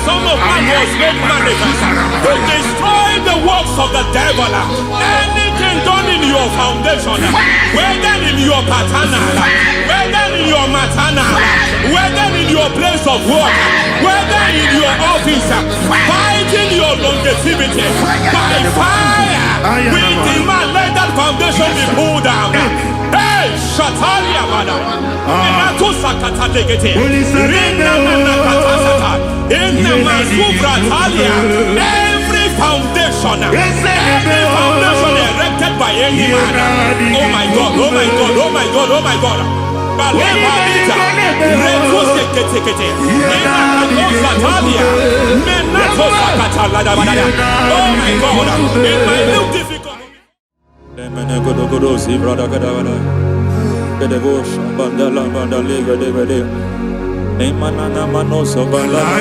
Son of Man was made manifest to destroy the works of the devil. Anything done in your foundation, whether in your paternal, whether in your maternal, whether in your place of work, whether in your office, fighting your longevity by fire, we demand let that foundation be pulled down. Hey, Shatalia Bada, Inato Sakata Legate, Rina Nakatasata, Inna Masufra Talia, every foundation erected by any man. Oh my God, oh my God, oh my God, oh my God. Balebita, Reto Sekete, Inna Katosa Talia, Menato Sakata Ladabada. Oh my God, in my new difficult. Si brother gadavada gadavosha bandala bandali gadavade emanana manoso bandala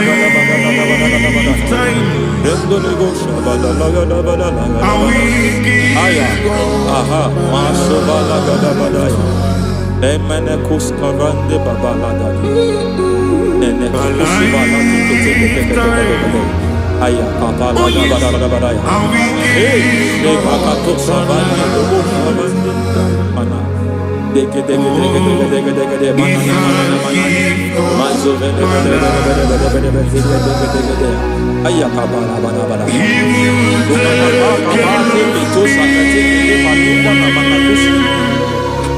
gadavada aya aha maso bala gadavada emene kuskavande babala gadi ene kusibala tikete aya kapala gadavada hey bakato sabani mana deke aya kapala bana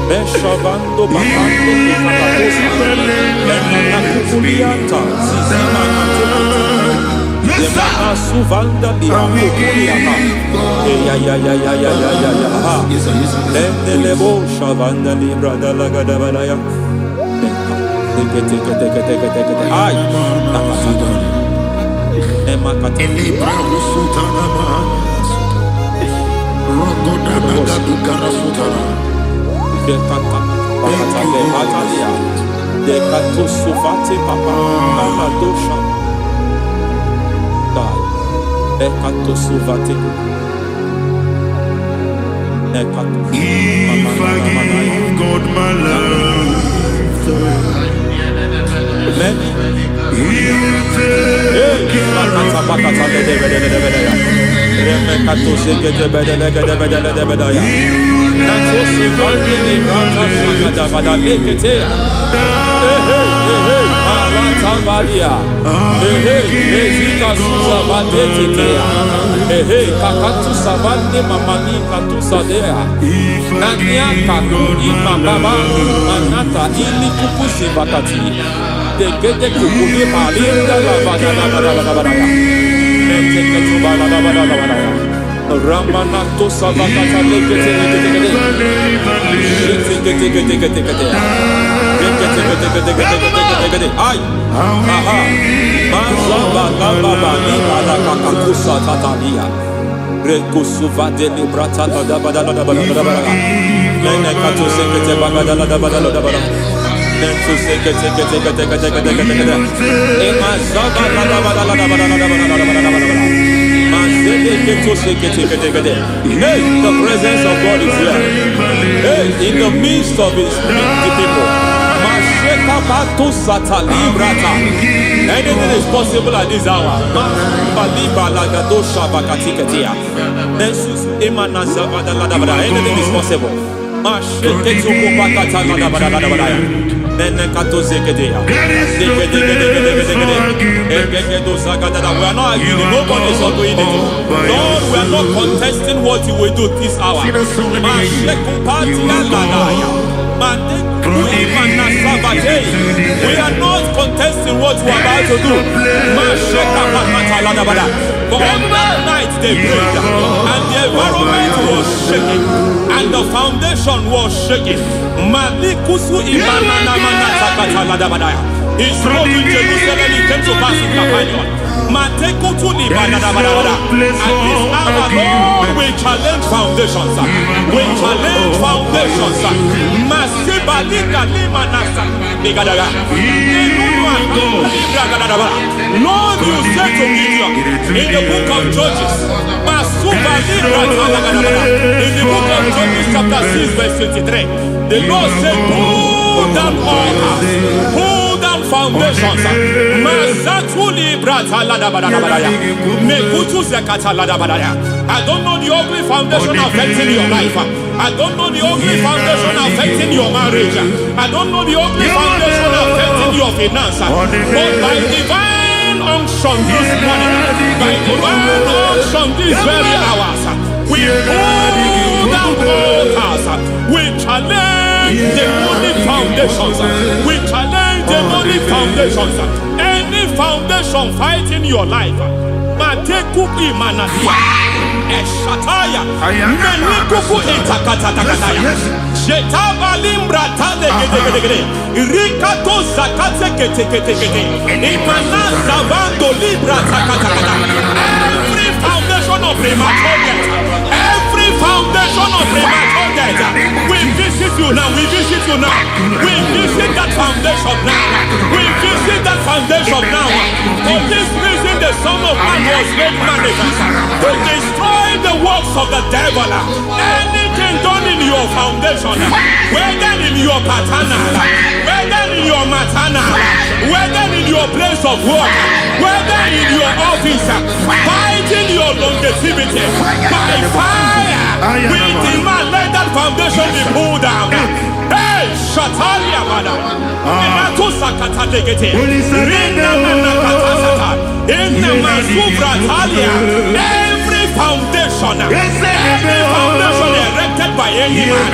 Beshavando bakande kakakosa enana kukulianta sizimana Zemana suvanda biakukuliana ya Lebo shavanda libra dalagadabaya Teke ay nakasata Emakata Libra rusutana Rogoda nagadukara sutana Dekata bakata bekalia Dekato suvate papa Amadosha Ekato suvate Ekato If I give God my love Many He will take care of Degede kukuli malinda la bada Ramanato sabakata legete ay aha mazaba baba ni bada kakakusa tatalia rekusuva de librata la bada nene kato sekete bagada la bada Nentu sekete Hey, the presence of God is here. Hey, in the midst of His people. Anything is possible at this hour. Anything is possible. We are not arguing, nobody is doing it. Lord, we are not contesting what you will do this hour. We are not contesting what you are about to do. For on that night they prayed, and the environment was shaking, and the foundation was shaking. He spoke in Jerusalem, he came to pass in Capernaum. And this hour, Lord, we challenge foundations. We challenge foundations. Lord, you said to Gideon in the book of Judges, in the book of Judges chapter 6 verse 23, the Lord said, pull down altars, pull down foundations. Masatuli brata lada badada badaya. Mekutu zekata lada badaya. I don't know the ugly foundation affecting your life. I don't know the ugly foundation affecting your marriage. I don't know the ugly foundation affecting your finance. But by divine unction this morning, by divine unction these very hours, we pull down altars. We challenge demonic foundations. We challenge demonic foundations. Any foundation fighting your life, Mateku imanadia, Eshataya, Menikuku itakatatakataya, Jetaba limbra tade gede, Rikato zakate kete, Imana zavando libra takatakata. Every foundation of premature death, every foundation of premature death, we visit you now, we visit you now, we visit that foundation now, we visit that foundation now. For this reason, the Son of Man was made manifest to destroy the works of the devil. Anything done in your foundation, whether in your paternal, whether in your maternal, whether in your place of work, whether in your office, fighting your longevity by fire, we demand let that foundation be pulled down. Hey, Shatalia Bada, Inato Sakata Legate, Rina Manakatasata, Inna Masubra Talia, every foundation erected by any man.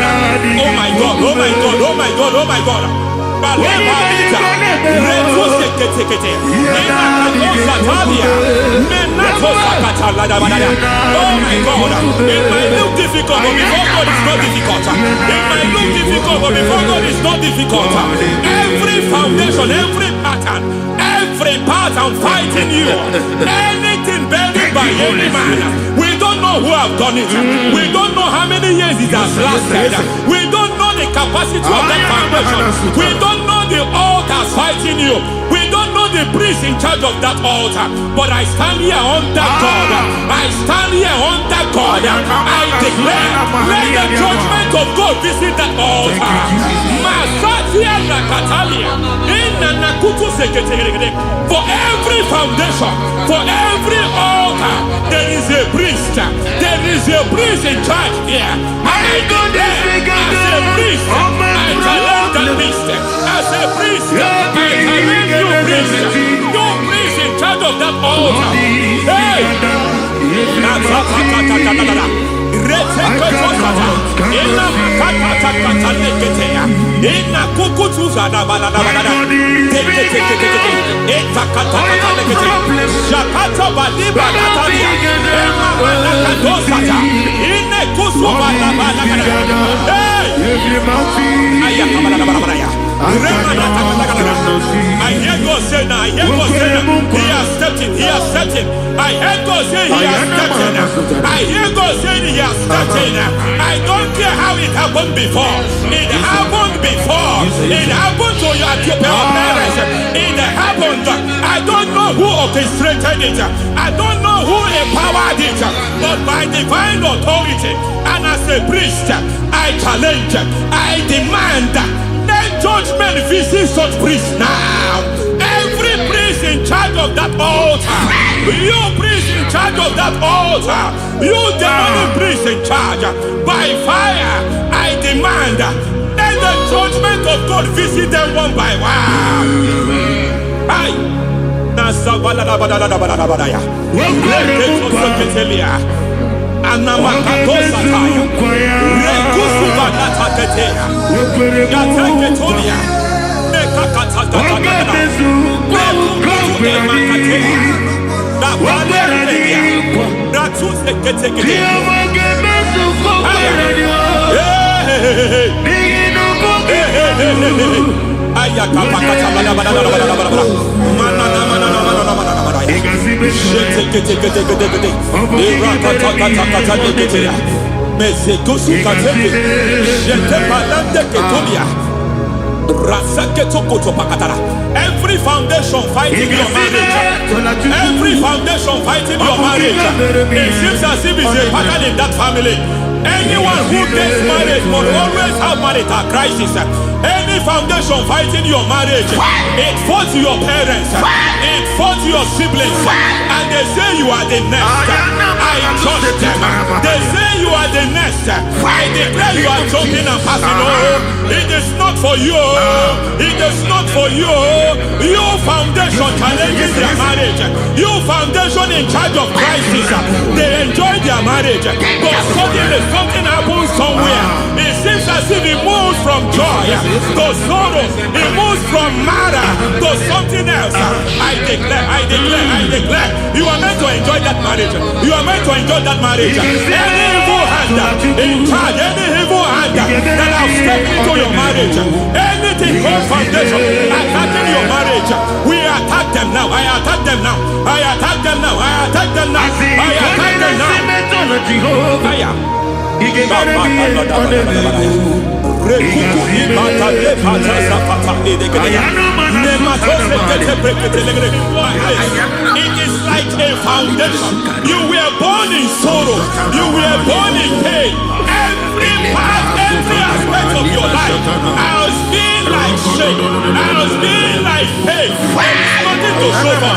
Oh my God, oh my God, oh my God, oh my God. Oh my God, it might look difficult, but before God it's not difficult. It might look difficult, but before God it's not difficult. Every foundation, every pattern fighting you, anything buried by any man, we don't know who have done it. We don't know how many years it has lasted. We don't know the capacity of that foundation. We don't know the altars fighting you. We don't know the priest in charge of that altar. But I stand here under God. I stand here under God. I declare, let the judgment of God visit that altar. Masatia Nakatalia. For every foundation, for every altar, there is a priest. There is a priest in charge here. I declare, as a priest, I challenge that priest. As a priest, I challenge you priest. You priest in charge of that altar. Hey! I hear God say now, I hear God say now, He has stepped in, He has stepped in. I hear God say He has stepped in. I hear God say He has stepped in. I don't care how it happened before. It happened before. It happened to your parents. It happened. I don't know who orchestrated it. I don't know who empowered it. But by divine authority and as a priest, I challenge, I demand, let judgment visit such priests now. Every priest in charge of that altar, you priest in charge of that altar, you demonic priest in charge, by fire, I demand, let the judgment of God visit them one by one. Aye. Anamakatosataya, Rekusuvanataketea, Yataketonia, Nekakatakatakatakata, Mekukuemakatea, Nabalereya, Ratuseketekete. Every foundation fighting your marriage, every foundation fighting your marriage, it seems as if it's a pattern in that family. Anyone who gets married will always have marital crisis. Any foundation fighting your marriage, it fought your parents, it fought your siblings, and they say you are the next. I judge them. They say you are the next. I declare you are jumping and passing. Oh, it is not for you. It is not for you. You foundation challenges their marriage. You foundation in charge of crisis. They enjoy their marriage, but suddenly something happens somewhere. It seems as if it moves from joy to sorrow. It moves from matter to something else. I declare, you are meant to enjoy that marriage. You are meant to enjoy that marriage. Any evil hand in charge, any evil hand that have stepped into your marriage, anything called foundation attacking your marriage, we attack them now. I attack them now. I attack them now. I attack them now. I attack them now. It is like a foundation. You were born in sorrow. You were born in pain. Every part, every aspect of your life has been like shame. Has been like pain. There is nothing to show for.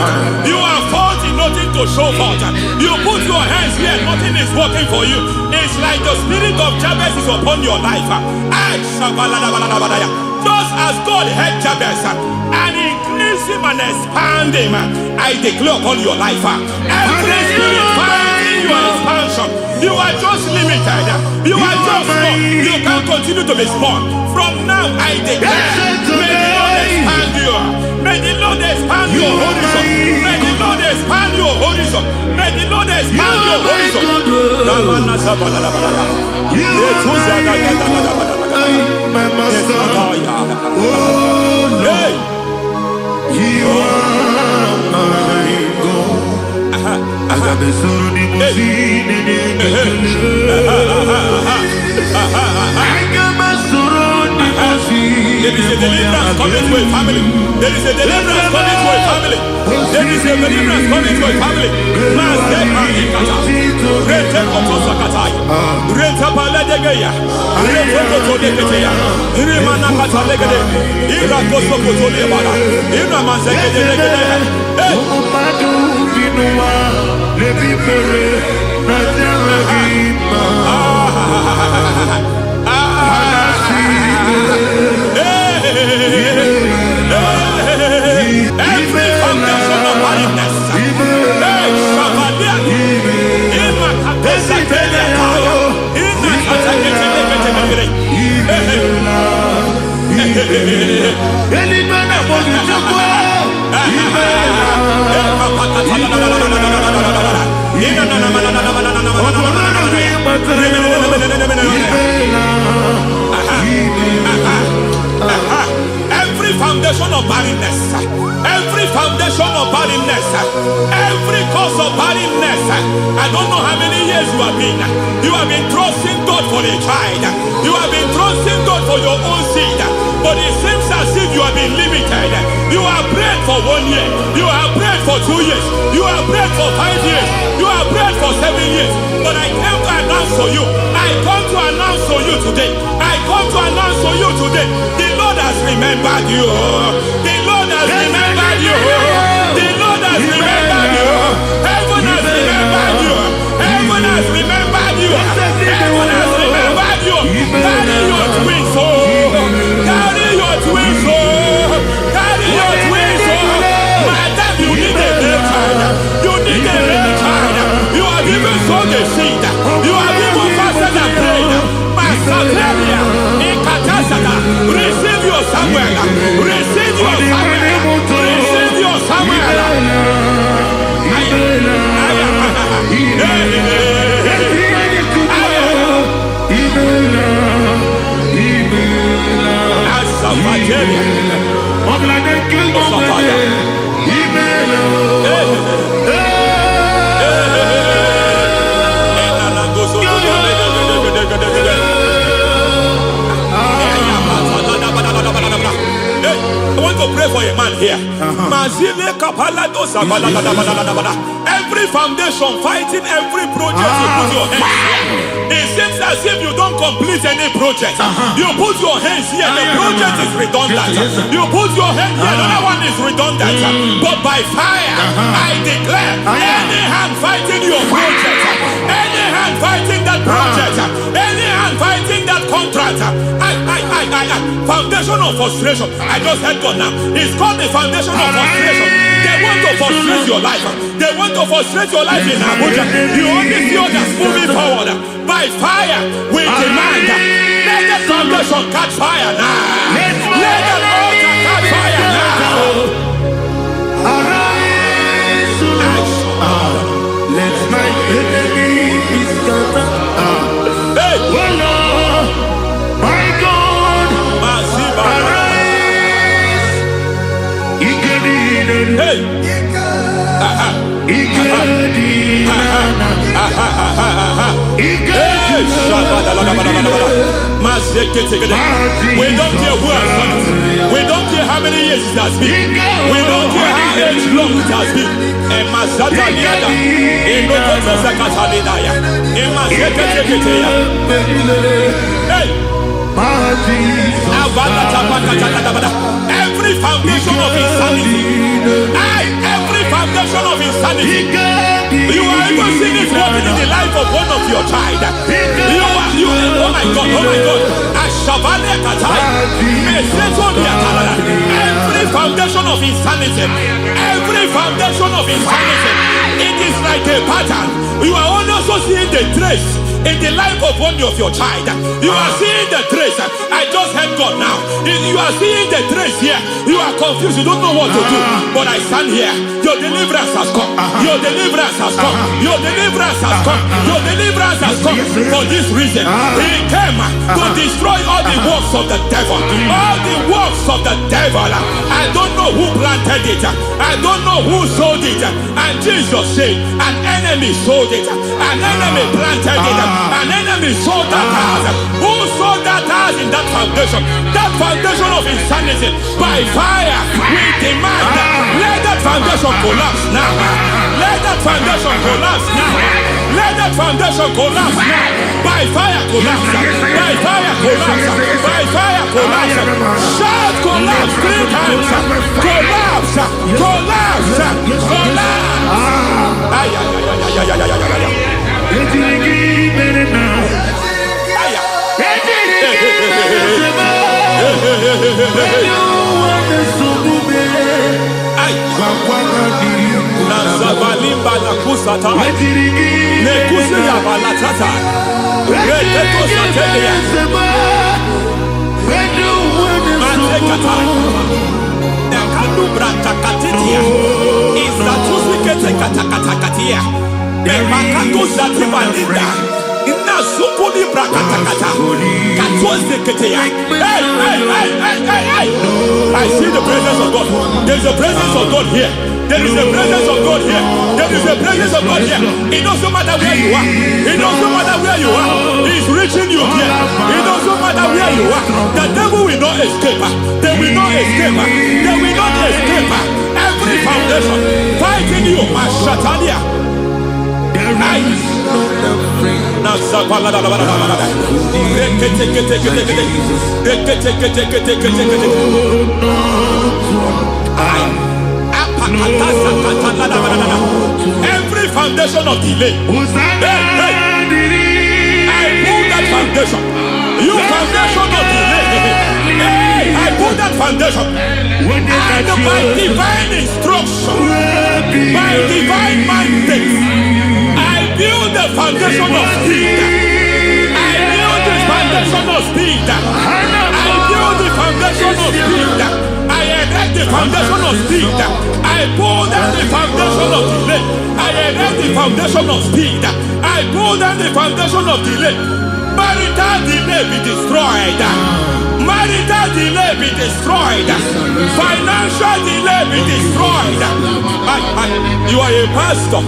You are faulty, nothing to show for. You put your hands here, nothing is working for you. It's like the spirit of Jabez is upon your life. Just as God had Jabez and increased him and expand him, I declare upon your life. Every spirit fighting your expansion, you are just limited. You are just small. You can't continue to be small. From now, I declare, may the Lord expand you. May the Lord expand your horizon. May the Lord expand your horizon. May the Lord expand your horizon. My master, oh Lord, you are my God. Agabe suru ni musini ni there is a deliverance coming to a family. There is a deliverance coming to a family. There is a deliverance coming to a family. Rete koto sakatai. Rete paladegeya. Rete koto deketeya. Rimana kata legede. Ira koso koto lebala. Ira manzegede legede. Umadu binua lebi pere na jamagima. Every foundation of barrenness, every foundation of barrenness, every foundation of barrenness, every cause of barrenness. I don't know how many years you have been trusting God for a child. You have been trusting God for your own seed, but it seems as if you have been limited. You have prayed for 1 year, you have prayed for 2 years, you have prayed for 5 years, you have prayed for 7 years. But I came to announce for you, I come to announce for you today, I come to announce for you today, the Lord has remembered you. The Lord has remembered you. The Lord has remembered you. Heaven has remembered you. Heaven has remembered you. Heaven has remembered you. Carry your twins, oh. Carry your twins, oh. Carry your twins, oh. Madam, you need a real child. You need a real child. You have even sown the seed. You have even fasted and prayed. Masateria, Ikatasata, receive your Samuel. Receive your Samuel. Receive your Samuel. stand here. Every foundation fighting every project you put your hands here. It seems as if you don't complete any project. You put your hands here, the project is redundant. You put your hand here, another one is redundant. But by fire, I declare, any hand fighting your project, any hand fighting that project, any hand fighting that contract, foundation of frustration. I just heard God now. It's called the foundation of frustration. They want to frustrate your life. They want to frustrate your life in Abuja. You only see others moving forward. By fire, we demand. Let the foundation catch fire now. Let the altar catch fire now. Arise, let my enemy be scattered. Hey. Oh Lord, my God, arise. Hey. We don't care who has done it. We don't care how many years it has been. We don't care how age long it has been. Every foundation of insanity, every foundation of insanity, you are even seeing it working in the life of one of your child. Oh my God, every foundation of insanity, it is like a pattern. You are also seeing the trace in the life of one of your child. You are seeing the trace. I just heard God now. You are seeing the trace here. You are confused. You don't know what to do. But I stand here. Your deliverance has come. Your deliverance has come. Your deliverance has come. Your deliverance has come. For this reason, He came to destroy all the works of the devil. All the works of the devil. I don't know who planted it. I don't know who sold it. And Jesus said, an enemy sold it. An enemy planted it. An enemy sold that house. Who sold that house in that foundation? That foundation of insanity. By fire, we demand let that foundation collapse now. Let that foundation collapse now. Let that foundation collapse now. By fire collapse. By fire collapse. By fire collapse. Shout collapse 3 times. Collapse. Collapse. Collapse. I see the presence of God. There is a presence of God here. There is a presence of God here. There is a presence of God here. It doesn't matter where you are. It doesn't matter where you are. He's reaching you here. It doesn't matter where you are. The devil will not escape. They will not escape. They will not escape. Every foundation fighting you, Mashatania. Every foundation of delay, I pull that foundation. You foundation of delay, I pull that foundation. And by divine instruction, by divine mandate, I build the foundation of speed. I build the foundation of speed. I build the foundation of speed. I erect the foundation of speed. I pull down the foundation of delay. I erect the foundation of speed. I pull down the foundation of delay. Marital delay be destroyed. Marital delay be destroyed. Financial delay be destroyed. You are a pastor.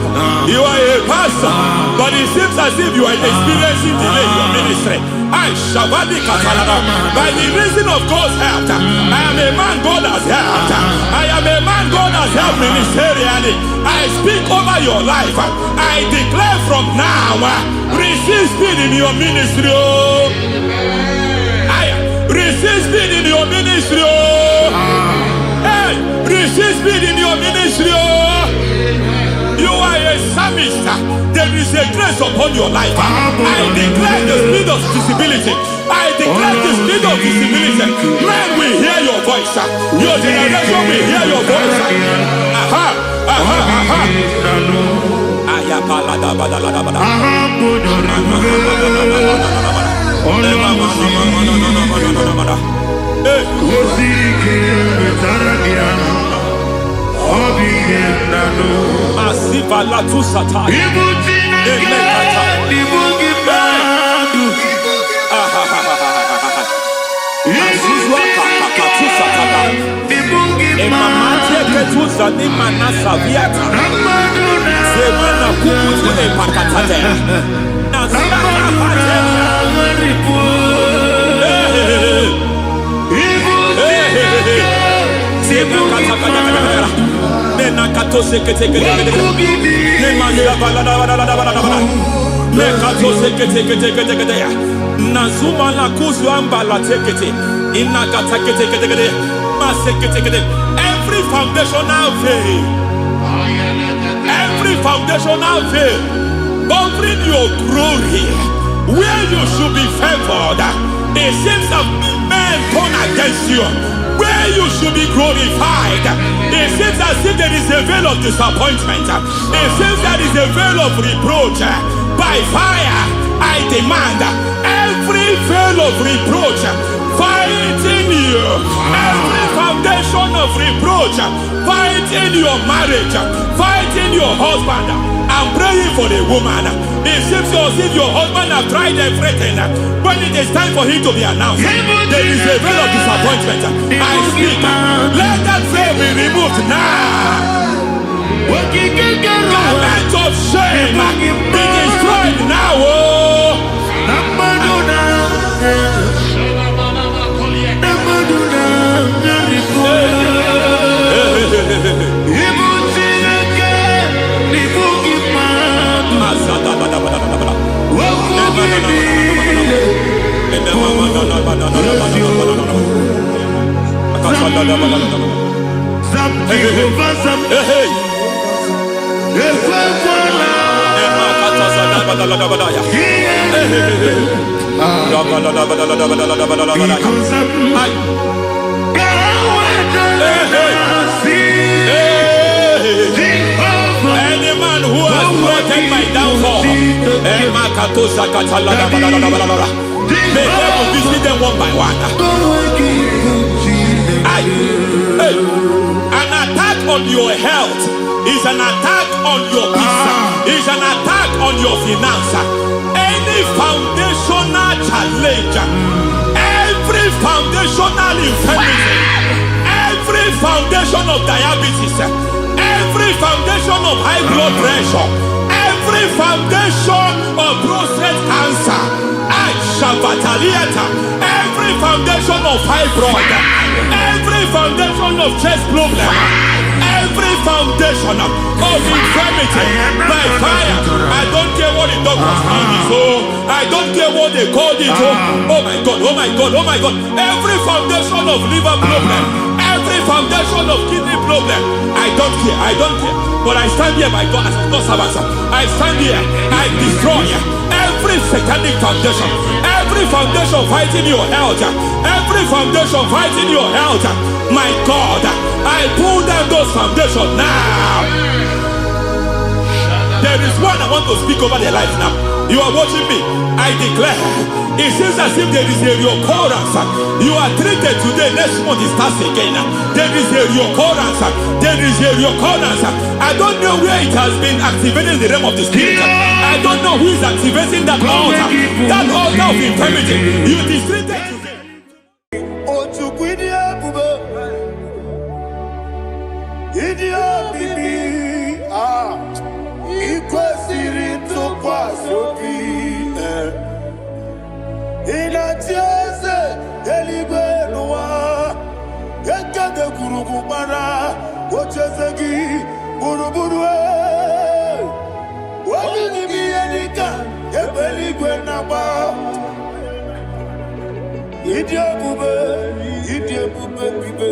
You are a pastor. But it seems as if you are experiencing delay in your ministry. ministry. I Shavadi Katalada. By the reason of God's help, I am a man God has helped. I am a man God has helped ministerially. I speak over your life. I declare from now, receive speed in your ministry. Receive speed in your ministry. Hey, receive speed in your ministry. You are a psalmist. There is a grace upon your life. I declare the speed of visibility. I declare the speed of visibility. Men will hear your voice. Your generation will hear your voice. Aha, aha, aha. Ayapalada badalada badalada. Asiva la tu sata. Nazuma la kuzuamba la tekete inakata kete masekete. Every foundational veil, every foundational veil covering your glory, where you should be favored, it seems that men turn against you. Where you should be glorified, it seems as if there is a veil of disappointment. It seems there is a veil of reproach. By fire, I demand every veil of reproach fighting you, every foundation of reproach fighting your marriage, fighting your husband. I'm praying for the woman. It seems as if your husband has tried everything. When it is time for him to be announced, there is a veil of disappointment. I speak. Let that veil be removed now. Garment of shame be destroyed now. Any man who has plotted my downfall, may devil visit them one by one. An attack on your health is an attack on your peace, is an attack on your finance. Any foundational challenge, every foundational infirmity, every foundation of diabetes, every foundation of high blood pressure, every foundation of prostate cancer, every foundation of fibroid, every foundation of chest problem, every foundation of infirmity, by fire. I don't care what the doctors call it, so I don't care what they called it. Oh my God, oh my God, oh my God. Every foundation of liver problem, every foundation of kidney problem, I don't care, I don't care. But I stand here, my God, as God's servant. I stand here, I destroy every satanic foundation, every foundation fighting your health, every foundation fighting your health. My God, I pull down those foundations now. There is one I want to speak over their life now. You are watching me. I declare, it seems as if there is a reoccurrence. You are treated today, next month it starts again. There is a reoccurrence. There is a reoccurrence. I don't know where it has been activated in the realm of the spirit. I don't know who is activating that altar of infirmity. You is treated today. Etieze eligwe n'ụwa ekede kwurugu gbara ocheze gị gburugburu onye n'ime ihe dịka ebe eluigwe na-agba ịdị ebube bibe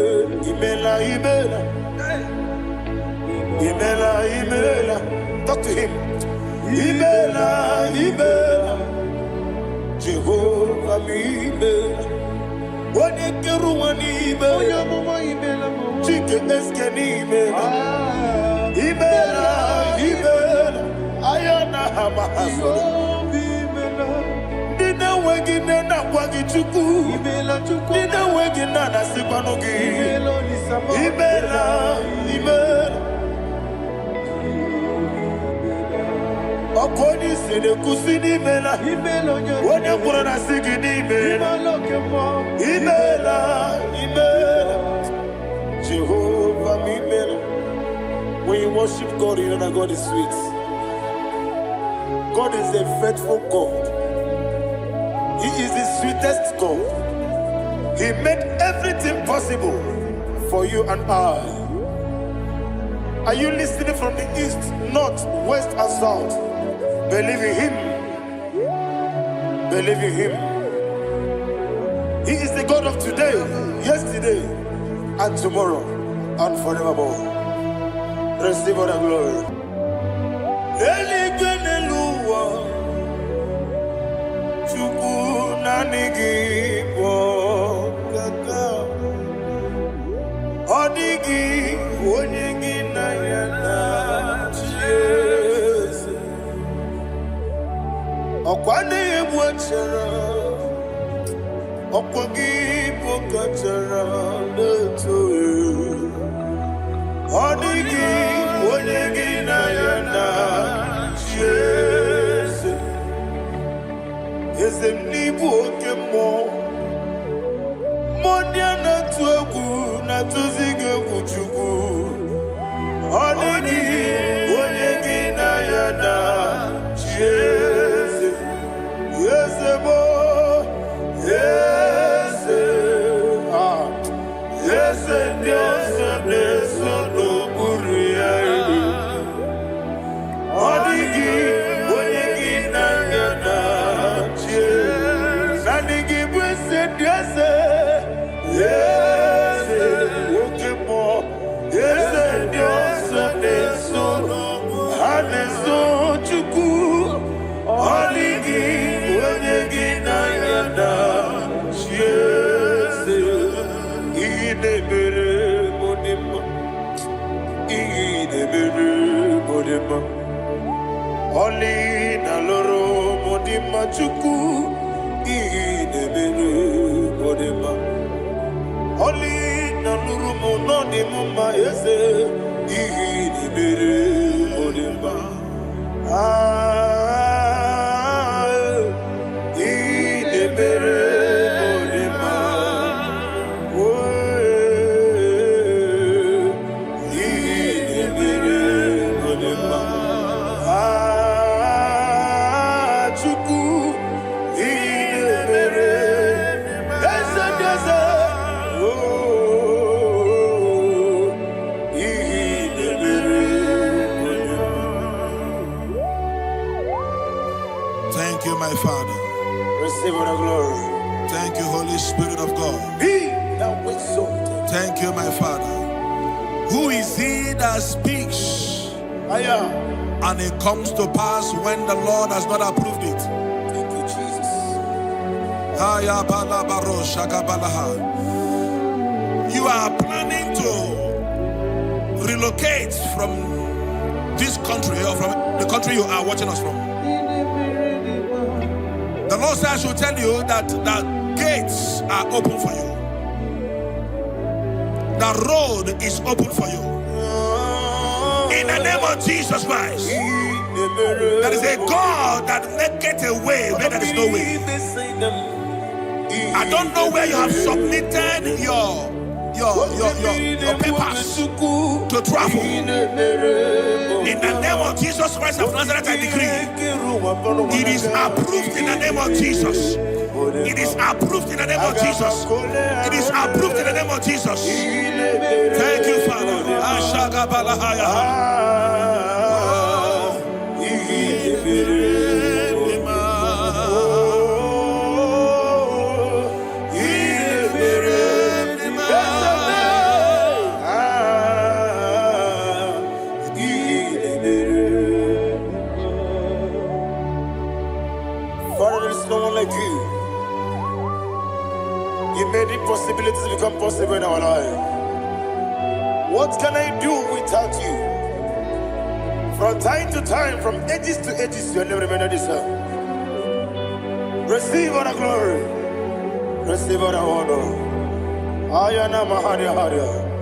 imela talk to him imela Jehovah imela onye kere ụwa n'ime chike eske n'imela imela aya na ha mahasoro ndị na-enweghị nne na-agwa gị chukwu ndị na-enweghị nna na-asịkwanụ gị imela ọkụ onye isi na-ekwusi n'imela onye kwuru na sị gị n'imela imela Jehovah imela. When you worship God, you know that God is sweet. God is a faithful God. He is the sweetest God. He made everything possible for you and I. Are you listening from the east, north, west, and south? Believe in Him. He is the God of today, yesterday, and tomorrow, and forevermore. Receive all the glory. Oli na loro modima chuku idebere modima Oli na luru monodi mumma ese idebere modima idebere modima idebere modima Thank you, my Father. Receive all the glory. Thank you, Holy Spirit of God. Be thou exalted. Thank you, my Father. Who is he that speaks and it comes to pass when the Lord has not approved it? Thank you, Jesus. You are planning to relocate from this country or from the country you are watching us from. The Lord says I should tell you that the gates are open for you. The road is open for you. In the name of Jesus Christ. There is a God that maketh a way where there is no way. I don't know where you have submitted your papers to travel. In the name of Jesus Christ of Nazareth, I decree it is approved in the name of Jesus. It is approved in the name of Jesus. It is approved in the name of Jesus. Thank you, Father. Father, there is no one like you. You made impossibilities become possible in our life. What can I do without you? From time to time, from ages to ages, you have never remained the same. Receive all the glory. Receive all the honor. Ayana Maharia Haria.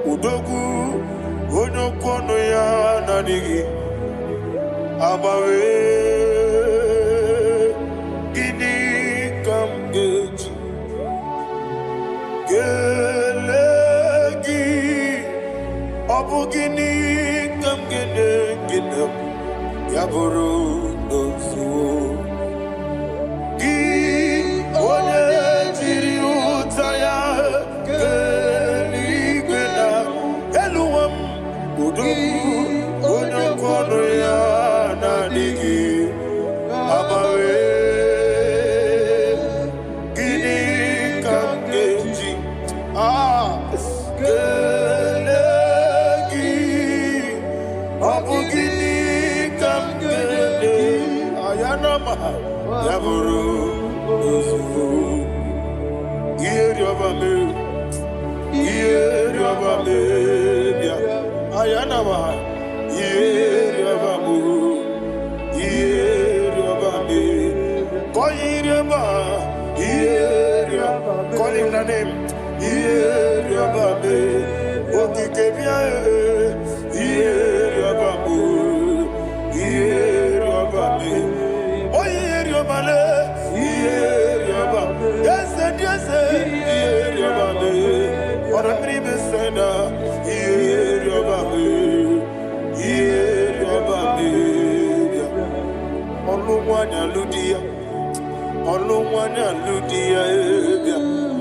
Udogu onokono ya nadigi abawe gini kamgeji gelegi abu gini kamgene gina yaburu dosu gi one jiri utaya Call him the name.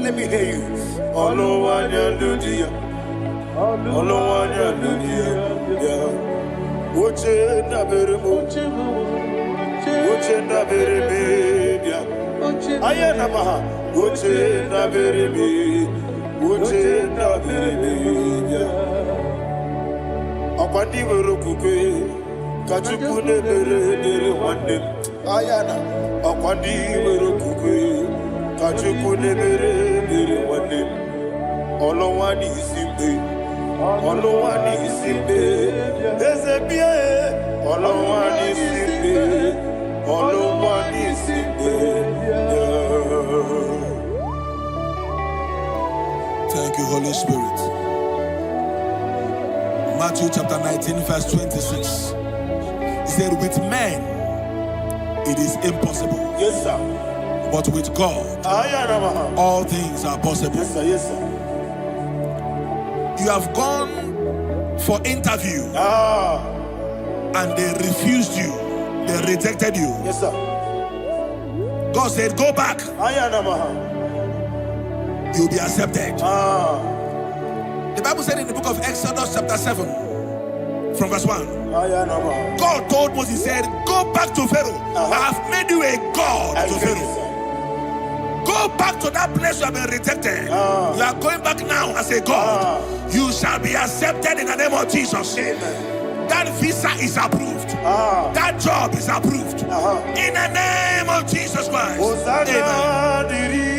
Let me hear you. Ayana akwandi merokukwe kachukune mere wane olowani isimbe ezebie olowani isimbe. Thank you, Holy Spirit. Matthew chapter 19 verse 26. He said, with men it is impossible. Yes, sir. But with God, all things are possible. Yes, sir. Yes, sir. You have gone for interview and they refused you. They rejected you. Yes, sir. God said, go back. You'll be accepted. The Bible said in the book of Exodus chapter 7 from verse 1. God told Moses, he said, go back to Pharaoh. I have made you a God to Pharaoh. Go back to that place you have been rejected. You are going back now as a God. You shall be accepted in the name of Jesus. Amen. That visa is approved. That job is approved. In the name of Jesus Christ. Amen.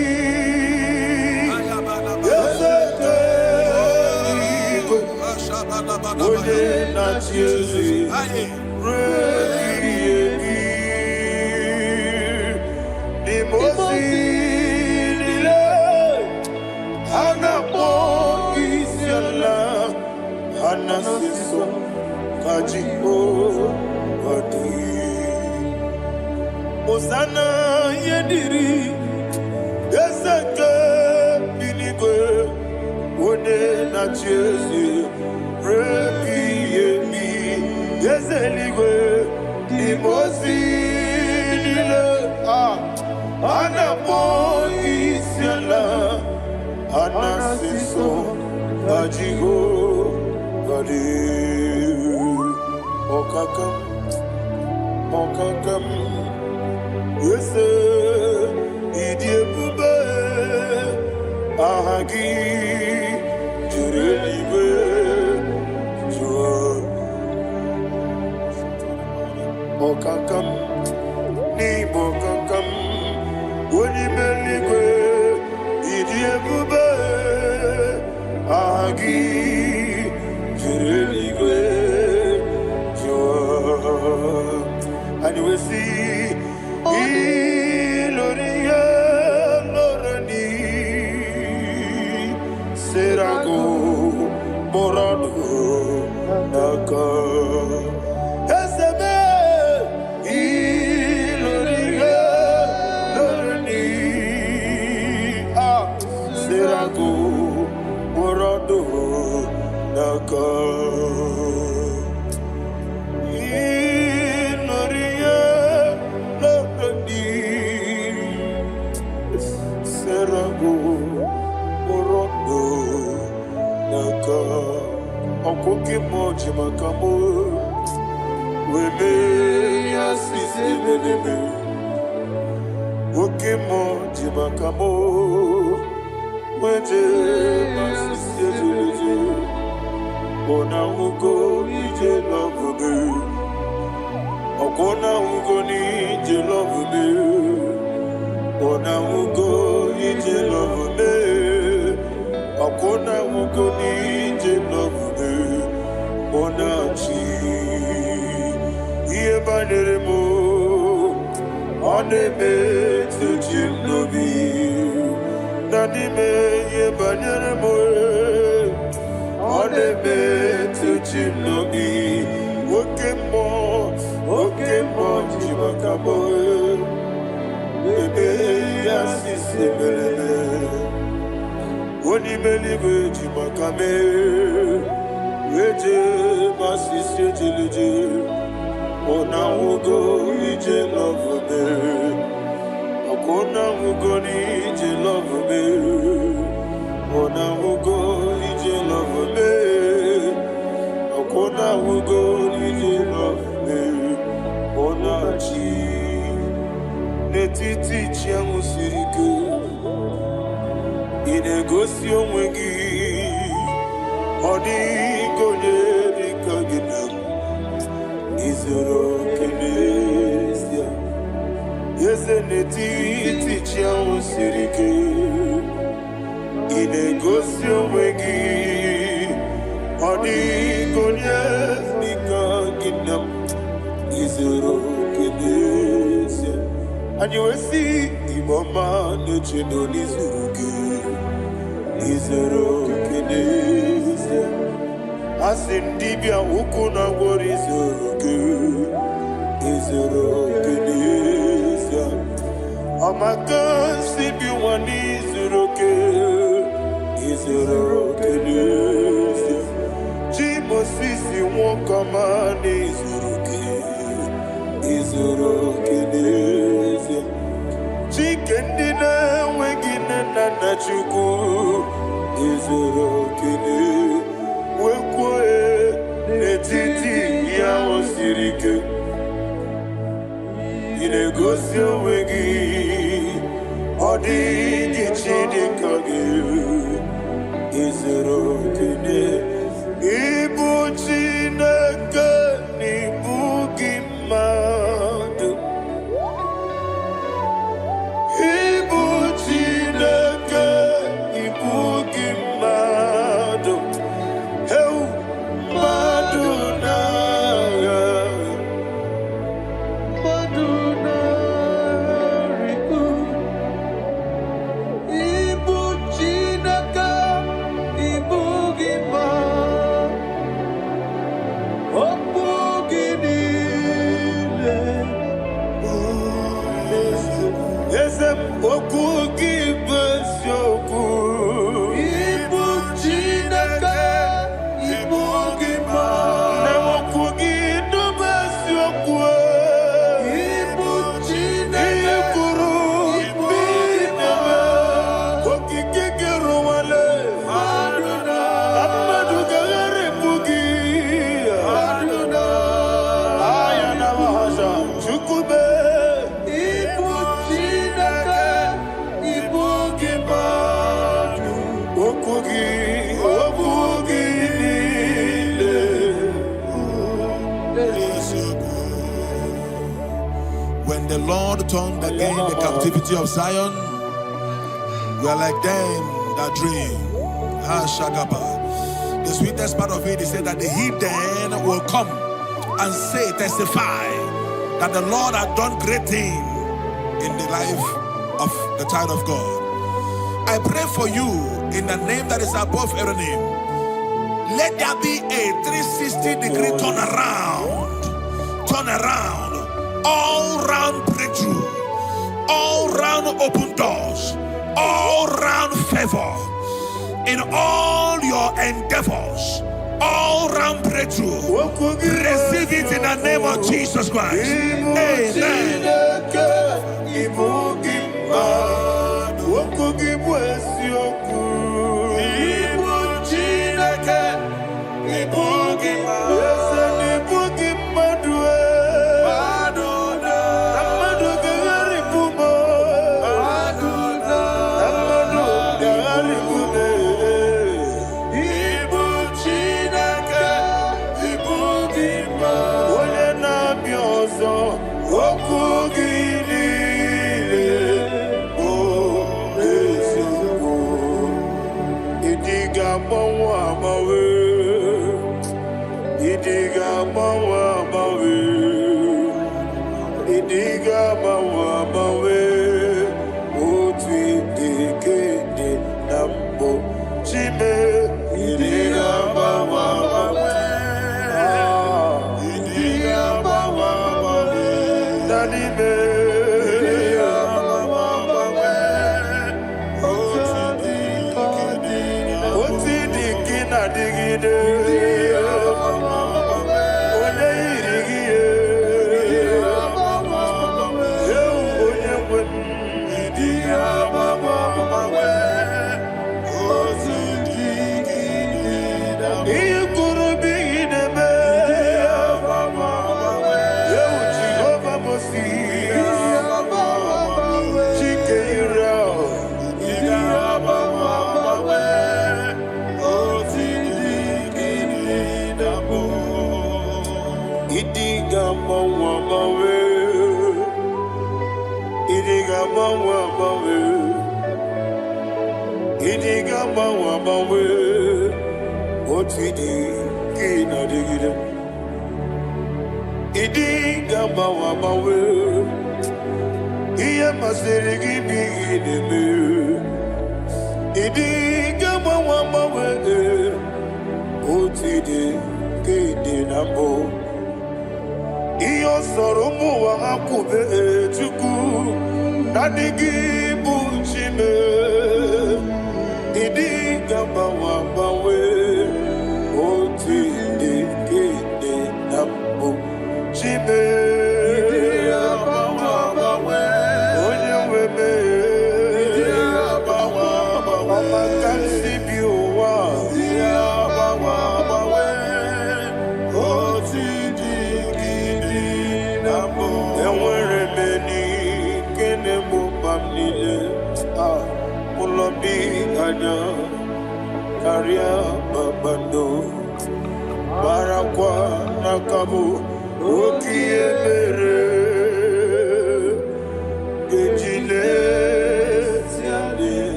Osana yediri, ezeke Chesi, Repi, Yemi, Yezeligwe, Imosi, Anapo, Isiala, Anasiso, Ajigo, Gadi, Okakam, Okakam, Yese, Idiebube, Ahagi, Jurelibe, Jua, Okakam, Ni Bokakam, Unimeligwe, Idiebube, Ahagi, Jurelibe, Jua, and we see Iloria Lorani Serago Morado Naka Esebe Iloria Lorani Serago Morado Naka Okoke moji makamo Weme asisi meneme Oke moji makamo Weje masisi jeje Ona ugo ije love me Okona ugo ni ije love me Ona ugo ije love me Okona ugo ni ije love me Onachi Iye banere mo Onebe Tujim nobi Nanime Iye banere mo Onebe Tujim nobi Okemo Jimakamo Ebe Yasisi Melele Onimeliwe Jimakame Weje masisi jilije Ona ugo ije love me Akona ugo ni ije love me Ona ugo ije love me Akona ugo ije love me Ona chi Netiti chiamu sirike Inegosi onwegi Odi konye dikagina Izoro kenesia Yese netiti chiamu sirike Inegosi onwegi Odi konye dikagina Izoro kenesia Anyewesi imama nechino nizuruke Izoro kenesia Asindibia ukuna wori Izoro kenesia Amaka sibi wani Izoro kenesia Jimo sisi wokama ni Izoro kenesia Chikendina wegina nana chuku Izoro kenesia Wekwe netiti ya osirike Inegosi onwegi Odi gichidi kage Izoro kene Ibu Chineke Ibu Gimadu Ibu Chineke Ibu Gimadu When the Lord turned again the captivity of Zion, we are like them that dream. The sweetest part of it is said that the heathen will come and say, testify, that the Lord had done great things in the life of the child of God. I pray for you in the name that is above every name. Let there be a 360-degree turn around, all round breakthrough, all round open doors, all round favor in all your endeavors, all round breakthrough. Receive it in the name of Jesus Christ. Amen.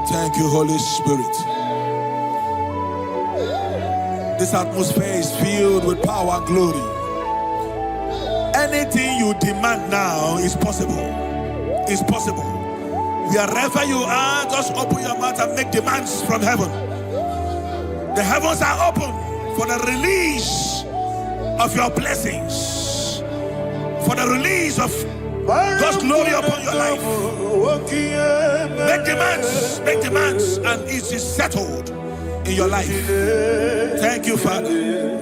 Thank you, Holy Spirit. This atmosphere is filled with power and glory. Anything you demand now is possible. It's possible. Wherever you are, just open your mouth and make demands from heaven. The heavens are open for the release of your blessings, for the release of God's glory upon your life. Make demands, and it is settled in your life. Thank you, Father.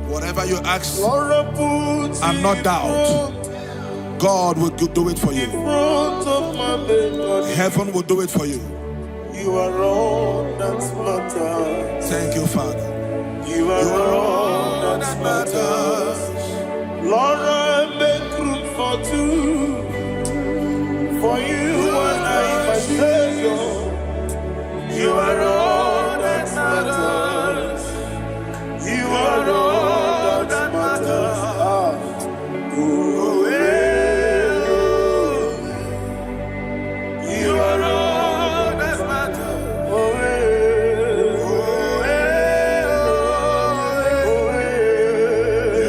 Whatever you ask and not doubt, God will do it for you. Heaven will do it for you. You are all that matters. Thank you, Father. You are all that matters. Lord, I make room for two. For you and I, my Savior. You are all that matters. You are all that matters. You are all that matters. You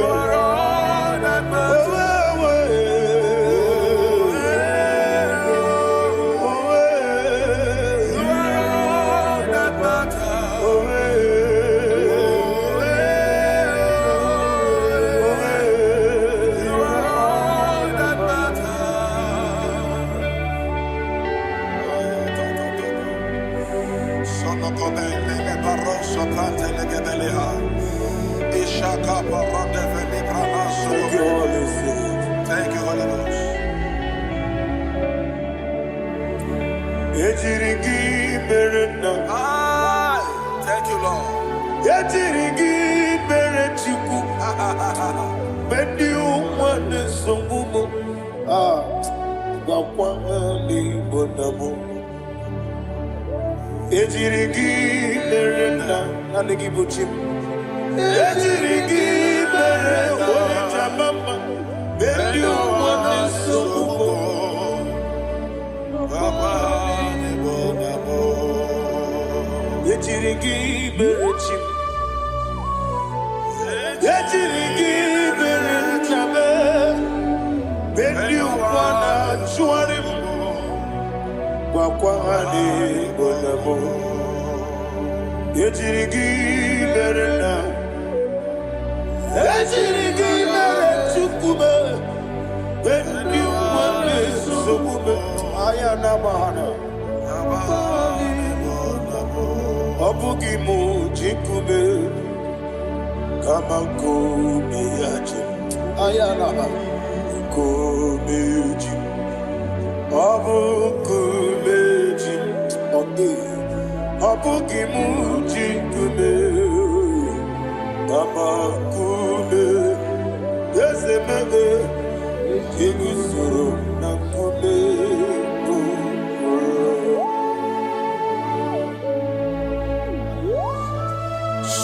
are all that Thank you, Holy Ghost. Thank you, Lord.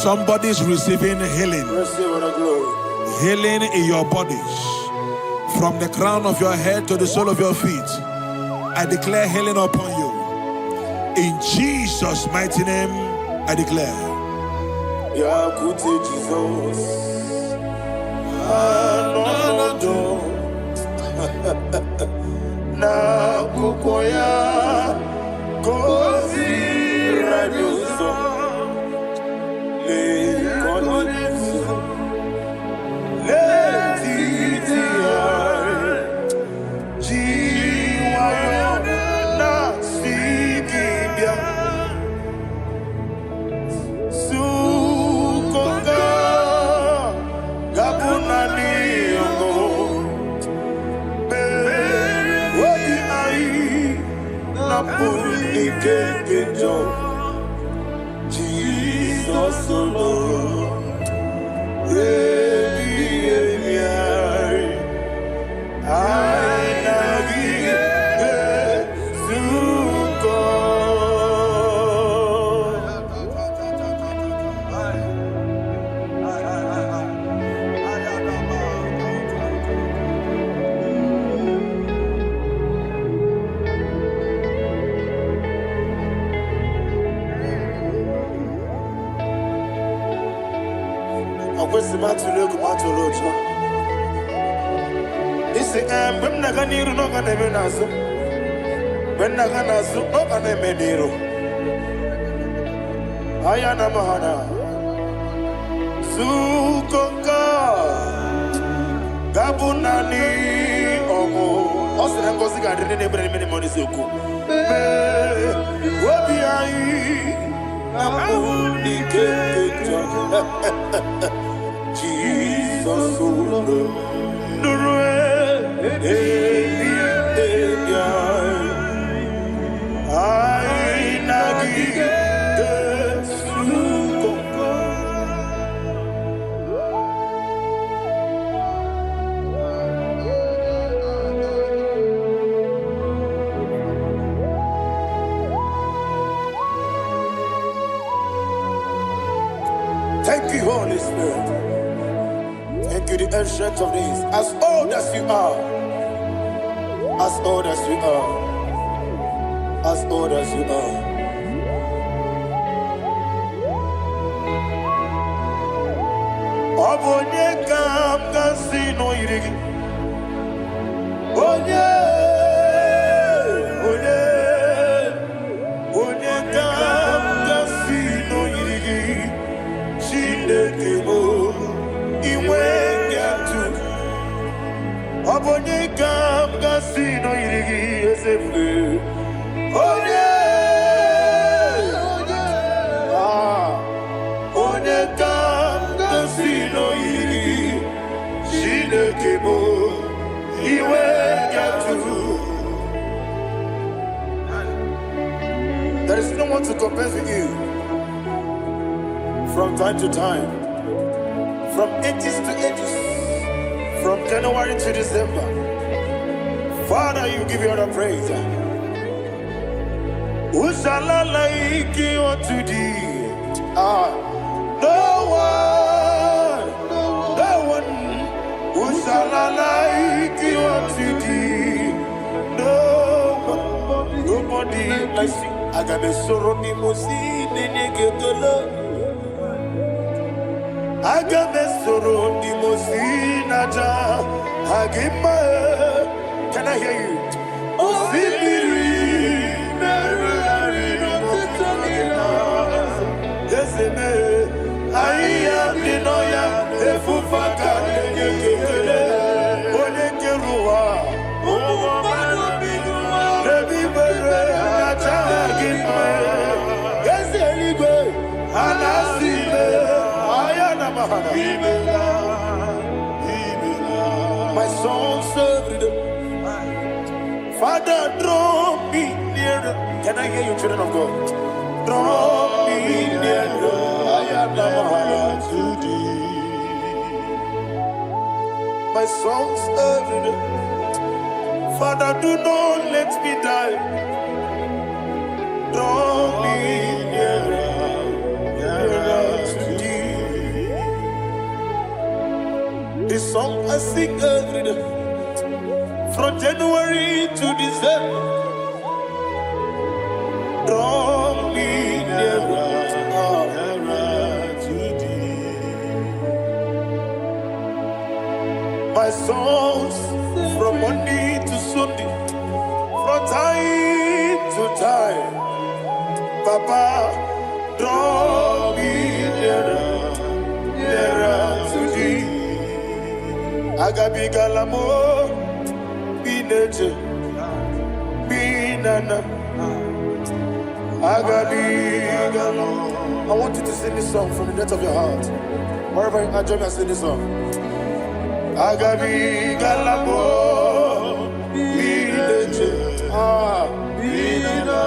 Somebody's receiving healing. Healing in your bodies. From the crown of your head to the sole of your feet. I declare healing upon you. In Jesus' mighty name, I declare. Jesus. Na kukoya kozi radioso le konesu le titiar jiwayo na sikibia sukonga gabunani yongo Jesus alone. Ayana Mahana Sukonka Gabunani Omo Osina Kosi Gadri Nebre Mini Monisuku Wabiai Namuni Kekeja Jesus Nurue I Nagi Thank you, Holy Spirit. Thank you, the ancient of days. As old as you are, as old as you are, as old as you are. Obonye kam kasino irigi. Onye kam kasino irigi. Shindekimo iwe yatu. Obonye kam kasino irigi esefu. Onye kam kasino irigi. Shindekimo iwe yatu. There is no one to compare with you. From time to time, from ages to ages, from January to December. Father, you give you all the praise. Who shall I like you unto thee? No one. Who shall I like you unto thee? No one, nobody like you. I got a sorrow, Agamesoro Dimosinaja Agima. Can I hear you? Osibiri Yeseme Aya Dinoya Efufaka Nekele Onekerua Rebibere Achagima Yeseligwe Anasime My soul served. Father, draw me nearer. Can I hear you, children of God? Draw me nearer. I am to thee. My soul served. Father, do not let me die. Draw me nearer. This song I sing every day, from January to December. Draw me nearer to thee. My songs from Monday to Sunday, from time to time. Papa, draw me nearer to thee. Agabi galamo, bineje, binana. Agabi galamo. I want you to sing this song from the depth of your heart. Wherever you are, join me and sing this song. Agabi galamo, bineje, binana.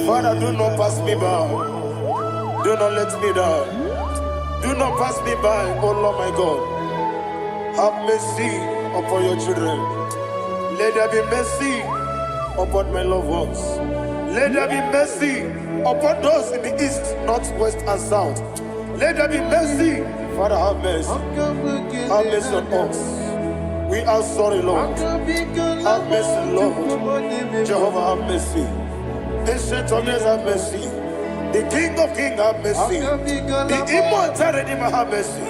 Father, do not pass me by. Do not let me die. Do not pass me by, oh Lord my God. Have mercy upon your children. Let there be mercy upon my loved ones. Let there be mercy upon those in the east, north, west, and south. Let there be mercy. Father, have mercy. Have mercy on us. We are sorry, Lord. Have mercy, Lord. Jehovah, have mercy. Ancient of days, have mercy. The King of Kings have mercy. The immortal Redeemer have mercy.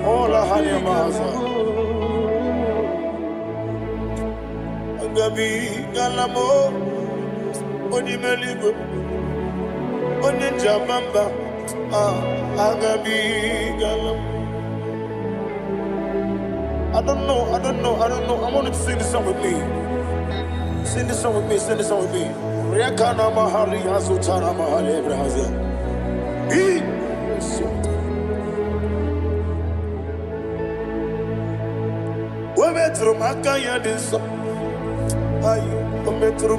All I had in my Agabi Galamo Onimeligo Onijabamba Agabi Galam. I don't know. I want you to sing this song with me. Sing this song with me. Riakana Mahali Azutana Mahali Brazil. Metro Makaya this Metro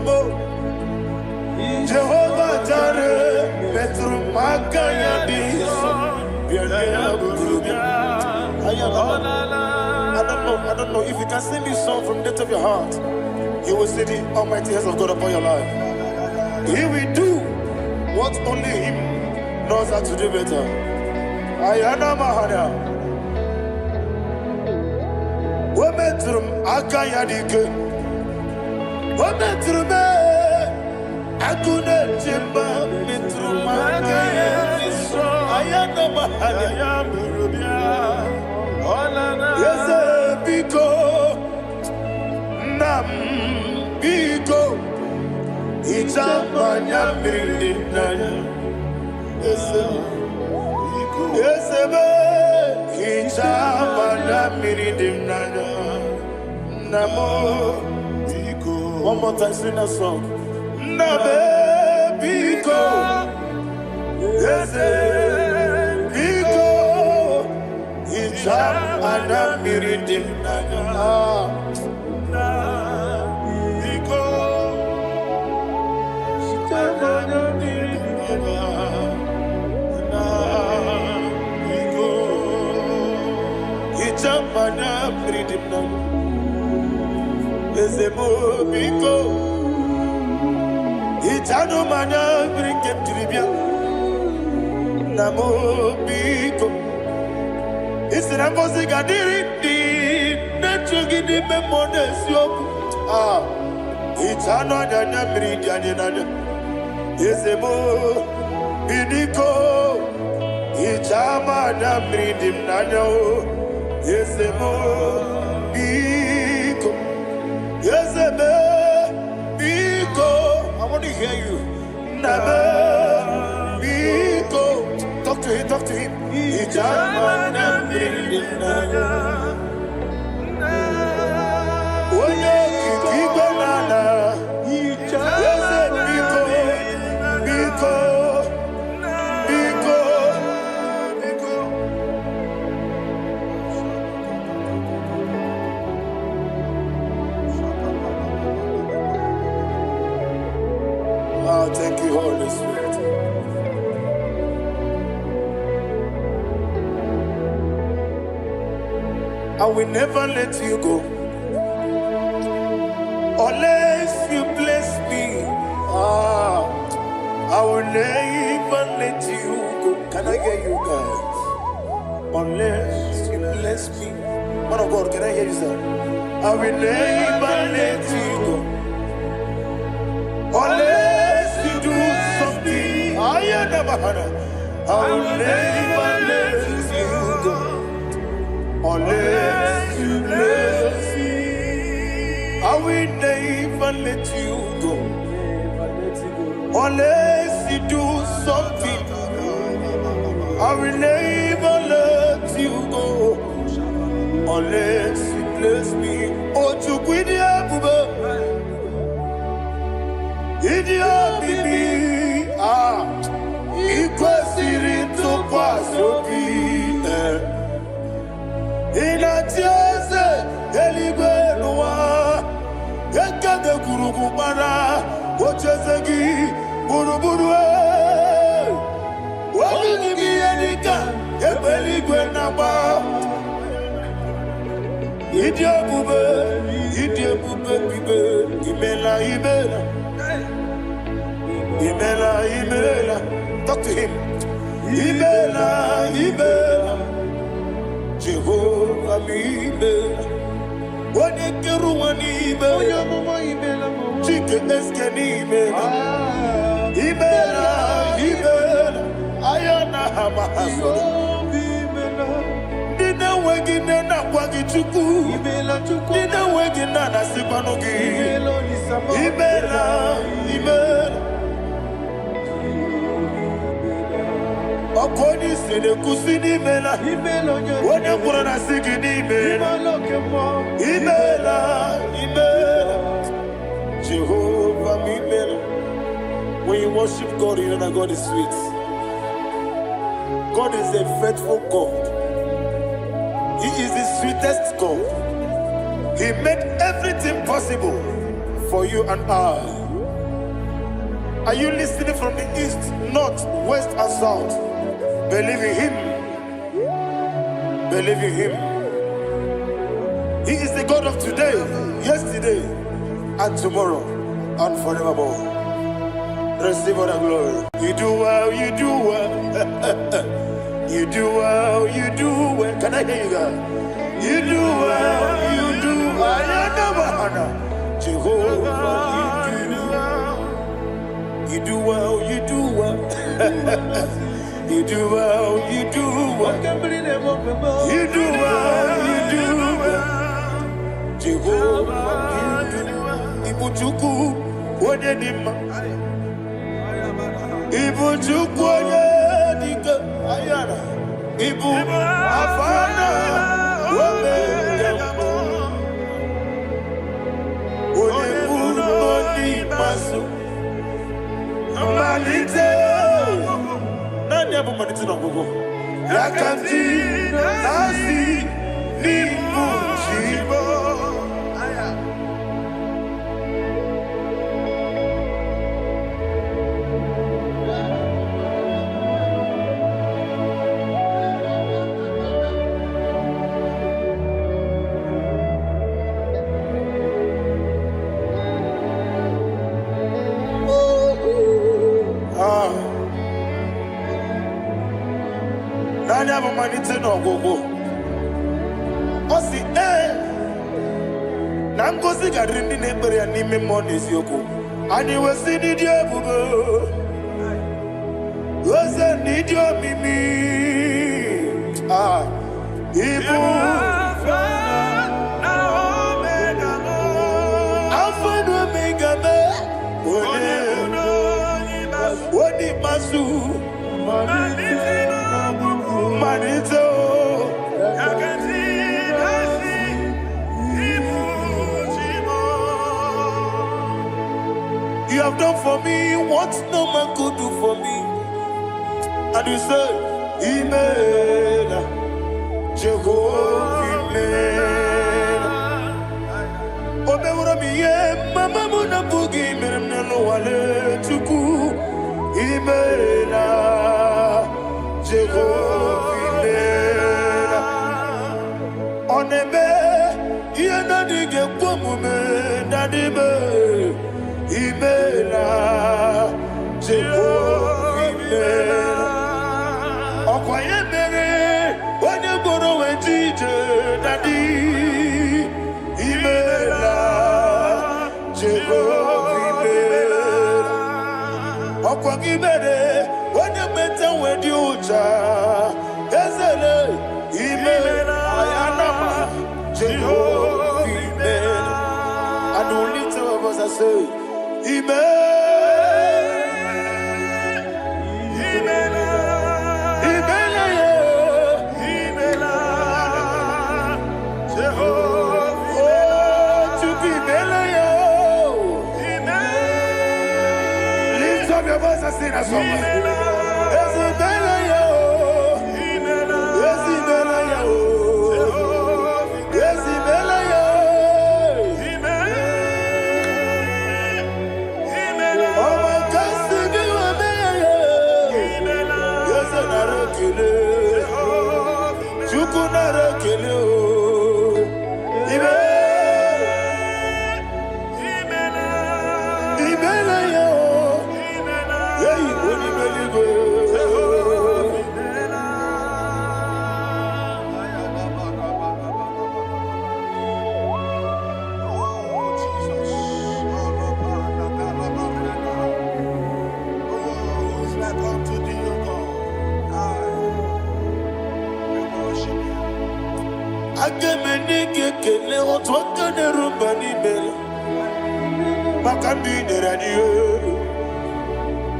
Jehovah Jare Metro Makaya this I don't know if you can sing this song from the depth of your heart, you will see the almighty hands of God upon your life. He will do what only Him knows how to do better. Ayana Mahana Wometrum Akayadike Wometrum Akune Jimba Metrum Akayadike Ayana Mahana Yes, Biko Nam Biko Itamanya Mirinaya Yes, Itamanya Mirinaya Namo Biko. One more time, sing that song. Nabe Biko Yes, Biko Itam Adam Miridim Naga Biko Itam Adam Miridim Naga Biko Itam Adam Miridim Naga Ezemo Biko Itam Adam Miridim Tribia Namo Biko It's an impossible gadiri Netrugi di memonesio It's another meridian Isemo Bidiko It's amana meridian Nano Isemo Biko Isemo Biko I want to hear you Namo Biko Talk to him. Ijamana Bridinana. Oye Kibanana. Ijamana Biko. Oh, thank you, Holy Spirit. I will never let you go unless you bless me. I will never let you go. Can I hear you guys? Unless you bless me. Man of God, can I hear you, sir? I will never let you go unless you do something. I will never let you go unless you bless me. I will never let you go unless you do something. I will never let you go unless you bless me. Oh, to quit Idia bibi ikwesiri ntụkwasị obi ịna-etieze eluigwe n'ụwa ekede kwurugwu gbara ocheze gị gburugburu obi gị ihe dịka ebe eluigwe na-agba ịdị ebube bibe imela Imela, talk to him. Imela, Jehovah Imela. Onekeruani Imela, Chicken Escani Imela, Imela. Jehovah, when you worship God, you know that God is sweet. God is a faithful God. He is the sweetest God. He made everything possible for you and I. Are you listening from the east, north, west, and south? Believe in Him. Believe in Him. He is the God of today, yesterday, and tomorrow, and forevermore. Receive all the glory. You do well, you do well. You do well, you do well. Can I hear you guys? You do well, you do well. Jehovah, you do well, you do well. You do well, you do well. You do well, you do well. Jehovah, Ibu Chuku, Wadedima. Ibu Chuku, Wadedika, Ayana. Ibu Afana, Wabedamo. Onebu, Noni, Masu. Malite. Nani abu maniti na gogo. Yakanti, Nasi, Nibu, Chibo. Nani abu maniti na gogo. Osi Nangozi garini nebere ya nime monezi yoko. Ani wesi nidio bubo. Wese nidio mimi. Ibu Alpha and Omega me. Oni masu. Manito. You have done for me what no man could do for me. And you say, Imela, Jehovah, Imela. Omeura miye, mama muna bugi, meremna no wale tuku. Imela, Jehovah, Imela. Oneme, yena dige kumume, nadime. Imela, Jehovah, Imela. Okwaye mere, wanye boro wejije, Daddy. Imela, Jehovah, Imela. Okwagi mere, wanye meta wedi uja, Ezele, Imela, Ayanama, Jehovah, Imela. And only two of us are saved. Lift up your voice and sing a song. menike kele otu aka na-erumba n'imela maka ndị nyere anyị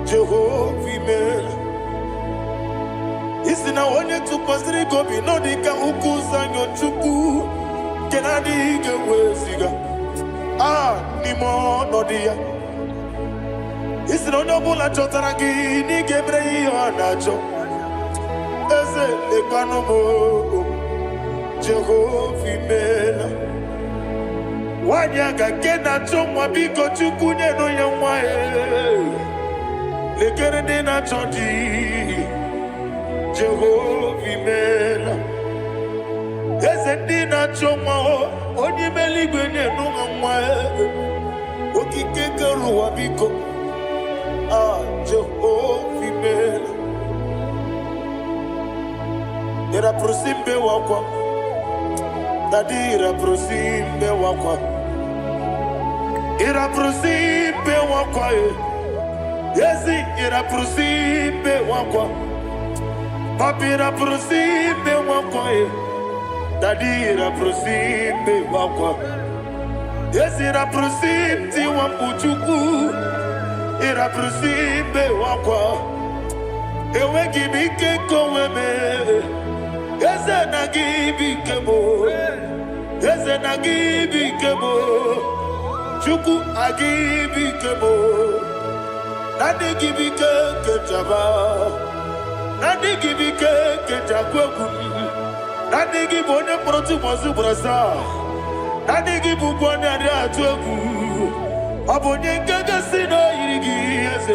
Jehova imela isi na onye tụkwasịrị gị obi nọ dịka ụkwụ ụzọ Chukwu nke na-adịghị ga-eweziga n'ime ọnọdụ ya isi na onye ọbụla chọtara gị na ị ga-emere ya ihe ọ na-achọ eze lekwanụ m Jehova imela nwanyị aga nke na-achọ nwa biko Chukwu nyenụ ya nwa lekere ndị na-achọ di Jehova imela eze ndị na-achọ nwa onye ime eluigwe nyenụ ha nwa okike kere ụwa biko Jehova imela ira prosimbe wakwa dadira prosimbe wakwa ira prosimbe wakwa yesi ira prosimbe wakwa papira prosimbe wakwa dadira prosimbe wakwa yesi ira prosimti wambuchuku ira prosimbe wakwa ewe gibike koweme eze na gibike mo eze na gibike mo Chukwu agibike mo nadi gibike kejaba nadi gibike kejakwegu nadi gibu onye mkpọrọtụ mọzụ brasa nadi gibu gwane adị atụ egwu ọ bụ onye nke gasị na oyiri gị eze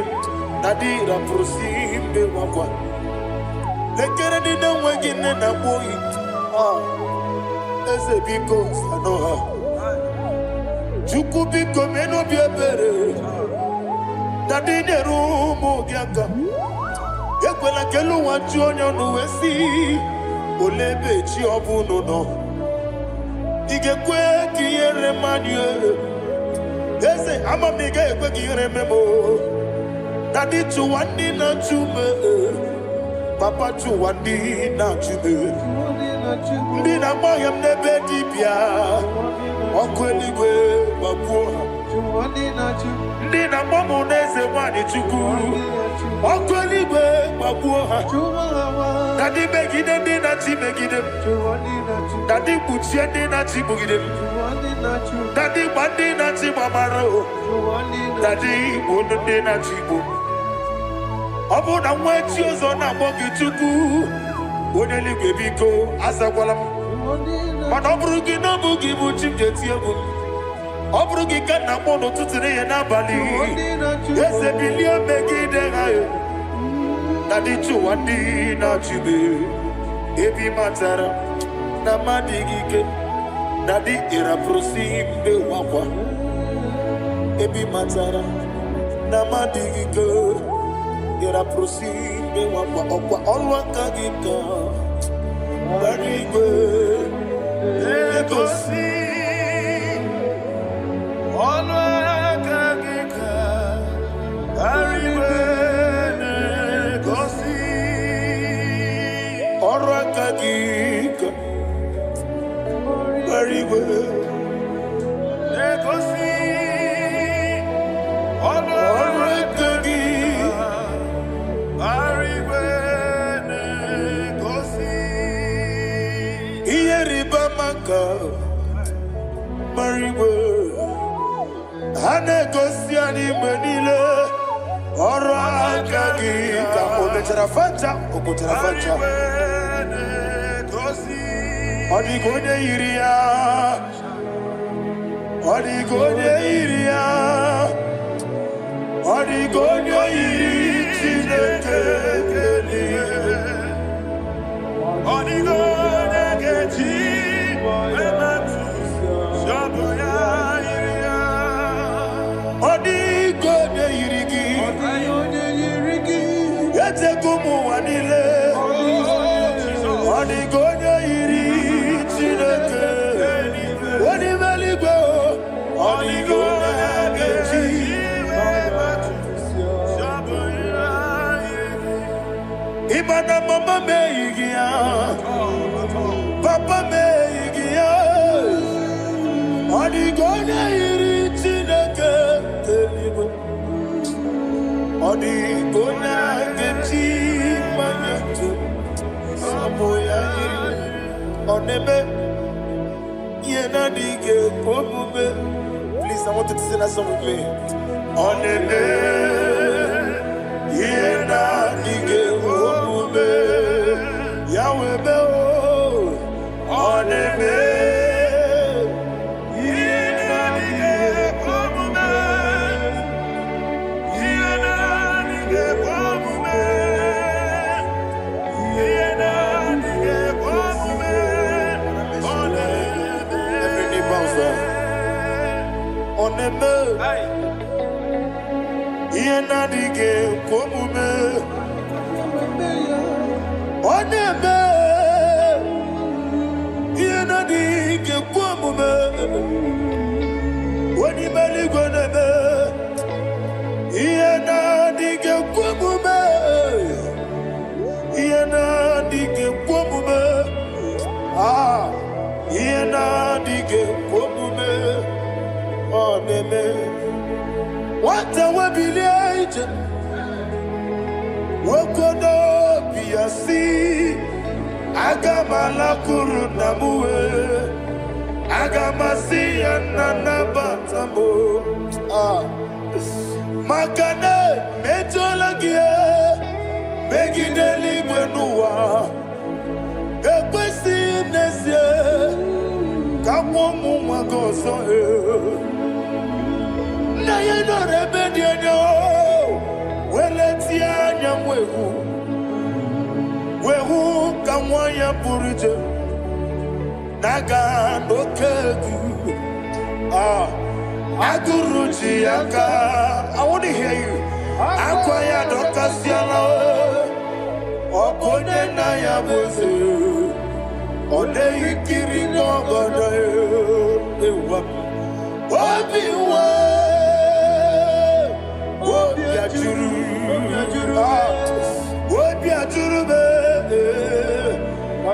nadi raprosi mbe wakwa lekere dị na-enweghị nne na gboyi eze biko sanọ ha Chukwu biko menobi ebere dadi nyere ụmụ gị aka ekwela kelu ụwa ji onye ọnụ wee si ole ebe chi ọ bụ unu nọ ị ga-ekwe ka ihere mmadụ eze ama m ị ga-ekwe ka ihere memo dadi chụwa ndị na-achụ me papa chụwa ndị na-achụ me ndị na-agba ọhịa m n'ebe dibịa ọkụ eluigwe gbagbuo ha ndị na-agba mụ n'eze nwanyị Chukwu ọkụ eluigwe gbagbuo ha dadi megide ndị na-achị megide m dadi kpuchie ndị na-achị gbugide m dadi gba ndị na-achị gbamara dadi igbo ndị na-achị igbo ọ bụ na nwa echi ụzọ na-akpọ gị Chukwu onye eluigwe biko azakwala m mana ọ bụrụ gị na ọ bụ gị bụ chi m ga-eti egwu m ọ bụrụ gị ka nna mkpọ n'ụtụtụ n'ihe n'abalị eze bilie megide ha na dị chụwa ndị na-achịbe ebe matara na mmadụ gị ike na dị ịrapụrụsi mbe wakwa ebe matara na mmadụ gị ike ịrapụrụsi mbe wakwa ọkwa ọlụ aka gị ka gbara igwe egosi ọlụ aka gị ka arịbe na-egosi ọrụ aka gị ka arịbe na-egosi ọrụ aka gị arịbe na-egosi ihe rịba maka marigwe ha na-egosi anyị mgbe niile ọrụ aka gị ka o mechara facha o pụtara facha ọ dịghị onye yiri ya ọ dịghị onye yiri ya ọ dịghị onye yiri Chineke eluigwe ọ dịghị onye ga-eji emetụ shọbụ ya yiri ya ọ dịghị onye yiri gị echego ụmụ ụwa niile ọ dịghị onye yiri Chineke onye ime eluigwe ọ dịghị onye ga-eji ịma na mama meghị gị ya papa Igona iritineke telibo. Odi igona geti manyetu. Saboya iri. Onebe. Yena dige pomube. Please, I want you to sing that song with me. Onebe. Yena dige pomube. Yahweh be o. Onebe. Onebe, yena dige komume. Onebe, yena dige komume. Wani mali gonebe, yena dige komume. Yena dige komume. Ah, yena dige komume. Oneme, what a webby, Wokodo Piasi, Agamala Kurunamue, Agamasi and Nanabatamo, Makane, Metolagia, Begideli Wenua, Equesi Nesia, Kawamu Magoso. Na ye no rebellion yo, weletia nyamwehu, wehu kamwaya purije, naga no kegu, aguruji aka. I want to hear you. Akwaya dokasiala, opone na ya boze, ode ikiri no godo ewa, obiwa. What you do,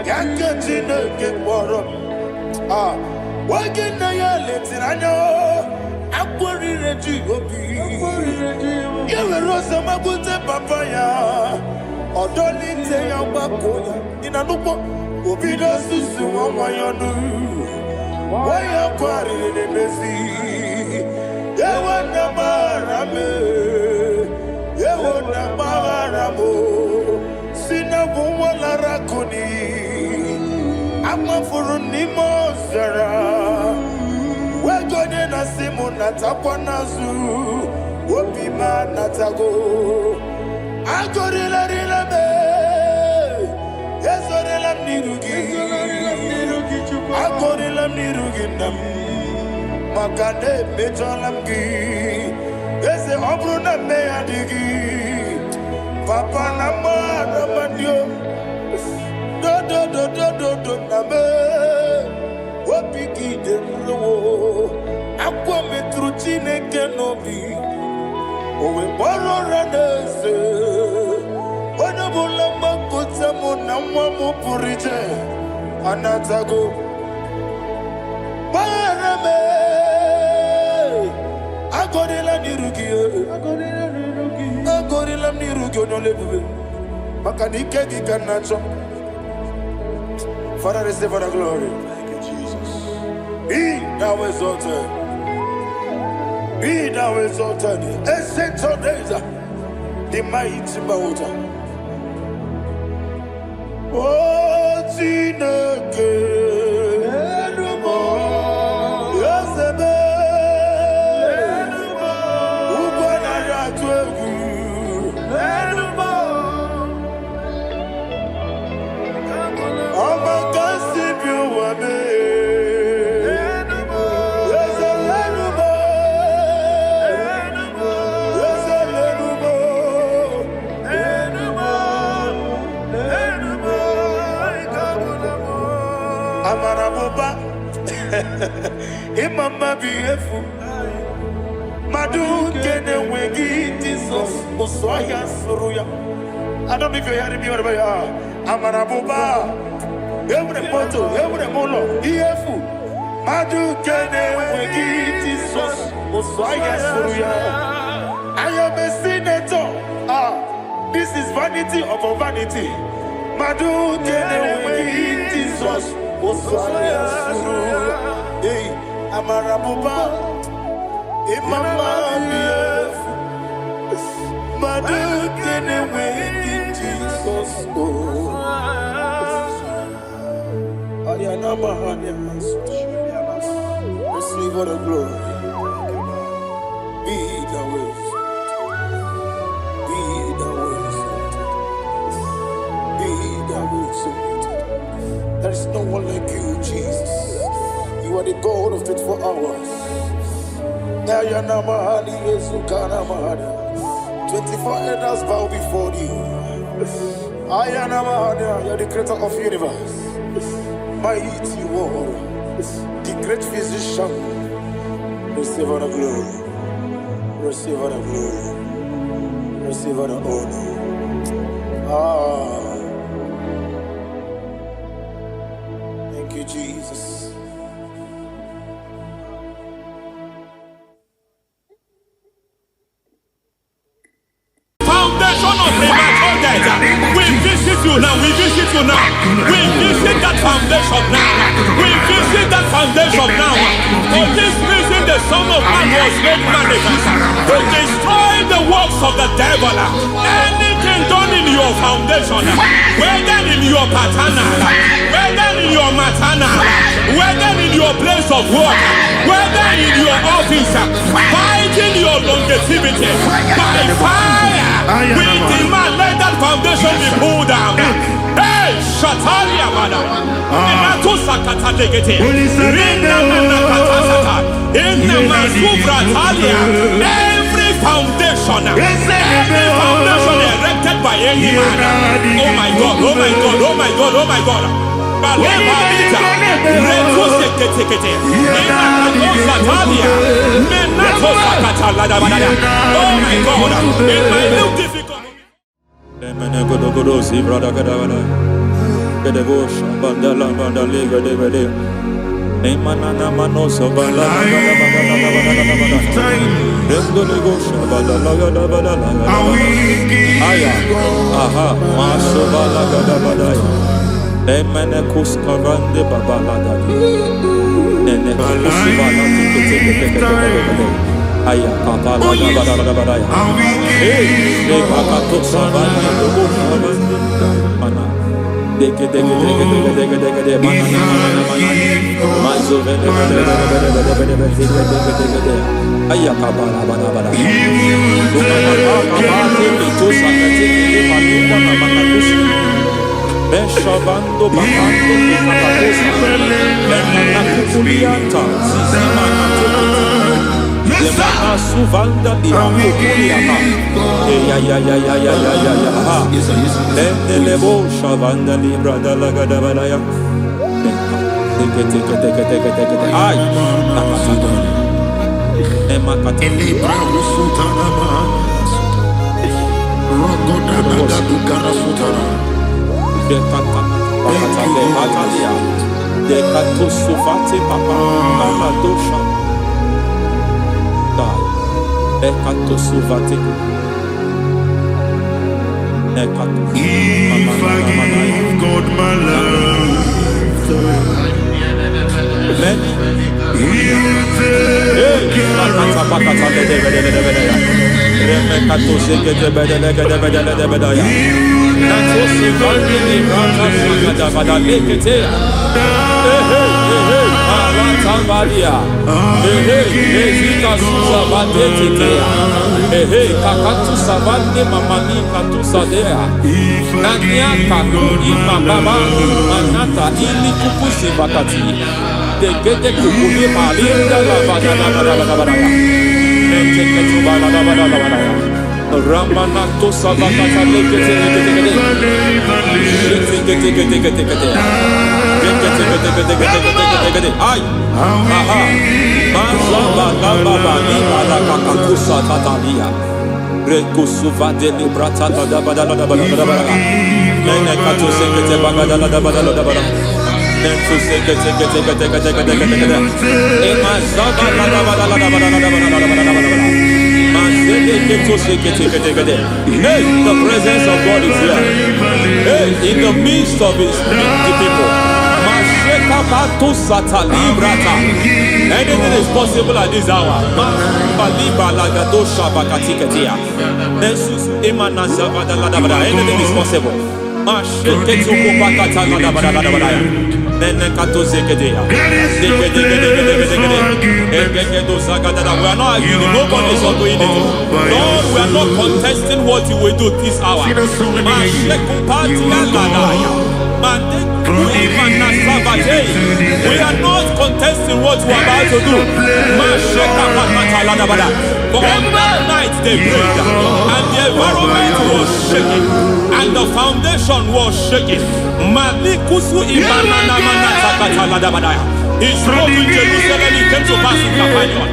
Yankatina get water. What can I let it? I know I'm worried at you. You will also put a papaya or don't need to your bako in a look. Obidos to someone why you do. Why you're quarrying the messy? You want the marame. You want the maramo. Sina wala rakoni. I'm a furunimo zara. We're going to Simona Tapanazu. Wopima Natago. I got it la me. Yes, or I'm Nirugi. I got it la Nirugi. Makane Mejolamgi. Yes, the Obruna Meadigi. Papa Nama Namadio. Do Name. Wapiki de Ruo. Aqua Metrucine Kenobi. Owe Boro Ranese. Wanabulamba Kutamo Namamu Purije. Anatago. Barame. Agorilla Nirugi. Agorilla Nirugi on level. Makanike Ganacho. Father, receive for the glory. Thank you, Jesus. Be thou exalted. Be thou exalted. Ancient of days, the mighty mountain. Oh, Tineke. Imama beautiful. Madu kene wengi Jesus Osoya Suruya. I don't know if you're hearing me wherever you are. Amarabuba. Every photo, every molo. Beautiful. Madu kene wengi I am a senator. This is vanity upon vanity. Madu Teneway, Jesus. Hey, Amarabuba. Imama. Madu Teneway, Jesus. Receive all the glory. Be the way. Be the way. There is no one like you, Jesus. You are the God of 24 hours. 24 elders bow before you. You are the creator of the universe. Mighty warrior, the great physician. Receive all the glory. Receive all the glory. Receive all the honor. Thank you, Jesus. Foundation of premature death. We visit you now. We visit you now. We visit that foundation now. We visit that foundation now. For this reason, the Son of Man was made manifest to destroy the works of the devil. Anything done in your foundation, whether in your paternal, whether in your maternal, whether in your place of work, whether in your office, fighting your longevity by fire, we demand let that foundation be pulled down. Hey, Shatalia Bada. Every foundation erected by any man. Oh my God, oh my God, oh my God, oh my God. Oh my God, in my new difficult. Beshabando bakando kukulianta Lemana suvanda liakukuliata Lendelebo shavanda librada lagadabalaya Teke ay nakasado Emakata Elibra usutana mahanas Rogoda nagadukara sutana De katusufati papa mama dosha dai de katusufati if I give God my love then he will take care Ramanato Savakata Ay, aha, Mazaba Baba Nibarakusa Tatalia, Rekusuva de Librata Badabada, Nenekato Sekete Bagadala. Hey, the presence of God is here. Hey, in the midst of his people. Anything is possible at this hour. Anything is possible. We are not arguing, nobody is doing it. Lord, we are not contesting what you will do this hour. We are not contesting what you are about to do. For all night they prayed, and the environment was shaking, and the foundation was shaking. He spoke in Jerusalem, he came to pass in Capernaum.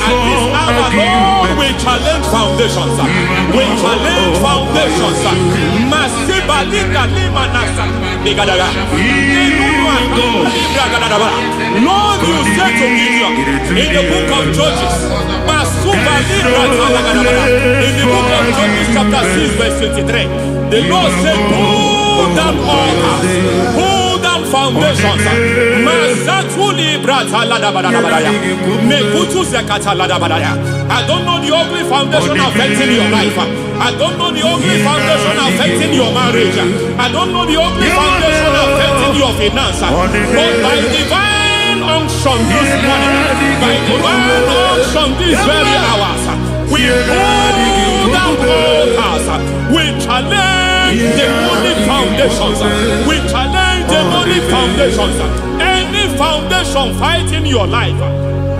At this hour, Lord, we challenge foundations. We challenge foundations. Lord, you said to me in the book of Judges, in the book of Judges chapter 6 verse 23, the Lord said, pull down altars, pull down foundations. I don't know the ugly foundation affecting your life. I don't know the ugly foundation affecting your marriage. I don't know the ugly foundation affecting your finance. But by divine unction this morning, by divine unction these very hours, we pull down altars. We challenge demonic foundations. We challenge demonic foundations. Any foundation fighting your life,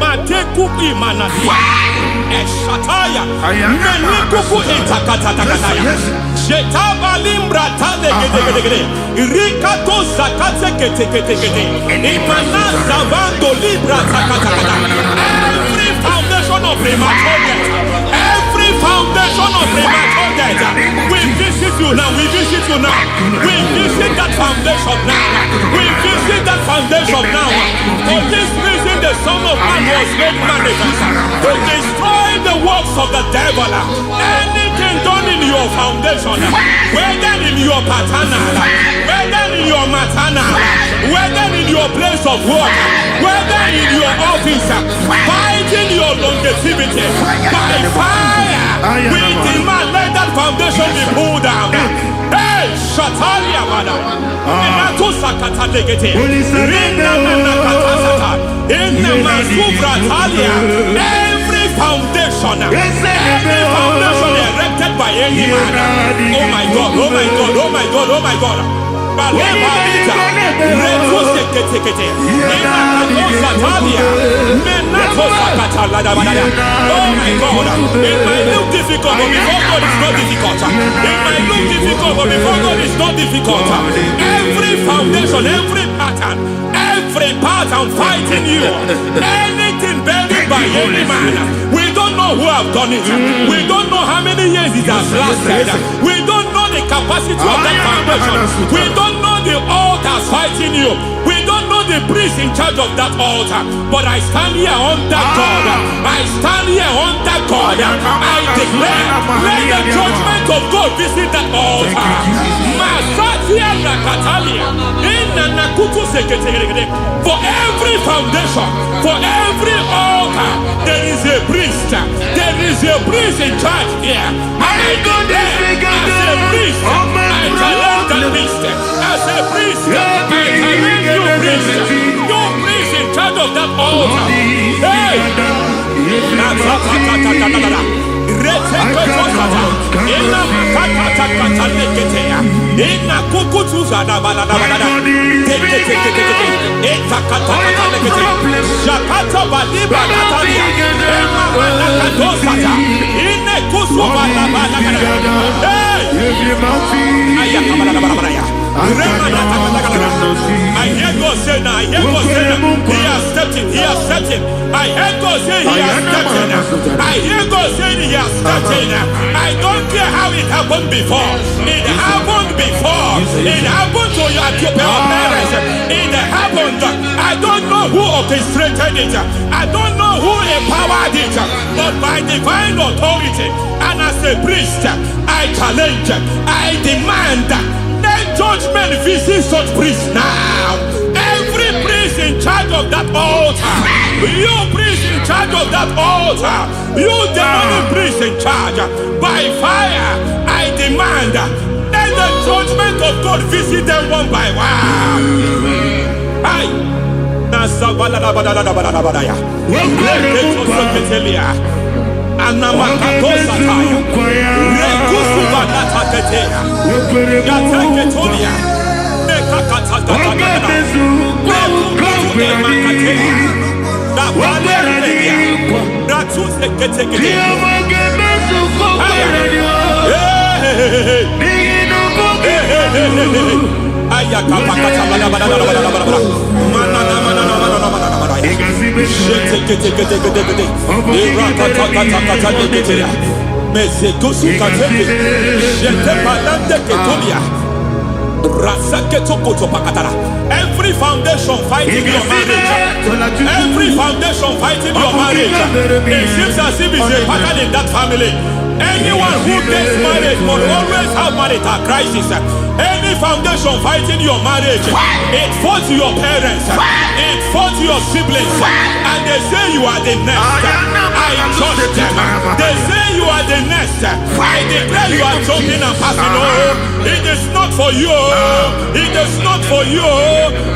Matekuki Manadia, Eshataya, Menikuku Itakatatakataya, Shetabalim Bratale, Rikato Zakate, Imana Zavando Libra Takataka. Every foundation of premature death, every foundation of premature death, we visit you now, we visit you now, we visit that foundation now, we visit that foundation now. For this reason, the Son of Man was made manifest to destroy the works of the devil. Anything done in your foundation, whether in your paternal, whether in your maternal, whether in your place of work, whether in your office, fighting your longevity by fire, we demand let that foundation be pulled down. Hey, Shatalia Bada, Inato Sakata Legate, Rina Nakatasata, Inna Masubra Talia, every foundation erected by any man. Oh my God, oh my God, oh my God, oh my God. Balita, Reto Sekete, oh my God, it might look difficult, but before God is not difficult. It might look difficult, but before God is not difficult. Every foundation, every pattern fighting you, anything buried by any man, we don't know who have done it. We don't know how many years it has lasted. We don't know the capacity of that foundation. We don't know the altars fighting you. We don't know the priest in charge of that altar. But I stand here under God. I stand here under God. I declare, let the judgment of God visit that altar. Masatia Nakatalia. For every foundation, for every altar, there is a priest. There is a priest in charge here. I declare, as a priest, I challenge that priest. As a priest, I challenge you priest. You priest in charge of that altar. Hey! I hear God say now. I hear God say now. He has stepped in. He has stepped in. I hear God say He has stepped in. I hear God saying He has stepped in. I don't care how it happened before. It happened before. It happened to your parents. It happened. I don't know who orchestrated it. I don't know who empowered it. But by divine authority and as a priest, I challenge, I demand, let judgment visit such priests now. Every priest in charge of that altar, you priest in charge of that altar, you demonic priest in charge, by fire, I demand, let the judgment of God visit them one by one. Aye. Every foundation fighting your marriage, every foundation fighting your marriage, it seems as if it's a pattern in that family. Anyone who gets married will always have marital crisis. Any foundation fighting your marriage, it fought your parents, it fought your siblings, and they say you are the next. I judge them. They say you are the next. I declare you are jumping and passing. Oh, it is not for you. It is not for you.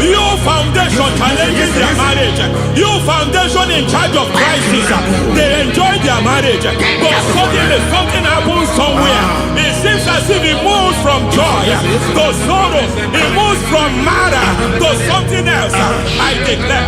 You foundation challenging their marriage. You foundation in charge of crisis. They enjoy their marriage, but suddenly something happens somewhere. It seems as if it moves from joy to sorrow. It moves from matter to something else. I declare,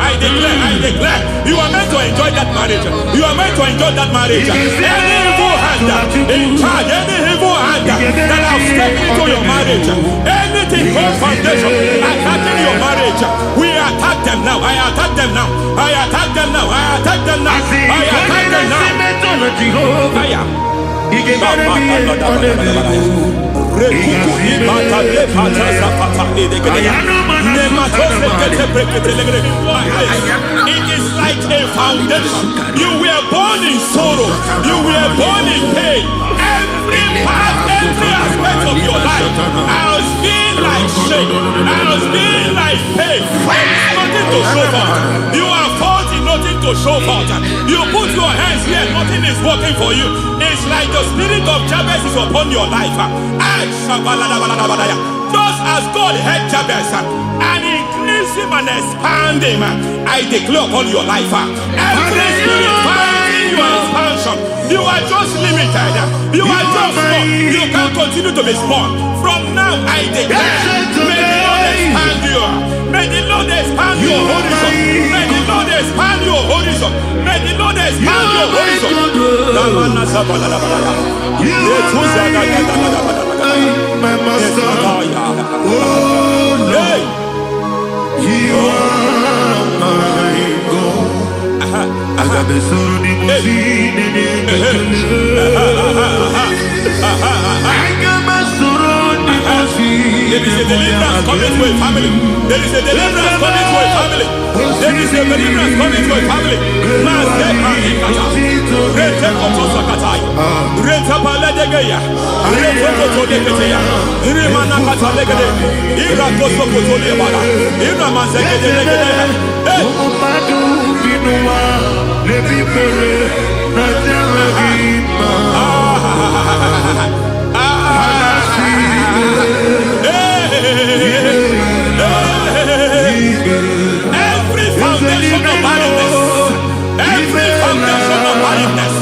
you are meant to enjoy that marriage. You are meant to enjoy that marriage. Any evil hand in charge, any evil hand that have stepped into your marriage, anything called foundation attacking your marriage, we attack them now. I attack them now. I attack them now. I attack them now. I attack them now. It is like a foundation. You were born in sorrow. You were born in pain. Every part, every aspect of your life has been like shame. Has been like pain. There is nothing to show for. You are faulty, nothing to show for. You put your hands here, nothing is working for you. It's like the spirit of Jabez is upon your life. Just as God had Jabez and increased him and expand him, I declare upon your life. Every spirit fighting your expansion, you are just limited. You are just small. You can't continue to be small. From now, I declare, may the Lord expand you. May the Lord expand your horizon. May the Lord expand your horizon. May the Lord expand your horizon. My master, oh Lord, you are my God. There is a deliverance coming to a family. There is a deliverance coming to a family. There is a deliverance coming to a family. Every foundation of barrenness, every foundation of barrenness,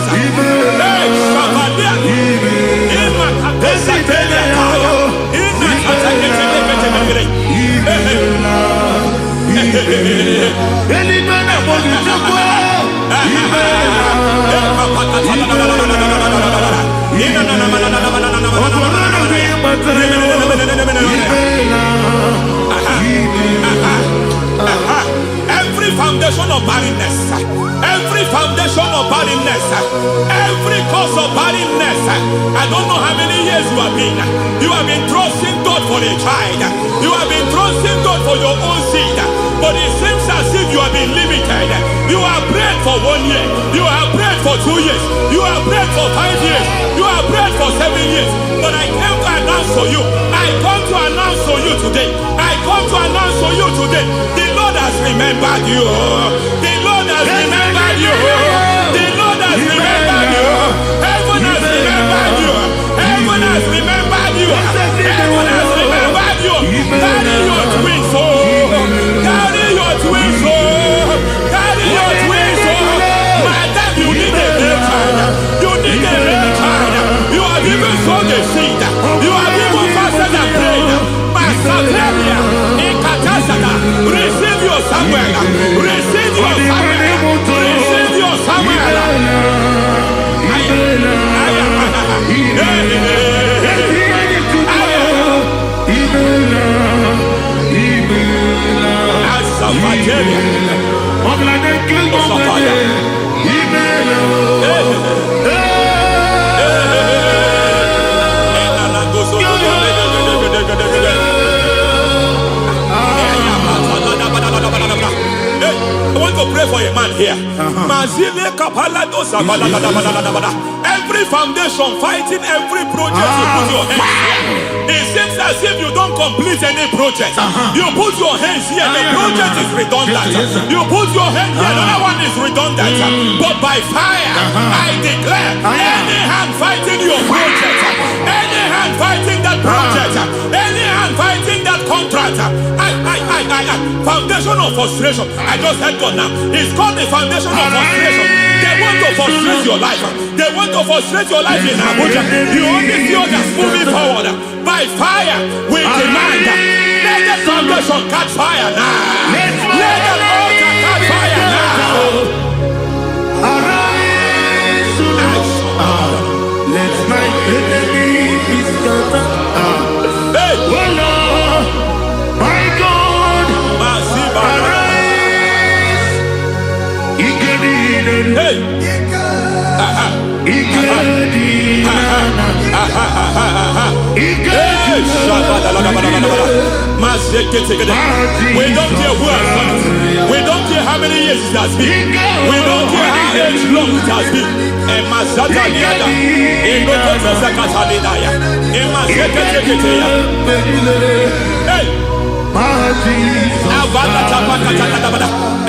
foundation of barrenness, every foundation of barrenness, every cause of barrenness. I don't know how many years you have been trusting God for a child. You have been trusting God for your own seed, but it seems as if you have been limited. You have prayed for 1 year, you have prayed for 2 years, you have prayed for 5 years, you have prayed for 7 years. But I came to announce for you, I come to announce for you today, I come to announce for you today, the Lord has remembered you. The Lord has remembered you. The Lord has remembered you. Heaven has remembered you. Heaven has remembered you. Heaven has remembered you. Carry your twins, oh. Carry your twins, oh. Carry your twins, oh. Madam, you need a real child. You need a real child. You have even sown the seed. You have even fasted and prayed. Masakeria, Ikatasada, receive your Samuel. Receive your Samuel. Receive your Samuel. I want to pray for a man here. Every foundation fighting every project you put your hands here. It seems as if you don't complete any project. You put your hands here, the project is redundant. You put your hand here, another one is redundant. But by fire, I declare, any hand fighting your project, any hand fighting that project, any hand fighting that contract, foundation of frustration. I just heard God now. It's called the foundation of frustration. They want to frustrate your life. They want to frustrate your life in Abuja. You only see others moving forward. By fire, we demand. Let the foundation catch fire now. Let the altar catch fire now. Arise, let my enemy be scattered. Hey. Oh Lord, my God, arise. Hey. We don't care who has done it. We don't care how many years it has been. We don't care how age long it has been.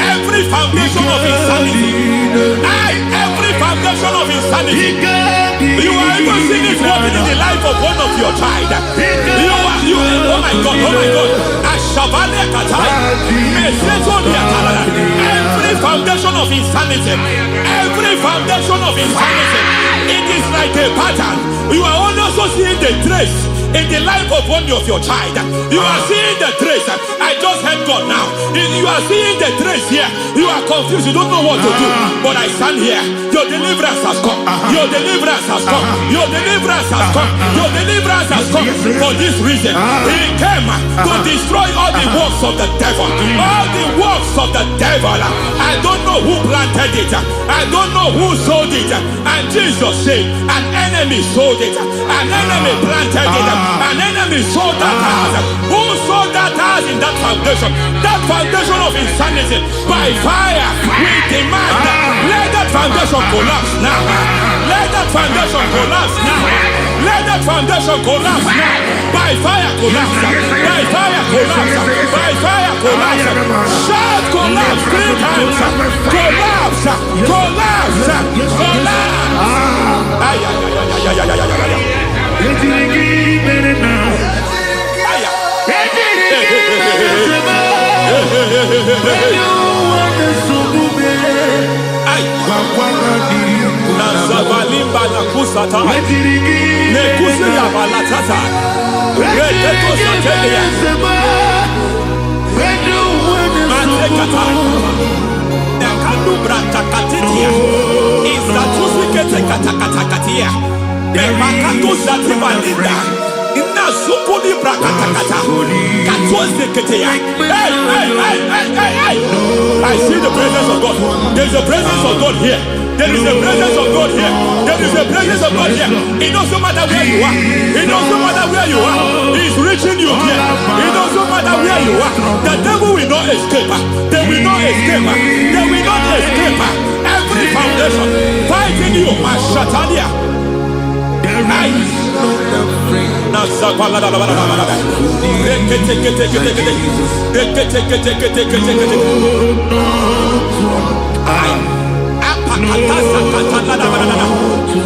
Every foundation of insanity, every foundation of insanity, you are even seeing it working in the life of one of your child. Oh my God, oh my God. Every foundation of insanity, every foundation of insanity, it is like a pattern. You are also seeing the trace in the life of one of your child. You are seeing the trace. I just heard God now. You are seeing the trace here. You are confused. You don't know what to do. But I stand here. Your deliverance has come. Your deliverance has come. Your deliverance has come. Your deliverance has come. For this reason, He came to destroy all the works of the devil. All the works of the devil. I don't know who planted it. I don't know who sold it. And Jesus said, an enemy sold it. An enemy planted it. An enemy sold that house. Who sold that house in that foundation? That foundation of insanity. By fire, we demand, let that foundation collapse now. Let that foundation collapse now. Let that foundation collapse now. By fire, collapse. By fire, collapse. By fire, collapse. Shout collapse 3 times. Collapse. Collapse. Collapse. Nazabalimba na kusata nekusi ya balatata reteto satelia matekata nekadu brantakatitia izatusi kete katakatakatia Mekatu zatibalinda ina sukuli brakatakata katuze keteya. Hey. I see the presence of God. There's a presence of God here. There is a presence of God here. There is a presence of God here. It doesn't matter where you are. It doesn't matter where you are. He's reaching you here. It doesn't matter where you are. The devil will not escape. They will not escape. They will not escape. Every foundation fighting you, Mashatalia.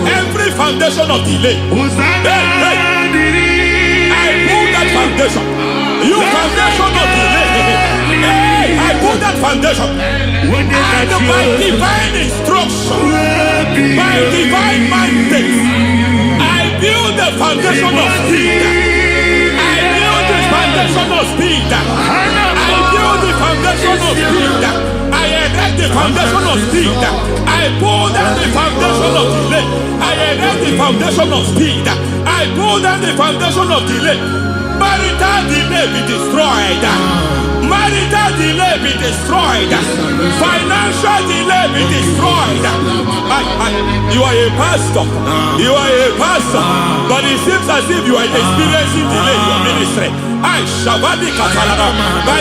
Every foundation of delay, I pull that foundation. You foundation of delay, I pull that foundation. And by divine instruction, by divine mandate, I build the foundation of speed. I build the foundation of speed. I build the foundation of speed. I erect the foundation of speed. I pull down the foundation of delay. I erect the foundation of speed. I pull down the foundation of delay. Marital delay be destroyed. Marital delay be destroyed. Financial delay be destroyed. You are a pastor. You are a pastor. But it seems as if you are experiencing delay in your ministry. By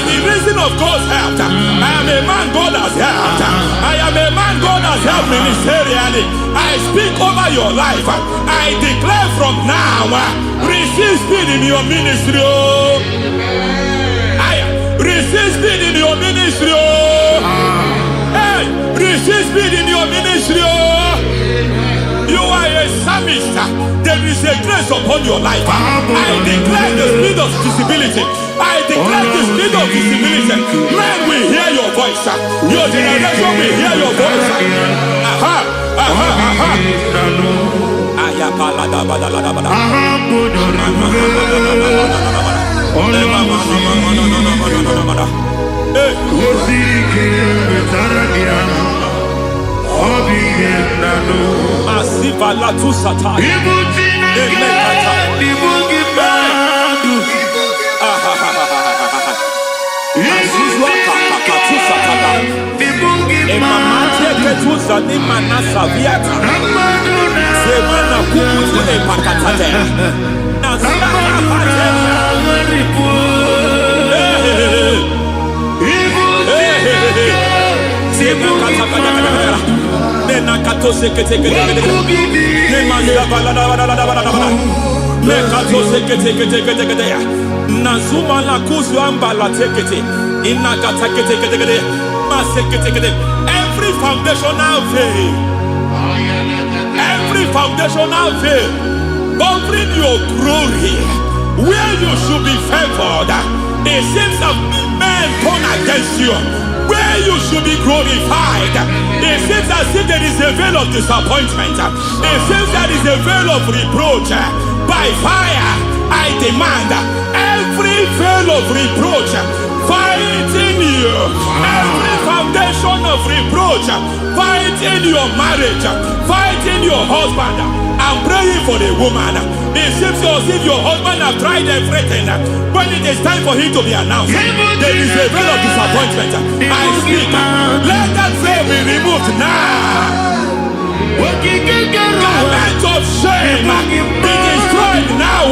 the reason of God's help, I am a man God has helped. I am a man God has helped ministerially. I speak over your life. I declare from now, receive speed in your ministry. Receive speed in your ministry. Hey, receive speed in your ministry. You are a psalmist. There is a grace upon your life. I declare the speed of visibility. I declare the speed of visibility. Men will hear your voice. Your generation will hear your voice. Aha, aha, aha. Masiva la tu sata. Every foundational veil, every foundational veil covering your glory, where you should be favored, it seems that men turn against you. Where you should be glorified, it seems as if there is a veil of disappointment. It seems there is a veil of reproach. By fire, I demand every veil of reproach fighting you, every foundation of reproach fighting your marriage, fighting your husband. I'm praying for the woman. It seems as if your husband has tried everything. When it is time for him to be announced, there is a veil of disappointment. I speak. Let that veil be removed now. Garment of shame be destroyed now.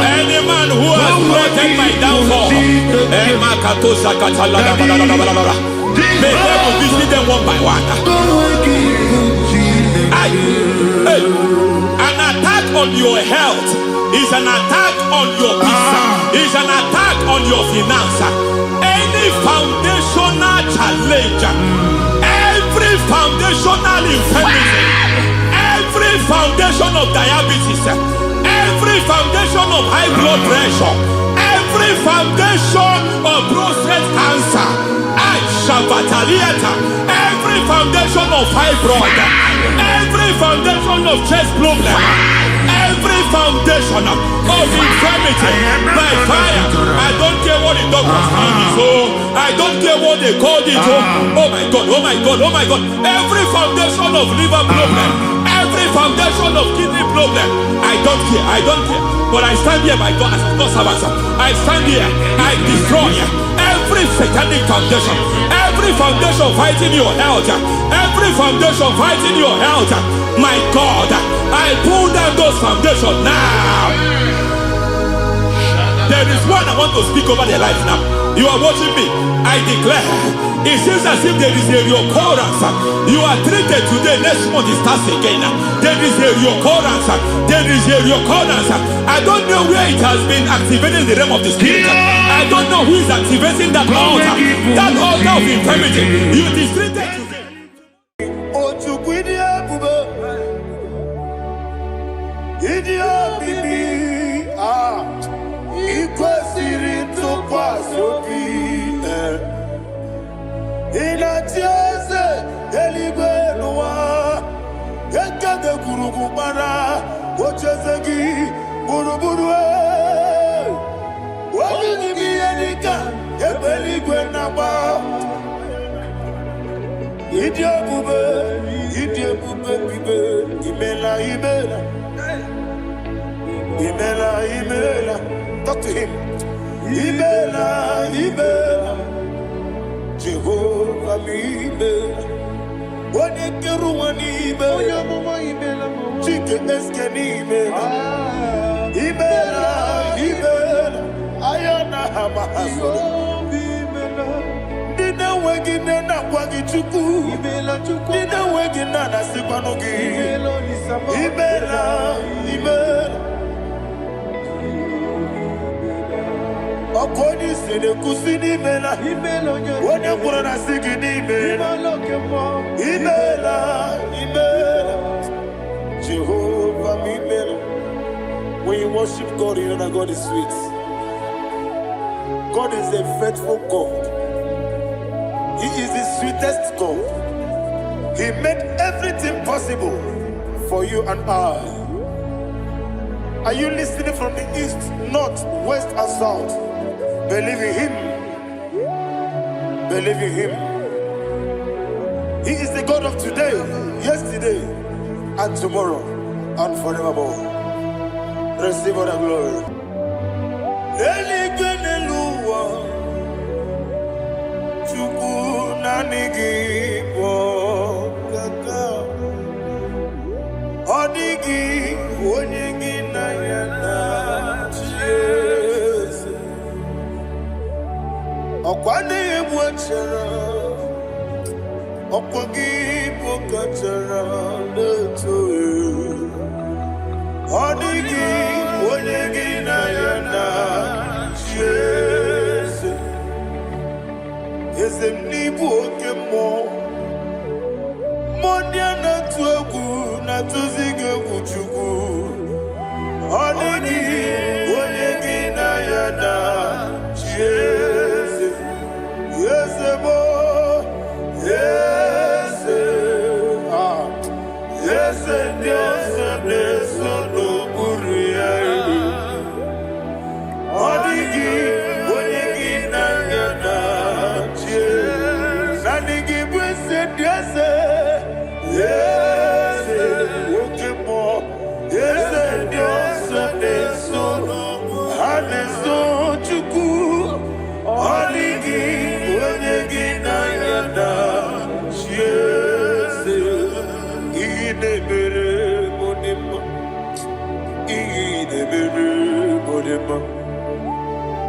Any man who has plotted my downfall, may God visit them one by one. An attack on your health is an attack on your peace, is an attack on your finance. Any foundational challenge, every foundational infirmity, foundation of diabetes, every foundation of high blood pressure, every foundation of prostate cancer, every foundation of fibroid, every foundation of chest problem, every foundation of infirmity, by fire. I don't care what the doctors call it, so I don't care what they call it. Oh my God, oh my God, oh my God. Every foundation of liver problem, every foundation of kidney problem, I don't care, I don't care. But I stand here, my God, as a God servant. I stand here, I destroy every satanic foundation, every foundation fighting your health, every foundation fighting your health. My God, I pull down those foundations now. There is one I want to speak over their life now. You are watching me. I declare, it seems as if there is a reoccurrence. You are treated today, next month it starts again. There is a reoccurrence. There is a reoccurrence. I don't know where it has been activated in the realm of the spirit. I don't know who is activating that altar of infirmity. You is treated today. Talk to him. Imela, Jehovah Imela. What a keruani Imela, chicken eskeni Imela, Ayana Hamahaso. Dina wegina na kwagi chuku, Dina wegina na sipanogi, Imela. Okoni sede kusini mela, wone kurana sigini mela, Imela, Jehovah Imela. When you worship God, you know that God is sweet. God is a faithful God. He is the sweetest God. He made everything possible for you and I. Are you listening from the east, north, west, and south? Believe in him. Believe in him. He is the God of today, yesterday, and tomorrow, and forevermore. Receive all the glory. Okwane mwachara, okwagi pokachara letoe. Odigi onyegi na yana Jesu. Ezemnibu okemo, modia na tuegu na tuzige kuchugu. Odigi onyegi na yana Jesu.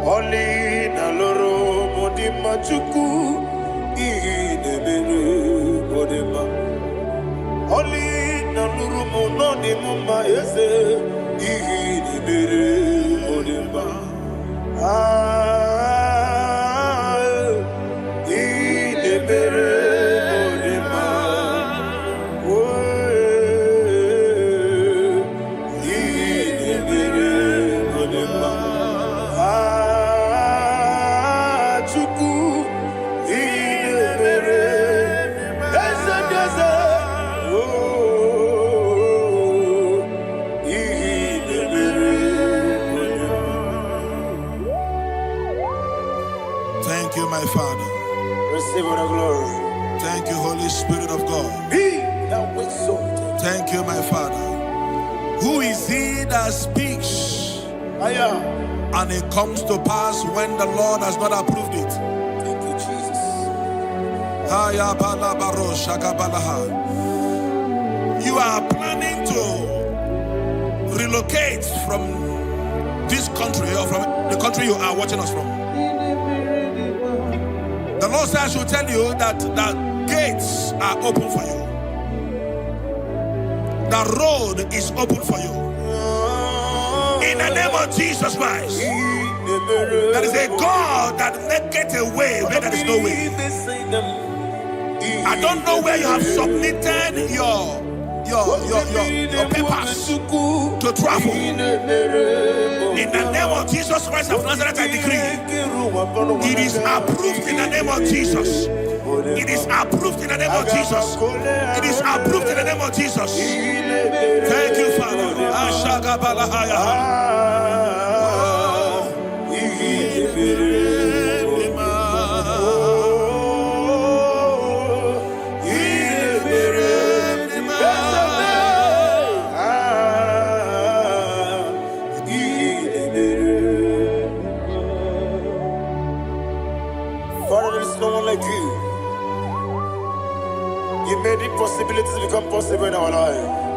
Oli na loro modima chuku idebere modima. Oli na loro monodima eze idebere modima. Idebere modima. my Father. Who is he that speaks and it comes to pass when the Lord has not approved it? Thank you, Jesus. You are planning to relocate from this country or from the country you are watching us from. The Lord says I should tell you that the gates are open for you. The road is open for you. In the name of Jesus Christ. There is a God that maketh a way where there is no way. I don't know where you have submitted your papers to travel. In the name of Jesus Christ of Nazareth, I decree it is approved in the name of Jesus. It is approved in the name of Jesus. It is approved in the name of Jesus. Thank you, Father. Father, there is no one like you. You made impossibilities become possible in our life.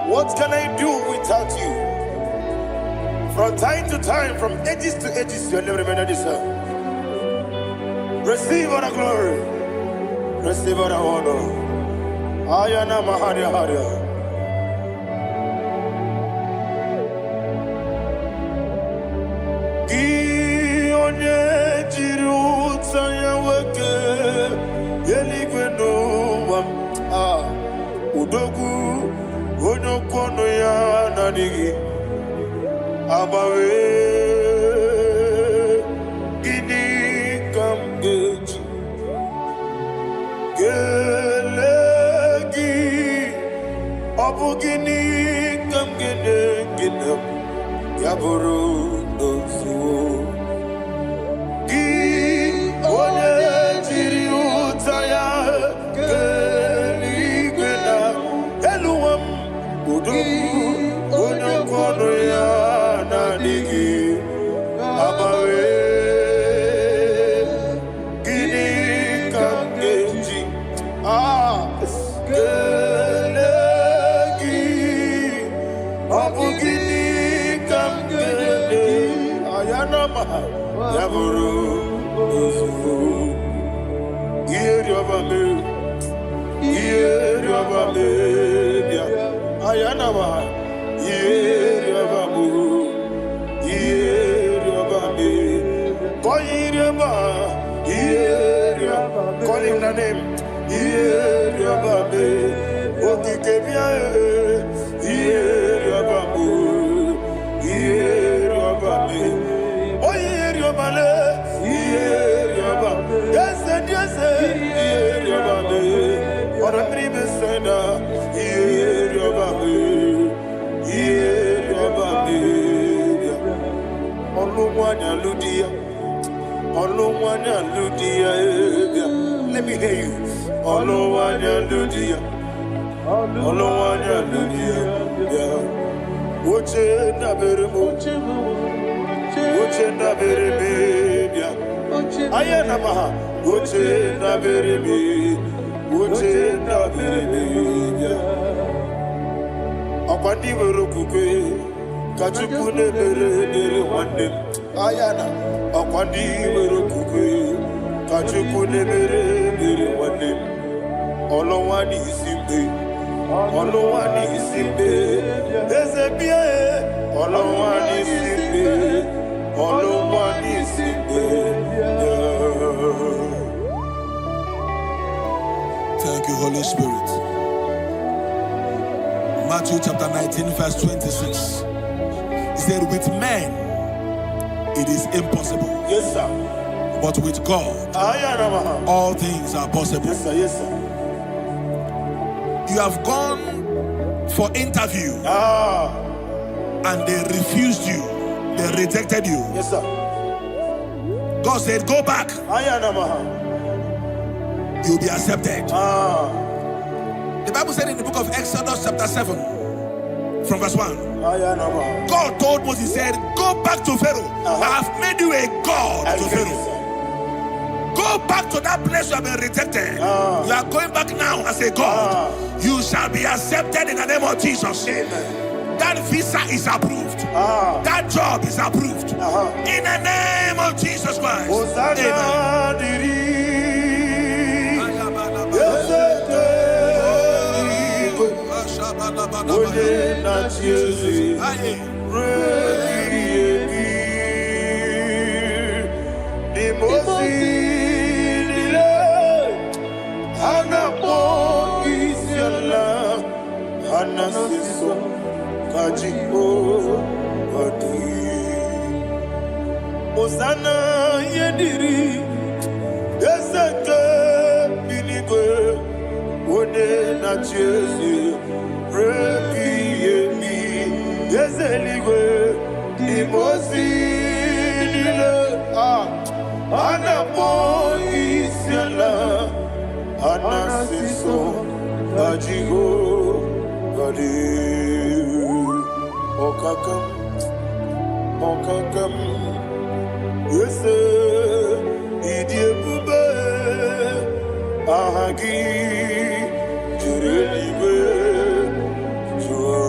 What can I do without you? From time to time, from ages to ages, you have never remained the same. Receive all the glory. Receive all the honor. Ayana Maharia Haria. Udogu Onokono ya Nadigi Abawe Gini Kamgeji Gelegi Abu Gini Kamgene Ginam Yaburu Dosu Gi One Jiri Utaya Call him the name. Let me hear you. Ayana, Akwandi Merukukwe, Kachukune Mere Wande, Olowani Simbe, Olowani Simbe, Ezebie, Olowani Simbe, Olowani Simbe. Thank you, Holy Spirit. Matthew chapter 19, verse 26. He said, with men it is impossible. Yes, sir. But with God, all things are possible. Yes, sir. Yes, sir. You have gone for interview and they refused you. They rejected you. Yes, sir. God said, go back. You'll be accepted. The Bible said in the book of Exodus chapter 7 from verse 1, God told Moses, he said, go back to Pharaoh. I have made you a God to Pharaoh. Go back to that place you have been rejected. You are going back now as a God. You shall be accepted in the name of Jesus. Amen. That visa is approved. That job is approved. In the name of Jesus Christ. Osana yediri Ezeke binigwe One na Jezi Rebi yemi Ezeligwe Imosi nile Anamo isiala Anasiso Ajigo Gadi Okakam Okakam Yes, Idiabube, Ahagi, Jurelibe, Jua,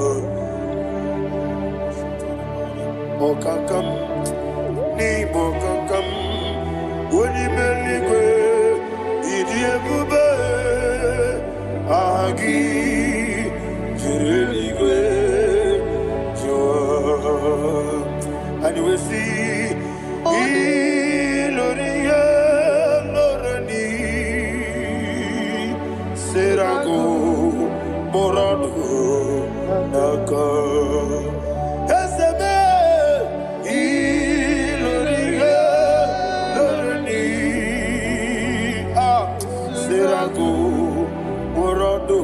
Okakam, Nibokakam, Winimeligwe, Idiabube, Ahagi, Jurelibe, Jua, and you will see. Iloria Lorani Serago Morado Naka Esebe Iloria Lorani Serago Morado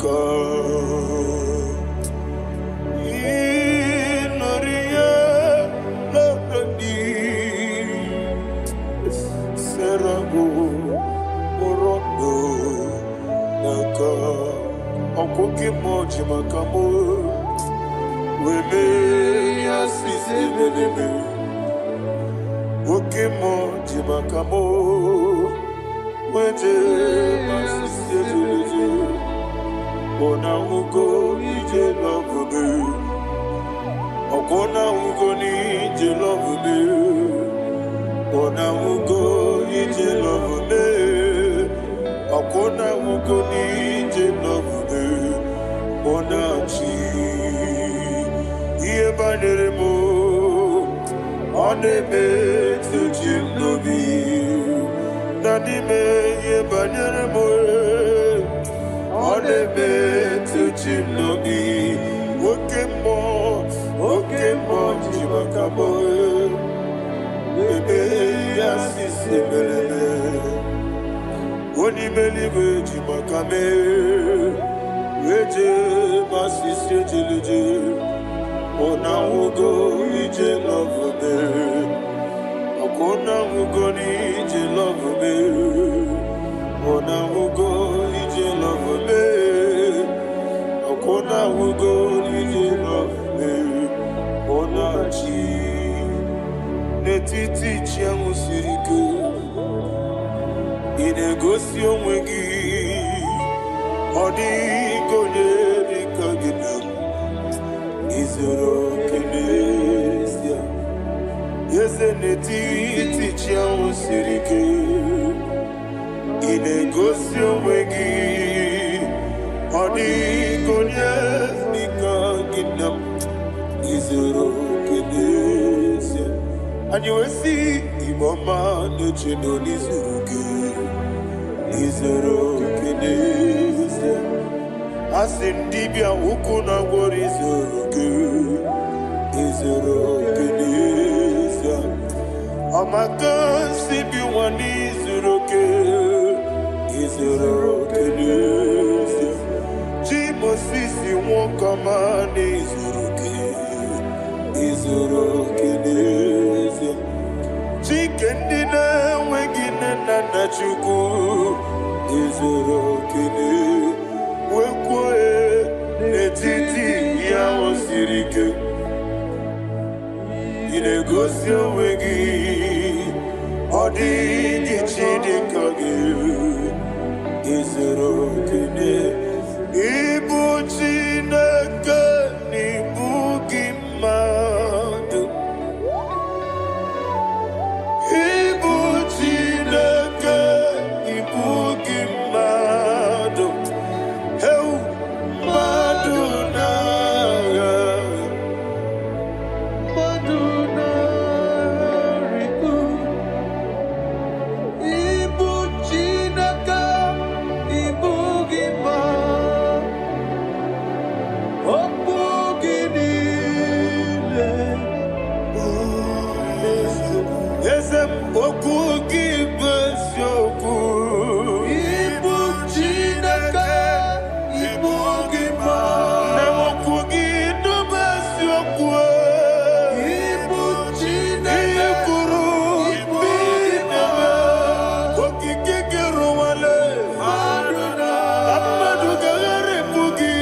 Naka Okoke moji makamo Weme yasisi meneme Oke moji makamo Weje masisi jeje Ona ugo ije love me Okona ugo ni ije love me Ona ugo ije love me Okona ugo ni ije love me Onachi Iye banderemo Onebe Tujim nobi Nanime Iye banderemo Onebe Tujim nobi Okemo Jimakamo Ebe Yasisi Meleme Onibelibe Jimakame Weje masisi jilije Ona ugo ije love me Akona ugo ni ije love me Ona ugo ije love me Akona ugo ije love me Ona chi Netiti chiamu sirike Inegosi onwegi Odigonye dikaginam Izoro kenesia Yeze netiti chiamu sirike Inegosi onwegi Odigonye dikaginam Izoro kenesia And you will see Imama nechino nizuruke Izoro kenesia Asindibia ukuna gwori Izoro kenesia Amakansi biwani Izoro kenesia Jimosisi wokamani Izoro kenesia Chikendina wegine nana chuku izuru kini wekwe n'etiti ya osiri ike ị na-egosi onwe gị ọ dịghị chi dị ka gị izuru kini ịbụ Chineke n'ịbụ gị mmadụ ịbụ Chineke ịbụ gị mmadụ heu mmadụ n'agha mmadụ na-arịgo ịbụ Chineke ịbụ gị mmadụ okwu gị niile eze m okwu gị bụ eziokwu ịbụ Chineke ịbụ gị mmadụ okwu gị bụ eziokwu ịbụ Chineke kwuru ịbụ gị mmadụ okike gị rụwale mmadụ gaghara ebu gị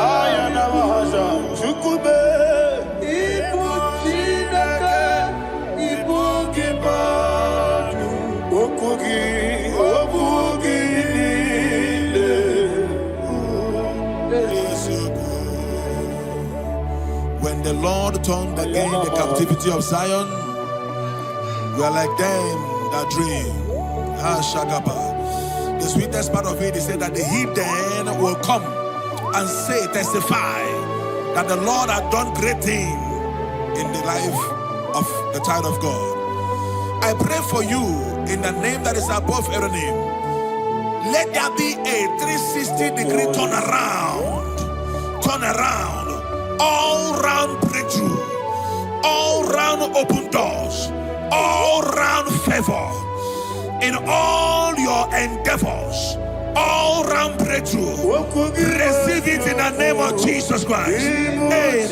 aya na mahaja chukwube ịbụ Chineke ịbụ gị mmadụ okwu gị niile When the Lord turned again the captivity of Zion, we are like them that dream. Ha Shagaba. The sweetest part of it is said that the heathen will come and say, testify that the Lord had done great things in the life of the child of God. I pray for you in the name that is above every name. Let there be a 360-degree turn around, all round breakthrough, all round open doors, all round favor in all your endeavors, all round breakthrough. Receive it in the name of Jesus Christ. Amen.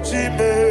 Chime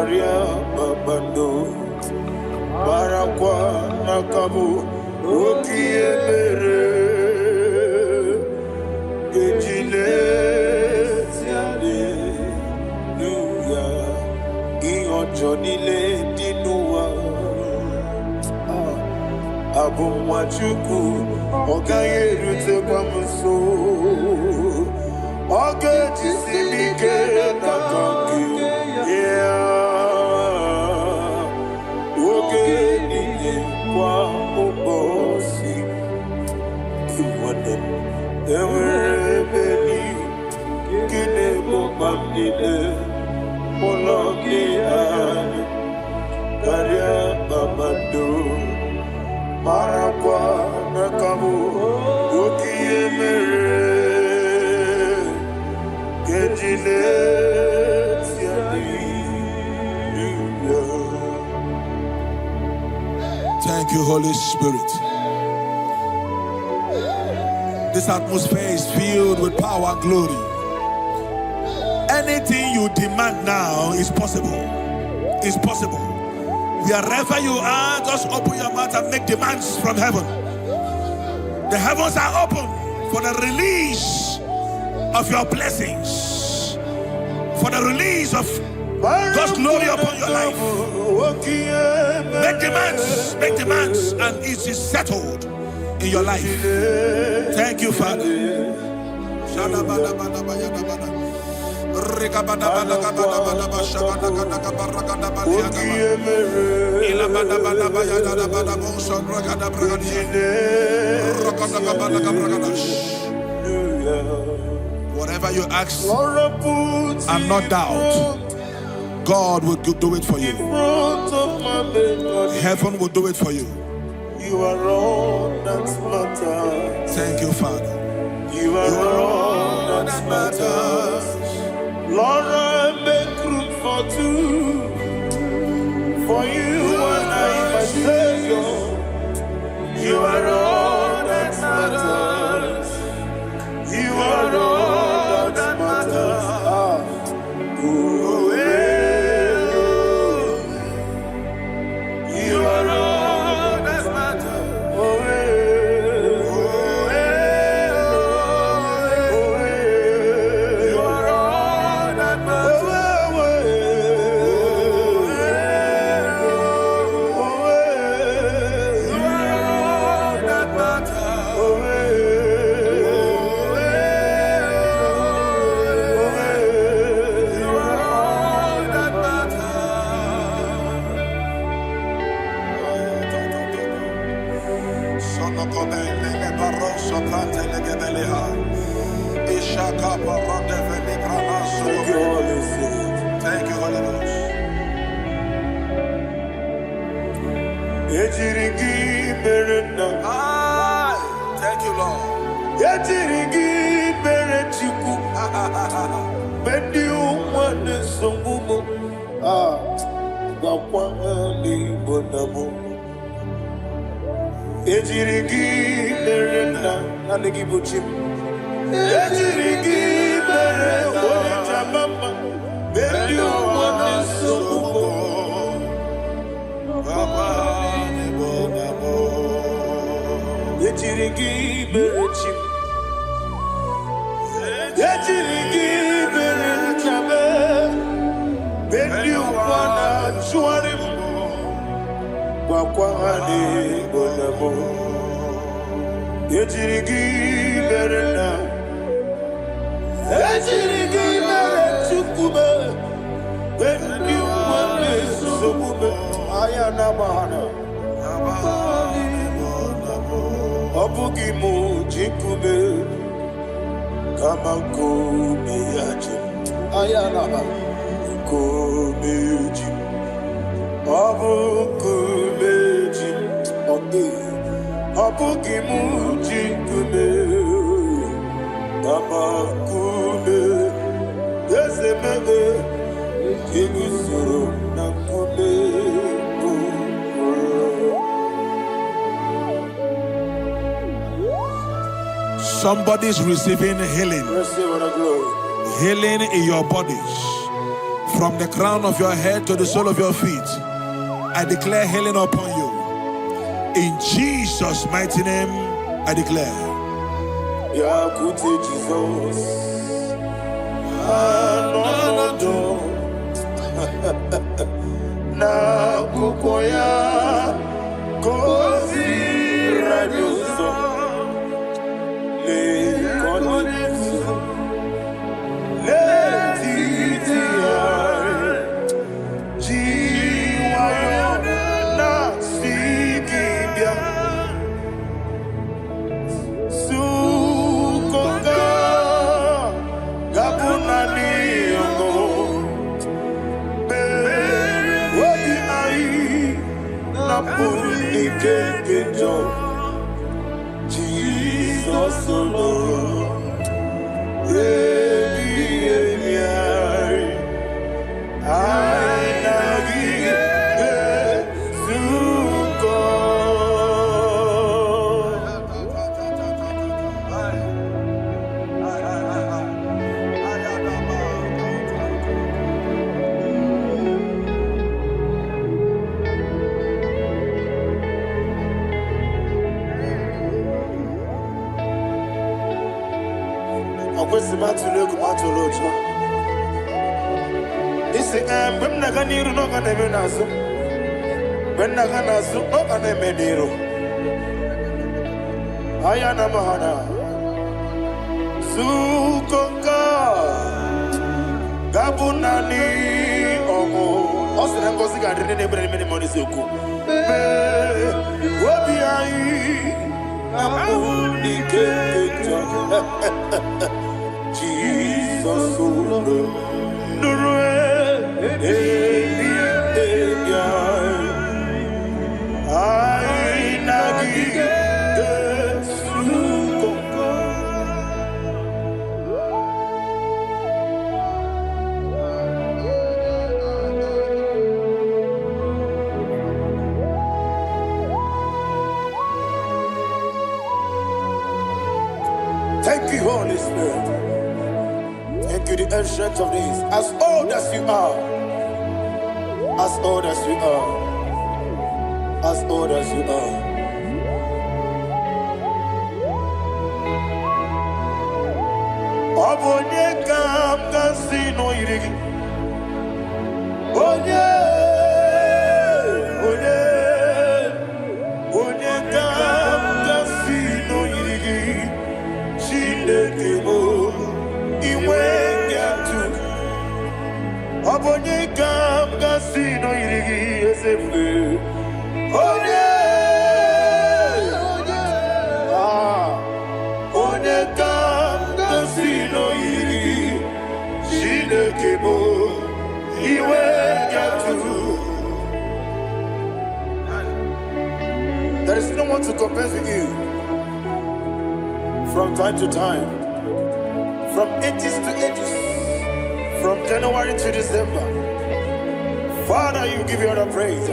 Karia babando Barakwa nakabu Okiemere Ejile Siale Nuya Ionjonile Dinua Abu Machuku Ogaye Rute Kwamuso Oge Tisimike Nakanki Yeah Oge Nini Kwa Obosi Kiwane Ewerebeli Kine Mobamnile Mologi Ani Karia Babando Marakwa Nakabu Okiemere Kejile Thank you, Holy Spirit. This atmosphere is filled with power and glory. Anything you demand now is possible. It's possible. Wherever you are, just open your mouth and make demands from heaven. The heavens are open for the release of your blessings, for the release of God's glory upon your life. Make demands, and it is settled in your life. Thank you, Father. Whatever you ask and not doubt, God will do it for you. Heaven will do it for you. You are all that matters. Thank you, Father. You are all that matters. Lord, I make room for two. For you and I, my Savior. You are all that matters. You are all that matters. You are all that matters. You are all that matters. Thank you, Holy Ghost. Thank you, Lord. Somebody's receiving healing. Healing in your bodies. From the crown of your head to the sole of your feet, I declare healing upon you. In Jesus' mighty name, I declare. Yakute Jesus. Na kukoya kozi radioso le konexo le titiare jiwayo na sikibia sukonga gabuna niongo Jesus alone, when Nagani no Ganemenazo, when Naganazo, no Ganemediro. Ayana Mahana Sukoka Gabunani Omo. Also, I'm going to get many money. Suku. Wabiai Abuni Kejo. Jesus, thank you, Holy Spirit. Thank you, the ancient of days. As old as you are, as old as you are, as old as you are. Obonye kam kasino irigi. Onye kam kasino irigi. Shindekemo iwe gatu. Obonye kam kasino irigi esefu. Onye kam kasino irigi. Shindekemo iwe gatu. There is no one to compare with you. From time to time, from ages to ages, from January to December. Father, you give you all the praise.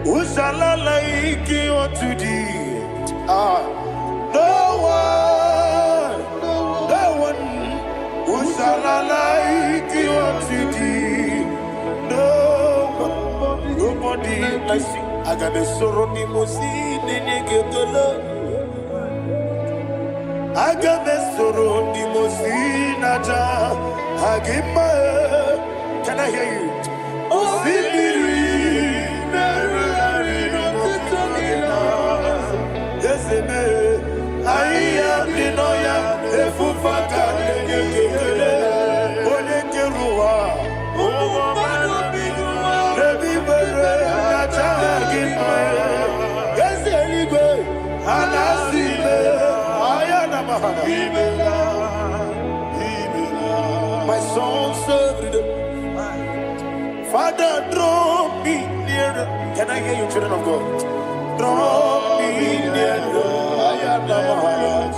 Who shall I like you unto thee? No one. Who shall I like you unto thee? Nobody like you. I got a sorrow, Agamesoro di Mosinata Agima. Can I hear you? Osibiri Deseme Aya Dinoya Efufaka Nekele Onekerua Rebibere Nata Agima Ezeligwe Anasime my soul served. Father, draw me nearer. Can I hear you, children of God? Draw me nearer. I am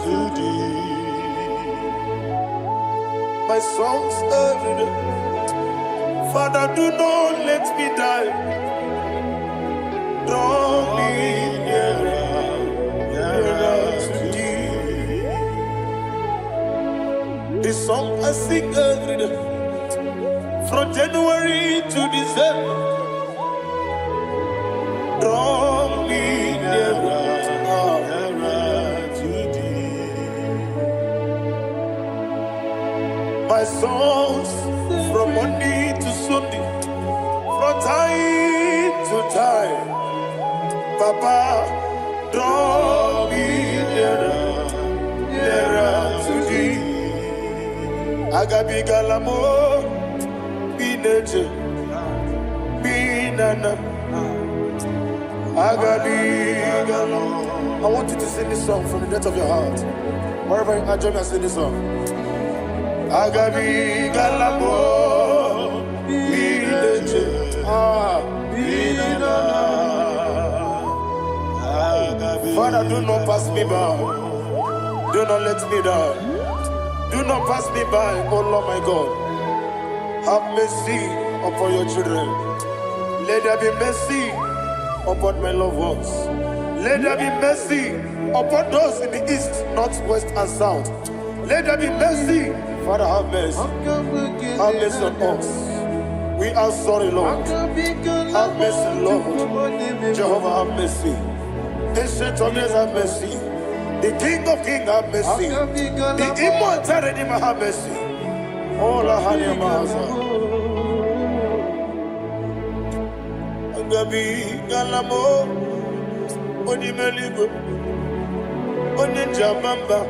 to thee. My soul served. Father, do not let me die. Draw me nearer to thee. This song I sing every day. From January to December, draw me nearer to thee. My songs from Monday to Sunday, from time to time, Papa, draw me nearer to thee. Agabi galamo, be nature, be nana. Agabi galamo. I want you to sing this song from the depth of your heart. Wherever you are, join me and sing this song. Agabi galamo, be nature, be nana. Father, do not pass me by. Do not let me die. Do not pass me by, oh Lord my God. Have mercy upon your children. Let there be mercy upon my loved ones. Let there be mercy upon those in the east, north, west, and south. Let there be mercy. Father, have mercy. Have mercy on us. We are sorry, Lord. Have mercy, Lord. Jehovah, have mercy. Ancient of days, have mercy. The King of Kings, have mercy. The immortal Redeemer, have mercy. Oh, la hania maza. Agabi galamo, oni meligo, oni jamamba.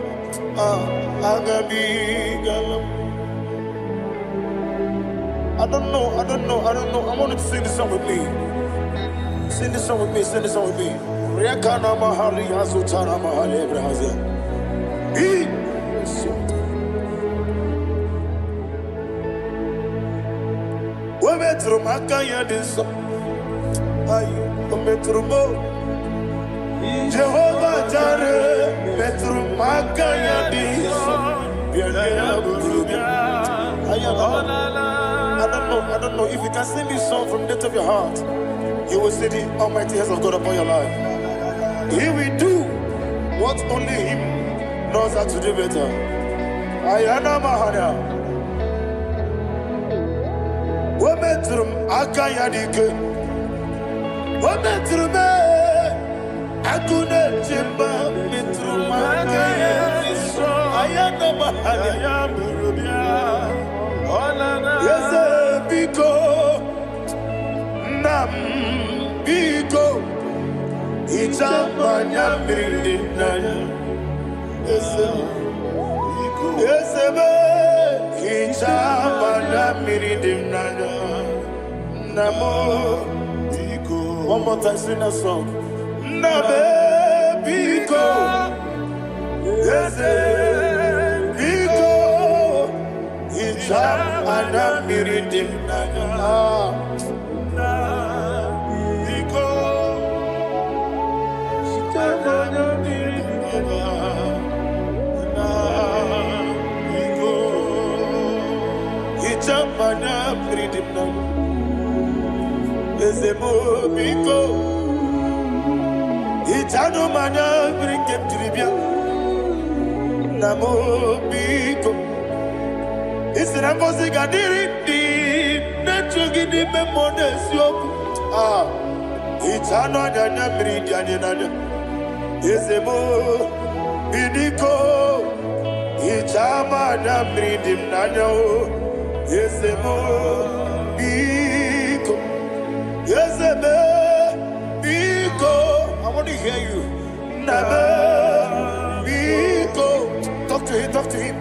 Agabi galamo. I don't know. I want you to sing this song with me. Sing this song with me. Rekana mahali azutana mahali Brazil. We metro makaya diso. Ayo, we metro mo. Jehovah Jireh, metro makaya diso. I don't know if you can sing this song from the depth of your heart. You will see the almighty hands of God upon your life. He will do what only Him knows how to do better. Ayana Mahana. Wometrum Akayadike. Wometrum Akune Jimba Mitrum Akayadike. Ayana Mahana. Yes, Biko Nam Biko. Itamanya mirinaya, esebe. Itamanya mirinaya, namo. One more time, sing that song. Nabe biko, ese biko. Itamanya mirinaya. Mana freedom now. Ezemo biko. Itano mana bring him to the bien. Namo biko. Isrambo sigadiri di. Nechugi di memones yoku. Itano dana bring yanina. Ezemo bidiko. Itama na bring him nanya. Yes, Biko. Yes, Biko. I want to hear you. Nabe Biko. Talk to him.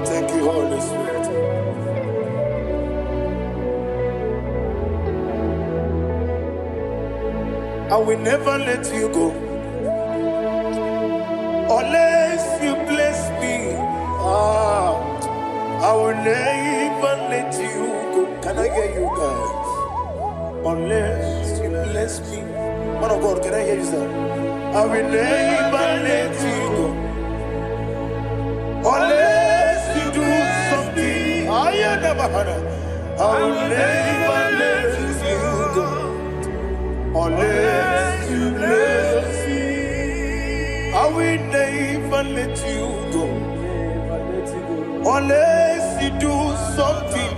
Thank you, Holy Spirit. I will never let you go unless you bless me. I will never let you go. Can I hear you guys? Unless you bless me. Man of God, can I hear you, sir? I will never let you go unless you do something. I will never let you go unless you bless me. I will never let you go unless you do something.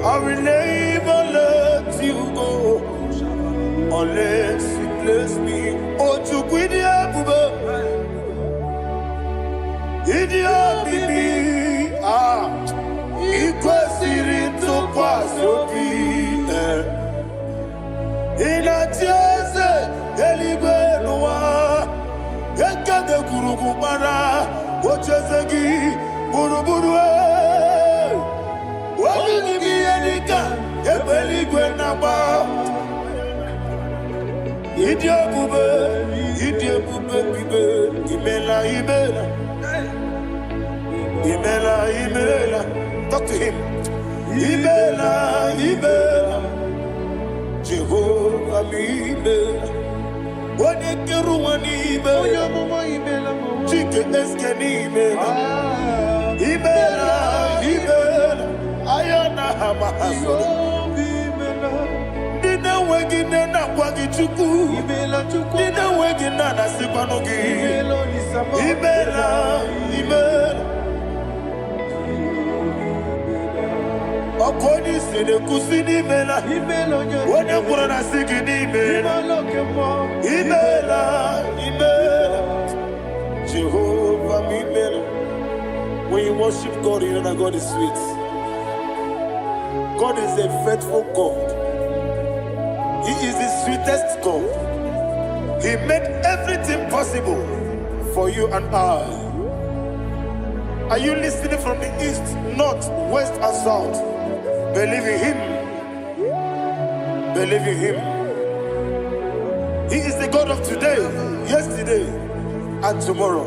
I will never let you go unless you bless me. Oh, to quit the Abuba, idiot, baby. Equal Siri to Quasopi. In a chase, Elibenua, Eka de Kurubara, Ochesagi, Buruburu. What will you be any gun? Ebeliguenaba. Idia Bube, Imela. Talk to him. Imela. Jehovah Imela. What a Keruani Imela. Chicken Eskani Imela. Ayana Hamahaso. Dina wegina na kwagichuku. Dina wegina na sipanogi. Imela. Okoni sene kusini mela. Wone kurana sigini mela. Imela. Jehovah Imela. When you worship God, you know that God is sweet. God is a faithful God. He is the sweetest God. He made everything possible for you and I. Are you listening from the east, north, west, and south? Believe in Him. Believe in Him. He is the God of today, yesterday, and tomorrow,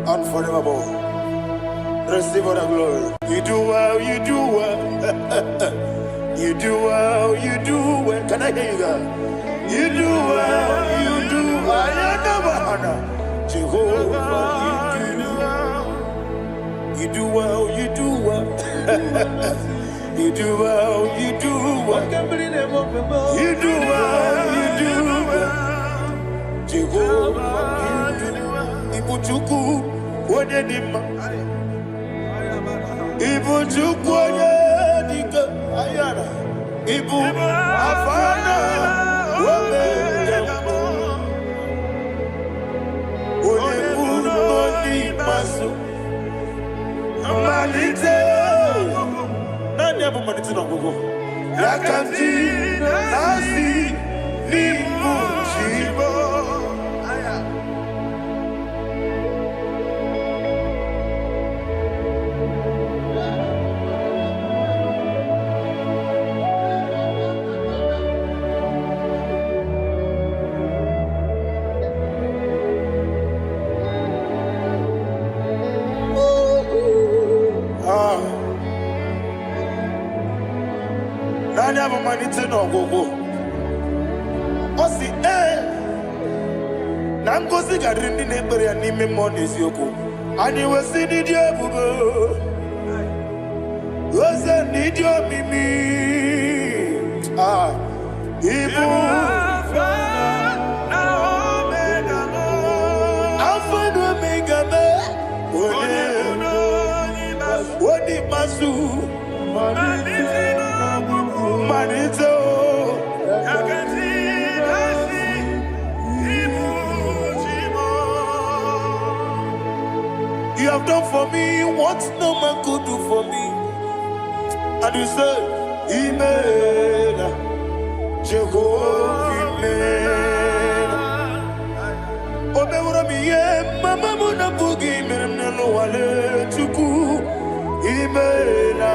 and forevermore. Receive all the glory. You do well, you do well. You do well, you do well. Can I hear you guys? You do well, you do well. Jehovah, you do well, you do well. You do well, you do well. You do well, you do well. Jehovah, Ibuchuku, Wodedima. Ibuchuku, Wodedika, Ayana. Ibu, Afana, Wodedima. Oyebu, Noni, Masu. Amalite. Nani abu maniti na gogo. Yakanti, Nasi, Nimu, Shibo. Nani abu maniti na gogo. Osi na ngozi gadiri na ekpere ya n'ime mmụọ na eziokwu. Anyị wesi n'ịdị ebube. Oze n'ịdị omimi. Ibu Alpha na Omega me. Oni masu. Manito. You have done for me what no man could do for me. And you say, Imela, Jehovah Imela. Omewura mi ye, mama muna bugi mena no wale tuku. Imela,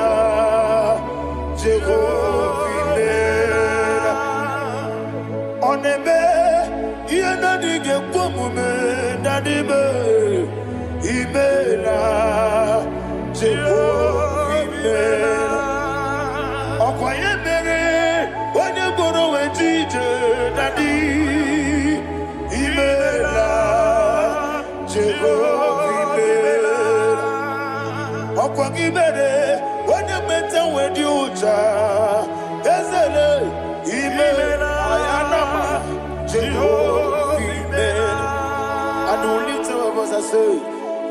Jehovah Imela. Onebe, ye na dige kwamume na dibe. Imela, Jehovah Imela. Okwaye mere, onye goro we jije, daddy. Imene, when you met with you, Ezele, Imene, Ayanama, Jehovah, Imene. And only two of us are saying,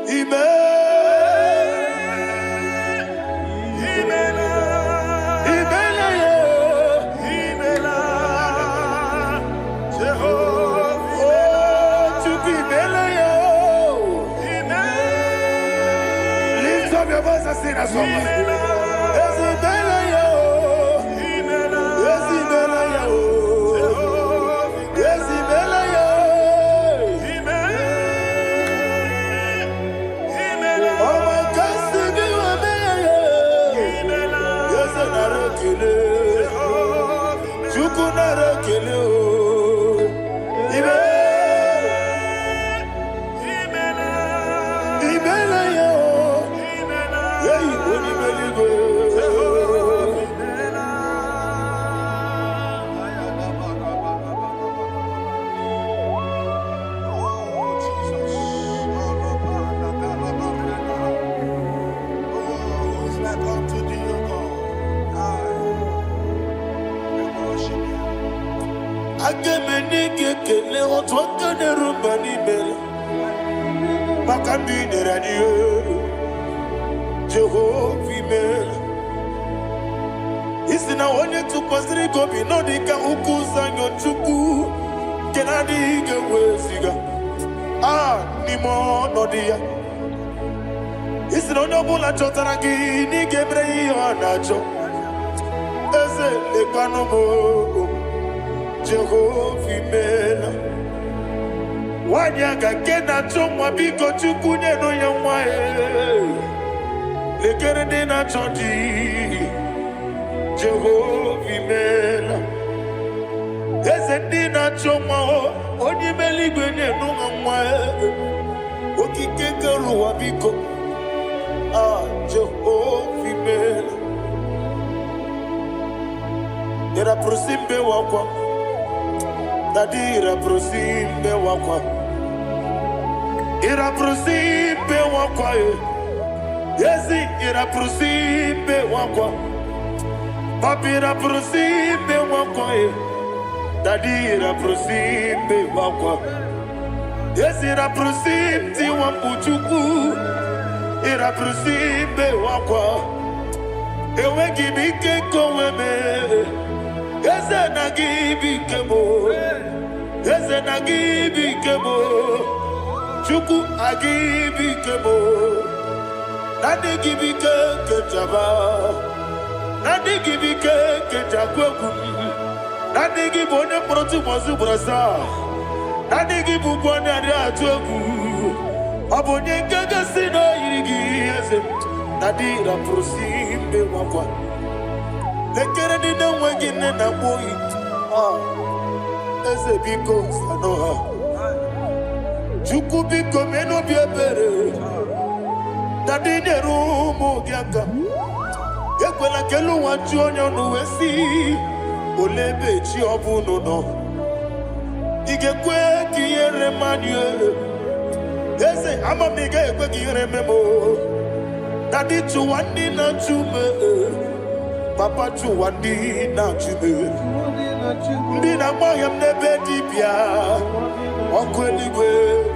Imene. Sing a song. Isina onye tupasiri gobi no dika ukuza nyochuku kenadi gewesiga nimo no dia Isina onye bula chotara gi ni gebre iyo anacho eze lekano mo Jehovah imela Wanyaga kena chomwa biko chukunye no yamwa lekere dina chonji Jehovah imela eze dina chomwa onye meligwe ne no yamwa okike keruwa biko Jehovah imela era prosimbe wakwa Dadira prosimbe wakwa Ira prosimbe wakwa Yesi ira prosimbe wakwa Papi ira prosimbe wakwa Dadira prosimbe wakwa Yesi ira prosimti wampuchuku Ira prosimbe wakwa Ewe gibike koweme Eze na gibi kemo Eze na gibi kemo Chuku agibi kemo Nadi gibi kejaba Nadi gibi kejakwegu Nadi gibi one protu mazu brasa Nadi gibi bwane ade atwegu Abonye kega sino yirigi eze Nadi raprosimbe wakwa Lekere ni na wengine na boyi Eze biko sanoha Chuku biko meno biebere Dadi neru mugiaka Yekwela kelu wanchu onyo nuwesi Olebe chi obu nono Igekwe kiyere manye Eze ama miga ekwe kiyere memo Dadi chuwandi na chume Papa chuwandi na chume Ndi na mayam nebe dibia Okweligwe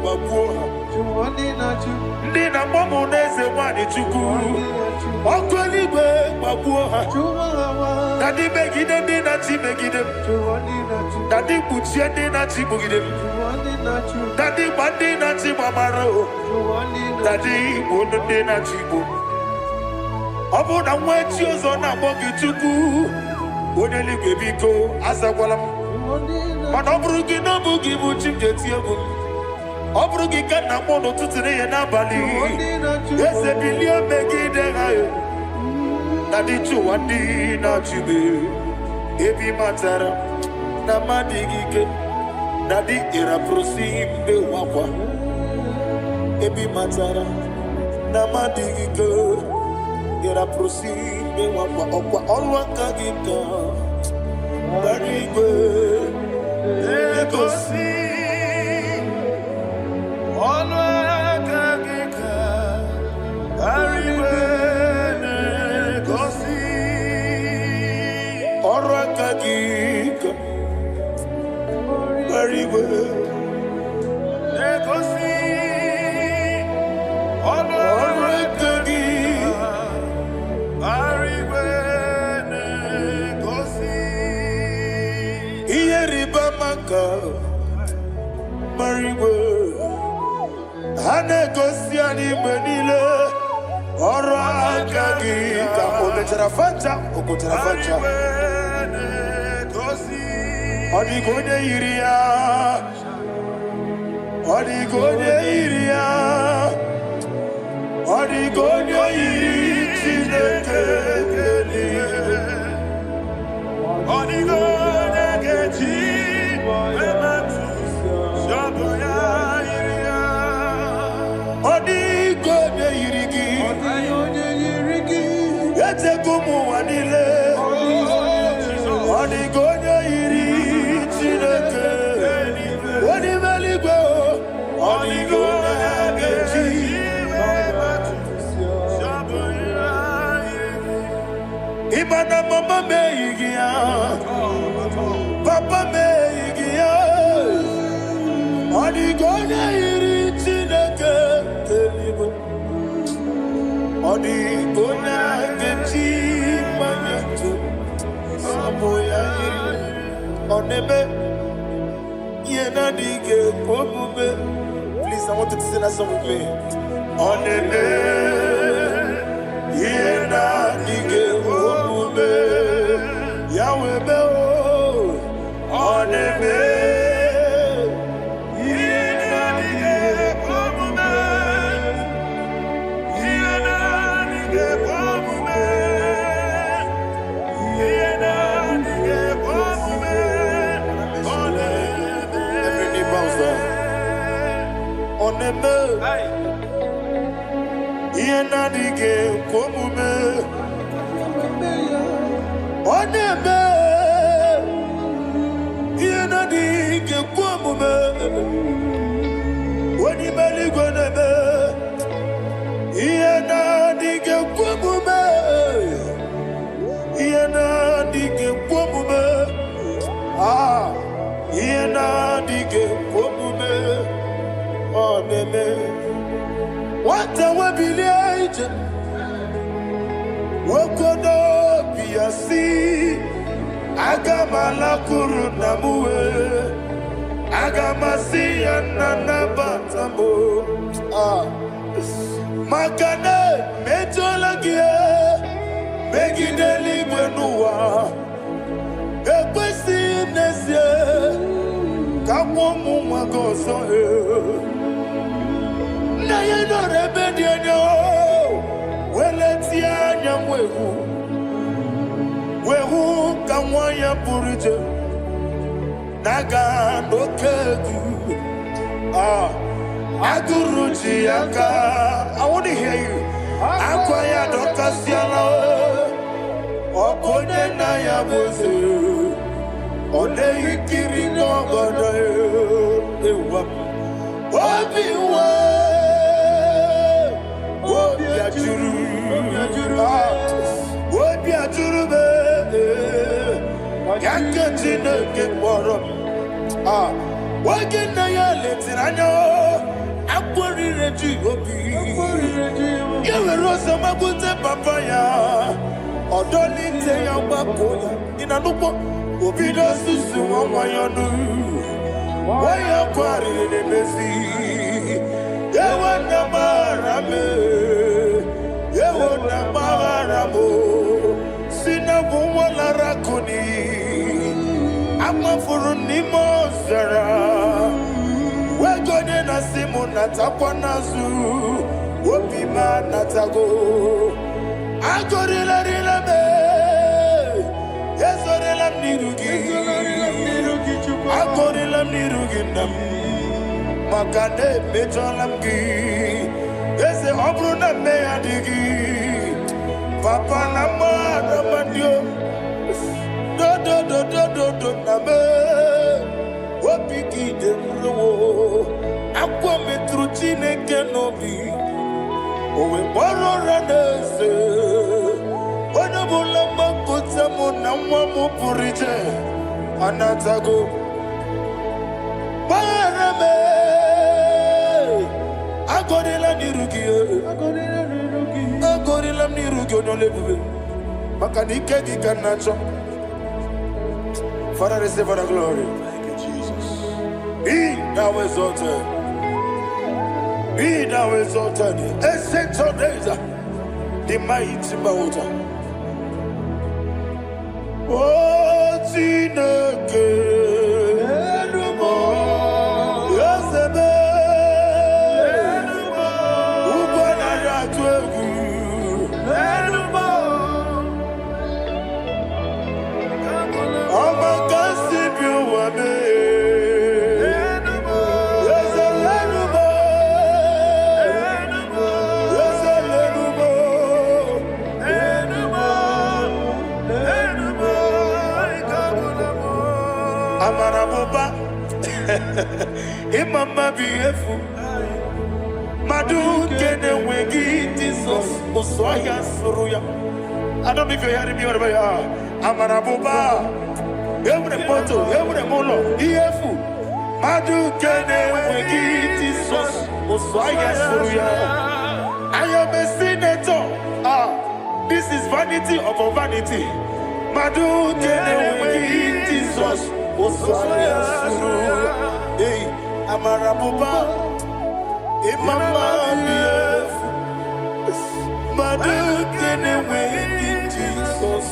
babuha Ndi na mamu neze wani chuku Okweligwe babuha Dadi megide ndi na chi megide Dadi buchie ndi na chi bugide Dadi bandi na chi mamaro Dadi bono ndi na chi bo Obu na mwechi ozo na mogi chuku Oneligwe biko asagwalam Mana oburu gị na bụ gị bụ chi m ga-eti egwu ọ bụrụ gị ka nna m n'ụtụtụ n'ihe n'abalị eze bilie megide ha na dị chụwa ndị na-achụbe ebi matara na mmadụ gị ike na dị ịrapụrụsi mbe wakwa ebi matara na mmadụ gị ike ịrapụrụsi mbe wakwa ọkwa ọrụ aka gị ka gbara igwe Egosi ọnụ aka gị ka ariwe Please, I want you to sing that song with me. What a webby what could be a sea? Agamala Kurunamue Agamasi and Nanabatambo Makane Metolagia Megideli Benua Equesi Nesia Kamomu Magoso Nayano Rebediano Weletia Nyamwehu Wehu Kamwaya Purije Naga no Kegu Aguruji Aka I want to hear you Akwaya Dokasiala Okone Naya Bozu Ode Ikiri no Goda Obi-Wa Obi-Ajuru Obi-Ajuru Yakajina Kekwarom Wagina Yaletirano Akwari Reji Obi Yewe Rosa Mabute Papaya Odolite Yambakoya Inanupo Obi Dosusu Wamayanu Waya Kwari Nebezi Yewa Namarame Yewa Namaramo Sina Bumala Rakuni Amafuruni Mozara Wegone Nasimu Natakwanazu Wopima Natago Agorila Rilame Yesorila Nirugi Agorila Niruginam Makane Mejolamgi Ese Obruna Meadigi Papa Namara Mandio Do Name Wapiki de Ruo Aqua Metrucine Kenobi Owe Boro Ranese Wanabula Kutamo Namwamu Purije Anatago Parame Agorela nirugi, agorela nirugi onolebube. Makanike gikanacho. Father, receive the glory. Thank you, Jesus. Be thou exalted. Be thou exalted. Ancient of days, the mighty mountain. Oh, Tineke. Imama beautiful. Madu kene wengi Jesus Oswaya Suruya. I don't know if you're hearing me wherever you are. Amarabuba. Every photo, every molo. Beautiful. Madu kene wengi Jesus Oswaya Suruya. I am a senator. This is vanity of vanity. Madu kene wengi Jesus Oswaya Suruya. Hey, Amarabuba, Imama beautiful. Madu kene wengi Jesus.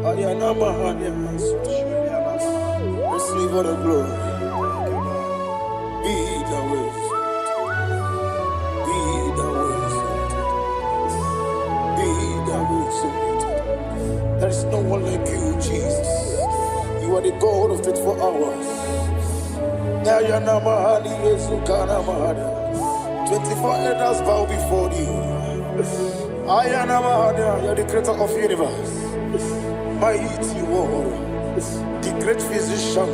Ayana mahanya. Receive all the glory. Be the way. Be the way. Be the way. There is no one like you, Jesus. You are the God of 24 hours. 24 elders bow before you. You are the creator of the universe. Mighty warrior, the great physician.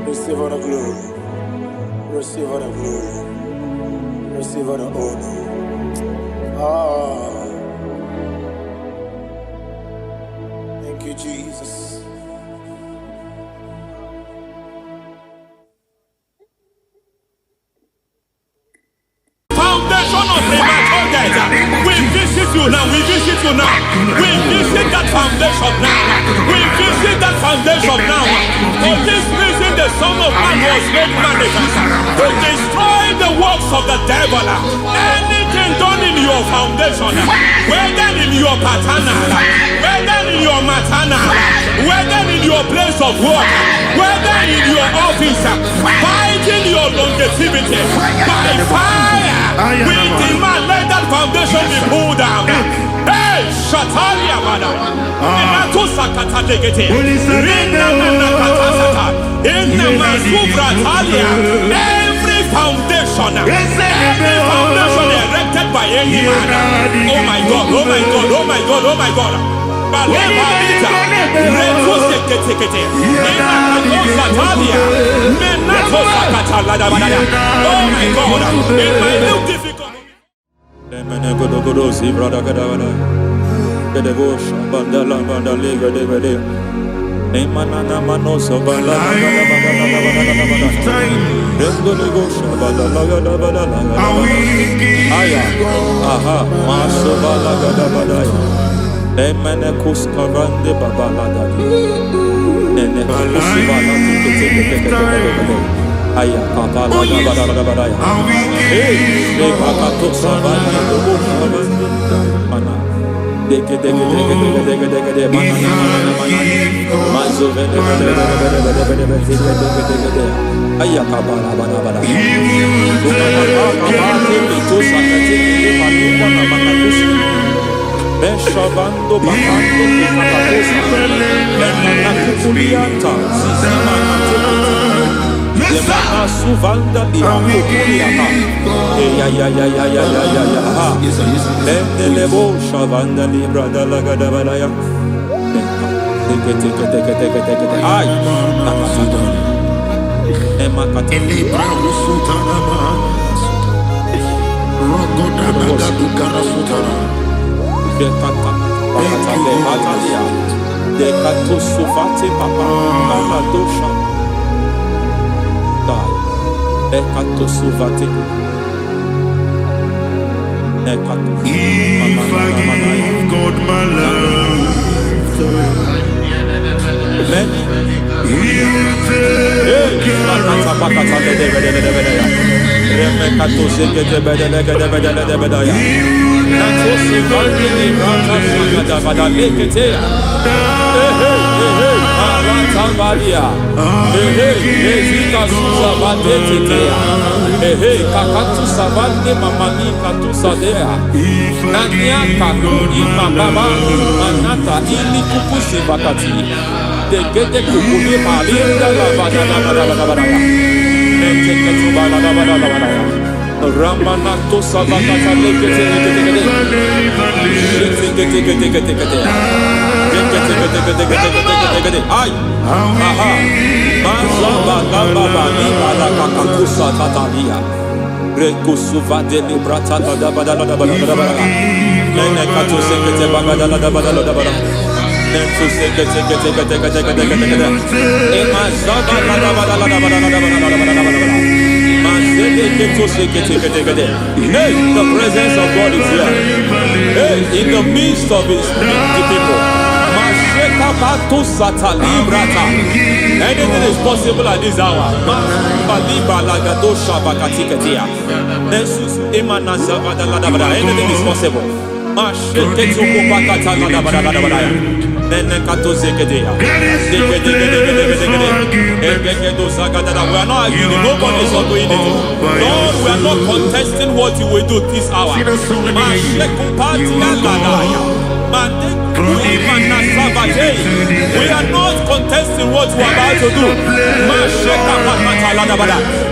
Receive all the glory. Receive all the glory. Receive all the honor. Thank you, Jesus. Foundation of premature death. We visit you now. We visit you now. We visit that foundation now. We visit that foundation now. For this reason, the Son of Man was made manifest to destroy the works of the devil. Anything done in your foundation, whether in your paternal, whether in your maternal, whether in your place of work, whether in your office, fighting your longevity by fire. We demand let that foundation be pulled down. Hey, Shatalia Bada. Enato Sakata Legete. Rina Nakata. Inna Masubra Talia. Every foundation erected by any man. Oh my God, oh my God, oh my God, oh my God. Baleba Bita. Reto Sekete. Inna Nakata Talia. Menato Sakata Ladabada. Oh my God. In my new difficult. Godogodosi, brother Gadavada, the devotion, Bandala, Bandaliga, Devade, Nemanana Manoso, Balala, Aya, aha, Maso Balagadabada, Nemanacus Carande Babalada, Nenekusivana, Aya, Papa, hey, they Pakato Savana, Mana, Deke, Suvanda di Akuliana. Lebo Shavanda Libra da Lagadavaya. Take. Ay, Emma Catalibra Sutana. Rogoda Nagaduka Sutana. Dekata, Batalia. Dekato Sufati Papa, Amadosha. If I give God my love, He will take Ramanato Savakata Ay, aha, Mazaba Gababa, Nibala Kakakusa Tatalia, Rekusuva de Librata, Nenekato Sekete Bagada, Nentu Sekete, Emazaba Hey, the presence of God is here. Hey, in the midst of His people. Anything is possible at this hour. Anything is possible. We are not arguing, nobody is arguing it. Lord, we are not contesting what you will do this hour. We are not contesting what you are about to do.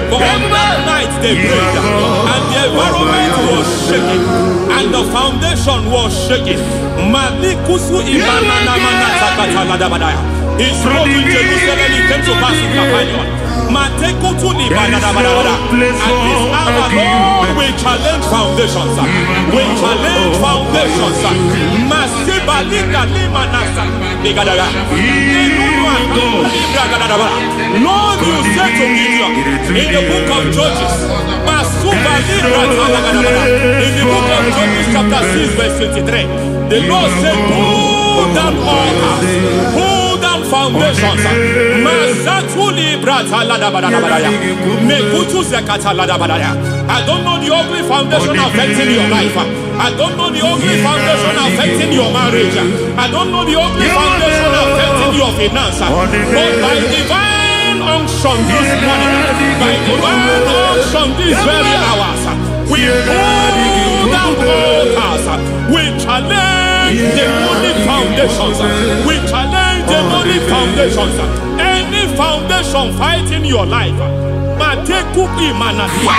For on that night they prayed, and the environment was shaking, and the foundation was shaking. He spoke in Jerusalem, he came to pass in Capernaum. At this hour, Lord, we challenge foundations. We challenge foundations. Lord, you said to Gideon in the book of Judges, in the book of Judges chapter 6 verse 23, the Lord said, pull down altars, pull down foundations. I don't know the ugly foundation affecting your life. I don't know the ugly foundation affecting your marriage. I don't know the ugly foundation affecting your finance. But by divine unction this morning, by divine unction these very hours, we pull down altars. We challenge demonic foundations. We challenge demonic foundations. Any foundation fighting your life, Matekupi Manatia,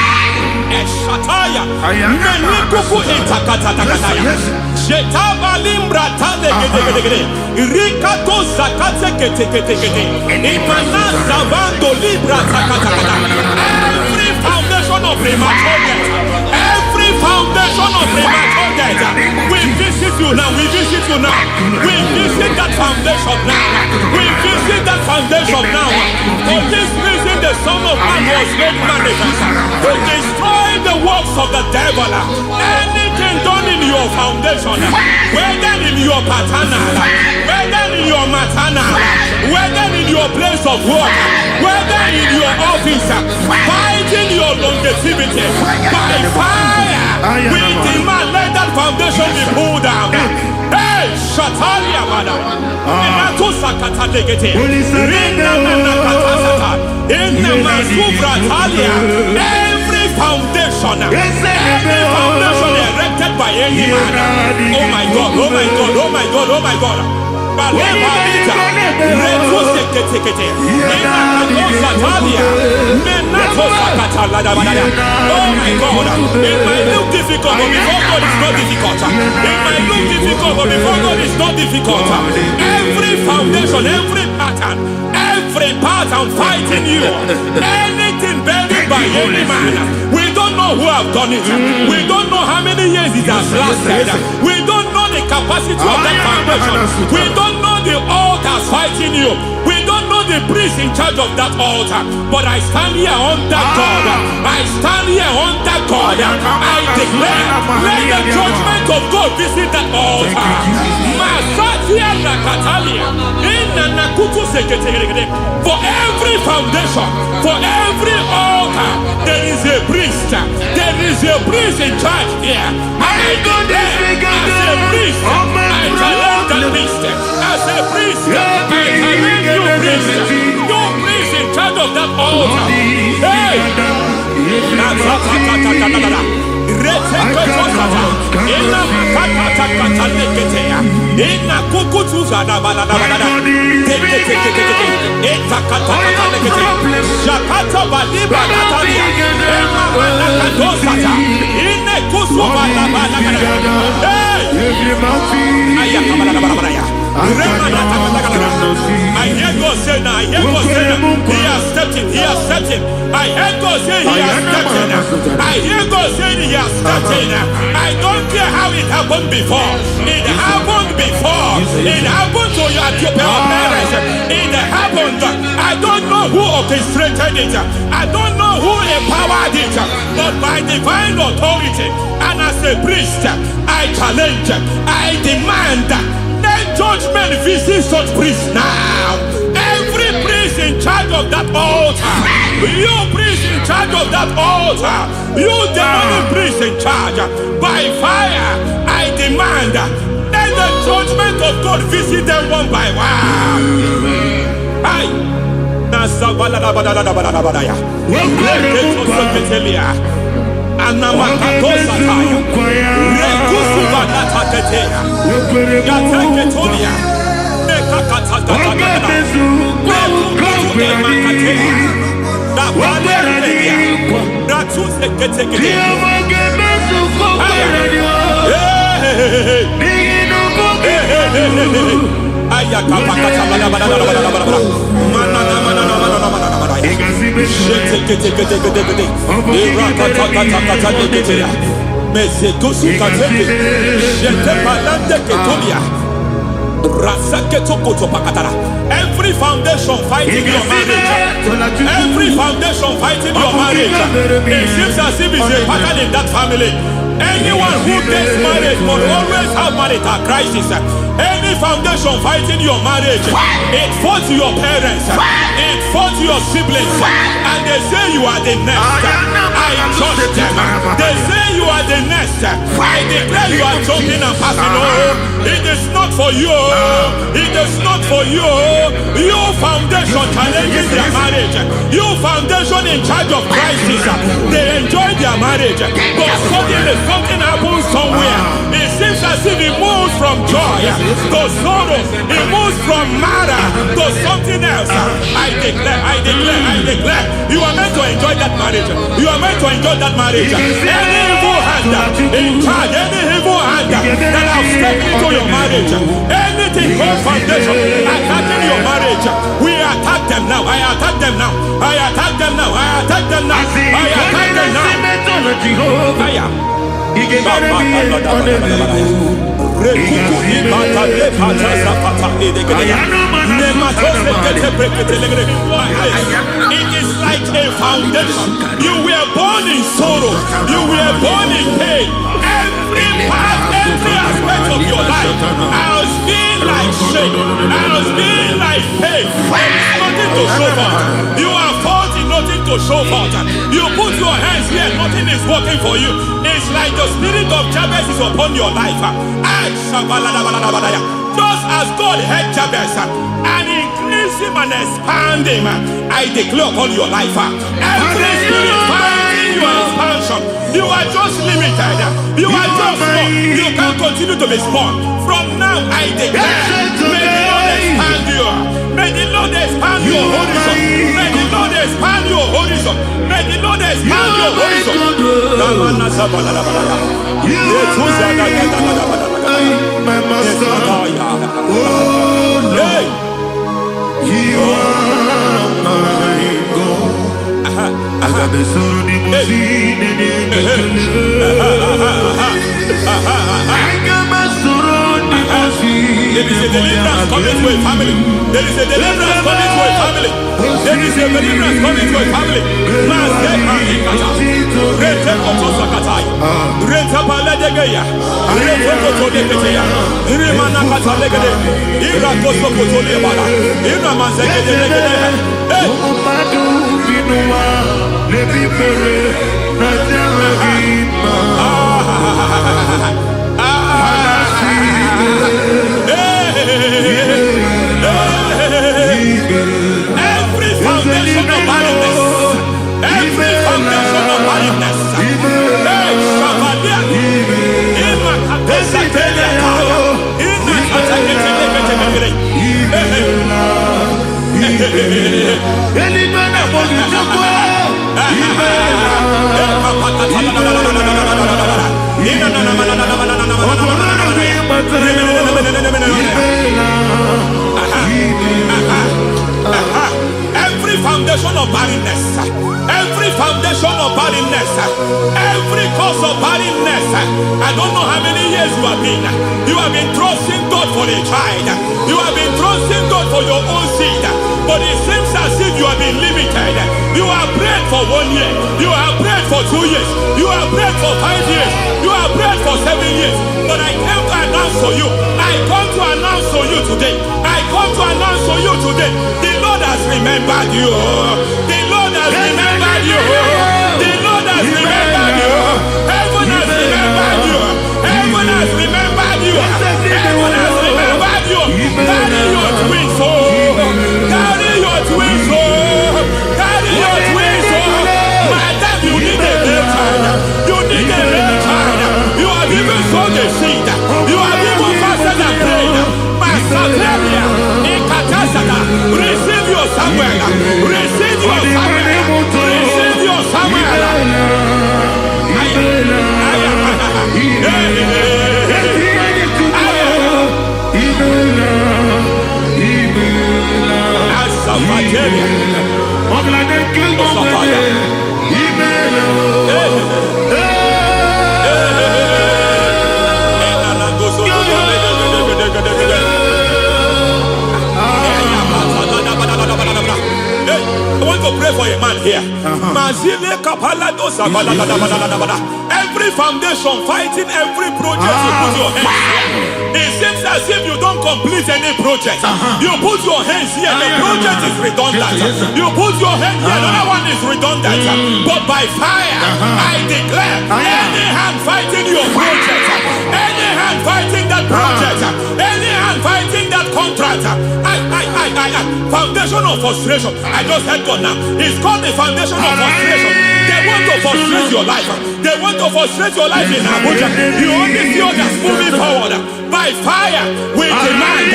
Eshataya, Menikupu Itakataya, Shetavalimbra Tale, Rikato Zakate, Imana Savando Libra Takata. Every foundation of premature death, every foundation of premature death, we visit you now, we visit you now, we visit that foundation now, we visit that foundation now. For this reason, the Son of Man was made manifest to destroy the works of the devil. Anything done in your foundation, whether in your paternal, whether in your maternal, whether in your place of work, whether in your office, fighting your longevity by fire, we demand let that foundation be pulled down. Hey, Shatalia Mada, Inato Sakata Legate, Rina Nakatasata, in the Masufra Talia, every foundation erected by any man. Oh my God, oh my God, oh my God, oh my God. Balita, Reto Sekete, Inato Satalia, Menato Sakata Ladabada. Oh my God, it might look difficult, but before God is not difficult. It might look difficult, but before God is not difficult. Every foundation, every pattern fighting you, anything buried by any man, we don't know who have done it. We don't know how many years it has lasted. We don't know the capacity of that foundation. We don't know the altars fighting you. We don't know the the priest in charge of that altar, but I stand here under God. I stand here under God. I declare, let the judgment of God visit that altar. For every foundation, for every altar, there is a priest. There is a priest in charge here. I declare, as a priest, I challenge the priest. As a priest, I challenge you, priest. You priest in charge of that altar. Hey! I hear God say now, I hear God say now, he has stepped in, he has stepped in. I hear God say he has stepped in. I hear God say he has stepped in. I don't care how it happened before. It happened before. It happened to your parents. It happened. I don't know who orchestrated it. I don't know who empowered it. But by divine authority and as a priest, I challenge, I demand, let judgment visit such priests now. Every priest in charge of that altar, you priest in charge of that altar, you demonic priest in charge, by fire, I demand, let the judgment of God visit them one by one. Every foundation fighting your marriage, every foundation fighting your marriage, it seems as if it's a pattern in that family. Anyone who gets married must always have marital crisis. Any foundation fighting your marriage, it fought your parents, it fought your siblings, and they say you are the next. I judge them. They say you are the next. I declare you are joking and passing. Oh, it is not for you. It is not for you. You foundation challenges their marriage. You foundation in charge of crisis. They enjoy their marriage, but suddenly something happens somewhere. It seems as if it moves from joy to sorrow. It moves from matter to something else. I declare, you are meant to enjoy that marriage. You are meant to enjoy that marriage. Any evil hand in charge, any evil hand that have stepped into your marriage, anything called foundation attacking your marriage, we attack them now. I attack them now. I attack them now. I attack them now. I attack them now. It is like a foundation. You were born in sorrow. You were born in pain. Every part, every aspect of your life has been like shame. Has been like pain. There is nothing to show for. You are faulty, nothing to show for. You put your hands here, nothing is working for you. It's like the spirit of Jabez is upon your life. Just as God had Jabez and increased him and expand him, I declare upon your life. Every spirit fighting your expansion, you are just limited. You are just small. You can't continue to be small. From now, I declare, may the Lord expand you. May the Lord expand your horizon. May the Lord expand your horizon. May the Lord expand your horizon. My master, oh Lord, you are my God. I got the soul of the machine in the I got my soul on the machine. There is a deliverance coming to a family. There is a deliverance coming to a family. There is a deliverance coming to a family. Every foundation of barrenness, every foundation of barrenness, every foundation of barrenness, every foundation of barrenness, every cause of barrenness. I don't know how many years you have been trusting God for a child. You have been trusting God for your own seed, but it seems as if you have been limited. You have prayed for 1 year, you have prayed for 2 years, you have prayed for 5 years, you have prayed for 7 years. But I came to announce for you, I come to announce for you today, I come to announce for you today, the Lord has remembered you. The Lord has remembered you. The Lord has remembered you. Heaven has remembered you. Heaven has remembered you. Heaven has remembered you. Carry your twins, oh. Carry your twins, oh. Carry your twins, oh. Madam, you need a real child. You need a real child. You have even sown the seed. You have even fasted and prayed. Masateria, Ikatasada, receive your Samuel. Receive your Samuel. Receive your Samuel. I want to pray for a man here. Every foundation fighting every project you put your hands here. It seems as if you don't complete any project. You put your hands here, the project is redundant. You put your hand here, another one is redundant. But by fire, I declare, any hand fighting your project, any hand fighting that project, any hand fighting that contract, foundation of frustration. I just heard God now. It's called the foundation of frustration. They want to frustrate your life. They want to frustrate your life in Abuja. You only see others moving forward. By fire, we demand.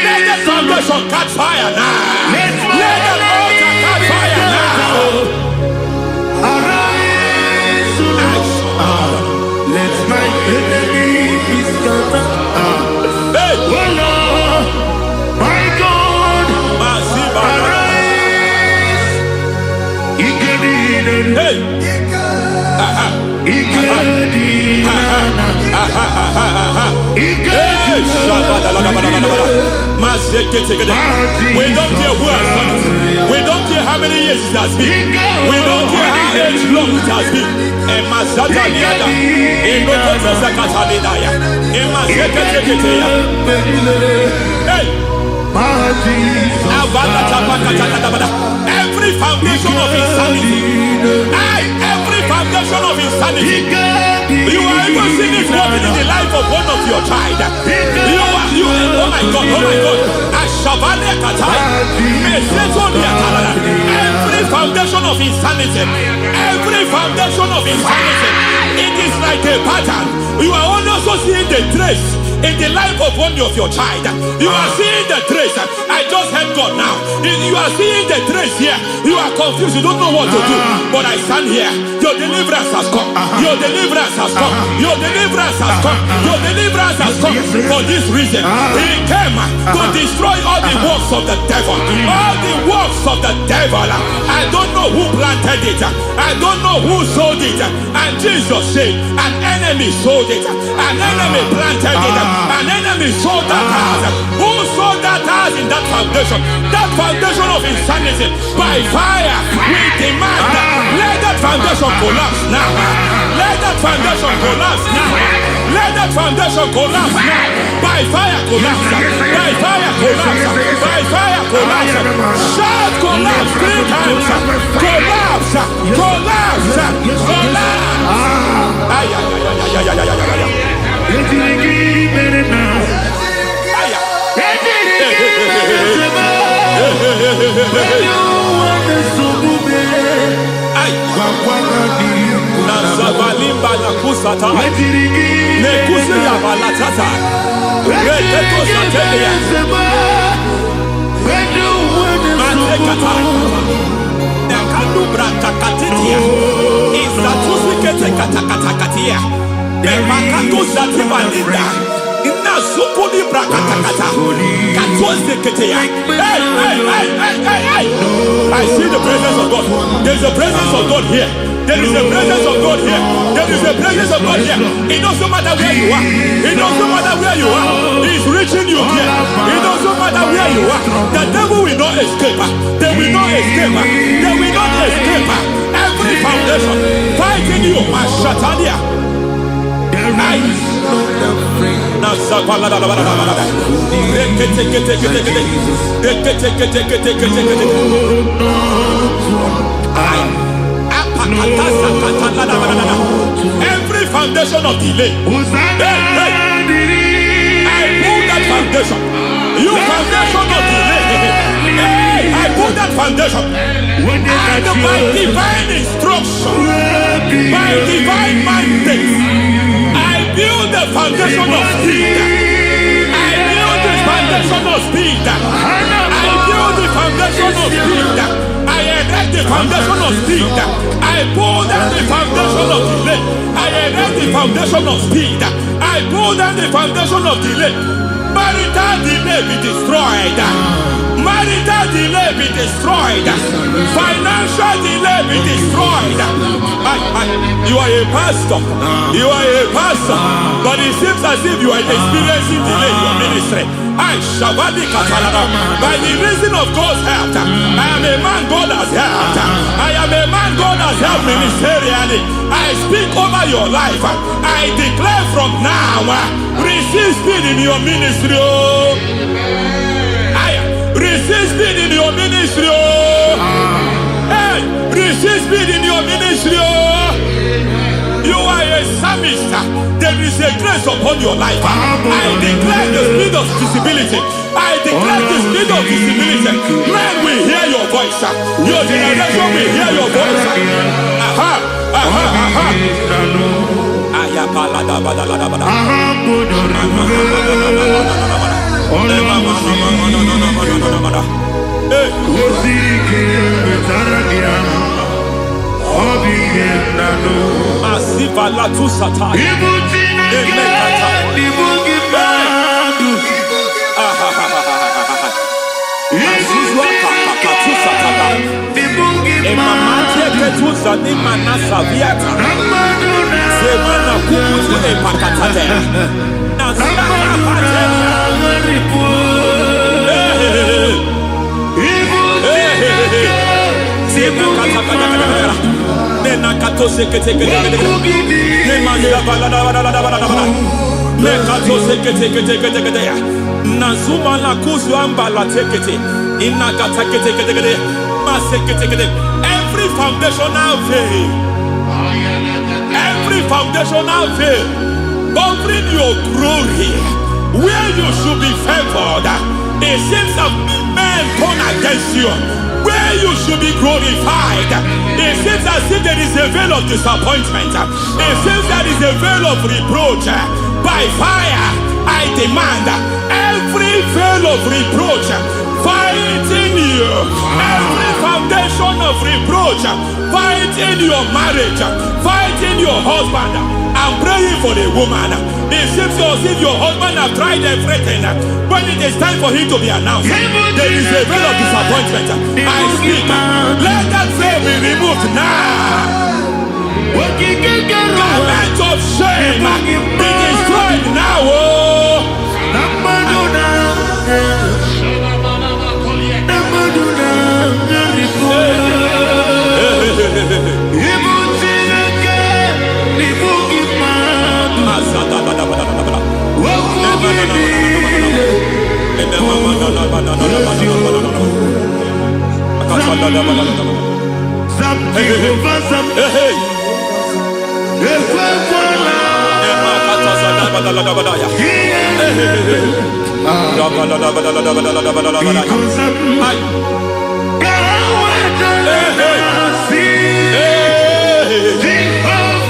Let the foundation catch fire now. Let the altar catch fire now. Arise, let my enemy be scattered. Hey. Oh Lord, my God, arise. Hey. We don't care who has done it. We don't care how many years it has been. We don't care how long it has been. Every foundation of insanity, every foundation of insanity, you are even seeing it working in the life of one of your child. Oh my God, every foundation of insanity, every foundation of insanity, it is like a pattern. You are also seeing the trace in the life of one of your child. You are seeing the trace. I just heard God now. You are seeing the trace here. You are confused. You don't know what to do. But I stand here. Your deliverance has come. Your deliverance has come. Your deliverance has come. Your deliverance has come. For this reason, He came to destroy all the works of the devil. All the works of the devil. I don't know who planted it. I don't know who sold it. And Jesus said, an enemy sold it. An enemy planted it. An enemy sold that house. Who sold that house in that foundation? That foundation of insanity. By fire, we demand let that foundation collapse now. Let that foundation collapse now. Let that foundation collapse now. By fire collapse. By fire collapse. By fire collapse. Shout collapse 3 times. Collapse. Collapse. Collapse. Ay, ay, ay, ay, ay, ay, ay, ay, ay. Nazabalimba na kusata nekusi ya balatata reteto satelia matekata nekalu brakakatitia izatusi kete katakatakatia nebakatu zatibalinda ina sukuni brakatakata katuose ketea. Hey. I see the presence of God. There's a presence of God here. There is a presence of God here. There is a presence of God here. It doesn't matter where you are. It doesn't matter where you are. He's reaching you here. It doesn't matter where you are. The devil will not escape. They will not escape. They will not escape. Every foundation fighting you, Mashatalia. Every foundation of delay. I pull that foundation. You foundation of delay. I pull that foundation. And by divine instruction, by divine mandate, I build the foundation of speed. I build the foundation of speed. I build the foundation of speed. I erect the foundation of speed. I pull down the foundation of delay. I erect the foundation of speed. I pull down the foundation of delay. Marital delay be destroyed. Marital delay be destroyed. Financial delay be destroyed. You are a pastor. You are a pastor. But it seems as if you are experiencing delay in your ministry. By the reason of God's help, I am a man God has helped. I am a man God has helped ministerially. I speak over your life. I declare from now, receive speed in your ministry. Receive speed in your ministry. Hey, receive speed in your ministry. You are a psalmist. There is a grace upon your life. I declare the spirit of visibility. I declare the spirit of visibility. Men will hear your voice. Your generation will hear your voice. Asiva la tu sataya. Every foundational veil, every foundational veil covering your glory, where you should be favored, it seems that men turn against you. Where you should be glorified, it seems as if there is a veil of disappointment. It seems there is a veil of reproach. By fire, I demand every veil of reproach fighting you, every foundation of reproach fighting your marriage, fighting your husband. I'm praying for the woman. It seems as if your husband has tried everything. When it is time for him to be announced, there is a veil of disappointment. I speak. Let that veil be removed now. Garment of shame be destroyed now.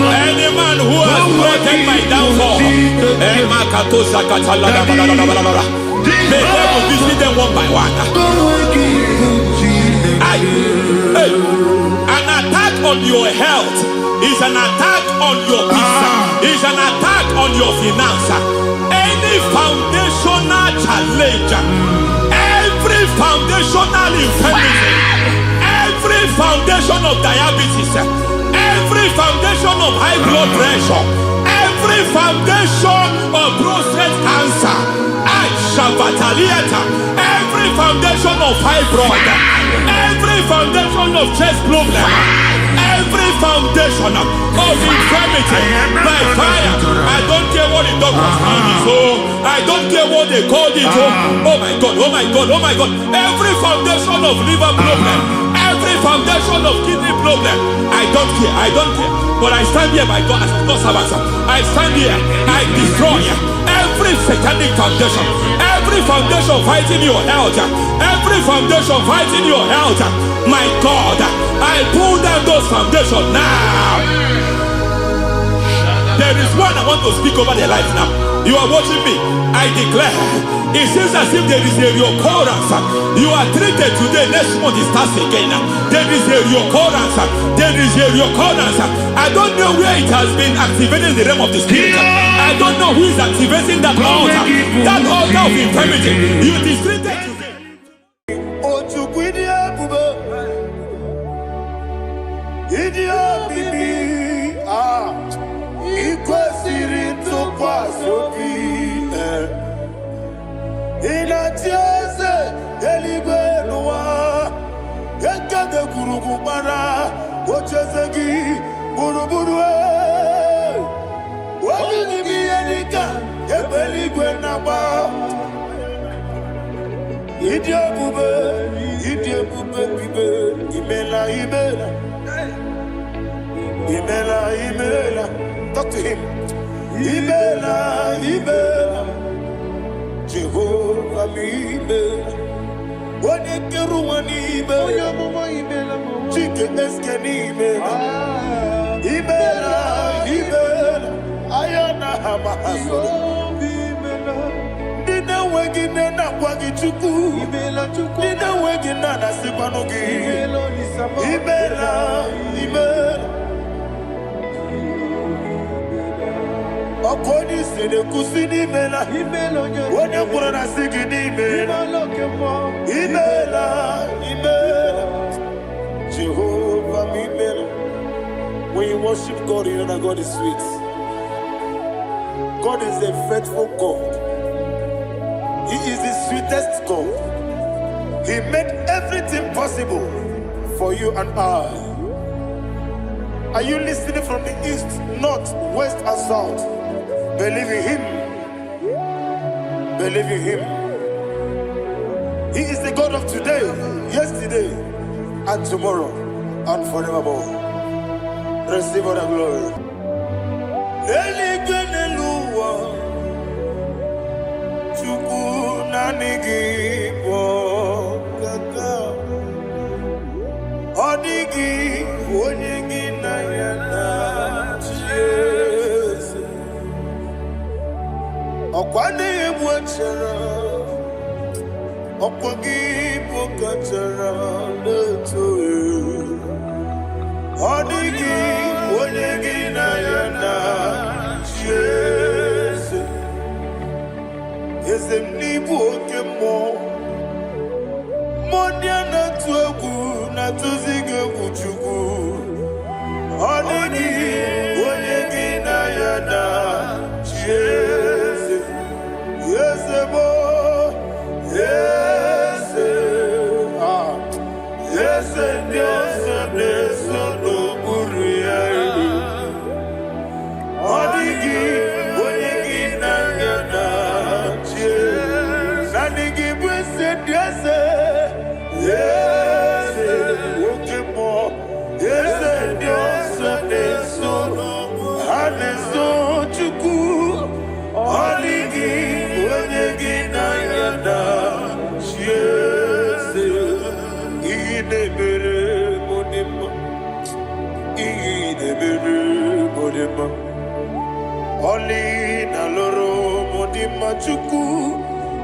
Any man who has plotted my downfall, may God visit them one by one. An attack on your health is an attack on your peace, is an attack on your finance. Any foundational challenge, every foundational infirmity, every foundation of diabetes, every foundation of high blood pressure, every foundation of prostate cancer, every foundation of fibroid, every foundation of chest problem, every foundation of infirmity, by fire. I don't care what the doctors call it, so I don't care what they called it. Oh my God, oh my God, oh my God. Every foundation of liver problem, every foundation of kidney problem, I don't care, I don't care. But I stand here by God as God's servant. I stand here, I destroy every satanic foundation, every foundation fighting your health, every foundation fighting your health. My God, I pull down those foundations now. There is one I want to speak over their life now. You are watching me. I declare, it seems as if there is a reoccurrence. You are treated today, next month it starts again. There is a reoccurrence. There is a reoccurrence. I don't know where it has been activated in the realm of the spirit. I don't know who is activating that altar of infirmity. You it is treated today. Talk to him. Ibela, Jehovah Ibela. What a Keruani Ibela, Chicken Eskani Ibela, Ayana Hamahaso. Dina Wagina Wagichuku, Dina Wagina Sipanogi, Ibela. Okoni sede kusini mela, wone kurana sigini mela, Ibela, Jehovah Ibela. When you worship God, you know that God is sweet. God is a faithful God. He is the sweetest God. He made everything possible for you and I. Are you listening from the east, north, west, and south? Believe in him. Believe in him. He is the God of today, yesterday, and tomorrow, and forevermore. Receive all the glory. Okwane mwachara, okwagi pokachara letoe. Odigi onyegi na yana Jesu. Ezemnibu okemo, modia na tuegu na tuzige kuchugu. Odigi onyegi na yana Jesu. Yes, boy. Yes, yes, yes, yes, no buria. Odigi, odigi na yana Oli na loro modima chuku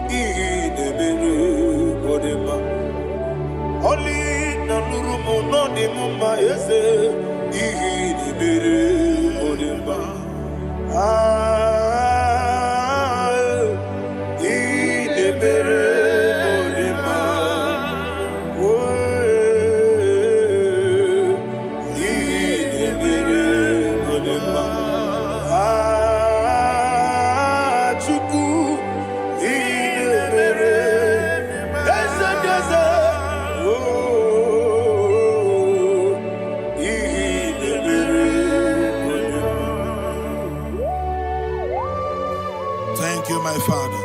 idebere modima. Oli na loro monodima ese idebere modima. Idebere modima. Idebere modima. Thank you, my Father.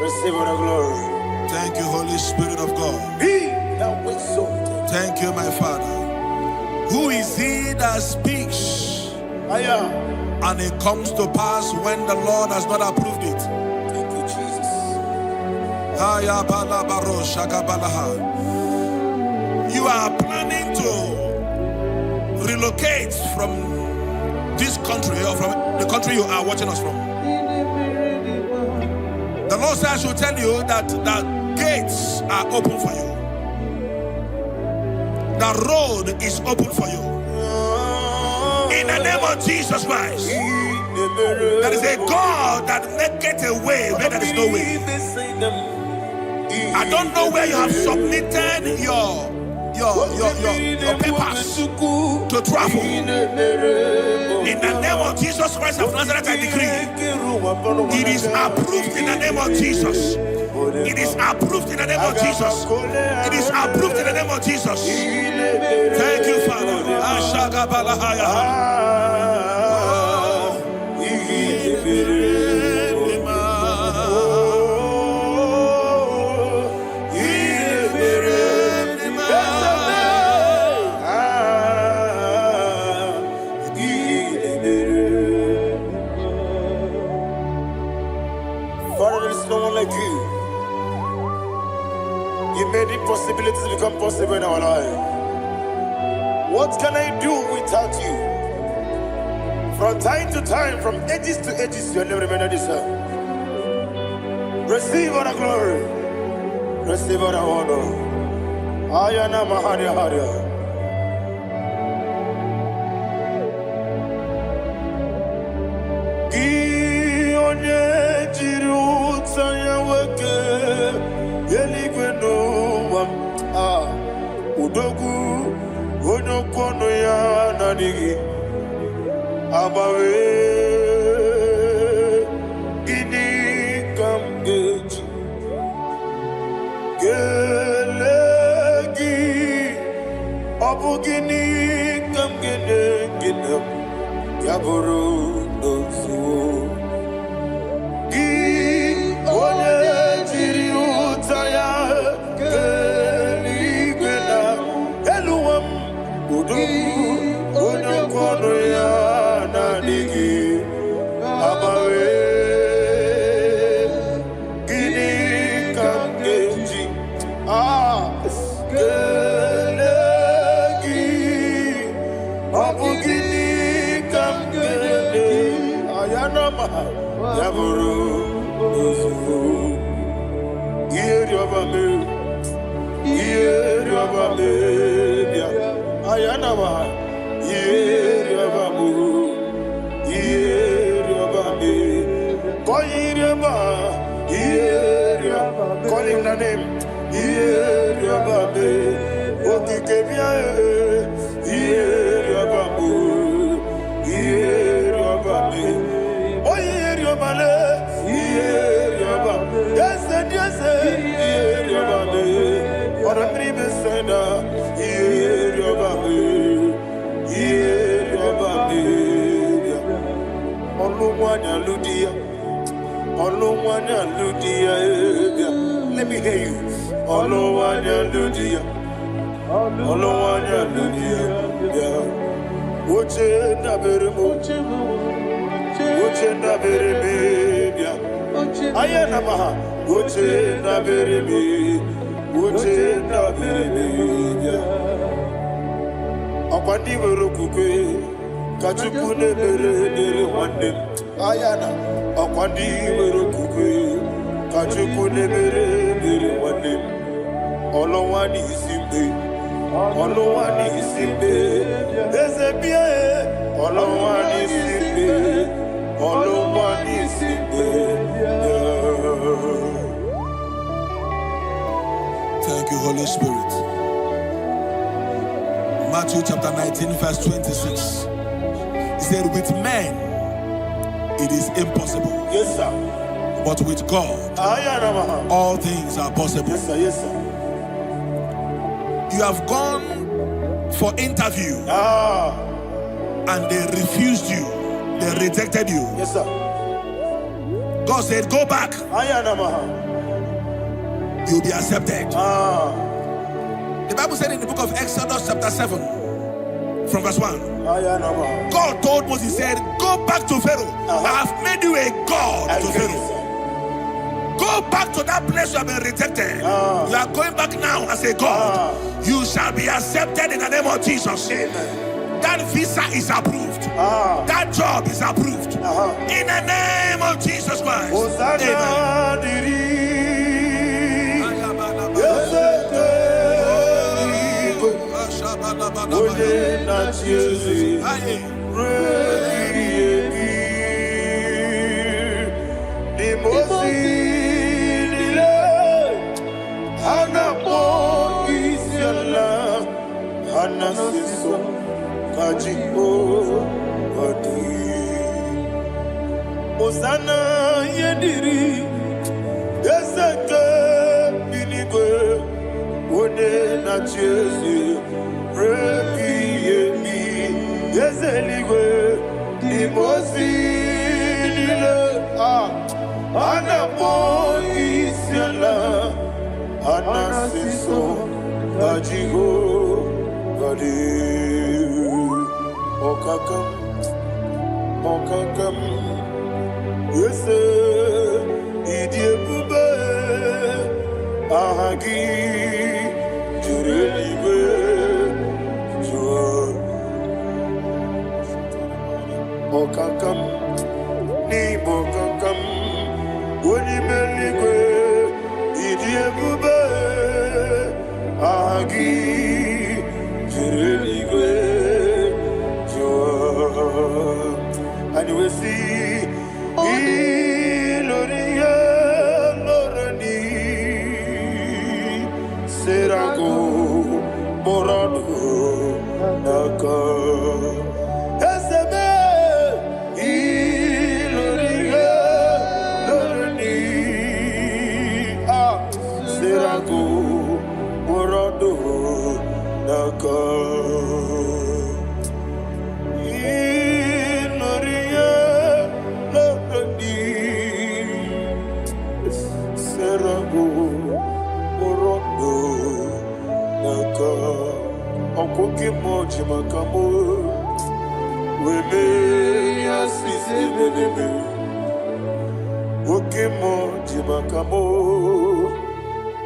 Receive the glory. Thank you, Holy Spirit of God. Be thou exalted. Thank you, my Father. Who is he that speaks I am. and it comes to pass when the Lord has not approved it? Thank you, Jesus. You are planning to relocate from this country or from the country you are watching us from. The Lord says I should tell you that the gates are open for you. The road is open for you. In the name of Jesus Christ. There is a God that maketh a way where there is no way. I don't know where you have submitted your papers to travel. In the name of Jesus Christ of Nazareth, I decree it is approved in the name of Jesus. It is approved in the name of Jesus. It is approved in the name of Jesus. Thank you, Father. Father, there is no one like you. You made impossibilities become possible in our life. What can I do without you? From time to time, from ages to ages, you never remain the same. Receive all the glory. Receive all the honor. Ayana Maharia Haria. Udogu onokono ya nadigi abawe gini kamgeji gelegi abu gini kamgene ginam yaburu dosu gi one jiri utaya onokono ya nadigi abawe gini kamgeji gelegi abu gini kamgene ayanama yaburu osufu yeri obame bia ayanama yeri obamu yeri obame koyirema yeri call him the name yeri obame okikebia yeri obamu yeri obame oyeri obale yeri obame yes yeri obame ora tribe senda yeri obame yeri obame olumwanya ludia let me hear you olumwanya ludia oche na beremo bia ayana maha oche na bereme bia akwandi werokukwe kachuku ne bere wande ayana ọkwandi mere kukwe kachukwu nemere mere nwanne ọlọnwa n'isi mgbe ọlọnwa n'isi mgbe eze bịa ọlọnwa n'isi mgbe ọlọnwa n'isi mgbe. Thank you, Holy Spirit. Matthew chapter 19, verse 26. He said, with men it is impossible. Yes, sir. But with God, all things are possible. Yes, sir. Yes, sir. You have gone for interview and they refused you. They rejected you. Yes, sir. God said, go back. You'll be accepted. The Bible said in the book of Exodus chapter 7 from verse 1, God told Moses, he said, go back to Pharaoh. I have made you a God to Pharaoh. Go back to that place you have been rejected. You are going back now as a God. You shall be accepted in the name of Jesus. Amen. That visa is approved. That job is approved. In the name of Jesus Christ. Osana yediri ezeke binigwe one na chezi rebi yemi ezeligwe imosi nile anapo isiala anasiso ajigo gadi okakam yes, idiebube ahagi jurelibe jua okakam ni bokakam woni meligwe idiebube ahagi jurelibe jua. And we see Iloria Lorani Serago Borado Naka Esebe Iloria Lorani Serago Borado Naka Okoke moji makamo weme yasisi meneme oke moji makamo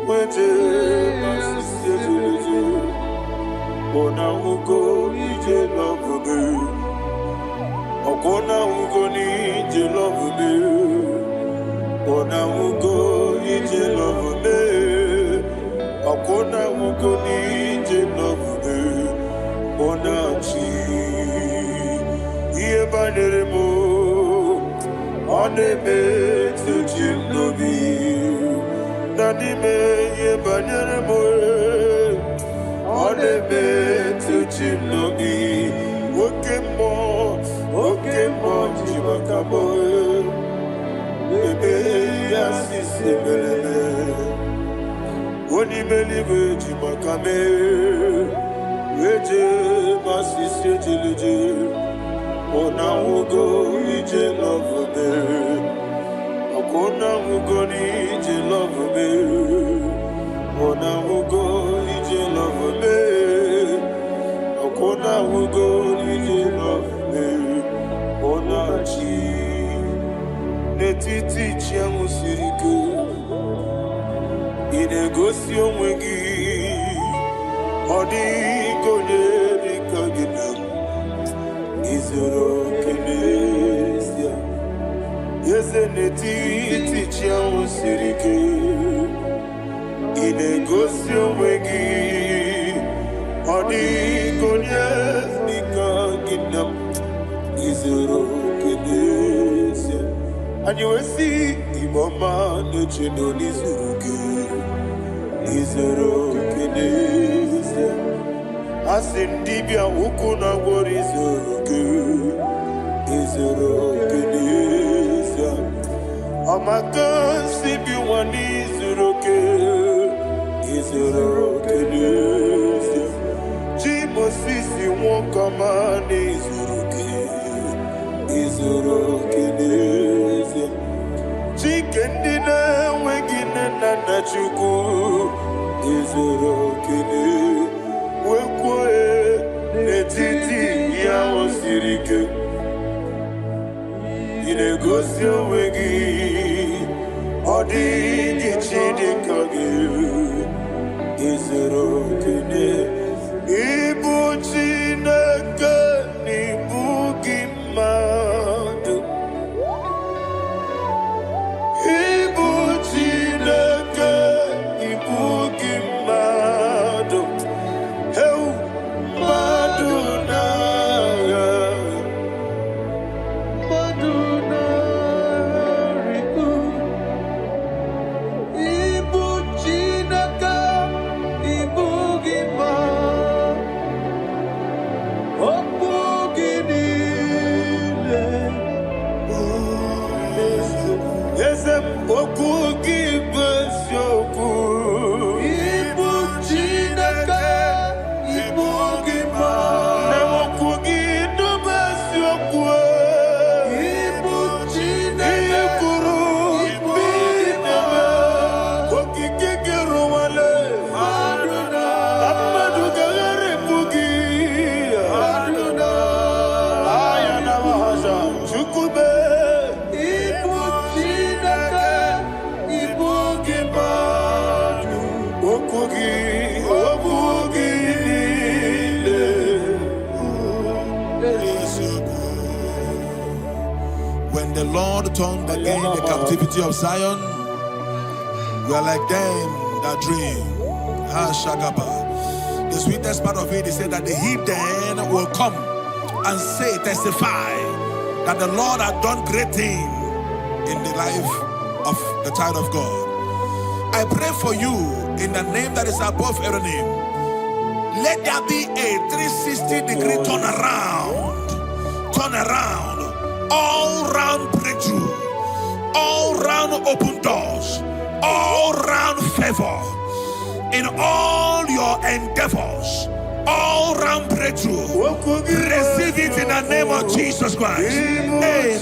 weje masisi jeje ona ugo ije love me okona ugo ni ije love me ona ugo ije love me okona ugo ni ije love me onachi iye banyere mo oneme tuji nobi nanime iye banyere mo oneme tuji nobi oke mo jimakamo ebe yasisi melele onimelibe jimakame Weje masisi jilije ona ugo ije love me okona ugo ni ije love me ona ugo ije love me okona ugo ni ije love me ona chi netiti chiamu sirike inegosi onwe gị ọ dịghị onye dịka gị na izuru oke n'ezie Ezeneti chiawo sirike inegosi onwegi odi konye nika ginam izero kenese anyiwesi imoma necheno nizuruke izero kenese asindibia ukuna gori izuruke izero kenese Amaka sibi wani zuroke izuroke nese Jimo sisi wokama ni izuroke nese Chikendina wegine nana chuku izuroke ne Wekwe netiti ya osirike Inegosi onwegi Odi Chidikagi Izero Kene Ibu Chineke Ibu Gimadu Ibu Chineke Ibu Gimadu Heu Maduna When the Lord turned again the captivity of Zion, we are like them that dream. The sweetest part of it is said that the heathen will come and say, testify, that the Lord had done great things in the life of the child of God. I pray for you in the name that is above every name. Let there be a 360-degree turn around, all round breakthrough, all round open doors, all round favor in all your endeavors, all round breakthrough. Receive it in the name of Jesus Christ. Amen.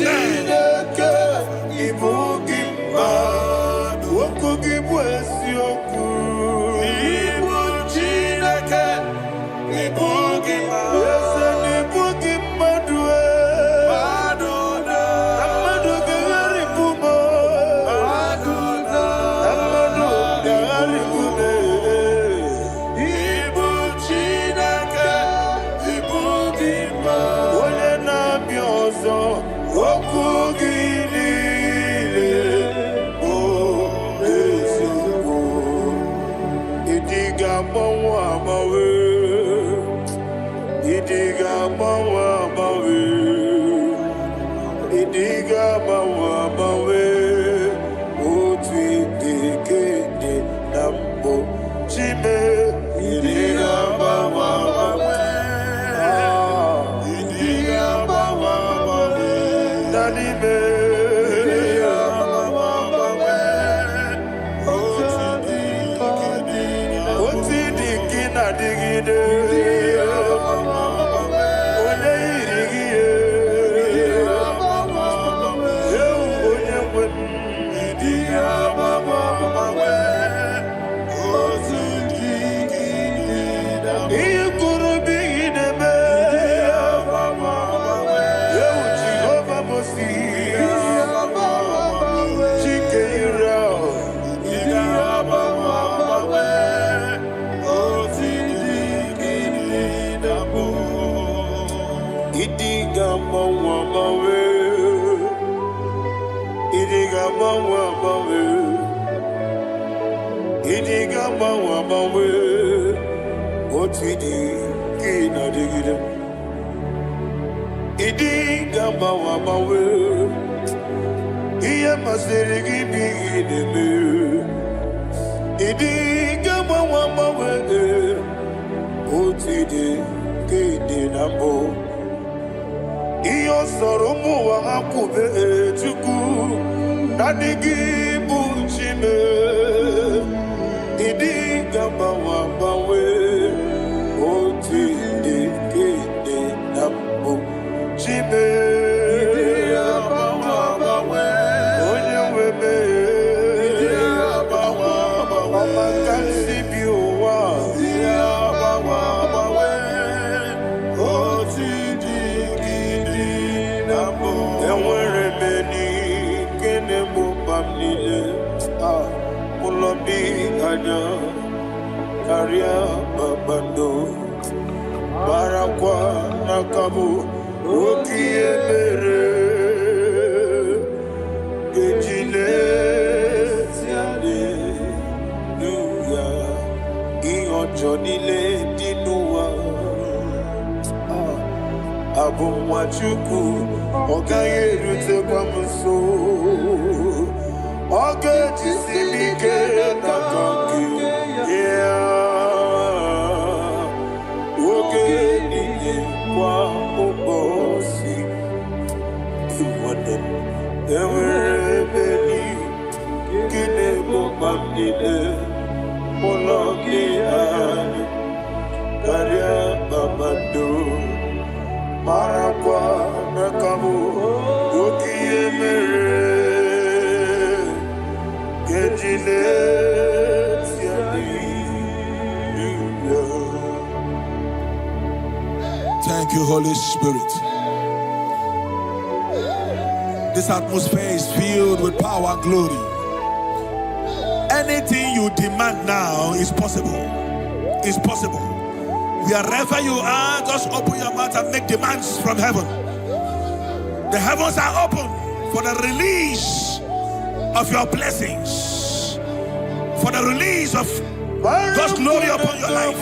Otidi Kina Digida Idi Gamba Wamawe Iya Masirigi Bigidemu Idi Gamba Wamawe Otidi Kidinambo Iyo Soromu Wakube Chuku Nadigi Buchime Idi Gamba Wamawe Otidi Kidinambo Chime Karia babando barakwa nakabu okiemere gejile siale nuya ionjonile dinuwa abumwachuku ogaye rute kwa mso oge jisimike nakanki oge niye kwa obosi iwanem ewerebeli kine mobamnile mologi ani karia babando marakwa nakabu okiemere Thank you, Holy Spirit. This atmosphere is filled with power and glory. Anything you demand now is possible. It's possible. Wherever you are, just open your mouth and make demands from heaven. The heavens are open for the release of your blessings, for the release of God's glory upon your life.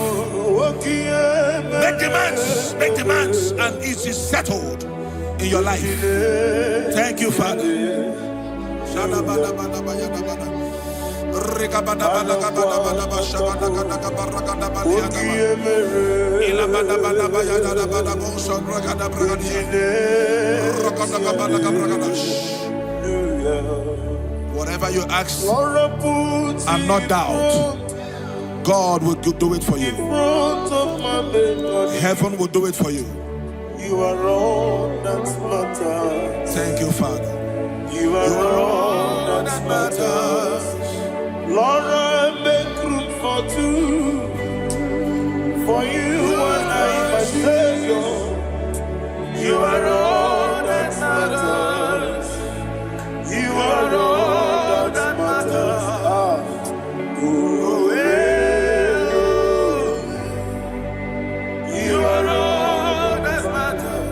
Make demands, and it is settled in your life. Thank you, Father. Whatever you ask and not doubt, God will do it for you. Heaven will do it for you. You are all that matters. Thank you, Father. You are all that matters. Lord, I make room for two. For you and I, my Savior. You are all that matters. You are all that matters. You are all that matters.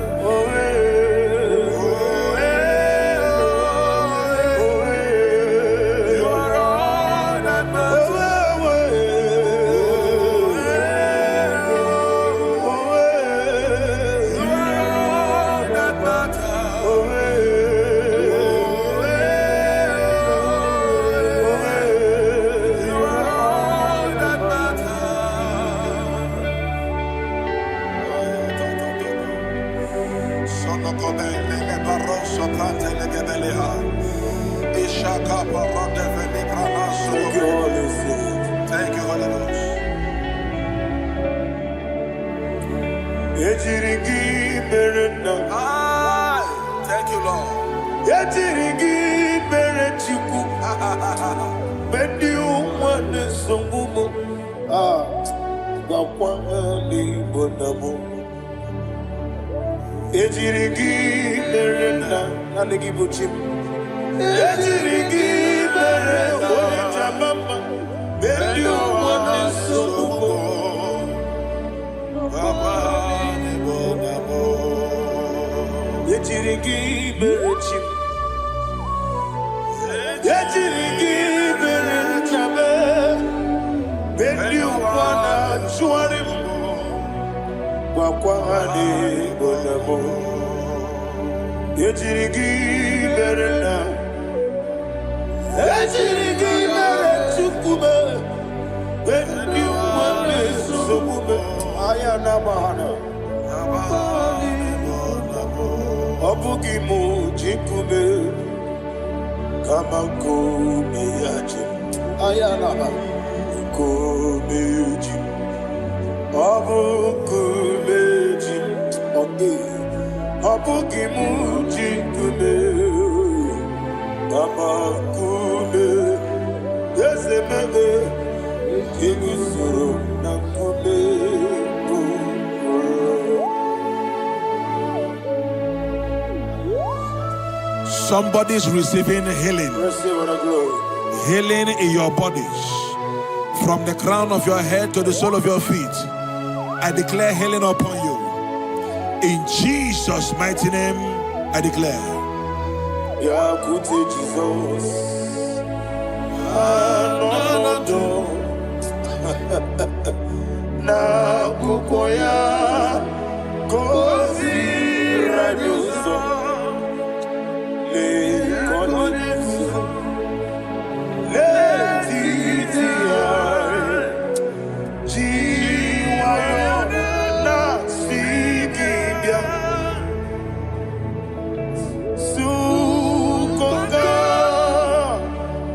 You are all that matters. Thank you, Holy Ghost. Thank you, Lord. Makwani bonamo Ejirigi berena Ejirigi berechukube Wendi wande subume Ayana mahana Obugi mu jikume Kama kume yaji Ayana kume jikume Abukumeji, Abukimuji kume, Kamakume, Yesemebe, Kigusuru nakume. Somebody's receiving healing. Healing in your bodies. From the crown of your head to the sole of your feet. I declare healing upon you. In Jesus' mighty name, I declare. Yakute Jesus. Na kukoya kozi radioso le konexo le titia jiwayo na sikibia sukoka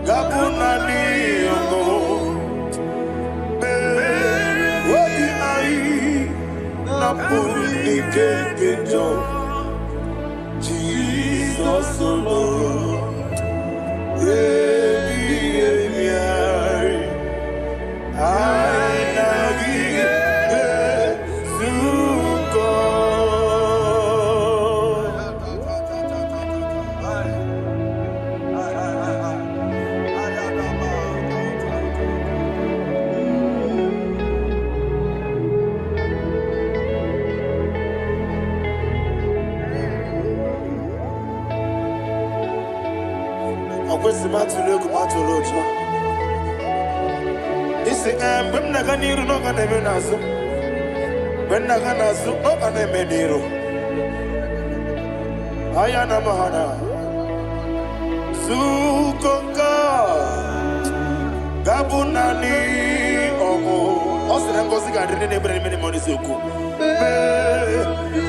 gabuna niongo wadi ai na puli kekejo Jesus alone This is when Naganiru no Ganemenazo. When Naganazu, no Ganemediro. Ayana Mahana Sukoka Gabunani Omo Osram Gosiga didn't bring many money Suku.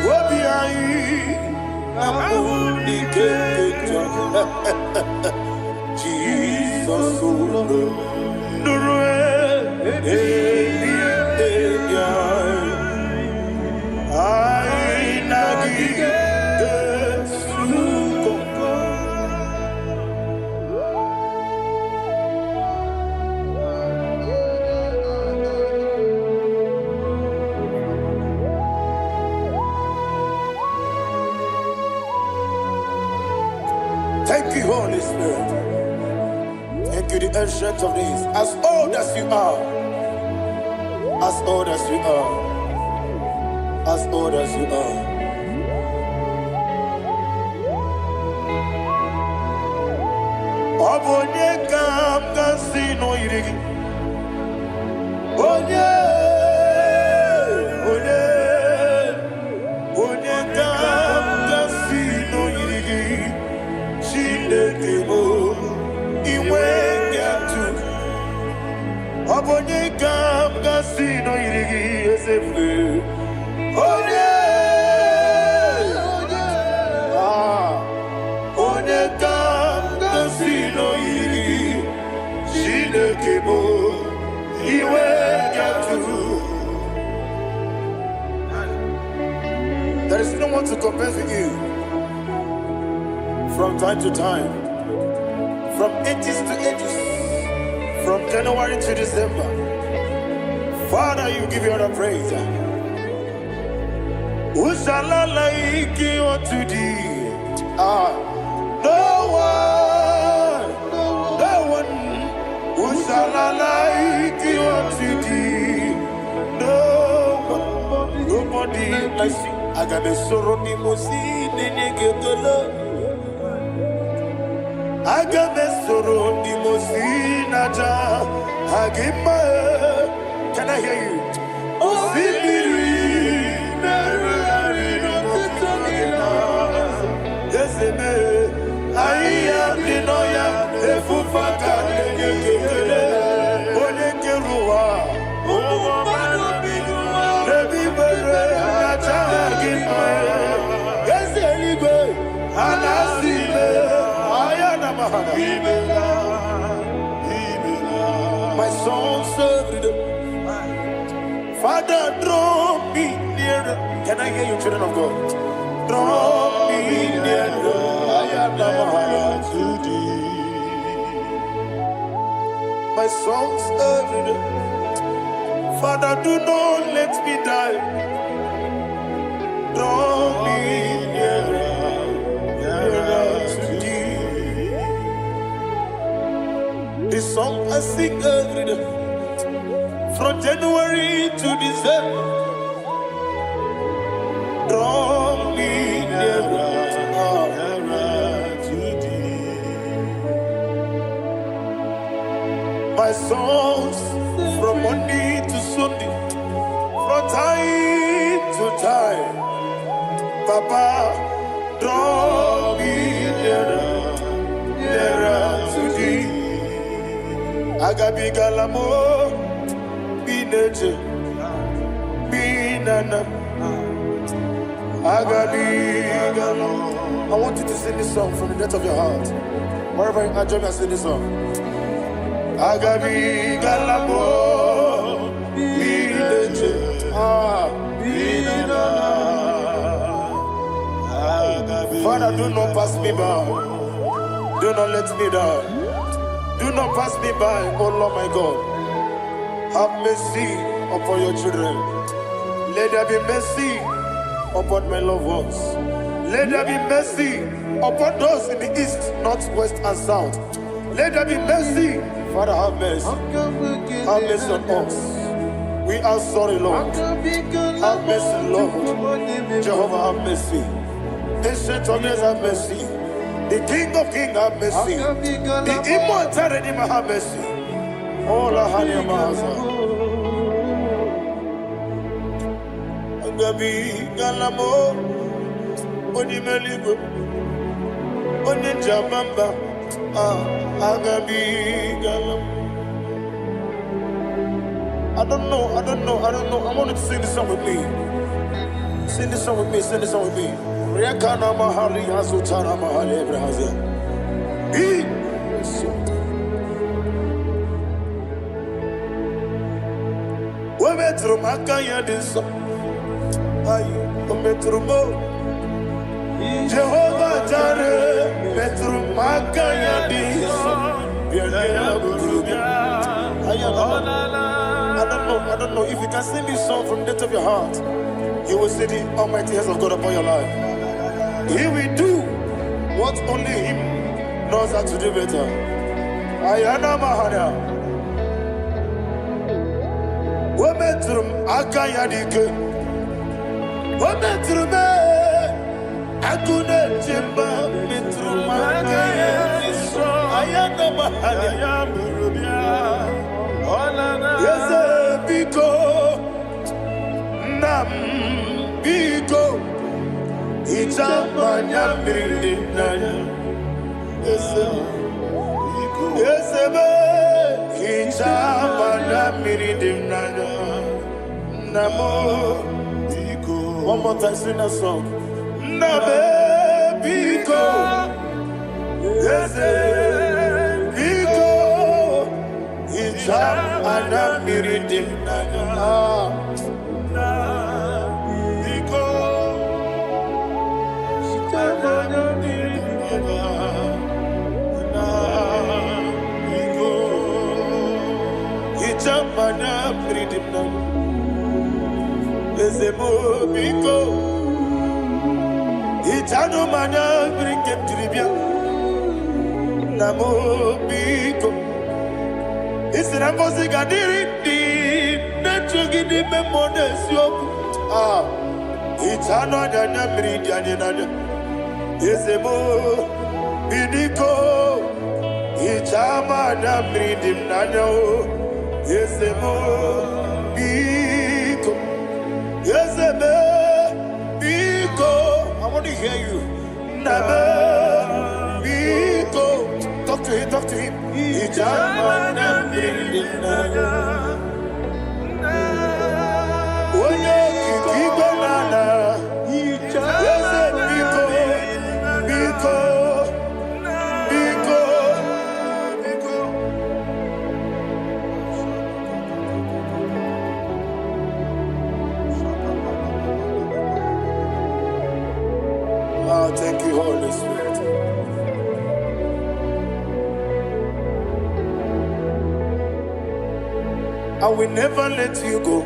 Wabiai Namuni Jesus, thank you, Holy Spirit. Thank you, the ancient of days. As old as you are, as old as you are, as old as you are. Obonye kam kasino irigi. Onye kam kasino irigi. Shindekimo iwe nyatu. Obonye kam kasino irigi esefu. Onye kam kasino irigi. Shindekimo iwe nyatu. There is no one to compare with you. From time to time, from ages to ages, from January to December, Father, you give you all the praise. Who shall I like you unto thee? No one. Who shall I like you unto thee? No one, nobody like you. I got a sorrow, Nimosi, Nenegetola. Agamesoro di Mosinaja Agima. Can I hear you? Osibiri My songs every day. Father, draw me nearer. Can I hear you, children of God? Draw me nearer. I am to thee. My songs every day. Father, do not let me die. Draw me nearer, nearer to thee. This song I sing every day, from January to December. Draw me nearer, nearer to thee. My songs from Monday to Sunday, from time to time. Papa, draw me nearer, nearer to thee. Agabi galamo, bineje, binana. Agabi galamo. I want you to sing this song from the depth of your heart. Wherever you are, join me and sing this song. Agabi galamo, bineje, binana. Father, do not pass me by. Do not let me die. Do not pass me by, oh Lord my God. Have mercy upon your children. Let there be mercy upon my loved ones. Let there be mercy upon those in the east, north, west, and south. Let there be mercy. Father, have mercy. Have mercy on us. We are sorry, Lord. Have mercy, Lord. Jehovah, have mercy. Ancient of days, have mercy. The King of Kings, have mercy. The immortal Redeemer, have mercy. Oh, la hania maza. Agabi galamo, oni meligo, oni jabamba. Agabi galamo. I don't know. I want you to sing this song with me. Sing this song with me. Sing this song with me. Rekana mahali hazutana mahali Ebrahazia. We metro makaya diso. Ayo, we metro mo. Jehovah Jireh, metro makaya diso. I don't know if you can sing this song from the depth of your heart. You will see the almighty hands of God upon your life. He will do what only Him knows how to do better. Ayana Mahana. Wometrum Akayadike. Wometrum Akune Jimba Metrum Akayadike. Ayana Mahana. Yes, Biko Nam Biko. Ichamanya mirinaya, esebe. Ichamanya mirinaya, namo. One more time, sing that song. Nabe biko, esebe biko. Ichamanya mirinaya. Mana pridimna ezebo biko itano mana brinkem tribia namo biko isira ngozi gadiri di nechugi di memodesio itano danya bridiani nanya ezebo bidiko itama na bridimna nyo. Yes, Biko. I want to hear you. Biko. Talk to him, talk to him. Biko. I will never let you go.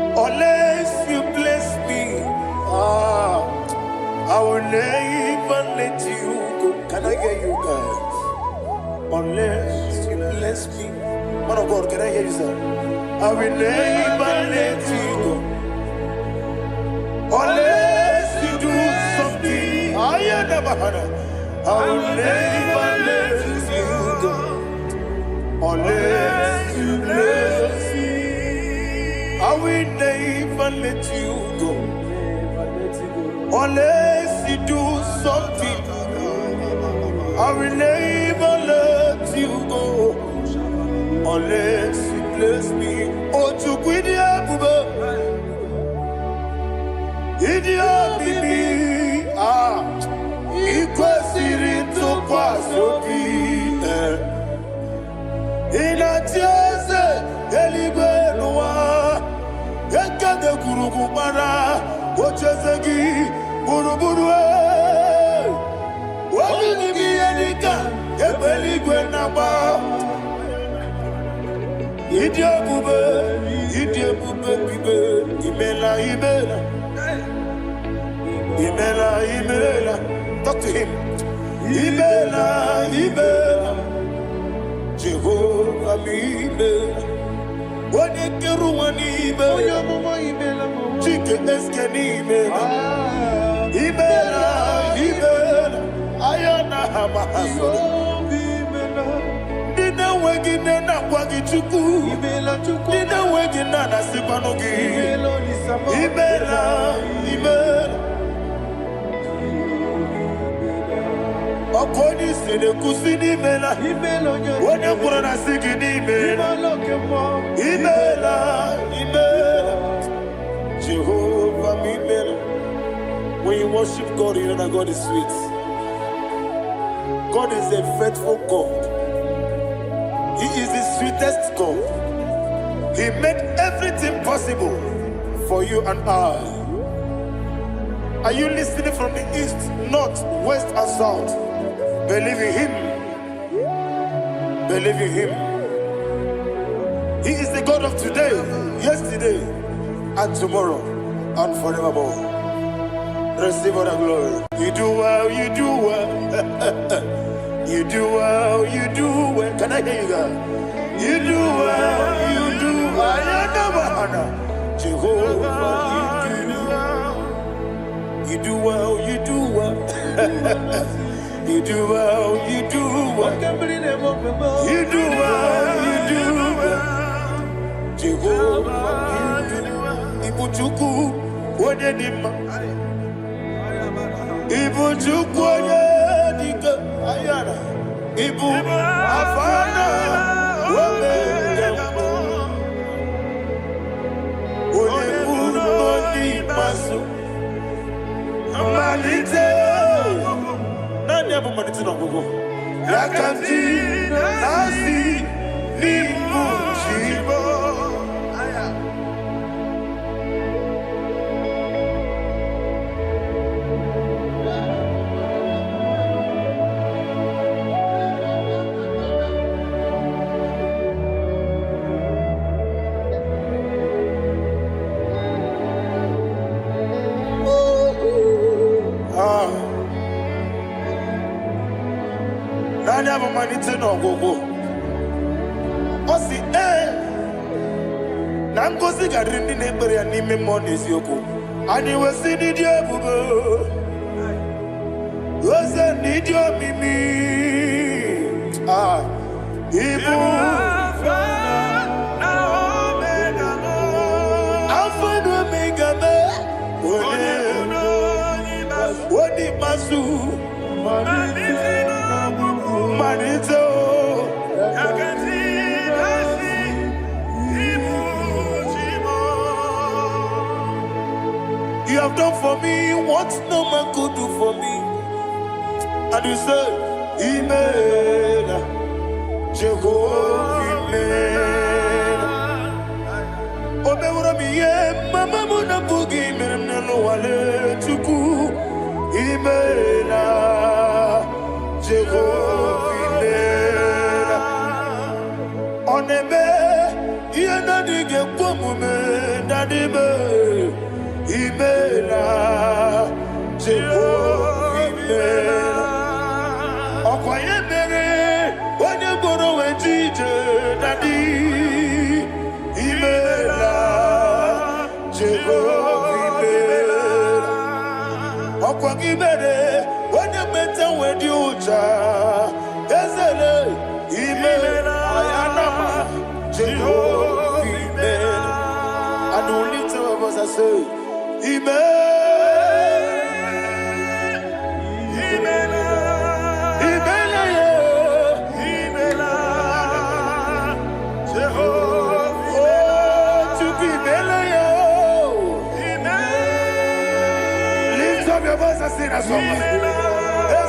Unless you bless me, I will never let you go. Can I hear you guys? Unless you bless me. Man of God, can I hear you, sir? I will never let you go. Unless you do something, I will never let you go. Unless you bless me, I will never let you go. Unless you do something, I will never let you go. Unless you bless me. Oh, to quit the apple. Idiot, baby. Equal series to pass your feet. In a chase, Elibenua, Eka de Kurugumara, Ochesegi, Buruburu. What will be any gun? Ebeliguenaba. Idiot, Imela, Imela. Talk to him. Imela. Jehovah, Imela. What a Keruani, Imela. Chicken Eskani, Imela. Ayana Hamahaso. Dina Wagina Wagichuku. Dina Wagina Nasipanogi. Imela. According to the Kusini Mela, when you put on a Sigini Mela, Jehovah Mela. When you worship God, you know that God is sweet. God is a faithful God. He is the sweetest God. He made everything possible for you and I. Are you listening from the east, north, west, and south? Believe in him. Believe in him. He is the God of today, yesterday, and tomorrow, and forevermore. Receive all the glory. You do well, you do well. You do well, you do well. Can I hear you guys? You do well, you do well. Jehovah, you do well, you do well. You do well, you do well. You do well, you do well. Jehovah, you do well. Ibuchuku, Wodedima. Ibuchuku, Wodedika. Ayana. Ibu, Afana. Wodedima. Wodedima, Masu. Amalite. Never money to know go. Yakanti, Nasi, Nimu, Chibo. I never money to know go. Osi Nangosi garini nebere anime monies yoko. Ani wesi ni diabugo. Wesi ni dio mimi. Ibu. Alpha and Omega me. Wodi masu. Manito, you have done for me what no man could do for me. And you say, Imela, Jehovah, Imela. Omeura miye, mama muna bugi, meneno wale tuku, Imela. Jehovah, on the ibere when you better when you cha ezele ibere ayanama Jehovah ibere and we lift our voice and say ibere Sing that song.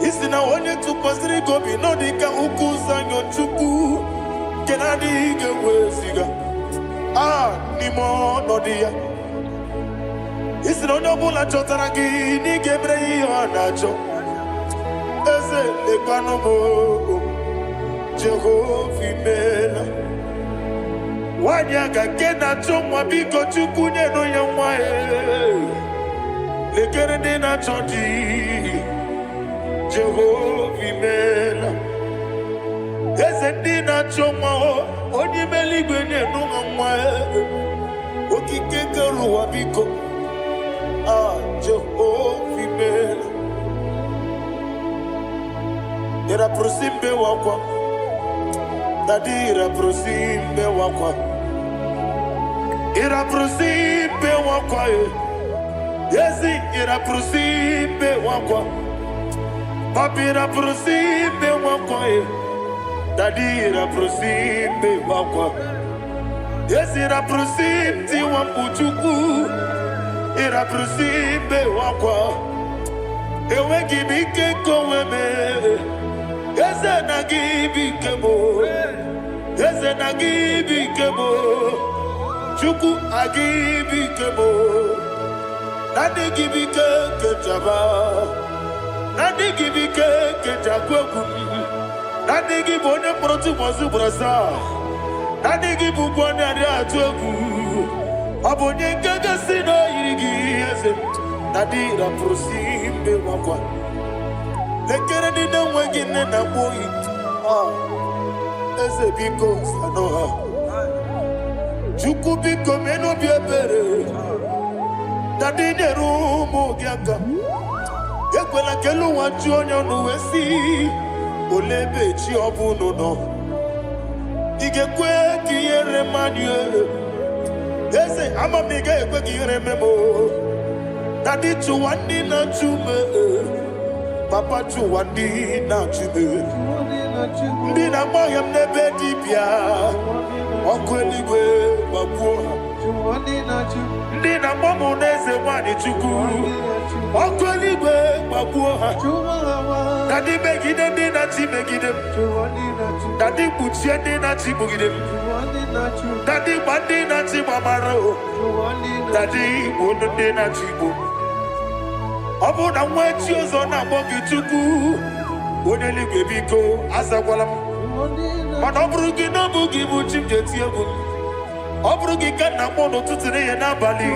Isina onye tupasiri gobi no dika ukuza nyochuku kenadi gewesiga nimo nodia Isina onye bula chotara gi ni gebre ihonacho eze lekwano mo Jehovah imela Wanya gakena chomwa biko chuku nyeno ya mwae Lekere dina choti Jehovah imela Eze dina chomwa Onye meligwe nyeno ya mwae Okike keruwa biko Jehovah imela Yera prosimbe wakwa Dadira prosimbe wakwa Ira prosimbe wakwa Yesi ira prosimbe wakwa Papira prosimbe wakwa Dadira prosimbe wakwa Yesi ira prosimti wambuchuku Ira prosimbe wakwa Ewe gibike koweme Eze na gibike mo Eze na gibike mo Chuku agibike mo Nadi gibike kejaba Nadi gibike kejakwegu Nadi gibone protu mozu brasa Nadi gibubone adi atwegu Abonye gaga sino irigi eze Nadi raprosimbe wakwa Lekere dina wegine na boyi Eze biko sanoha Chuku biko meno biebere Dadine rumu gyaka Yekwela kelu wachu onyo nuwesi Olebe chi obuno no Igekwe kiyere manye Eze ama mige ekwe kiyere memo Dadi chuwandi na chume Papa chuwandi na chume Ndi na moyam nebe dibia Okweligwe babuha Ndi na momo neze wani chuku Okweligwe babuha Dadi megide ndi na chi megide Dadi kuchie ndi na chi mugide Dadi bandi na chi mamaro Dadi bono ndi na chi bo Obu na mwechi ozo na mogi chuku Oneligwe biko azagwalam Mana oburu gị n'obu gị bụ chi m ga-eti egwu Ọ bụrụ gị ka nna m n'ụtụtụ n'ihe n'abalị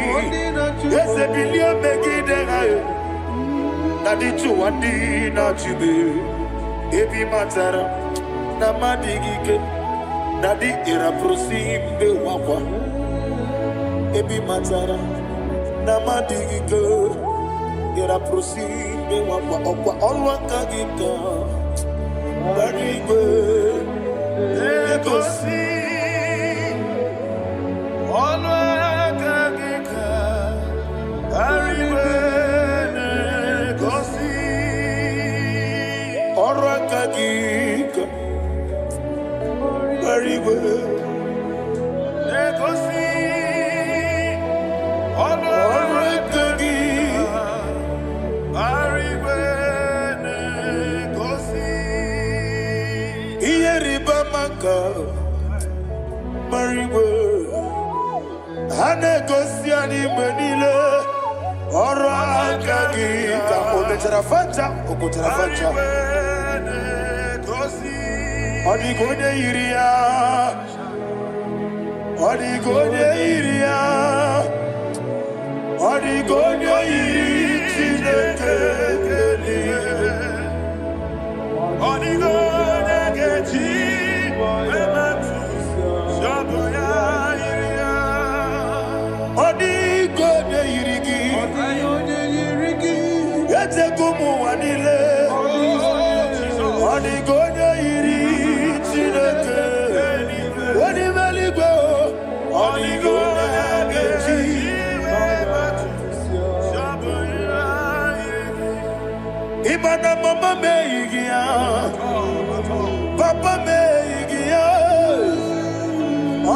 Eze bilie megide ha Na dị chụwa ndị na-achịbe Ebi matara na mmadụ gị ike Na dị ịrapụrụsi mbe wakwa Ebi matara na mmadụ gị ike Ịrapụrụsi mbe wakwa Ọkwa ọrụ aka gị ka Barigwe Legosi Olwa Kagika Barigwe Orakagika Mariwe Negosi Orakagika Mariwe Negosi Iyeriba Maka Mariwe Hanegosi Animenile Orakagika Ometarafanta Okotarafanta Odigode iria Odigode iria Odigode irineke Odigode geji Ematu Shaboya iria Odigode irigi Yetekumu wanile Odigode iri Chineke Onimeligwe Odigode geji Imana mama meigia Papa meigia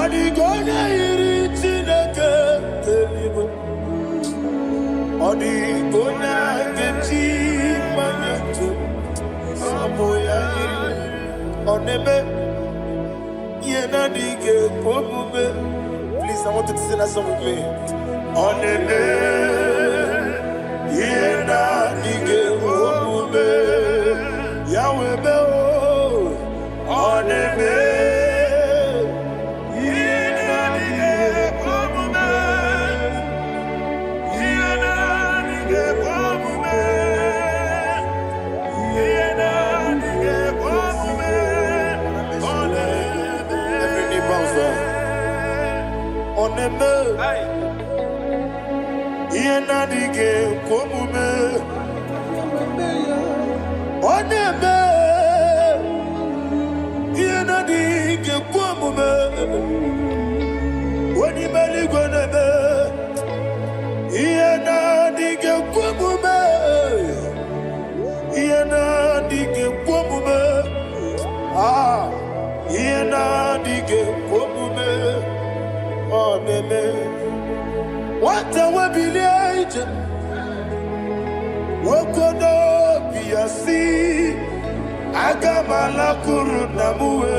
Odigode iri Chineke Odigode geji Manyetu Samoya Oneme Yenadige Pomube. Please, I want you to sing that song with me. Oneme Yenadige Pomube. Yahweh Beo Oneme Yenadige Pomube. Yenadige Pomube. Yenadige Pomube. Oneme Yenadige Pomube. Oneme Yenadige Pomube. Onimeligwe neme Yenadige Pomube. Yenadige Pomube. Ah, Yenadige Pomube. Oneme Wata wabileje Wokodo biyasi Agamala kuru namuwe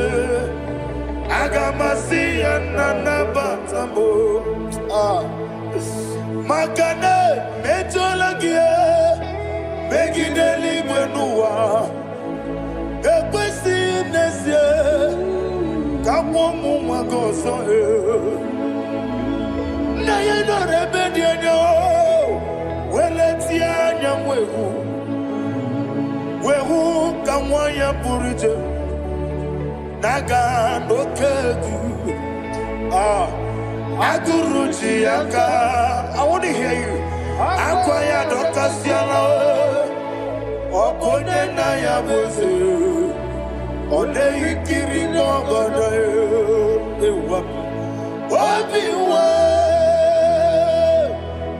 Agamasi yanana batambo Makane mejolagie Megideli gwenuwa Ekwesi nesye Kamwomu mwagoso Na yeno rebedi enyo Weleti anya mwehu Wehu kamwanya purije Naga nokegu Aguruji yaka I want to hear you Akwaya dokasiala Okone na ya boze Ode ikiri nogoda Ewa Obiwa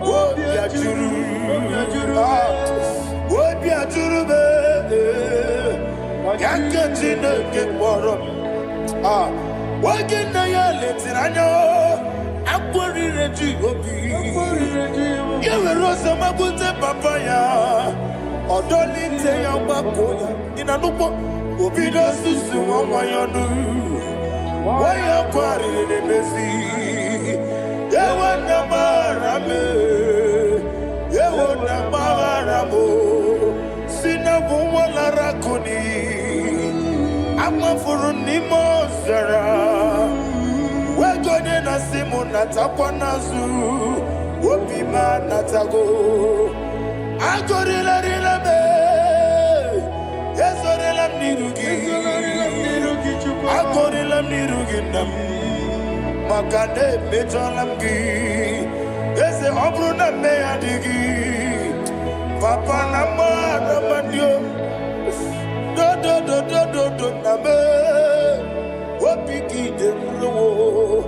Obiajuru Obiajuru be Yakatine kekborom Wagina ya letiranya Akwari reji obi Yewe rosa magunte papaya Odolite ya wakoya Inanupo Obido susu wamayonu Waya kwari nemezi Yewe namarame Yewe namaramo Sina wala rakoni Amafuru ni mozara Wegone na simu natakwa nazu Wopima natago Agorila rila me Yezorila mnirugi Agorila mnirugi nam Makane mejolamgi Eze obru na meyadigi Papa na mara mandio Do na me Wopiki de mlo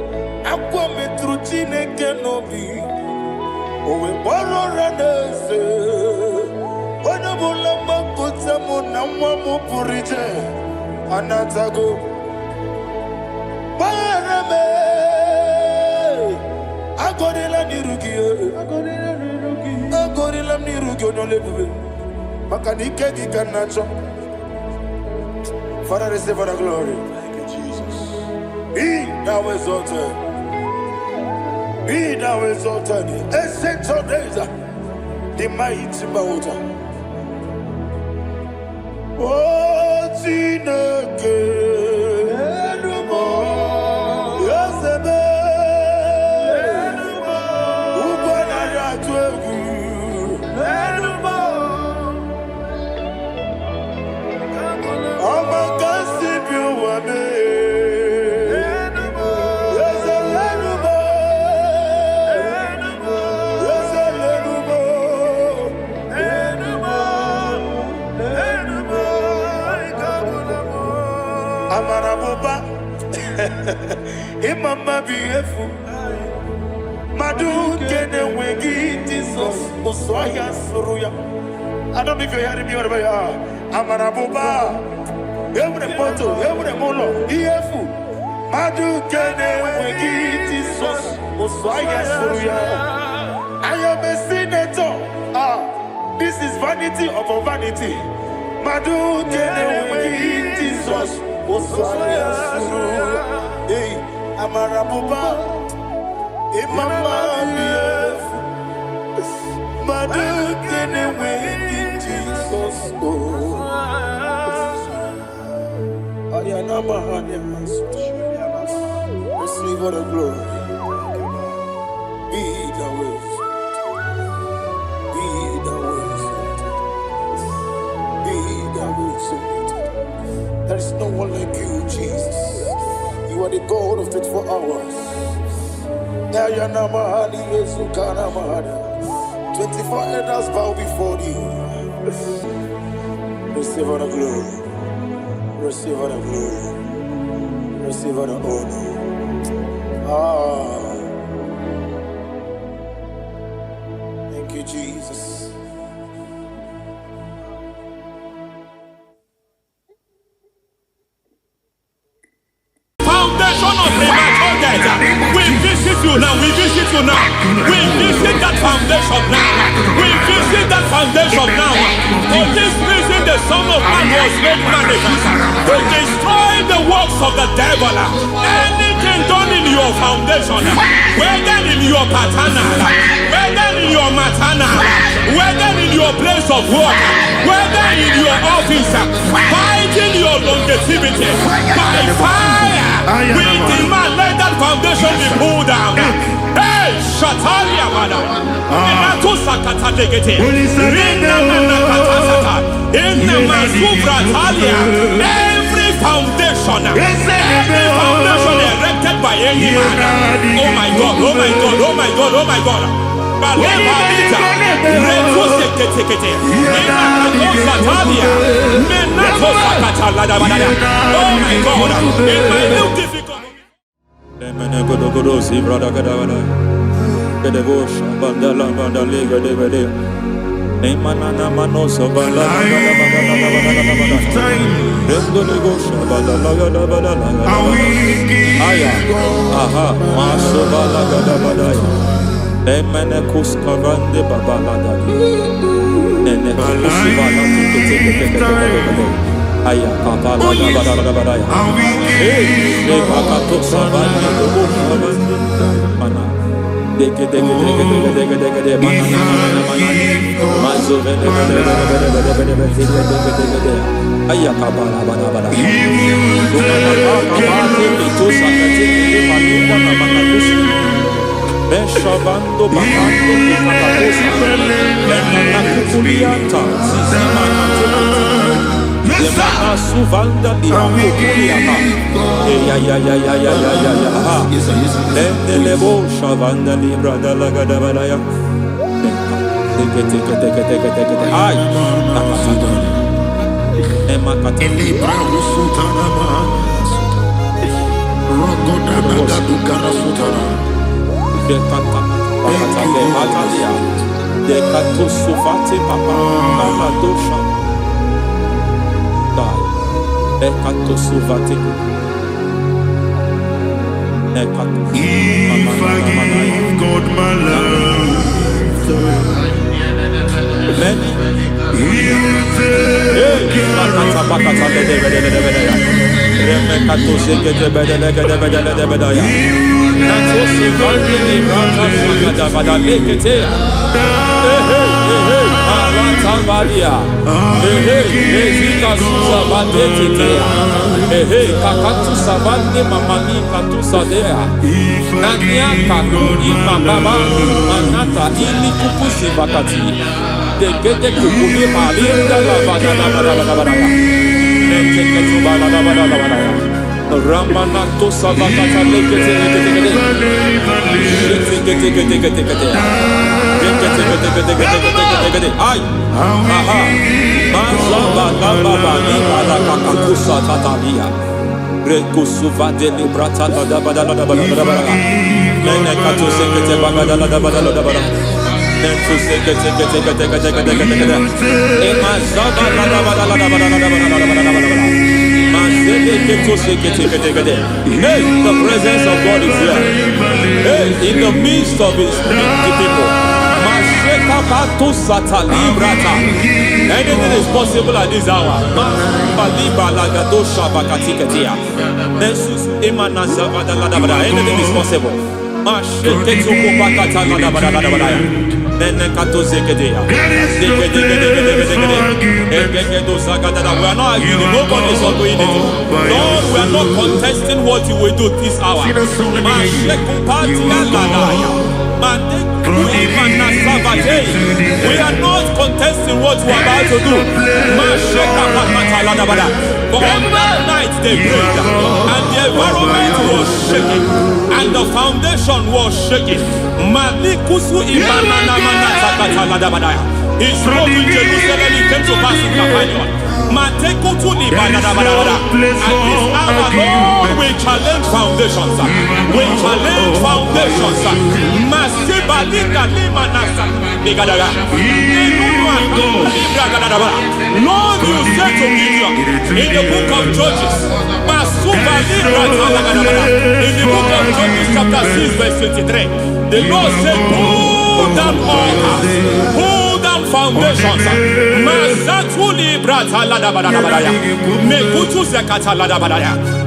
Akwa metru chineke nobi Owe boro ranese Wana bula makuta muna Mwamu purije anatago Barame Agorila nirugi Agorila nirugi onolebube Makanike gikanacho. Father, receive the glory. Thank you, Jesus. Be thou exalted. Be thou exalted. Ancient of days, the mighty mountain. Oh, Tineke, Enumo, Yosebe, Enumo, Ubanaya Twegu, Enumo, Amakasibu Wame, Enumo, Yosebe, Enumo, Enumo, Yosebe, Enumo, Enumo, Amaraboba, Imama Biefu, Madu Kene Wegi, Jesus, Oswaya Suruya. I don't know if you're hearing me wherever you are. Amaraboba, every photo, every molo, Biefu, Madu Kene Wegi, Jesus, Oswaya Suruya. I am a senator. This is vanity upon vanity. Madu Kene Wegi, Jesus. Hey, Amarabuba, Imama Bief, Madu Kenewe, Jesus. Ayana Mahania, receive all the glory. Be the way, be the way, there is no one like you, Jesus. You are the God of 24 hours. 24 elders bow before you. Receive all the glory. Receive all the glory. Receive all the honor. Thank you, Jesus. We visit you now, we visit you now. We visit that foundation now. We visit that foundation now. For this reason the Son of Man was made manifest to destroy the works of the devil. Anything done in your foundation, whether in your paternal, whether in your maternal, whether in your place of work, whether in your office, fighting your longevity by fire, we demand let that foundation be pulled down. Hey, Shatalia, madam. Minato sakata degete. Rina nakatasata. Inna masubra talia. Every foundation erected by any man. Oh my God, oh my God, oh my God, oh my God. Baleba lita. Reto sekete. Inna nakosatalia. Minato sakata ladabadaya. Oh my God. In my new difficult. Godogodosi, brother Gadavada, Gedevosha, Bandala, Bandaliga, Devade, Nemanana Manoso, Bandala, Godogosa, Bandala, Badala, Aya, Aha, Maso Balaga, Badaya, Nemenakus Kavande, Babalada, Nenekusivana, Aya kapala badala badaya. Le bakato sabani dobo mana. Deke mana. Mazo vele. Aya kapala badala. Beshavando bakando kakakosa. Nena kukulianta. Lemana suvanda di akukuliata. Ya. Lebo shavanda libra dalagada balaya. Teke. Ay. Emakata. Libra usutana ma. Rogoda nagaduka sutana. Dekata. Bakata de batalia. Dekato sufati papa. Mamadosha. Ekato suvate. Ekato. If I give God my love, He will take care Ramanato Savakata Ay, aha, Mazaba Gababa, Kakakusa Tatalia, Rekusuva de Librata, Badabada, Menekato Sekete Bagada, Nentu Sekete, Emazaba, Hey, the presence of God is here. Hey, in the midst of His people. Anything is possible at this hour. Anything is possible. We are not arguing, nobody is arguing it. Lord, we are not contesting what you will do this hour. We are not contesting what we are about to do. For on that night they prayed, and the environment was shaking, and the foundation was shaking. He spoke in Jerusalem, he came to pass in Capernaum. At this hour, Lord, we challenge foundations. We challenge foundations. Lord, you said to Gideon in the book of Judges, in the book of Judges chapter 6 verse 23, the Lord said, pull down altars, pull down foundations.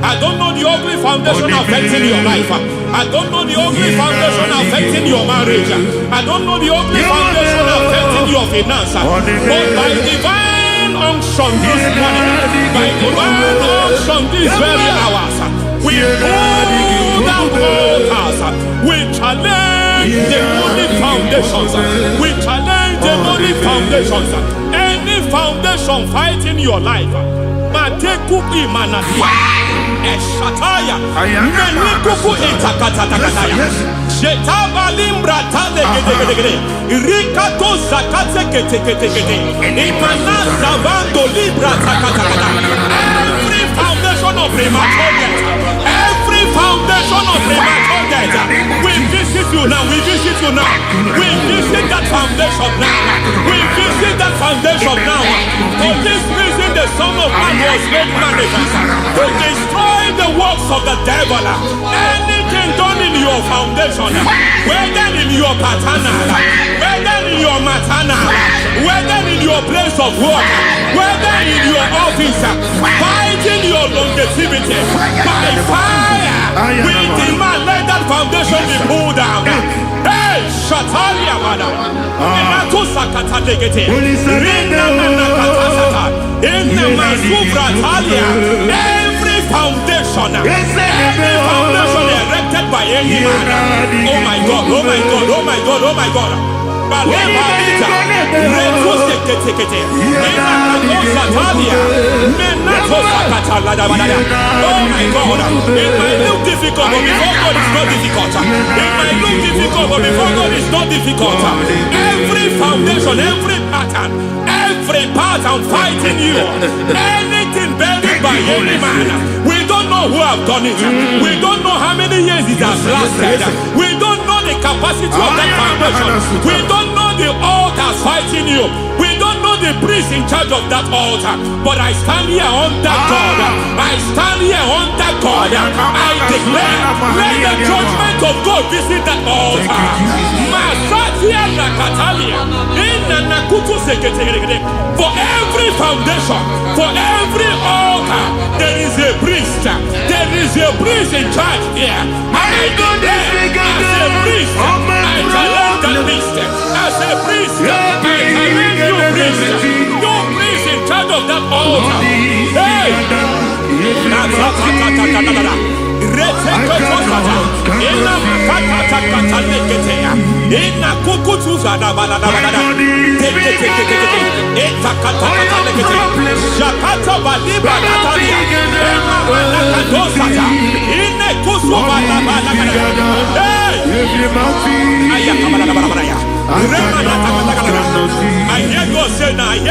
I don't know the ugly foundation affecting your life. I don't know the ugly foundation affecting your marriage. I don't know the ugly foundation affecting your finance. But by divine unction this morning, by divine unction these very hours, we pull down altars. We challenge demonic foundations. We challenge demonic foundations. Any foundation fighting your life, Matekuki Manadia, Eshataya, Menikuku Itakatatakataya, Shetavalimbra Tale, Rikato Zakate Ketekete, Imanasa Vando Libra Takataka. Every foundation of premature death, every foundation of premature death, we visit you now, we visit you now, we visit that foundation now, we visit that foundation now. For this reason, the Son of Man was made manifest to destroy the works of the devil. Anything done in your foundation, whether in your paternal, whether in your maternal, whether in your place of work, whether in your office, fighting your longevity by fire, we demand let that foundation be pulled down. Hey, Shatalia Mada, Enato Sakata Legate, Rina Nakatasata, in the Masubra Talia, every foundation erected by any man. Oh my God, oh my God, oh my God, oh my God. Baleta, Retus Tekete, Satalia, Menato Sakata Ladabada. Oh my God, it might look difficult, but before God is not difficult. It might look difficult, but before God is not difficult. Every foundation, every pattern fighting you, anything buried by any man, we don't know who have done it. We don't know how many years it has lasted. We don't know the capacity of that foundation. We don't know the altars fighting you. We don't know the a priest in charge of that altar, but I stand here under God. I stand here under God. I declare, let the judgment of God visit that altar. For every foundation, for every altar, there is a priest. There is a priest in charge here. I declare, as a priest, I challenge that priest. As a priest, I challenge you, priest. You priest in charge of that altar. Hey! I hear God say now, he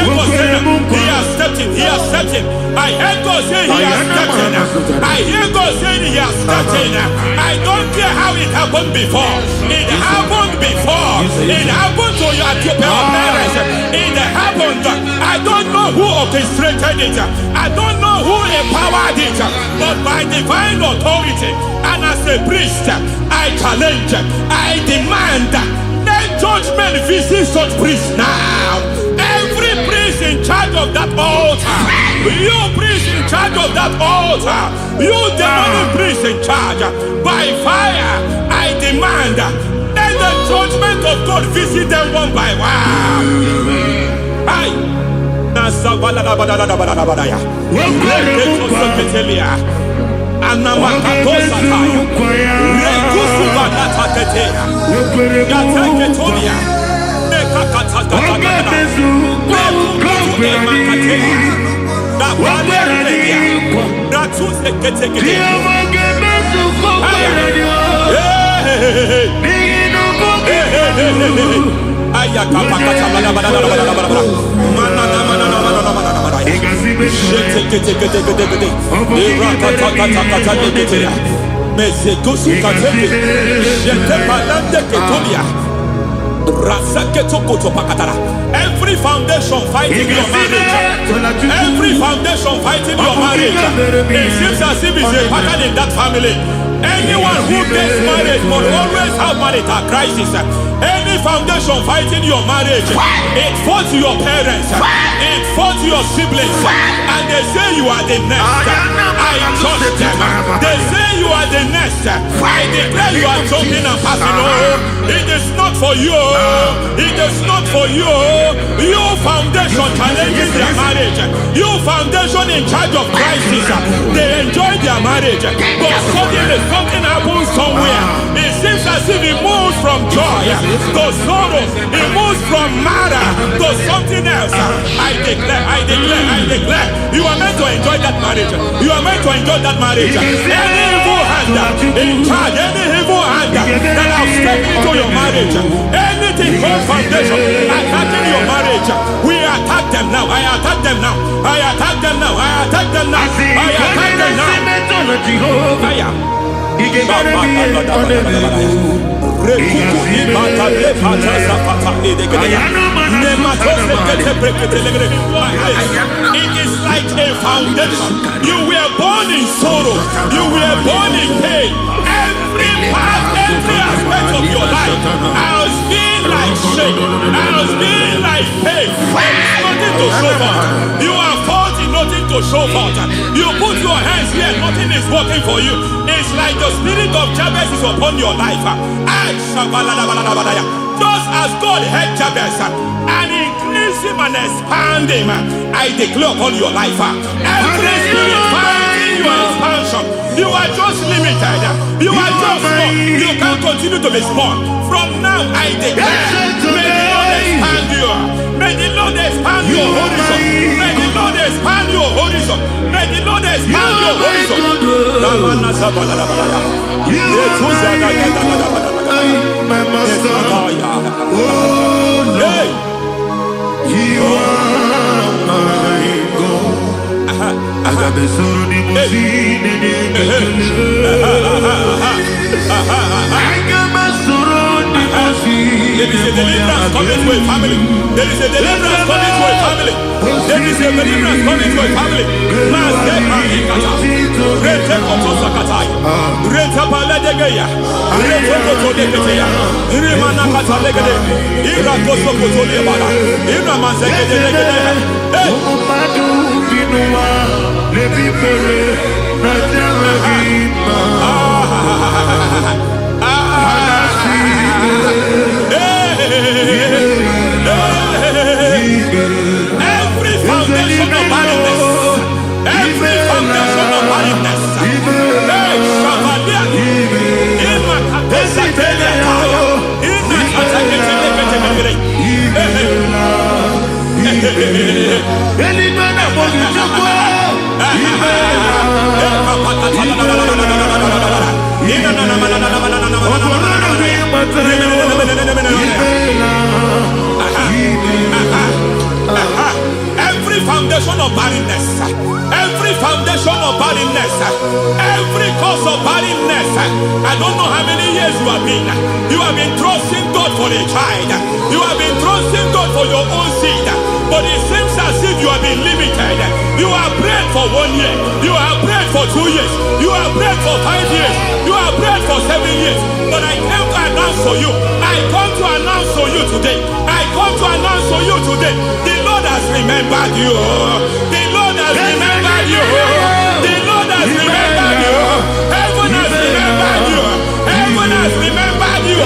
has stepped in, he has stepped in. I hear God say he has stepped in. I hear God saying he has stepped in. I don't care how it happened before. It happened before. It happened to your parents. It happened. I don't know who orchestrated it. I don't know who empowered it. But by divine authority and as a priest, I challenge, I demand, let judgment visit such priests now. Every priest in charge of that altar, you priest in charge of that altar, you demonic priest in charge, by fire, I demand, let the judgment of God visit them one by one. Every foundation fighting your marriage, every foundation fighting your marriage, it seems as if it's a pattern in that family. Anyone who gets married must always have marital crisis. Any foundation fighting your marriage, it fought your parents, it fought your siblings, and they say you are the next. I judge them. They say you are the next. I declare you are jumping and passing. Oh, it is not for you. It is not for you. You foundation challenging their marriage. You foundation in charge of crisis. They enjoy their marriage, but suddenly something happens somewhere. It seems as if it moves from joy to sorrow. It moves from matter to something else. I declare, you are meant to enjoy that marriage. You are meant to enjoy that marriage. Any evil hand in charge, any evil hand that have stepped into your marriage, anything called foundation attacking your marriage, we attack them now. I attack them now. I attack them now. I attack them now. I attack them now. It is like a foundation. You were born in sorrow. You were born in pain. Every part, every aspect of your life has been like shame. Has been like pain. There is nothing to show for. You are faulty, nothing to show for. You put your hands here, nothing is working for you. It's like the spirit of Jabez is upon your life. Just as God had Jabez and increased him and expand him, I declare upon your life, every spirit finding your expansion, you are just limited. You are just small. You can't continue to be small. From now, I declare, may the Lord expand you. May the Lord expand your horizon. May the Lord expand your horizon. May the Lord expand your horizon. My master, oh, hey. You are my God. I got the soul of the machine and I got my soul of the machine. deliverance coming to a family. There is a deliverance coming to a family. There is a deliverance coming to a family. Rete koto sakatai. Rete paladegeya. Rete koto deketeya. Irimana katalegede. Ira koso koto lebala. Ira manzegede legede. Hey. Every foundation of barrenness, every foundation of barrenness, every foundation of barrenness, every foundation of barrenness, every cause of barrenness. I don't know how many years you have been trusting God for a child, you have been trusting God for your own seed, but it seems as if you have been limited. You have prayed for 1 year, you have prayed for 2 years, you have prayed for 5 years, you have prayed for 7 years, but I came to announce for you, I come to announce for you today, I come to announce for you today, the Lord has remembered you, the Lord has remembered you, the Lord has remembered you, heaven has remembered you, heaven has remembered you,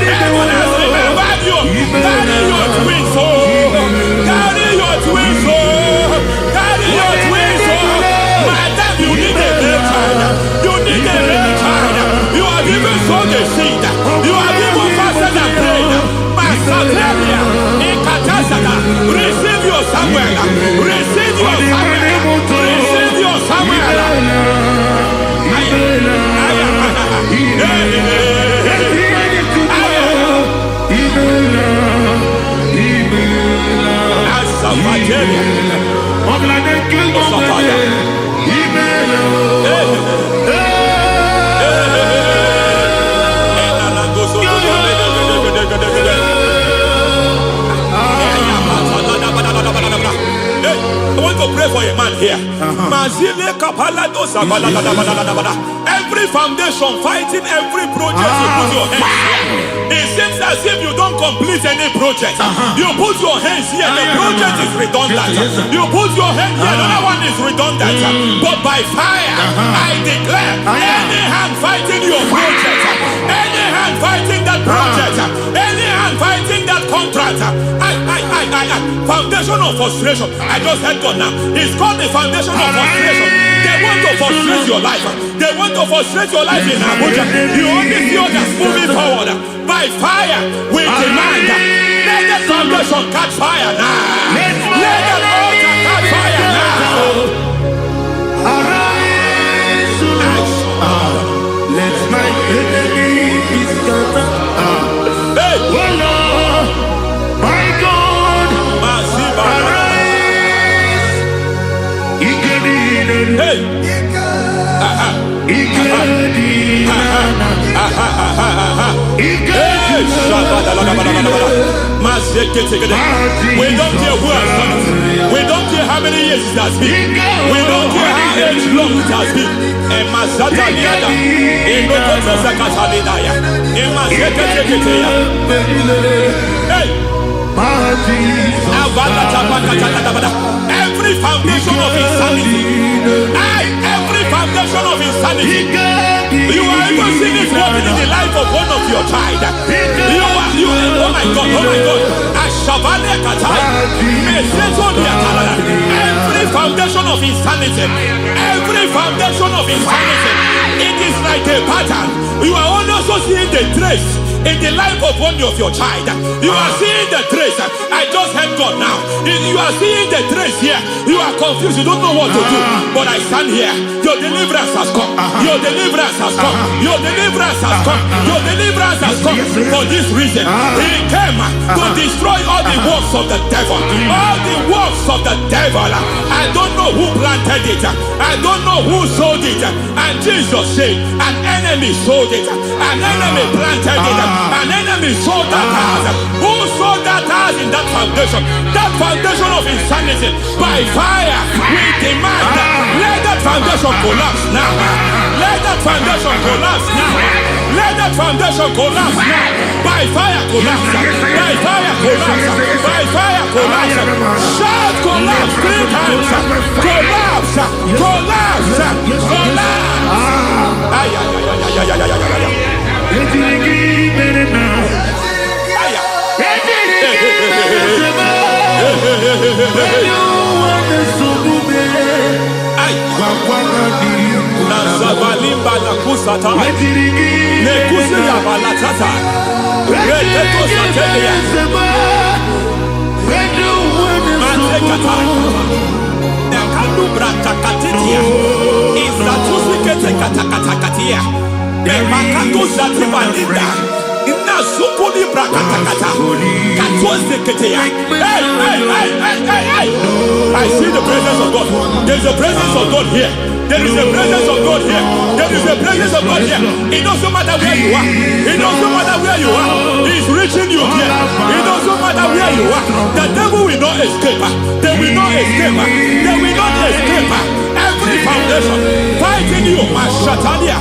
heaven has remembered you. Carry your twins, carry your twins, carry your twins. Madam, you need a male child, you need a male child, you have even sown a seed, you have even fasted and prayed. Masateria, Ekatasada, receive your Samuel, receive your Samuel, receive your Samuel. I want to pray for a man here. Every foundation fighting every project you put your hands here. It seems as if you don't complete any project. You put your hands here, the project is redundant. You put your hand here, another one is redundant. But by fire, I declare, any hand fighting your project, any hand fighting that project, any hand fighting that contract, foundation of frustration. I just heard God now. It's called the foundation of frustration. They want to frustrate your life. They want to frustrate your life in Abuja. You only see others moving forward. By fire, we demand. Let the foundation catch fire now. Let the altar catch fire now. Arise, let my enemy be scattered. Hey. Oh Lord, my God, arise. Hey. We don't care who has done it. We don't care how many years it has been. We don't care how age long it has been. Every foundation of insanity, every foundation of insanity, you are even seeing it working in the life of one of your child. Oh my God, every foundation of insanity, every foundation of insanity, it is like a pattern. You are also seeing the trace in the life of one of your child. You are seeing the trace. I just heard God now. You are seeing the trace here. You are confused. You don't know what to do. But I stand here. Your deliverance has come. Your deliverance has come. Your deliverance has come. Your deliverance has come. For this reason, He came to destroy all the works of the devil. All the works of the devil. I don't know who planted it. I don't know who sold it. And Jesus said, an enemy sold it. An enemy planted it. An enemy sold that house. Who sold that house in that foundation? That foundation of insanity. By fire, we demand let that foundation collapse now. Let that foundation collapse now. Let that foundation collapse now. By fire collapse. By fire collapse. By fire collapse. Shout collapse 3 times. Collapse. Collapse. Collapse. Ay, ay, ay, ay, ay, ay, ay, ay, ay. Nazavalimba na kusata nekusi ya balatata reteto satelia matekata nekalu bratakatitia izatusikete katakatakatia nemakato zatibalinda inazukuli brakatakata katoziketea. Hey. I see the presence of God. There is a presence of God here. There is a presence of God here. There is a presence of God here. It doesn't matter where you are. It doesn't matter where you are. He's reaching you here. It doesn't matter where you are. The devil will not escape. They will not escape. They will not escape. Every foundation fighting you, Mashatalia.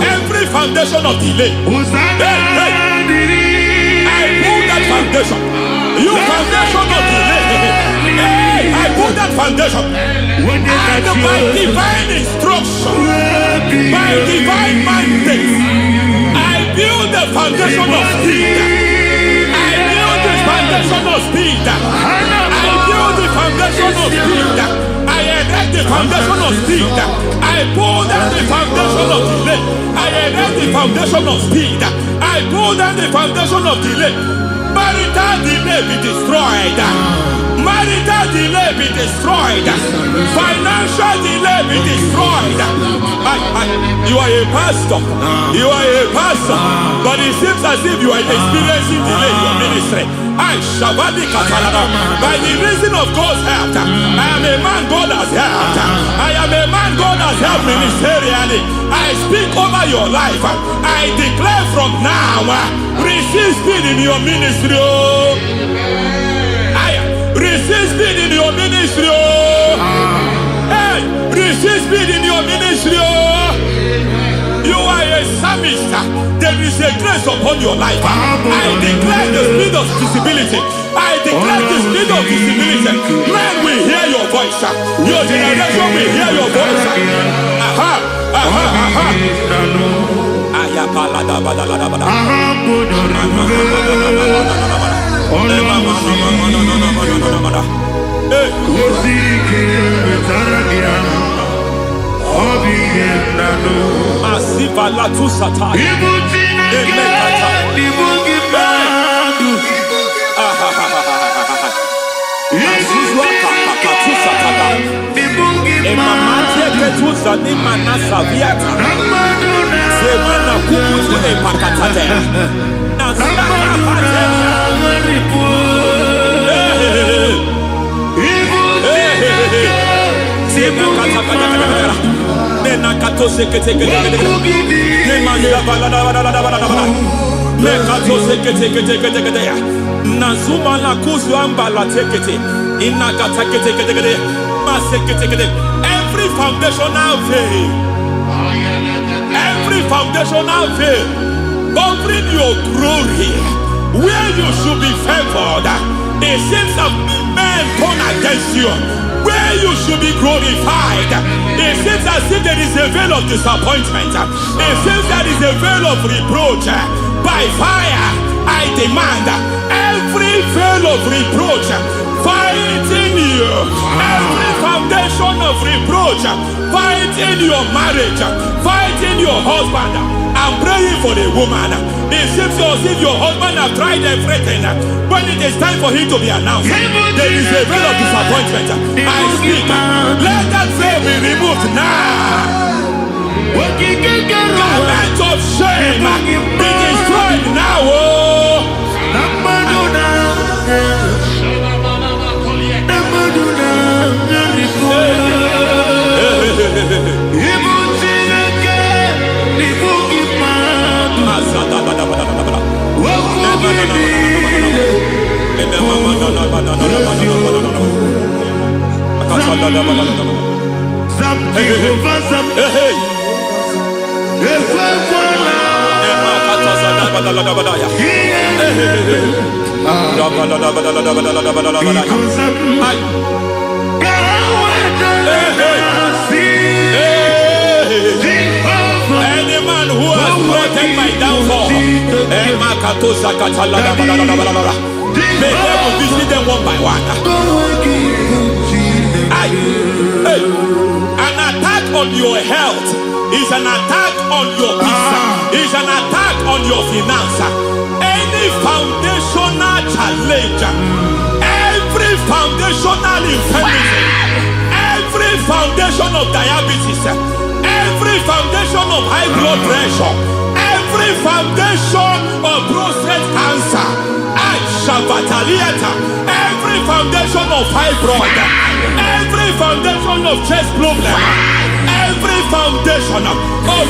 Every foundation of delay. I pull that foundation. You foundation of delay. I pull that foundation. And by divine instruction, by divine mandate, I build the foundation of speed. I build the foundation of speed. I build the foundation of speed. I erect the foundation of speed. I pull down the foundation of delay. I erect the foundation of speed. I pull down the foundation of delay. Marital delay be destroyed. Marital delay be destroyed. Financial delay be destroyed. You are a pastor. You are a pastor. But it seems as if you are experiencing delay in your ministry. By the reason of God's help, I am a man God has helped. I am a man God has helped ministerially. I speak over your life. I declare from now, receive speed in your ministry. Receive speed in your ministry. Hey, receive speed in your ministry. You are a psalmist. There is a grace upon your life. I declare the speed of visibility. I declare the speed of visibility. Men will hear your voice. Your generation will hear your voice. Asivala tu sata. Every foundational veil, every foundational veil covering your glory, where you should be favored, it seems that men turn against you. Where you should be glorified, it seems as if there is a veil of disappointment. It seems there is a veil of reproach. By fire, I demand every veil of reproach fighting you, every foundation of reproach fighting your marriage, fighting your husband. I'm praying for the woman. It seems as if your husband has tried everything. When it is time for him to be announced, there is a veil of disappointment. I speak. Let that veil be removed now. Garment of shame be destroyed now. Any man who has plotted my downfall, may devil visit them one by one. An attack on your health is an attack on your peace, is an attack on your finance. Any foundational challenge, every foundational infirmity, every foundation of diabetes, every foundation of high blood pressure, every foundation of prostate cancer, every foundation of fibroid, every foundation of chest problem, every foundation of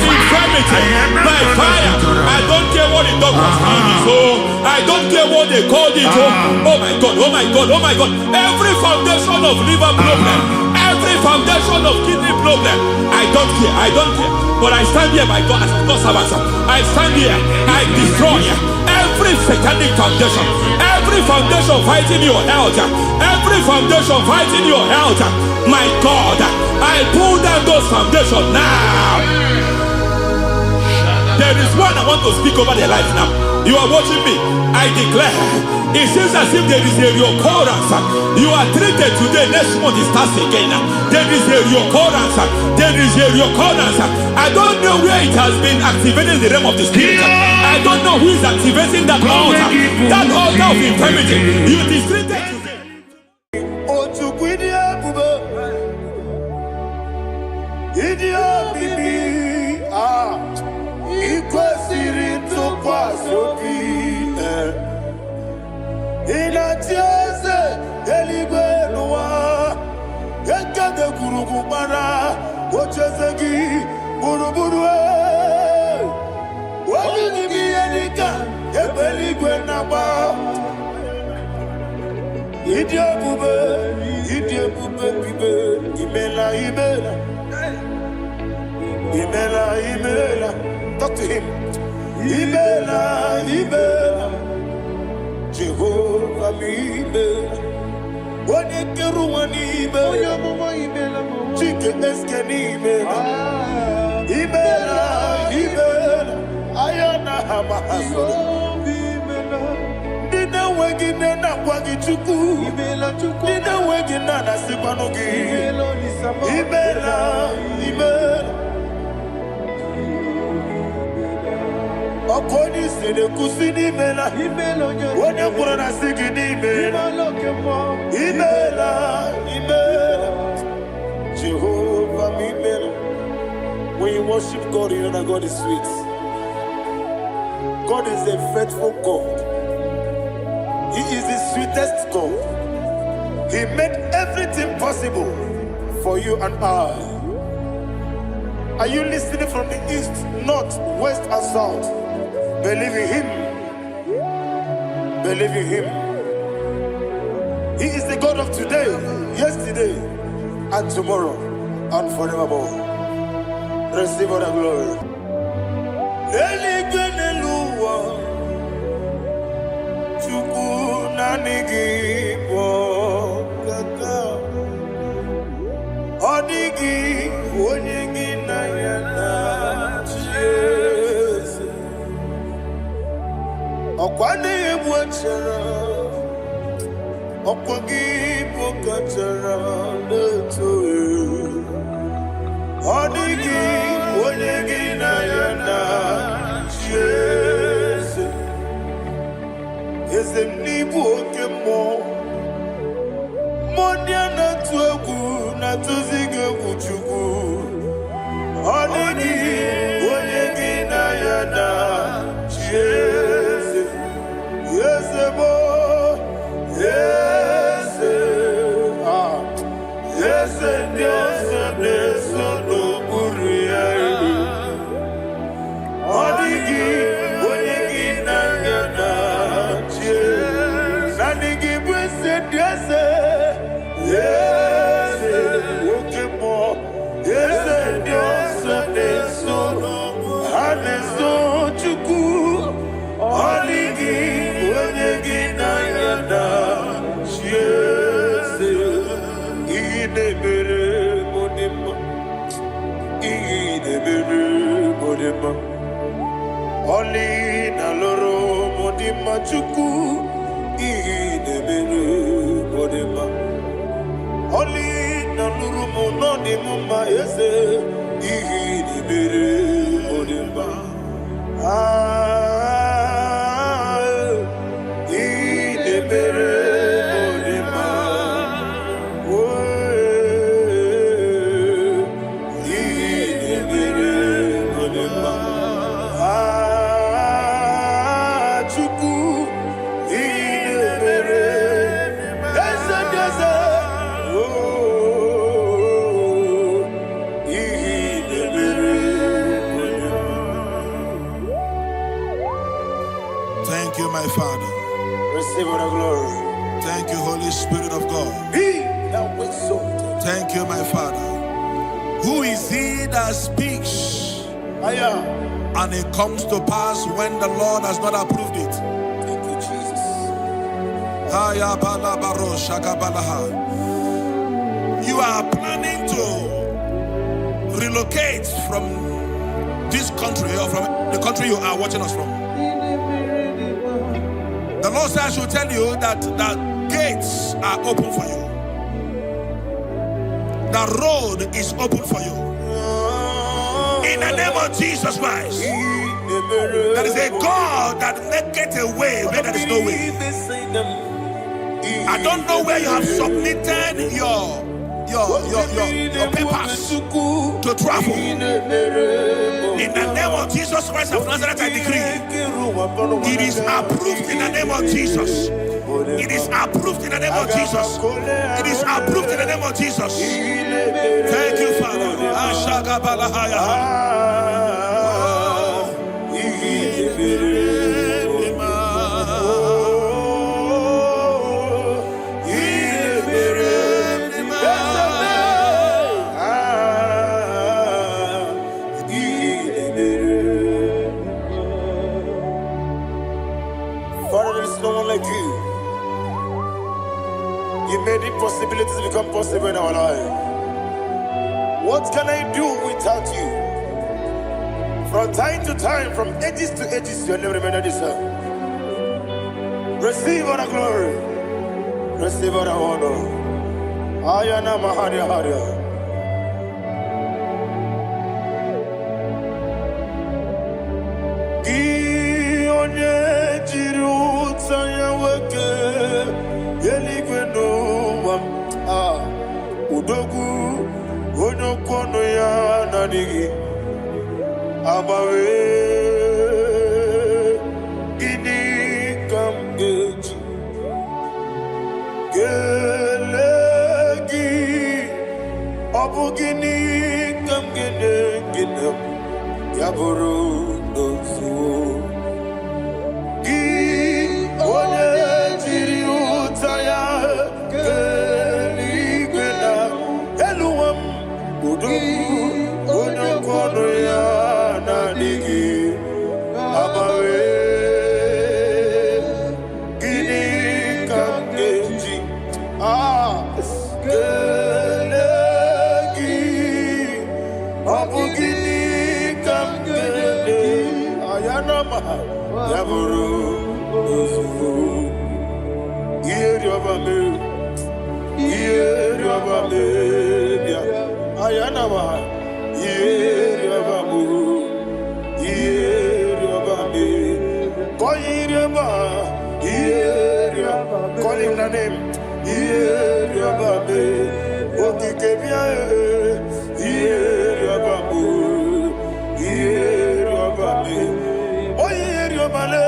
infirmity by fire. I don't care what the doctors call it, so I don't care what they called it. Oh my God, oh my God, oh my God. Every foundation of liver problem, every foundation of kidney problem, I don't care, I don't care. But I stand here by God as God's servant. I stand here, I destroy every satanic foundation, every foundation fighting your health, every foundation fighting your health. My God, I pull down those foundations now. There is one I want to speak over their life now. You are watching me. I declare, it seems as if there is a reoccurrence. You are treated today, next month it starts again. There is a reoccurrence. There is a reoccurrence. I don't know where it has been activated in the realm of the spirit. I don't know who is activating that altar of infirmity. You is treated today. Talk to him. Ibela, Jehovah Ibela. What a Keruani Ibela, Chicken Eskani Ibela, Ayana Hamahaso. Dina Wagina Wagichuku, Dina Wagina Sipanogi, Ibela. According to the Kusini Mela, when you put on a sigini Imela, Jehovah Imela. When you worship God, you know that God is sweet. God is a faithful God. He is the sweetest God. He made everything possible for you and I. Are you listening from the east, north, west, and south? Believe in him. Believe in him. He is the God of today, yesterday, and tomorrow, and forevermore. Receive all the glory. Okwane mwachara, okwagi pokachara letoe. Odigi onyegi na yana chese. Eze mnibu okemo. Modia na tuegu na tuzige kuchugu. Odigi onyegi na yana chese. Yes, boy. Yes, yes, yes, yes, yes, idebere modema oli na loro modima chuku idebere modema oli na loro monodima ma ese idebere modema idebere Thank you, my Father. Receive the glory. Thank you, Holy Spirit of God. He that was exalted. Thank you, my Father. Who is he that speaks and it comes to pass when the Lord has not approved it? Thank you, Jesus. You are planning to relocate from this country or from the country you are watching us from. The Lord says I should tell you that the gates are open for you. The road is open for you. In the name of Jesus Christ. There is a God that maketh a way where there is no way. I don't know where you have submitted your papers to travel. In the name of Jesus Christ of Nazareth, I decree it is approved in the name of Jesus. It is approved in the name of Jesus. It is approved in the name of Jesus. Thank you, Father. Father, there is no one like you. You made impossibilities become possible in our life. What can I do without you? From time to time, from ages to ages, you never remain the same. Receive all the glory. Receive all the honor. Ayana Maharia Haria. Udogu onokono ya nadigi abawe gini kamgeji gelegi abu gini kamgene ginem yaburu dosu gi one jiri utaya onokono ya nadigi abawe gini kamgeji gelegi abu gini kamgene ayanama yaburu osufu yeri obame bia ayanama yeri obame koyireba yeri call him the name yeri obame okikebia yeri obame oyeri obale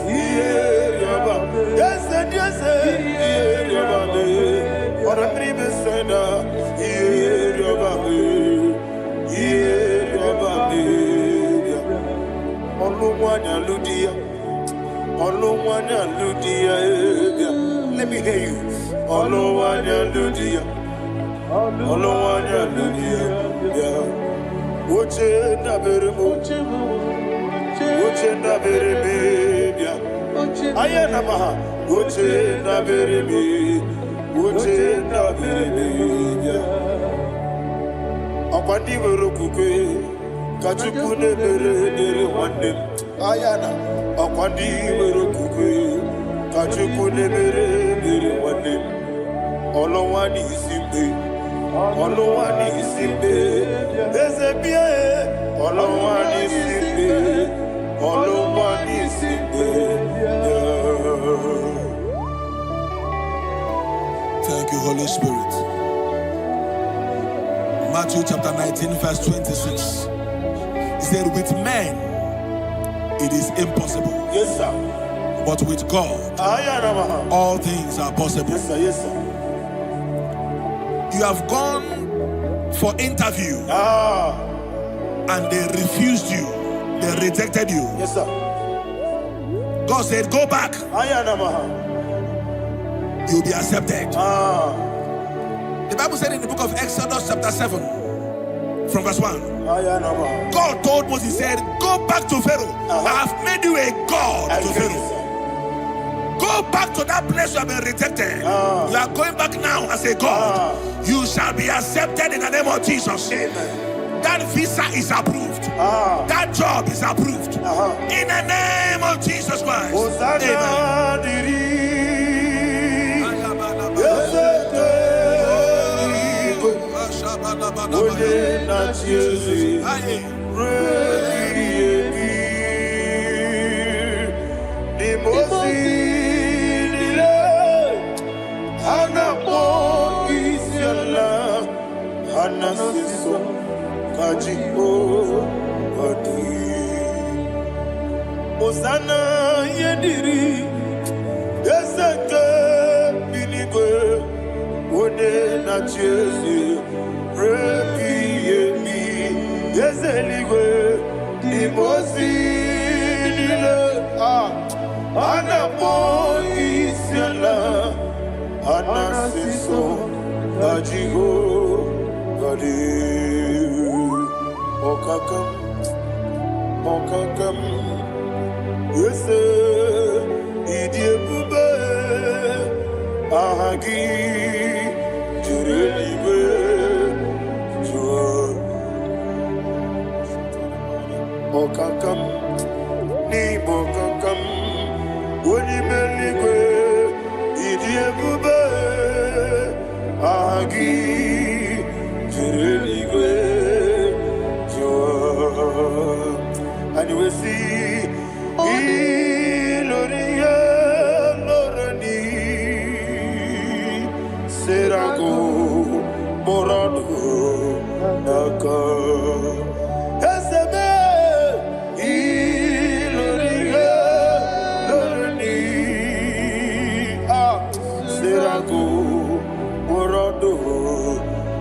yeri obame yes yeri obame ora pribe senda yeri obame let me hear you. Okwandi werokukwe kachukune mere wande ayana okwandi werokukwe kachukune mere wande olowani isimbe ezebie olowani isimbe Thank you, Holy Spirit. Matthew chapter 19, verse 26. He said, with men it is impossible. Yes, sir. But with God, all things are possible. Yes, sir. Yes, sir. You have gone for interview and they refused you. They rejected you. Yes, sir. God said, go back. You'll be accepted. The Bible said in the book of Exodus chapter 7 from verse 1, God told Moses, he said, go back to Pharaoh. I have made you a God to Pharaoh. Go back to that place you have been rejected. You are going back now as a God. You shall be accepted in the name of Jesus. Amen. That visa is approved. That job is approved. In the name of Jesus Christ. Osana yediri deseke binigwe one na chezi repi yemi yezeligwe imosi nile anapo isiala anasiso ajigo gadi okakam Yese idiebube ahagi jurelibe jua okakam ni bokakam woni meligwe idiebube ahagi jurelibe jua and we see Iloria Lorani Serago Morado Naka Esebe Iloria Lorani Serago Morado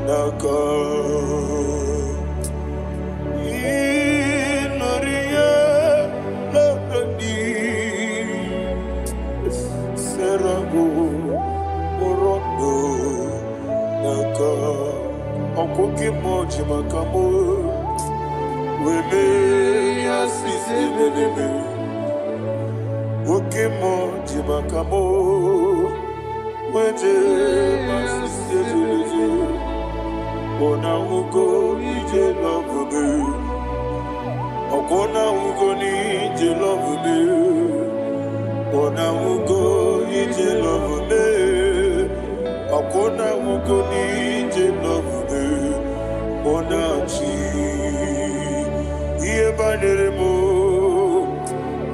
Naka Okoke moji makamo weme yasisi meneme Oke moji makamo weje masisi jeje Ona ugo ije love me Okona ugo ni ije love me Ona ugo ije love me Okona ugo ni ije love me Onachi Iye banere mo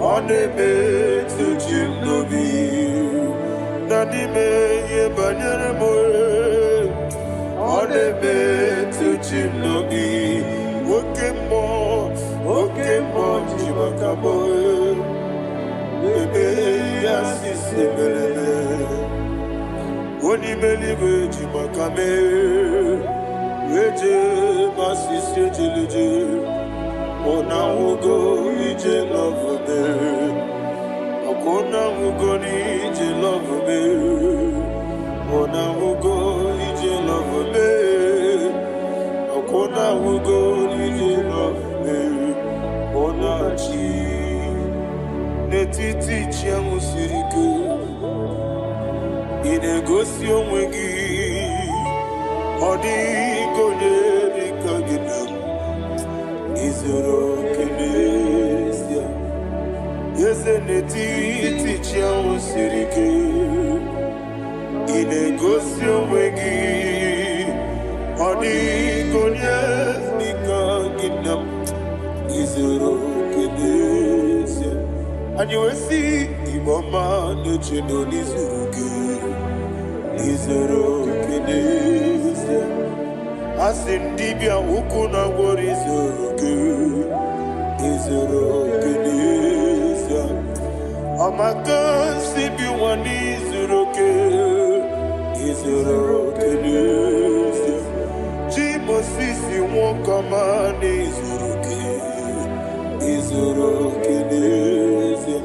Onebe tuji nobi Nanime iye banere mo Onebe tuji nobi Oke mo jimakabo Ebe yasisi melele Oni believe jimakame Weje masisi jilije Ona ugo ije love me Okona ugo ni ije love me Ona ugo ije love me Okona ugo ije love me Ona chi Netiti chiamu sirike Inegosi onwe gị Ọ dịghị onye dị ka gị na izuru kenesia yeze netiti chiawo sirike inegosi onwe gị ọ dịghị onye dịka gị na m izuru kenesia anyị wee sị Igbo ọma na-eche na n'izuru gị izuru kenesia asị ndị bịa ukwu na gwọrọ izuru gị izuru kenesia ọmaka nsị bi nwa n'izuru gị izuru kenesia chi Mosisi nwokọma n'izuru gị izuru kenesia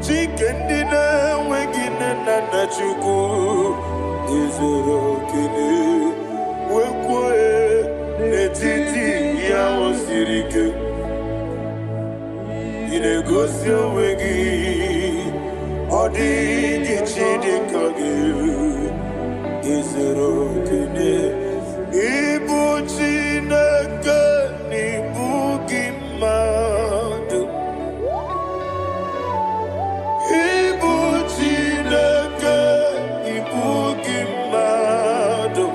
chike ndị na-enweghị nne na nna Chukwu izuru kenesia wekwue n'etiti ya o siri ike ị na-egosi onwe gị ọ dịghị chi dịka gị izuru kenesia ịbụ Chineke n'ịbụ gị mmadụ ịbụ Chineke ịbụ gị mmadụ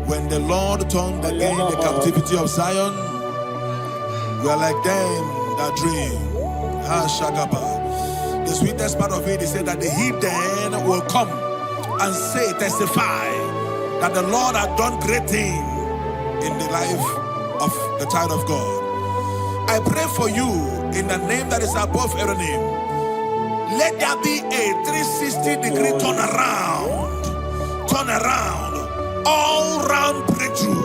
When the Lord turned again the captivity of Zion, we are like them that dream. The sweetest part of it is said that the heathen will come and say, testify, that the Lord had done great things in the life of the child of God. I pray for you in the name that is above every name. Let there be a 360-degree turn around, all round breakthrough,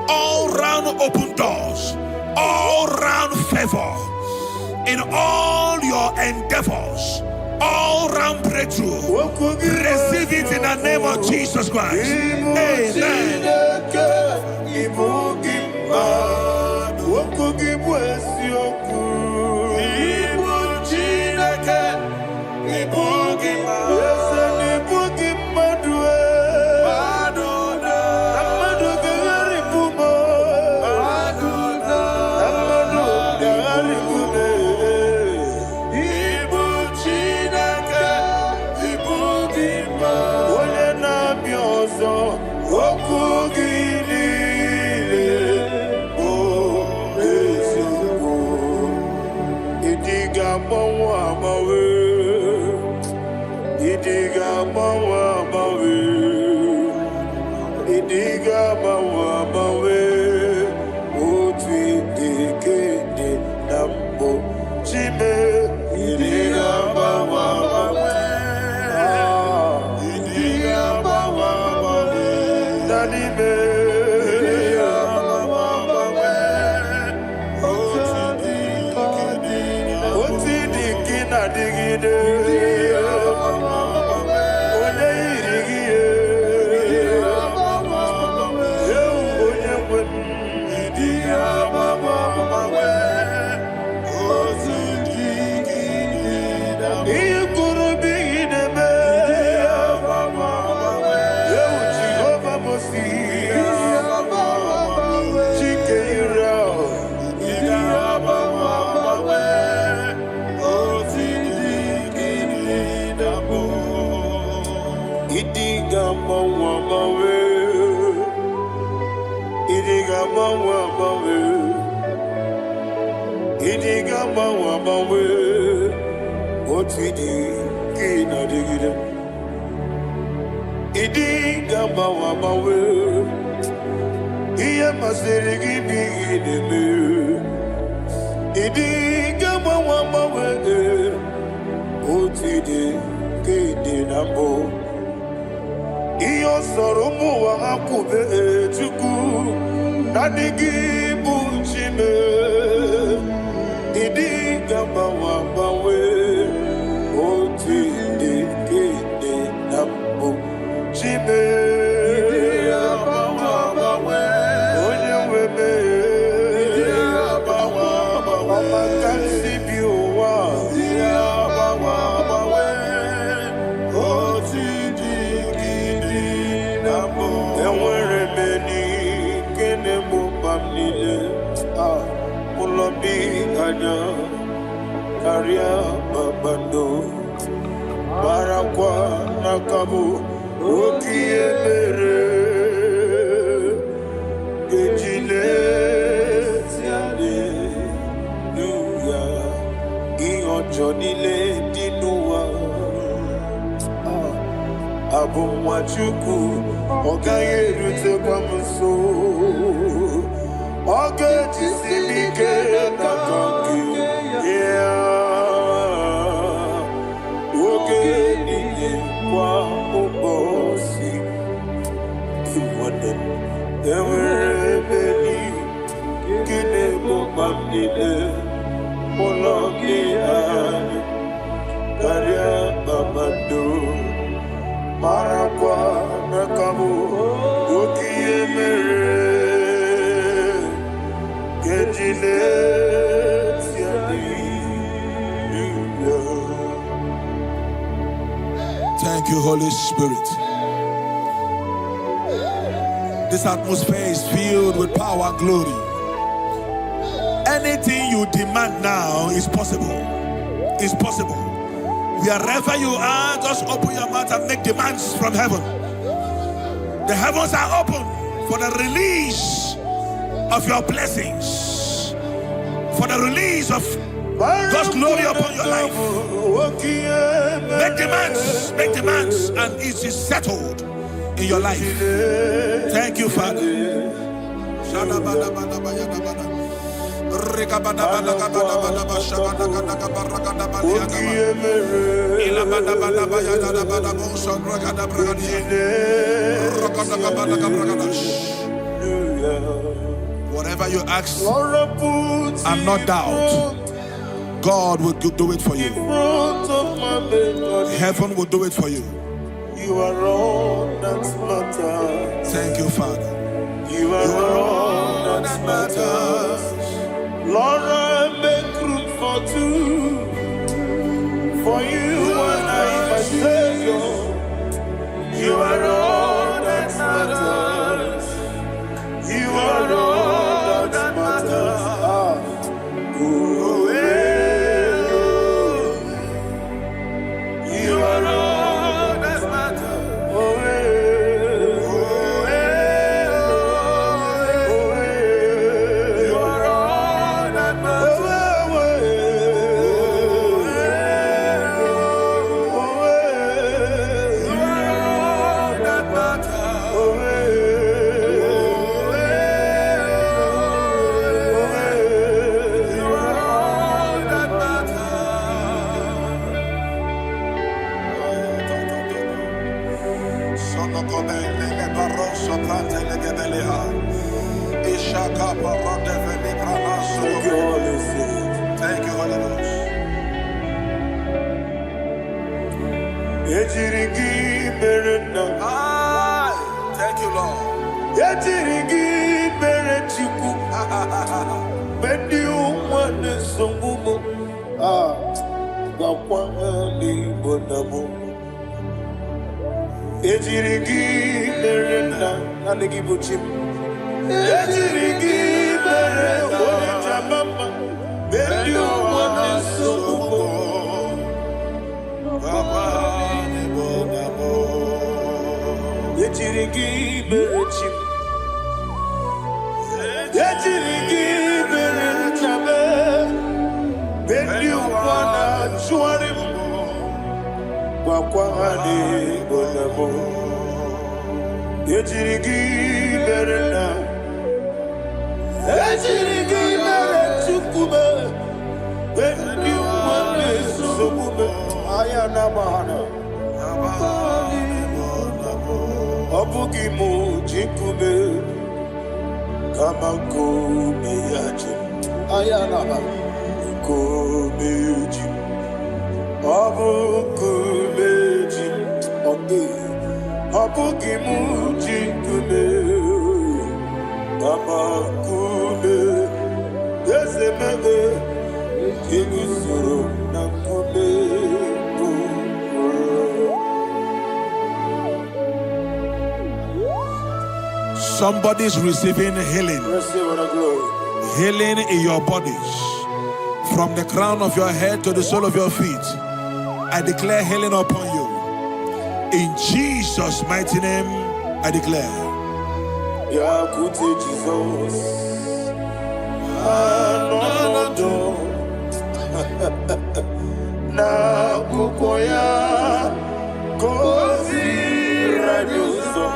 all round open doors, all round favor in all your endeavors, all round breakthrough. Receive it in the name of Jesus Christ. Amen. Idiga mawa mawe, idiga mawa mawe, idiga mawa mawe. Otidi kina digida, idiga mawa mawe. Iya masirigi bi ideme, idiga mawa mawe. Otidi kina mo. Iyo soromu wa akube etuku nadigi bunchime idi gamba wa bawe oti de kede nambo chime idi gamba wa bawe onye webe idi gamba wa bawe makansi biwa idi gamba wa bawe oti Mulobi anya karia babando barakwa nakabu okiemere gejile siale nuya ionjonile dinuwa abumwachuku ogaye rute kwa mso oge jisimike na kanki oge niye kwa ubosi iwade ewere beni kine mubamnile mologi ani karia babando marakwa nakabu okiemere Thank you, Holy Spirit. This atmosphere is filled with power and glory. Anything you demand now is possible. It's possible. Wherever you are, just open your mouth and make demands from heaven. The heavens are open for the release of your blessings, for the release of God's glory upon your life. Make demands, and it is settled in your life. Thank you, Father. Whatever you ask and not doubt, God will do it for you. Heaven will do it for you. You are all that matters. Thank you, Father. You are all that matters. Lord, I make room for two. For you and I, my Savior. You are all that matters. You are all that matters. You are all that matters. You are all that matters. Thank you, Holy Ghost. Thank you, Lord. Ejirigi berechim. Ejirigi berechabe. Beni wana chuarim. Wakwahani bonamo. Ejirigi berena. Ejirigi berechukube. Beni wana sokube. Ayana mahana. Obugi mu jikume. Kamako meyaji. Ayana komeji. Obuku meji. Obugi mu jikume. Kamako me. Ezemebe. Igusoro na kume. Somebody's receiving healing. Healing in your bodies. From the crown of your head to the sole of your feet. I declare healing upon you. In Jesus' mighty name, I declare. Yakute Jesus. Na kukoya kozi radioso.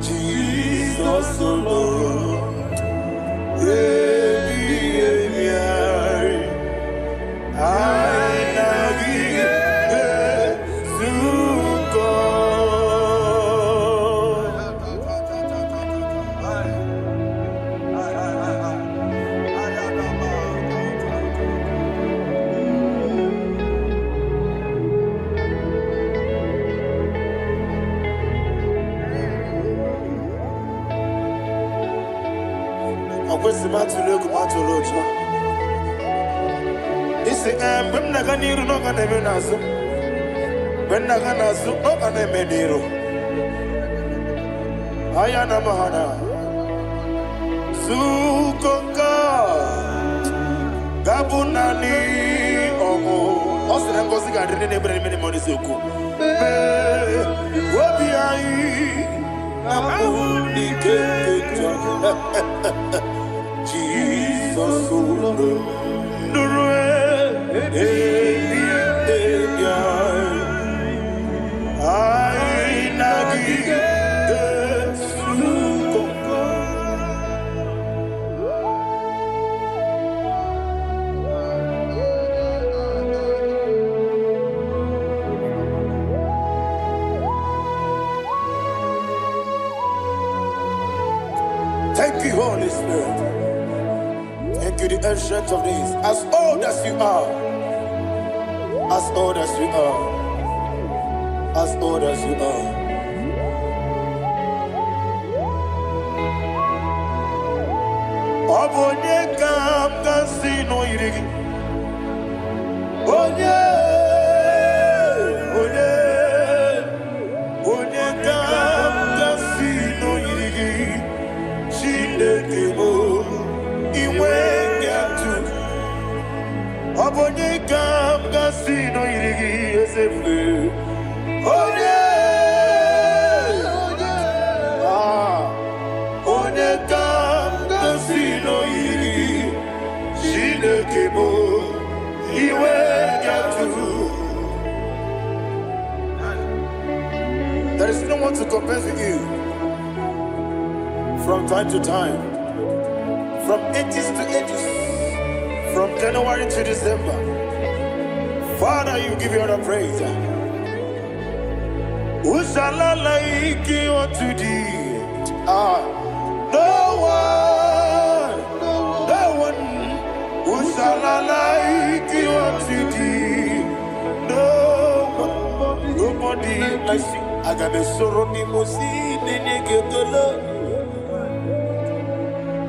Jesus alone. Ayana mahana Sukoka Gabunani Omo Osina ngozi gadene nebre meni moni suku Wobi ai Napuni kekeja Jesus Nurue Thank you, Holy Spirit. Thank you, the ancient of days. As old as you are. As old as you are. As old as you are. Obonye kam kasino irigi. Onye kam kasino irigi. Shindekimo iwe nyatu. Obonye kam kasino irigi esefu. Onye kam kasino irigi. Shindekimo iwe nyatu. There is no one to compare with you. From time to time, from ages to ages, from January to December. Father, you give you all the praise. Who shall I like you unto thee? No one. Who shall I like you unto thee? Nobody like you. I got a sorrow in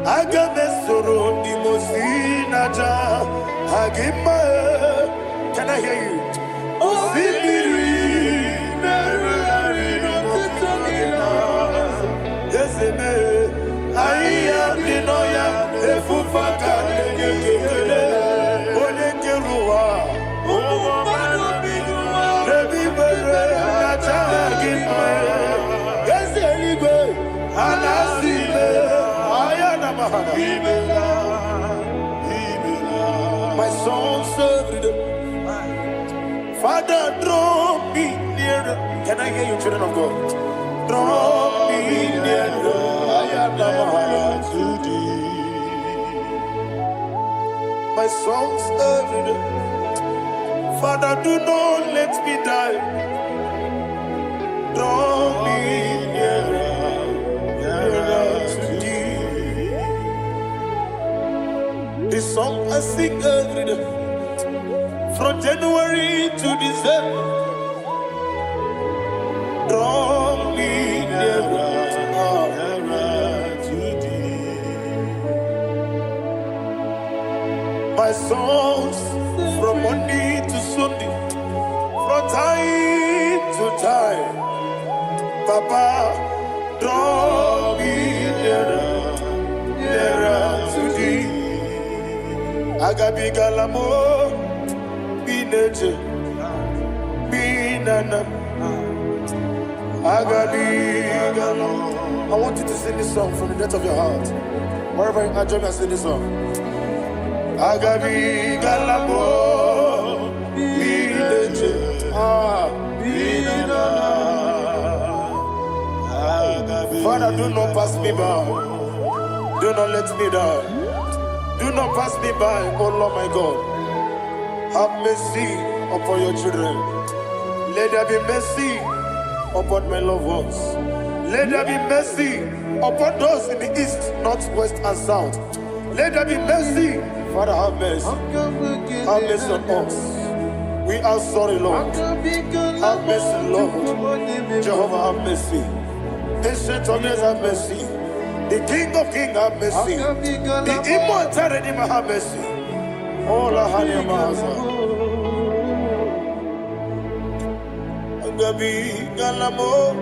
Agamesoro di Mosinaja Agima. Can I hear you? Osibiri Nerari Notitogina Yeseme Aya Dinoya Efufaka Nekekele Olekerua Umumano Bidua Rebibere Nachagima Yeseligwe Anasime Ayana Mahana My song served Father, draw me nearer. Can I hear you, children of God? Draw me nearer. I am never to thee. My songs every day. Father, do not let me die. Draw me nearer to thee. This song I sing every day. From January to December, draw me nearer to thee. My songs from Monday to Sunday, from time to time, Papa, draw me nearer to thee. Agabi Galamo. I want you to sing this song from the depth of your heart. Wherever you are, join me and sing this song. Agabi Galabo Father, do not pass me by. Do not let me die. Do not pass me by, oh Lord my God. Have mercy upon your children. Let there be mercy upon my loved ones. Let there be mercy upon those in the east, north, west, and south. Let there be mercy. Father, have mercy. Have mercy on us. We are sorry, Lord. Have mercy, Lord. Jehovah, have mercy. Ancient of days, have mercy. The King of Kings, have mercy. The immortal Redeemer, have mercy. Ola hania maza Agabi galamo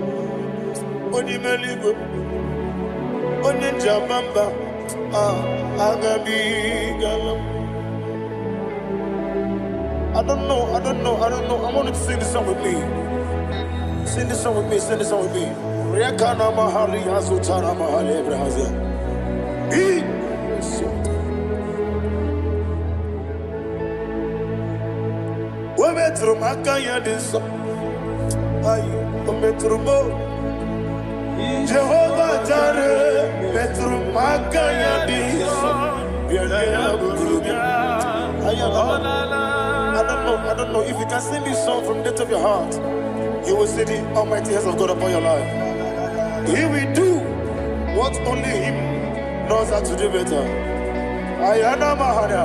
Oni melibu Oni jabamba Agabi galamo I don't know I want you to sing this song with me. Sing this song with me, sing this song with me. Riakana mahali Azutana mahali Ebrahazia Metro Makaya this Metro Jehovah Jare Metro Makaya this I don't know if you can sing this song from the depth of your heart. You will see the almighty hands of God upon your life. He will do what only Him knows how to do better. Ayana Mahana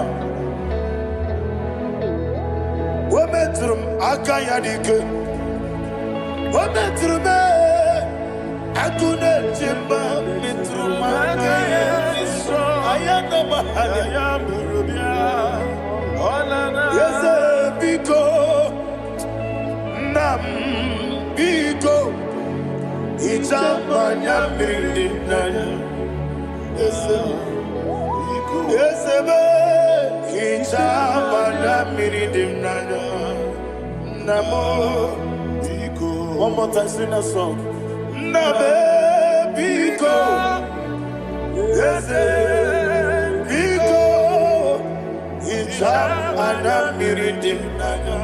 Wometrum Akayadike Wometrum Akune Jimba Metrum Akayadike Ayana Mahana Yes, Biko Nam Biko Ichamanya Mirinaya Yes, Ichamanya Mirinaya Namo Biko. One more time, sing that song. Nabe Biko Yes, Biko Ichamanya Mirinaya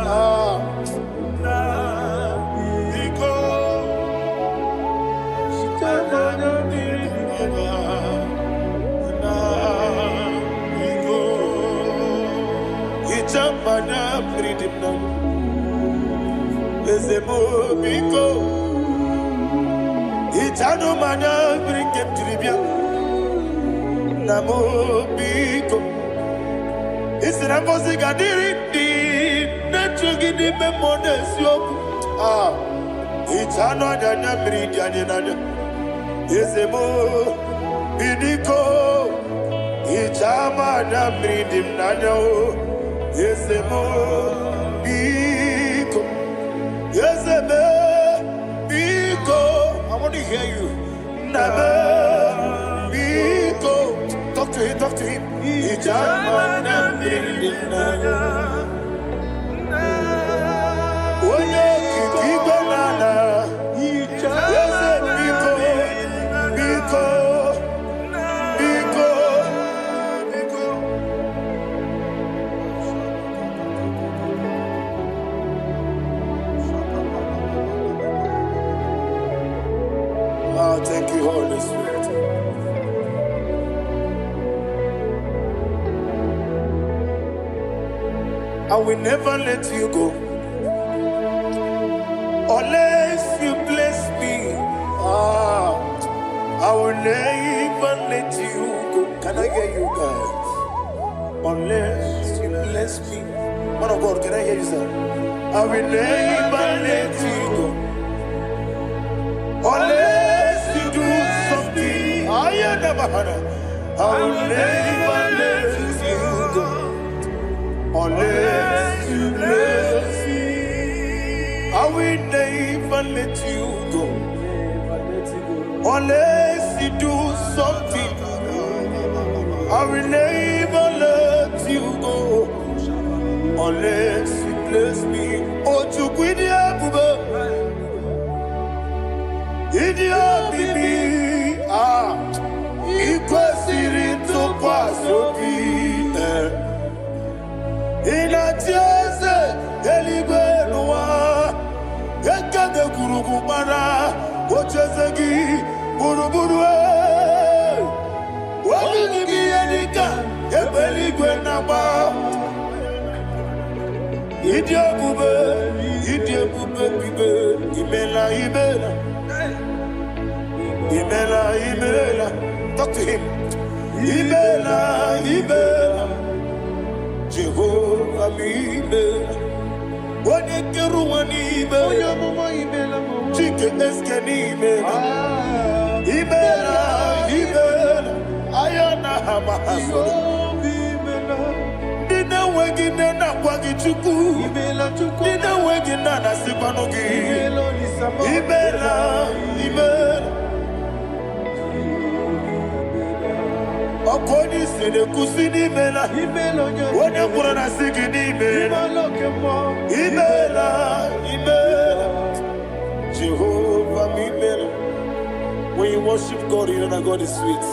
Mana freedom now. Ezebo Biko. Itano mana bring him to Libya. Namo Biko. It's an amazing identity. Natural giddy memories. Itano dana bring Yanina. Yesemo, Bidiko, Ichama Namridim Nano, Yesemo, Biko, Yeseme, Biko. I want to hear you. Name, Biko. Talk to him, talk to him. Ichama Namridim Nano. Oye, Kiki Banana. Oh, thank you, Holy Spirit. I will never let you go unless you bless me. I will never let you go. Can I hear you guys? Unless you bless me. Man of God, can I hear you, sir? I will never let you go. Unless you do something. I will never let you go. Unless you bless me. I will never let you go. Unless you do something, I will never let you go. Unless you bless me. Oh, to quit the Idia bibi, ikwesirito kwa sopi. Inatieze, eligwe noa, ekade kurukubara, ochezegi, buruburue. Wabini edika, ebeligwe naba. Idia bube bibe, imela. Imela. Talk to him. Imela. Jehovah Imela. Wanekeru Imela. Chike eskeni Imela. Imela. Ayana hamahaso. Dina wegina na kwagi chuku. Dina wegina na sipanogi. Imela. Akoni sede kusini mela. Wone kurana sigini mela. Imela. Jehovah Imela. When you worship God, you know that God is sweet.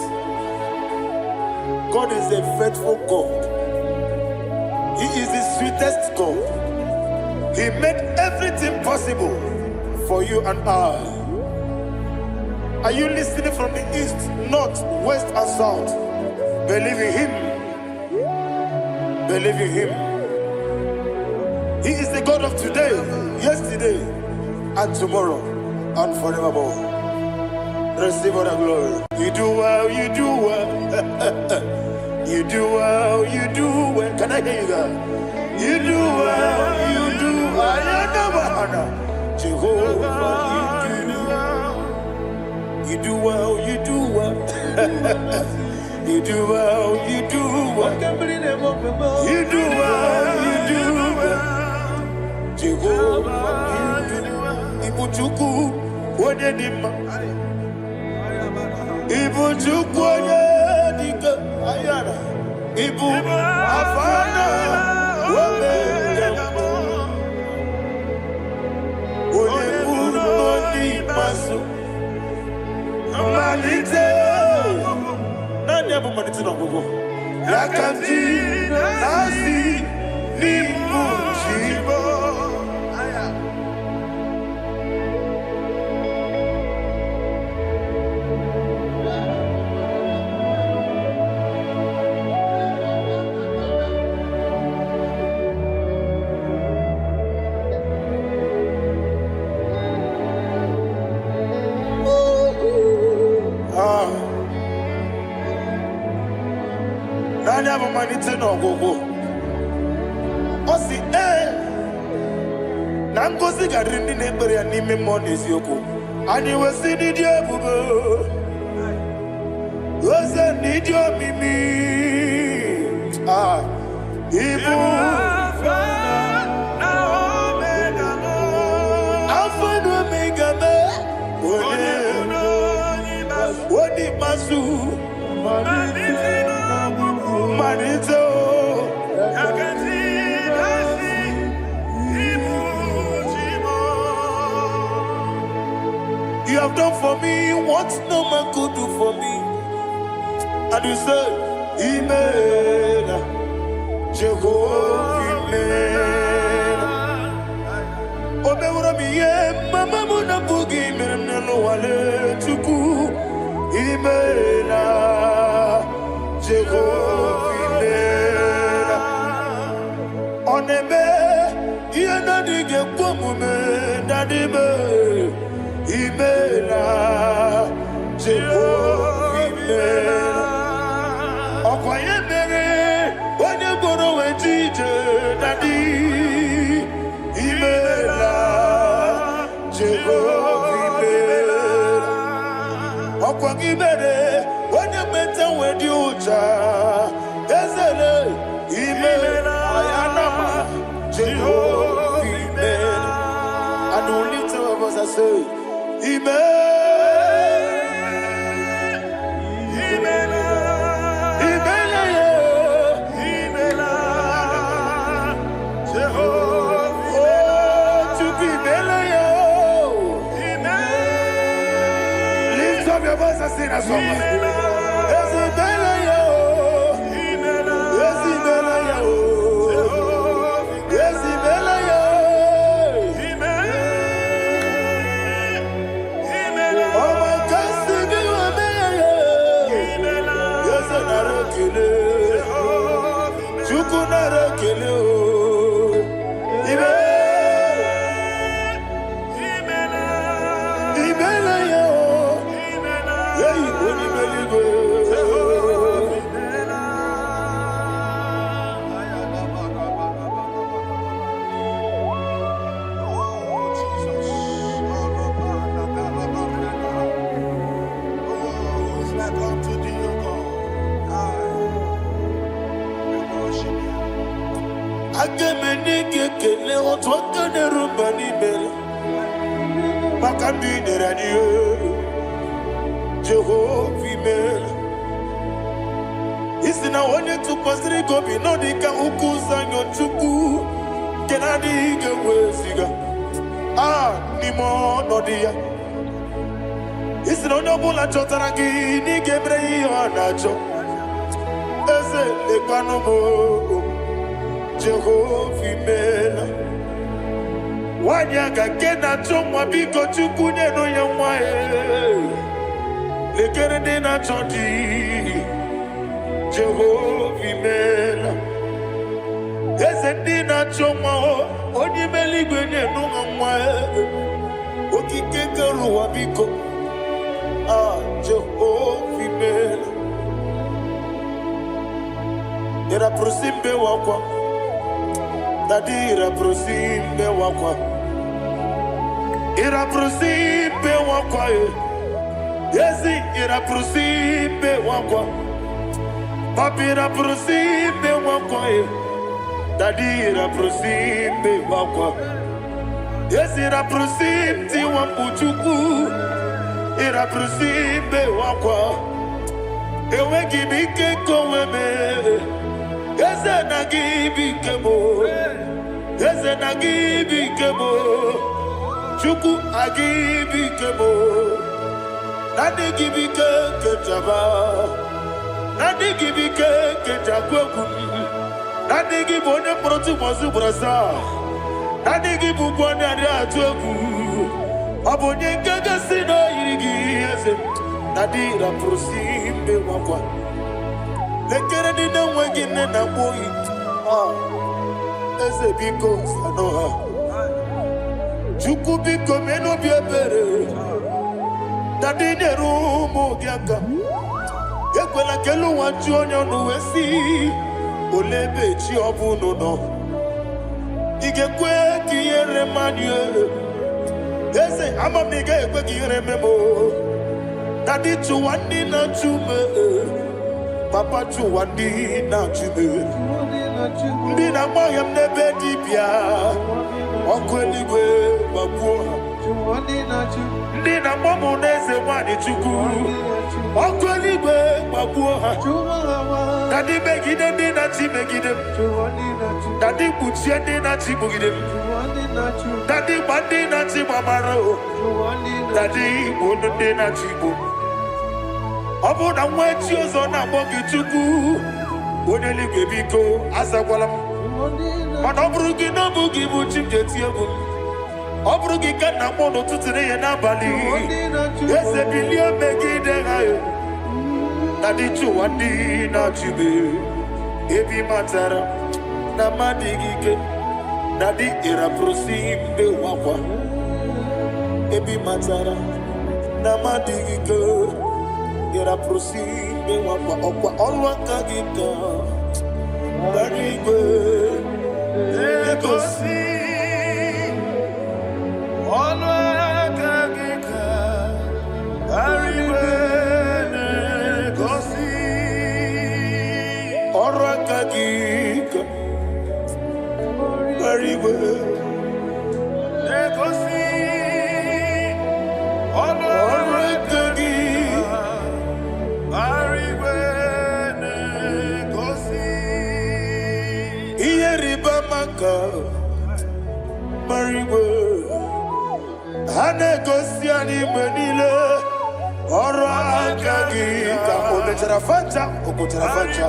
God is a faithful God. He is the sweetest God. He made everything possible for you and I. Are you listening from the east, north, west, and south? Believe in him. Believe in him. He is the God of today, yesterday, and tomorrow, and forevermore. Receive all the glory. You do well, you do well. You do well, you do well. Can I hear you guys? You do well, you do well. Jehovah, you do well, you do well. You do well, you do well. You do well, you do well. Jehovah, you do well. Ibuchuku, Wodedima. Ibuchuku, Wodedika. Ayana. Ibu, Afana. Wodedima. Oyebu, Noni, Masu. Malite. Yakanti nasi ni mujibo. No go. Osi Nangozi garindi nebere anime monezi yoko. Ani wesi di diabugo. your mimi. Igbo. Alpha and Omega. Wodi masu. Manito. You have done for me what no man could do for me. And you said, Amen. Jehovah, Amen. Omewura mi ye, mama muna bugi mirnano wale tuku. Amen. Jehovah, Amen. Onebe, ye nadige kwamume, nadibe. Imela, Jehovah, Imela. Okoye mere, onye goro wejije, Daddy. Imela, Jehovah, Imela. Okoye mere, onye meta wedi ucha, Ezele, Imela, Ayanama, Jehovah, Imela. And only two of us are saying, lift up your voice and sing a song. Jehovah, Isi na onye tụkwasịrị gị obi nọ dị ka ukwu zanyo Chukwu nke na-adịghị ga-eweziga n'ime ọnọdụ ya. Isi na onye ọbụla chọtara gị n'ịga emere ihe ọ na-achọ. Eze lekwanụ m, Jehovah imela. Nwanyị aka nke na-achọ nwa, biko Chukwu nyenụ ya nwa ya. Lekere ndị na-achọ di, Jehovah imela. Eze ndị na-achọ nwa, onye ime eluigwe nyenụ ha nwa ya. Okike kere ụwa biko, Jehovah imela. Ira prosimbe wakwa, Daddy ira prosimbe wakwa. Ira prosimbe wakwa, Yesi ira prosimbe wakwa. Papi ira prosimbe wakwa, Daddy ira prosimbe wakwa. Yesi ira prosimti wambuchuku, ira prosimbe wakwa. Ewe gibike koweme, Eze na gibike mo, Eze na gibike mo, Chukwu agibike mo. Nadi gibike kejaba, Nadi gibike kejakwegu, Nadi gibone proti mozu brasa, Nadi gibu bwane ade atwegu, Abonye kege sino yirigi eze, Nadi ra prosimbe wakwa. Lekere di na wegine na boyi, Eze biko sanoha, Chukwu biko meno biebere. Daddy nerumo giaka, Ekwela kelu wanchu onyo nuwesi, Olebe chi obuno no, Igekwe kiyere manye, Eze amamiga ekwe kiyere memo, Daddy chuwani na chume, Papa Chuwandi na Chube. Ndina Mayam Nebe Dibia. Okweligwe Babuha. Ndina Momo Neze Wani Chuku. Okweligwe Babuha. Dadi Megide Ndina Chi Megide. Dadi Buchie Ndina Chi Bugide. Dadi Bandi na Chi Mamaro. Dadi Bono Ndina Chi Bu. Obu na mwechi ozo na mogi chuku. Oneli gebiko asagwalam. Mana obrugi no bugi buchim jetiebu. Obrugi kana mono tutire ye na bali. Ese bilio megide gayo. Nadi chuwandi na chibe. Ebi matara na madigike. Nadi ira prosimbe wakwa. Ebi matara na madigike. Ira prosimbe wakwa okwa olwa kagika. Barigwe Negosi olwa kagika. Barigwe Negosi olwa kagika. Barigwe Negosi olwa kagika. Barigwe Negosi Iyeriba maka Barigwe Hanegosi animenile Oro akagika Omechara facha Okochara facha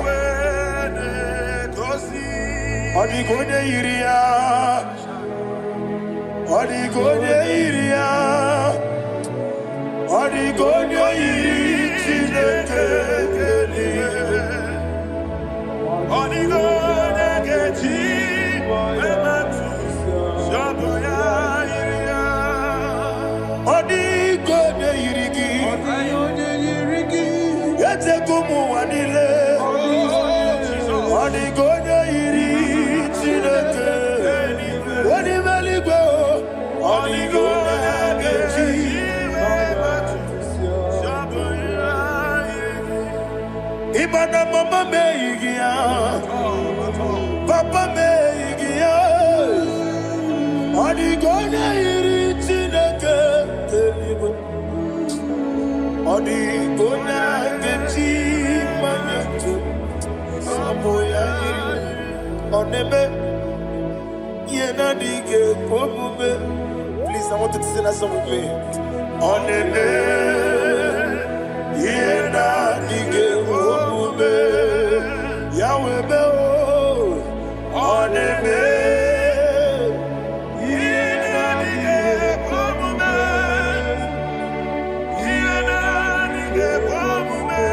Odigone iria Odigone iria Odigone iri Chineke Odigone kechi Ematu Shoboya iria Odigone irigi Yete kumu wanile Odigone iri Chineke Odimeligwe Odigone kechi Ibana mama meigia, papa meigia. Odigone iri Chineke telibe. Odigone kechi manyetu. Samoya iri. Oneme yena dige komume. Please, I want you to sing that song with me. Oneme yena dige komume. Yahweh Beo, Oneme, Yena Dige Komume, Yena Dige Komume,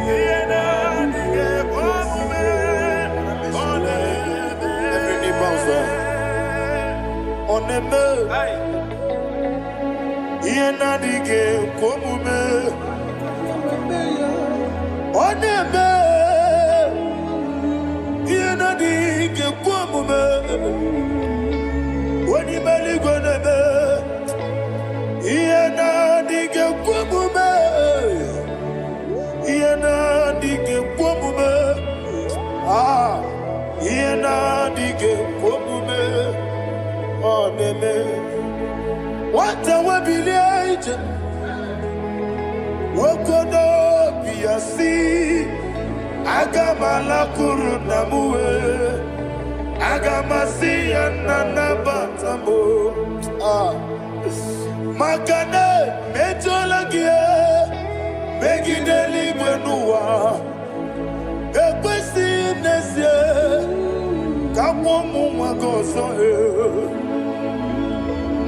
Yena Dige Komume, Oneme, every knee bows down. Oneme, Yena Dige Komume. Oneme, yena dige kwamume. Oni mali gwaneme, yena dige kwamume. Yena dige kwamume. Ah, yena dige kwamume. Oneme, wata wabiliaje. Wakono biasi agamala kuru namuwe agamasi yanana batambo makane mejolagie megideli gwenuwa ekwesi nesie kamwomu mwagoso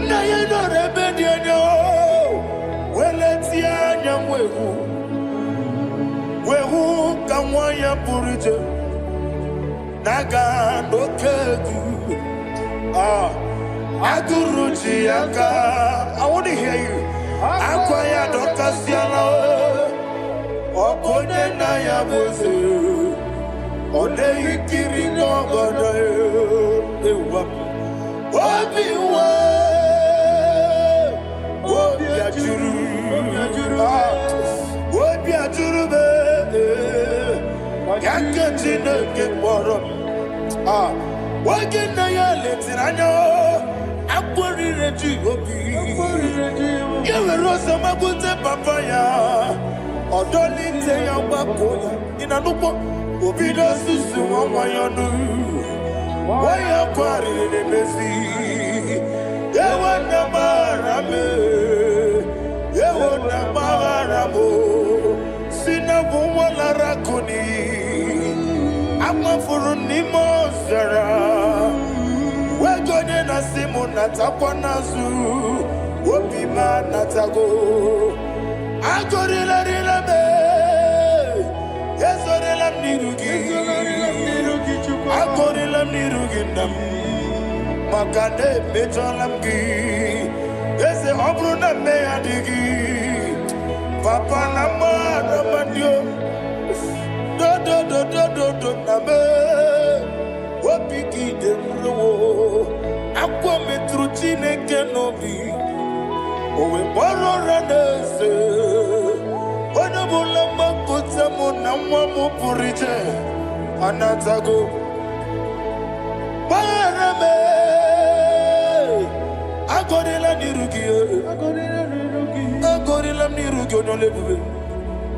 na yeno rebedienyo weletia nyamwehu wehu kamwanya purije naga nokegu aguruji aka. I want to hear you. Akwaya dokasiala okone na ya boze ode ikiri nogoda ewa obiwa obi ajuru be Working na ya letting I know. I'm worried that you will be. You will also put a papaya. Or don't need to your baboya. In a look, will be the sister one way you do. Why are quarrying in the sea? You want the marame. You want the maramo. Sinabu wala rakuni. I'm a for Nimozara. We're going to Simon Natapanazu. Wopima Natago. I got it. Yes, I am Nirugi. I got it. I'm Nirugindam. Makade Metalamgi. Yes, the Obruna Meadigi. Papa Nama Namadio. Do nabe wapiki demro akwa metrutine kenobi owe boro ranese wana bula makota mona mwamu purije anatago barame agorela nirugi onolebube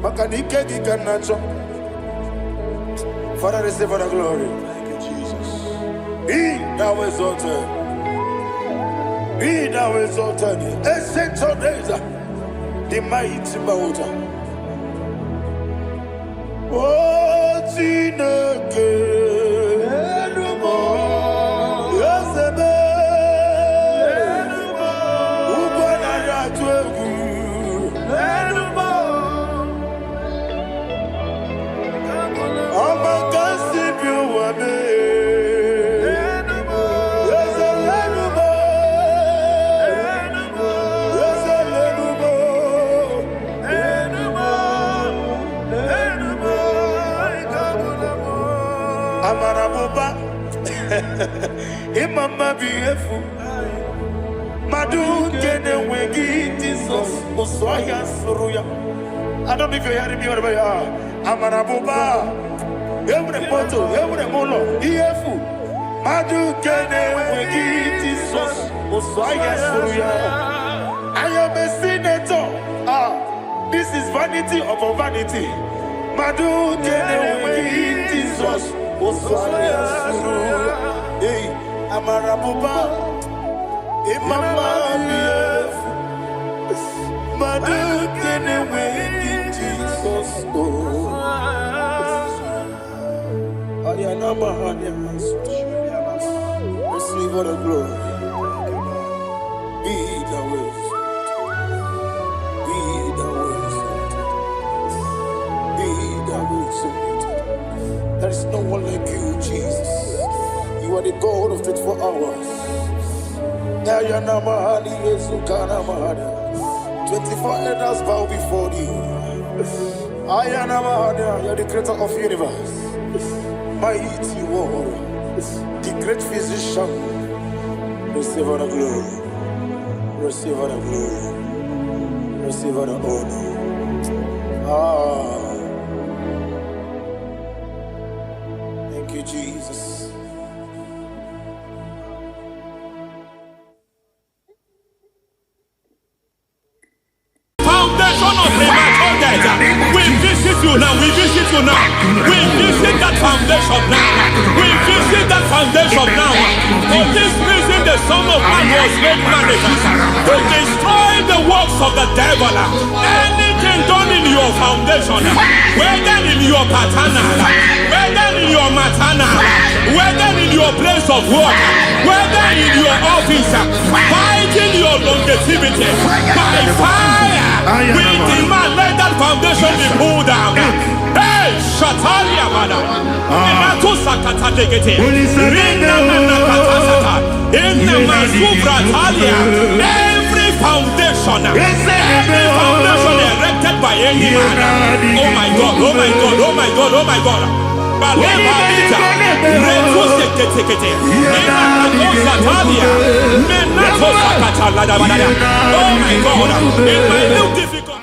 makanike gikanacho. Father, receive the glory. Thank you, Jesus. Be thou exalted. Be thou exalted. Ancient of days, the mighty mountain. Oh, Tineke. Yosebe. Ubanaya twegu. Imama beautiful. Madu kene wegi Jesus Oswaya Suruya. I don't know if you're hearing me wherever you are. Amarabuba. Every photo, every molo. Beautiful. Madu kene wegi Jesus Oswaya Suruya. I am a senator. This is vanity upon vanity. Madu kene wegi Jesus Oswaya Suruya. Hey, Amarabuba, Imama beautiful. Madu kene wegi Jesus. Receive all the glory. Be thou exalted. Be thou exalted. Be thou exalted. There is no one like you, Jesus. You are the God of 24 hours. 24 elders bow before you. You are the creator of the universe. Mighty warrior, the great physician. Receive all the glory. Receive all the glory. Receive all the honor. Thank you, Jesus. Foundation of premature death. We visit you now. We visit you now. We visit that foundation now. We visit that foundation now. For this reason, the Son of Man was made manifest to destroy the works of the devil. Anything done in your foundation, whether in your paternal, whether in your maternal, whether in your place of work, whether in your office, fighting your longevity by fire. We demand let that foundation be pulled down. Hey, Shatalia Bada. Inato Sakata Legete. Rina Manakatasata. Inna Masubra Talia. Every foundation erected by any man. Oh my God, oh my God, oh my God, oh my God. Baleba Lita. Reto Sekete. Inato Satalia. Menato Sakata Ladabada. Oh my God. In my new difficult.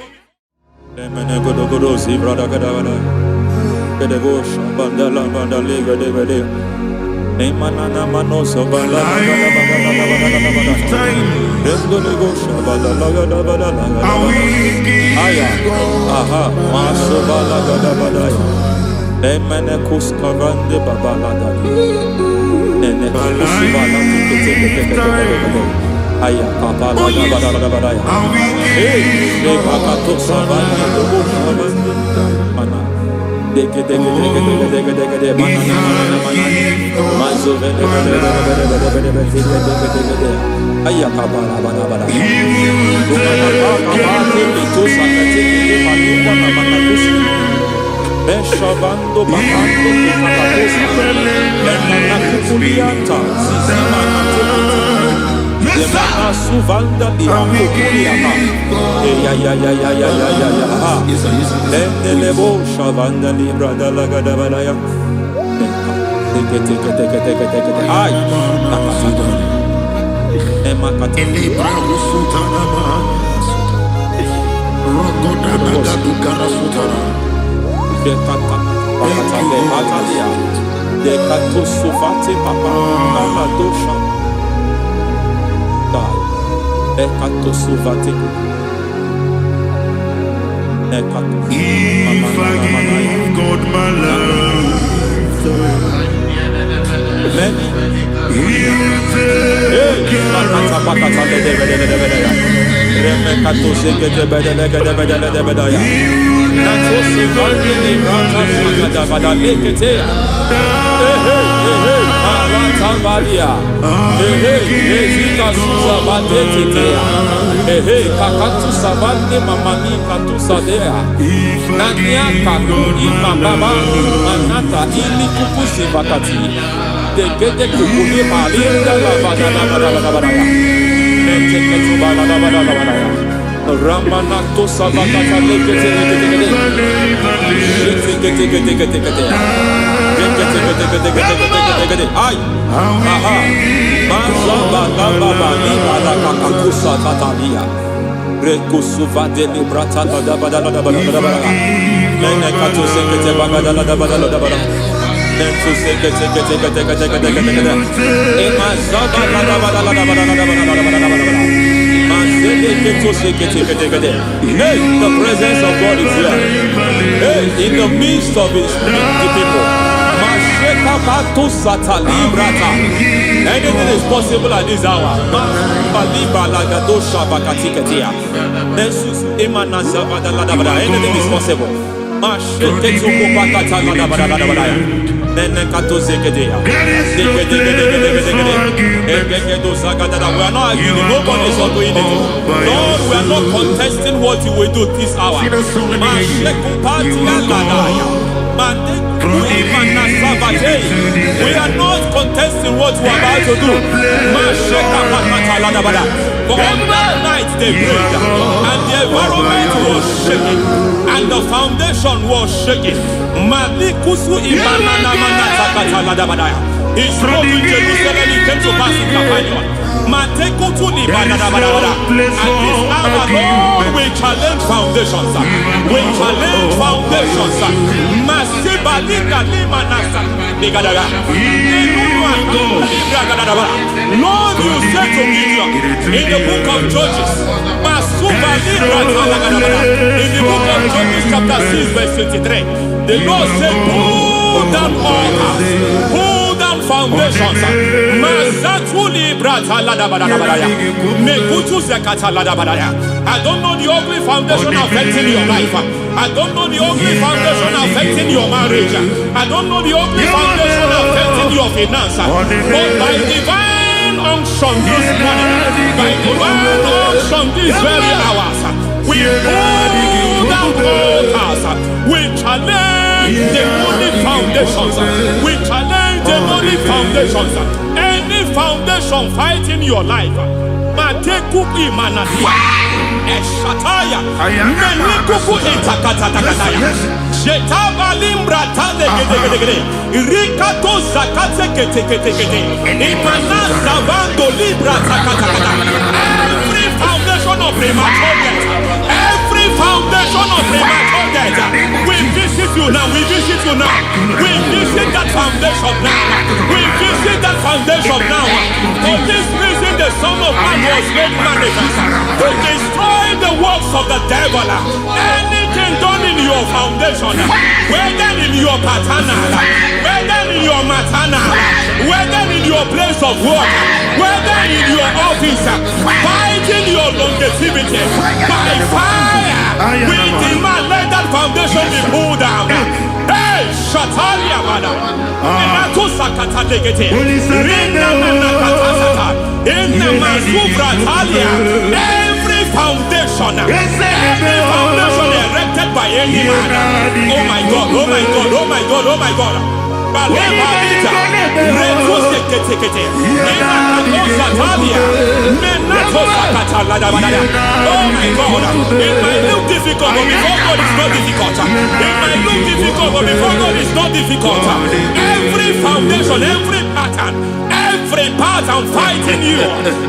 The presence of God is here. In the midst of His people. Anything is possible at this hour. Anything is possible. We are not arguing. Nobody is arguing it. Lord, we are not contesting what you will do this hour. We are not contesting what you are about to do. For on that night they prayed, and the environment was shaking, and the foundation was shaking. He spoke in Jerusalem, he came to pass in Capernaum. And this hour, Lord, we challenge foundations. We challenge foundations. Lord, you said to Gideon in the book of Judges, in the book of Judges chapter 6 verse 23, the Lord said, pull down altars, pull down foundations. I don't know the ugly foundation affecting your life. I don't know the ugly foundation affecting your marriage. I don't know the ugly foundation affecting your finance. But by divine unction this morning, by divine unction these very hours, we pull down altars. We challenge demonic foundations. We challenge demonic foundations. Any foundation fighting your life, Matekuki Manatia, Eshataya, Menikuku Itakatatakataya, Shetavalimbra Tadegede, Rikato Zakate Ketekete, Imanasa Vando Libra Takatakata. Every foundation of premature death, every foundation of premature death, we visit you you now. We visit you now. We visit that foundation now. We visit that foundation now. For this reason, the Son of Man was made manifest to destroy the works of the devil. Anything done in your foundation, whether in your paternal, whether in your maternal, whether in your place of work, whether in your office, fighting your longevity by fire, we demand let that foundation be pulled down. Hey, Shatalia Bada, Enato Sakata Legate, Rina Nakatasata, in the Masufra Talia, every foundation erected by any man. Oh my God, oh my God, oh my God, oh my God. Oh my God, it might look difficult, but before God it's not difficult. It might look difficult, but before God it's not difficult. Every foundation, every pattern fighting you,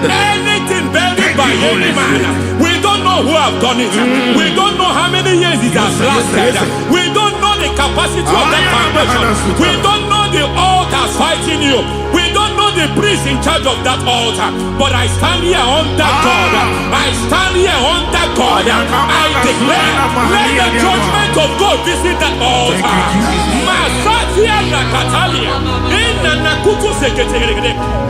anything buried by any man, we don't know who have done it. We don't know how many years it has lasted. We don't know the capacity of that foundation. We don't know the altars fighting you. We don't know the priest in charge of that altar. But I stand here under God. I stand here under God. I declare, let the judgment of God visit that altar. Masatia Nakatalia.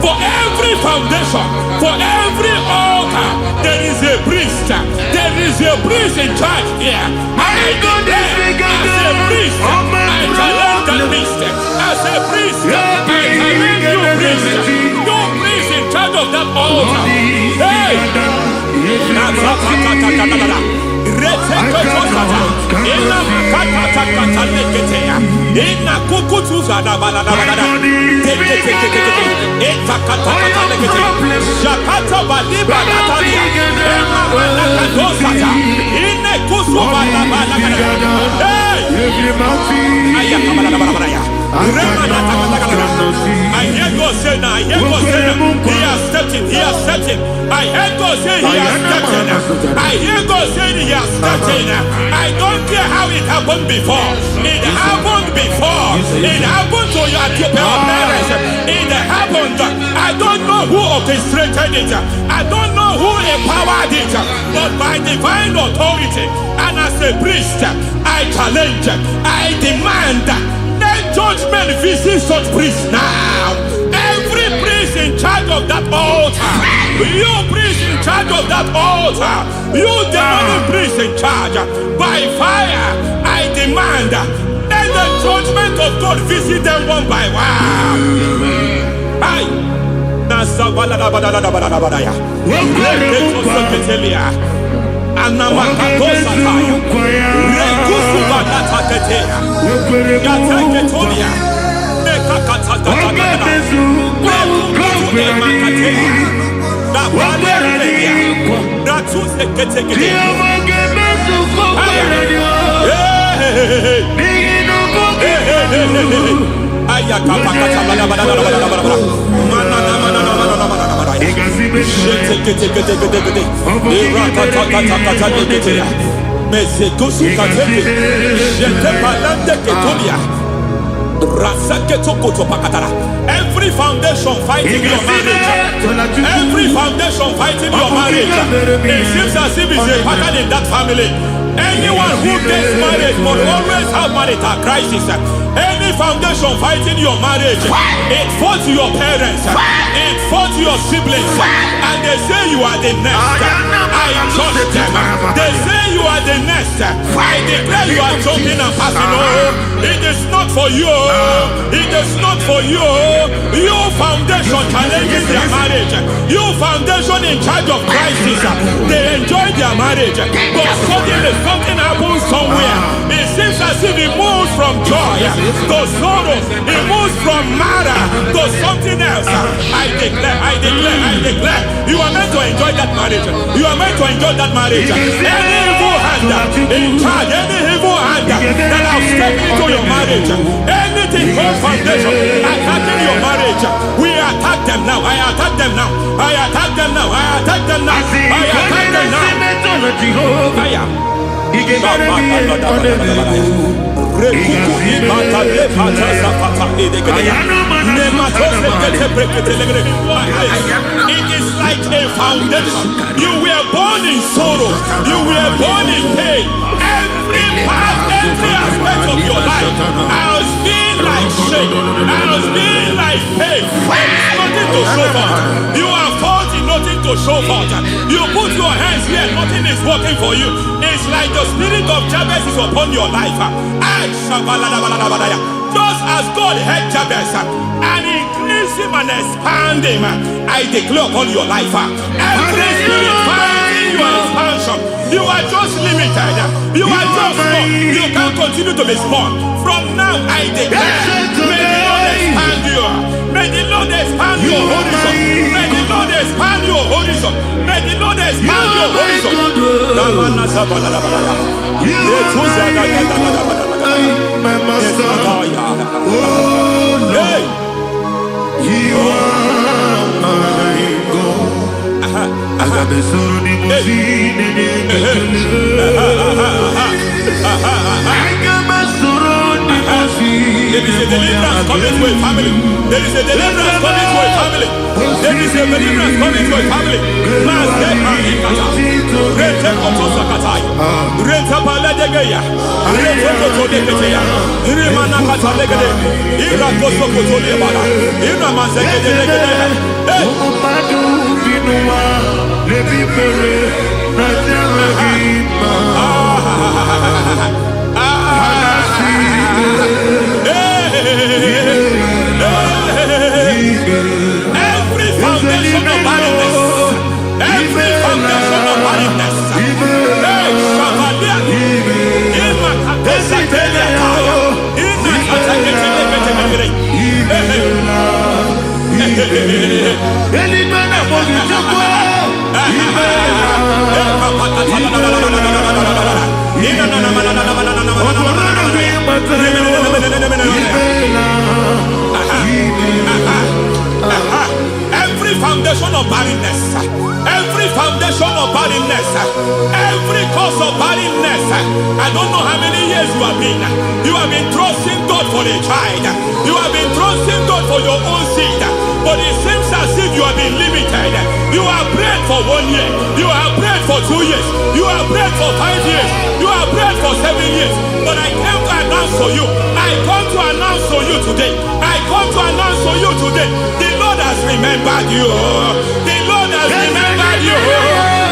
For every foundation, for every altar, there is a priest. There is a priest in charge here. I declare, as a priest, I challenge that priest. As a priest, I challenge you priest. You priest in charge of that altar. Hey! I hear God say now, I hear God say now, he has stepped in, he has stepped in. I hear God say he has stepped in. I hear God say he has stepped in. I don't care how it happened before. It happened before. It happened to your parents. It happened. I don't know who orchestrated it. I don't know who empowered it. But by divine authority and as a priest, I challenge, I demand, let judgment visit such priests now. Every priest in charge of that altar, you priest in charge of that altar, you demonic priest in charge, by fire, I demand, let the judgment of God visit them one by one. Aye. Every foundation fighting your marriage, every foundation fighting your marriage, it seems as if it's a pattern in that family. Anyone who gets married must always have marital crisis. Any foundation fighting your marriage, it fought your parents, it fought your siblings, and they say you are the next. I judge them. They say you are the next. I declare you are jumping and passing. Oh, it is not for you. It is not for you. You foundation challenging their marriage. You foundation in charge of crisis. They enjoy their marriage, but suddenly something happens somewhere. It seems as if it moves from joy to sorrow. It moves from matter to something else. I declare, you are meant to enjoy that marriage. You are meant to enjoy that marriage. Any evil hand in charge, any evil hand that has stepped into your marriage, anything called foundation attacking your marriage, we attack them now. I attack them now. I attack them now. I attack them now. I attack them now. It is like a foundation. You were born in sorrow. You were born in pain. Every part, every aspect of your life has been like shame. Has been like pain. There is nothing to show for. You are faulty, nothing to show for. You put your hands here, nothing is working for you. It's like the spirit of Jabez is upon your life. Just as God had Jabez and increased him and expand him, I declare upon your life, every spirit finding your expansion, you are just limited, you are just small, you can't continue to be small. From now, I declare, may the Lord expand you, may the Lord expand your horizon, may the Lord expand your horizon, may the Lord expand your horizon. My master, oh no, you are my God. I got the soul of the machine I got my soul of the machine. There is a deliverance coming to a family. There is a deliverance coming to a family. There is a deliverance coming to a family. Every foundation of barrenness, every foundation of barrenness, every foundation of barrenness, every foundation of barrenness, every cause of barrenness. I don't know how many years you have been trusting God for a child, you have been trusting God for your own seed, but it seems as if you have been limited. You have prayed for 1 year, you have prayed for 2 years, you have prayed for 5 years, you have prayed for 7 years, but I came to announce for you, I come to announce for you today, I come to announce for you today, the Lord has remembered you, the Lord has remembered you,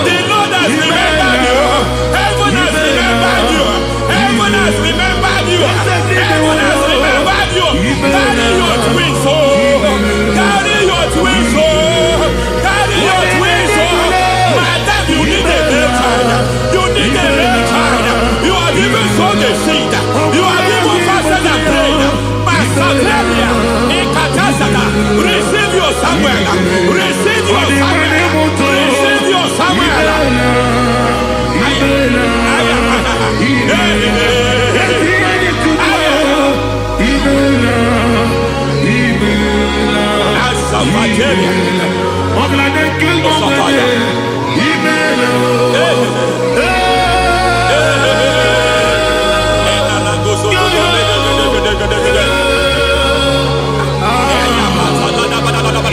the Lord has remembered you, heaven has remembered you, heaven has remembered you, heaven has remembered you. Carry your twins, carry your twins, carry your twins. Madam, you need a male child, you need a male child. You have even sown the seed, you have even fasted and prayed. Masateria, Ekatasaka, receive your Samuel, receive your Samuel, receive your Samuel.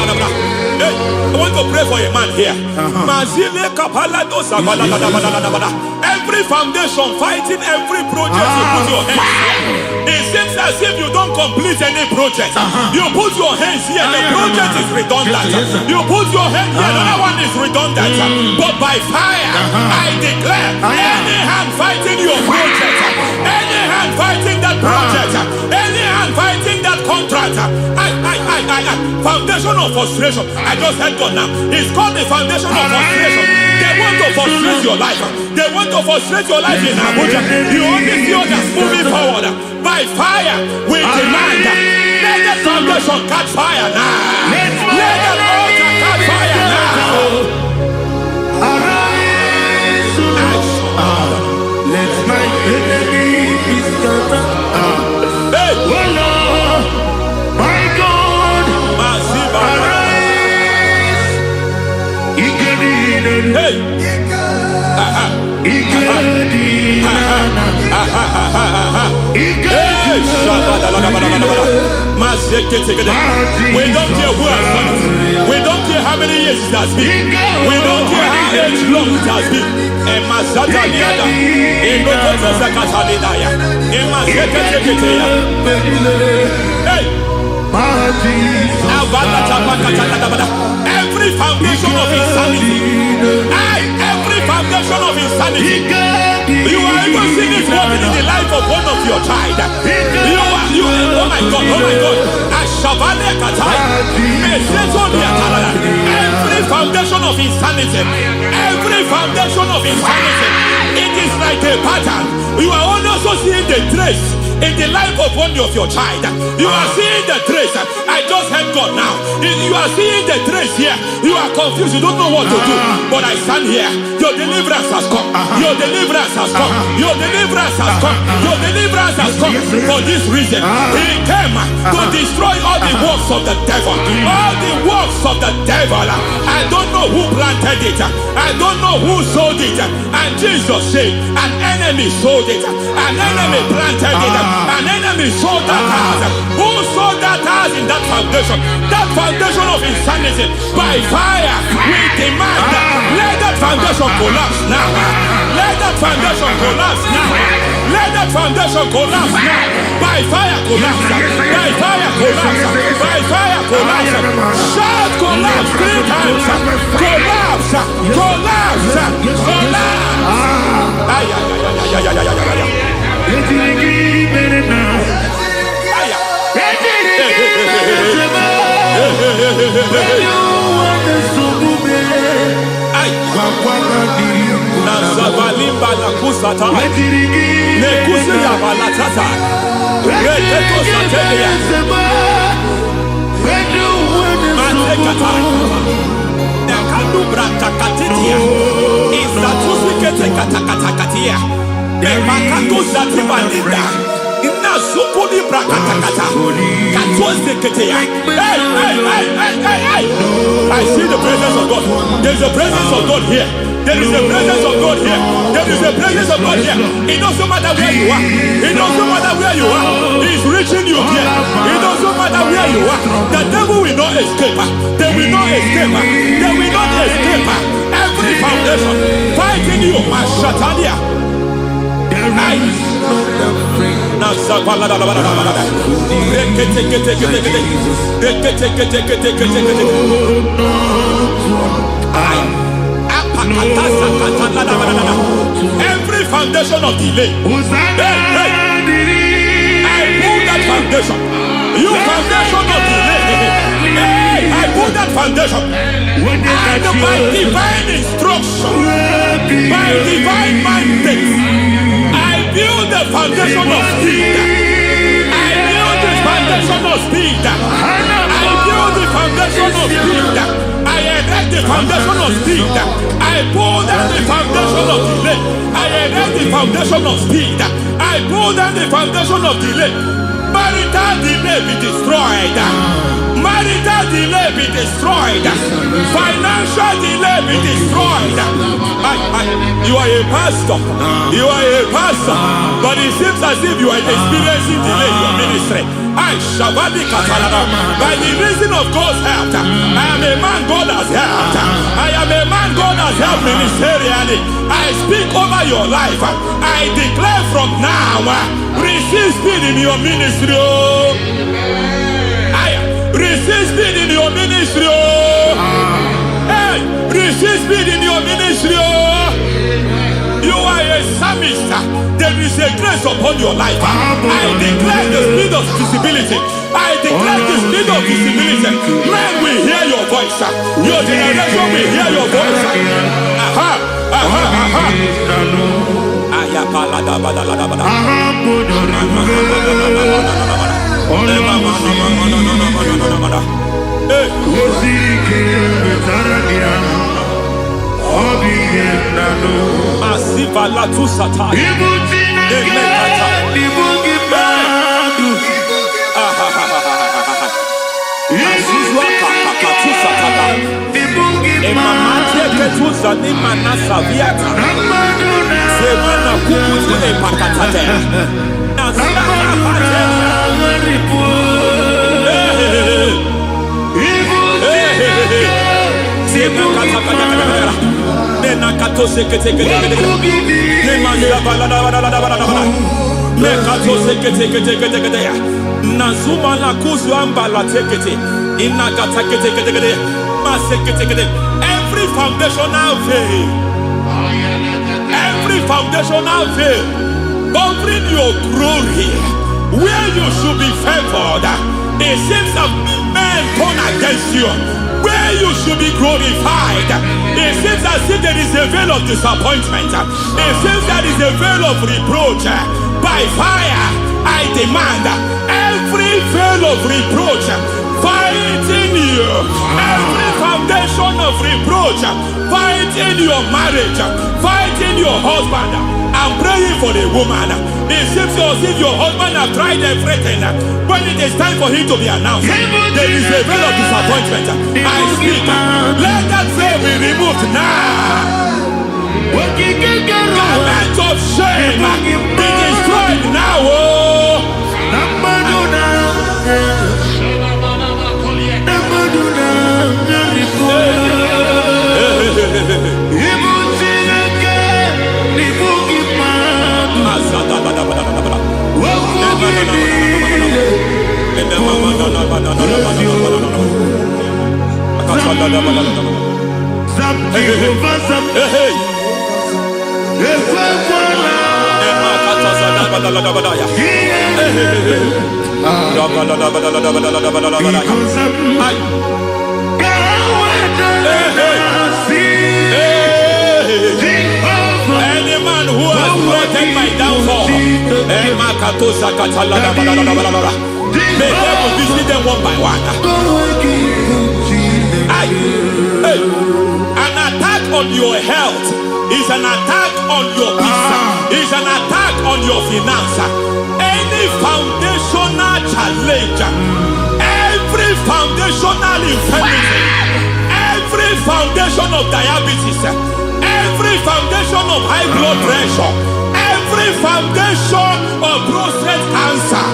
I want to pray for a man here. Every foundation fighting every project you put your hands. It seems as if you don't complete any project. You put your hands here, the project is redundant. You put your hand here, another one is redundant. But by fire, I declare, any hand fighting your project, any hand fighting that project, any hand fighting that contract, foundation of frustration. I just heard God now. It's called the foundation of frustration. They want to frustrate your life. They want to frustrate your life in Abuja. You only see others moving forward. By fire, we demand, let the foundation catch fire now. Let the altar catch fire now. Arise, let my enemy be scattered. Hey. Oh Lord, my God, arise. Hey. Igedi, We don't care who has done it. We don't care how many years it has been. We don't care how age long it has been. Every foundation of insanity. Every foundation of insanity. You are even seeing it working in the life of one of your child. Oh my God. Every foundation of insanity. Every foundation of insanity. It is like a pattern. You are also seeing the trace in the life of one of your child. You are seeing the trace. I just heard God now. You are seeing the trace here. You are confused. You don't know what to do. But I stand here. Your deliverance has come. Your deliverance has come. Your deliverance has come. Your deliverance has come. For this reason, He came to destroy all the works of the devil. All the works of the devil. I don't know who planted it. I don't know who sold it. And Jesus said, an enemy sold it. An enemy planted it. An enemy sold that house. Who sold that house in that foundation? That foundation of insanity. By fire, we demand, let that foundation collapse now. Let that foundation collapse now. Let that foundation collapse now. By fire collapse. By fire collapse. By fire collapse. Shout collapse 3 times. Collapse. Collapse. Collapse. Nazavalimba la kusata. Nekusi ya balatata. Reketo satelia. Matekata. Nekandu brakakatitia. Izatusi kete katakatakatia. Nebakatu zatibalinda. Ina sukuli brakatakata. Katuose ketea. Hey. I see the presence of God. There is a presence of God here. There is a presence of God here. There is a presence of God here. It doesn't matter where you are. It doesn't matter where you are. He's reaching you here. It doesn't matter where you are. The devil will not escape. They will not escape. They will not escape. Every foundation fighting you, Mashatalia. Every foundation of delay. I pull that foundation. You foundation of delay. I pull that foundation. And by divine instruction, by divine mandate, I build the foundation of speed. I build the foundation of speed. I build the foundation of speed. I erect the foundation of speed. I pull down the foundation of delay. I erect the foundation of speed. I pull down the foundation of delay. Marital delay be destroyed. Marital delay be destroyed. Financial delay be destroyed. You are a pastor. You are a pastor. But it seems as if you are experiencing delay in your ministry. By the reason of God's help, I am a man God has helped. I am a man God has helped ministerially. I speak over your life. I declare from now, receive speed in your ministry. Receive speed in your ministry. Hey, receive speed in your ministry. You are a psalmist. There is a grace upon your life. I declare the speed of visibility. I declare the speed of visibility. Men will hear your voice. Your generation will hear your voice. Masiva la tu sataya. Every foundational veil, every foundational veil covering your glory, where you should be favored, it seems that men turn against you. Where you should be glorified, it seems as if there is a veil of disappointment. It seems there is a veil of reproach. By fire, I demand every veil of reproach fighting you, every foundation of reproach fighting your marriage, fighting your husband. I'm praying for the woman. It seems as if your husband has tried everything. When it is time for him to be announced, there is a veil of disappointment. I speak. Let that veil be removed now. Garment of shame be destroyed now. Any man who has plotted my downfall, may devil visit them one by one. An attack on your health is an attack on your peace, is an attack on your finance. Any foundational challenge, every foundational infirmity, every foundation of diabetes, every foundation of high blood pressure, every foundation of prostate cancer,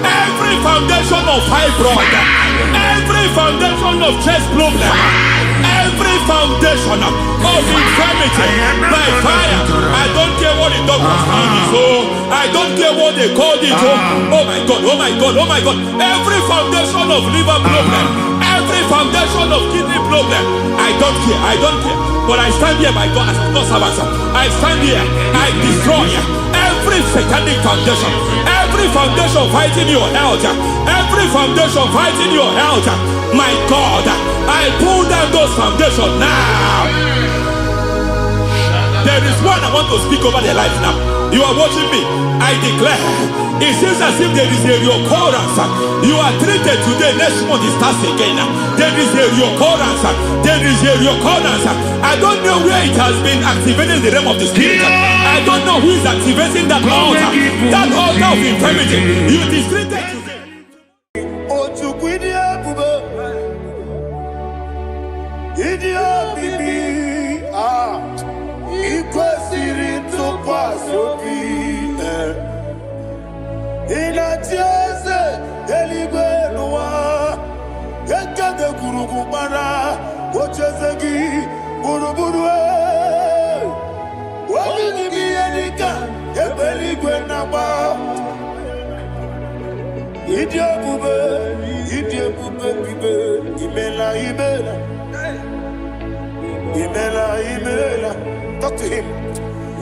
every foundation of fibroid, every foundation of chest problem, every foundation of infirmity, by fire. I don't care what the doctors call it, so I don't care what they call it. Oh my God, oh my God, oh my God. Every foundation of liver problem, every foundation of kidney problem, I don't care, I don't care. But I stand here, my God, as a God servant. I stand here, I destroy every satanic foundation, every foundation fighting your health, every foundation fighting your health. My God, I pull down those foundations now. There is one I want to speak over their life now. You are watching me. I declare, it seems as if there is a reoccurrence. You are treated today, next month it starts again. There is a reoccurrence. There is a reoccurrence. I don't know where it has been activated in the realm of the spirit. I don't know who is activating that altar of infirmity. You is treated today. Talk to him.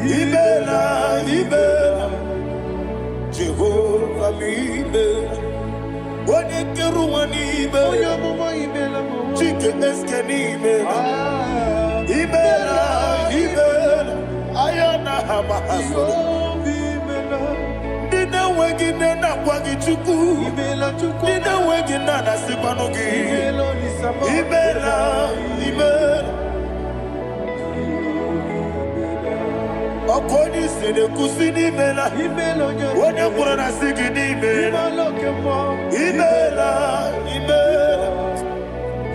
Ibela, Ibela, Jehovah, Ibela. What you do, one Ibela, chicken Ibela, Ibela, Ibela, Ayana Hamahaso. Dina wengine na kwagichuku, dina wengine na sipanogi. Ibela, Ibela. According to the Kusini Mela, when you put on a singing Imela,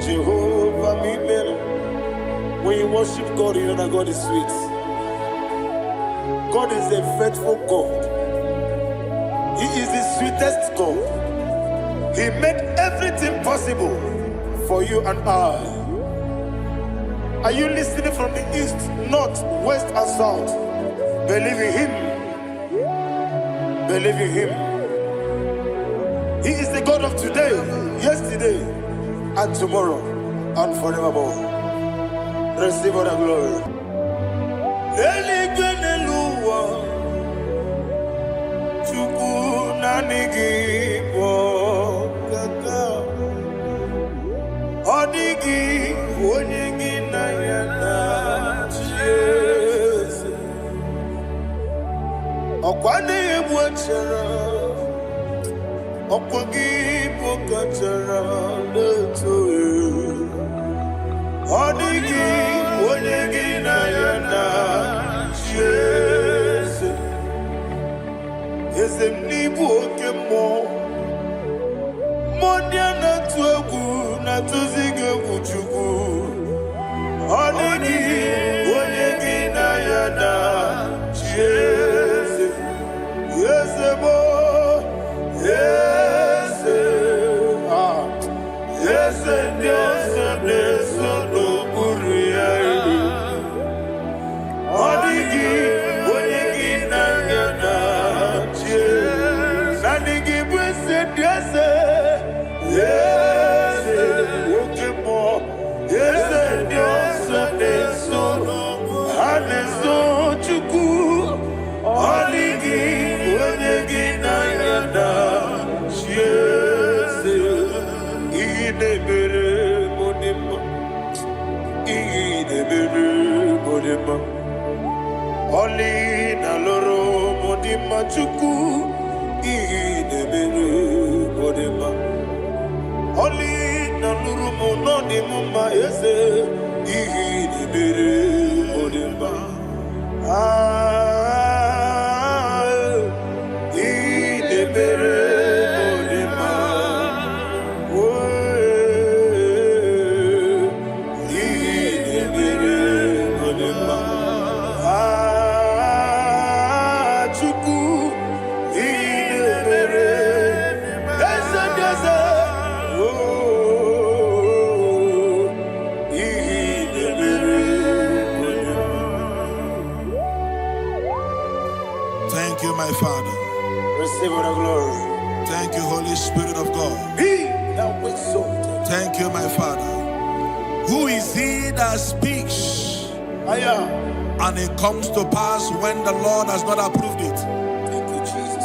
Jehovah Imela. When you worship God, you know that God is sweet. God is a faithful God. He is the sweetest God. He made everything possible for you and I. Are you listening from the east, north, west, and south? Believe in him. Believe in him. He is the God of today, yesterday, and tomorrow, and forevermore. Receive all the glory. Oli na loro modima chuku idebere modima. Oli na luru monodi mumma ese idebere modima. Idebere modima. Idebere modima. Thank you, my Father. Receive all the glory. Thank you, Holy Spirit of God. He that was exalted. Thank you, my Father. Who is he that speaks and it comes to pass when the Lord has not approved it? Thank you, Jesus.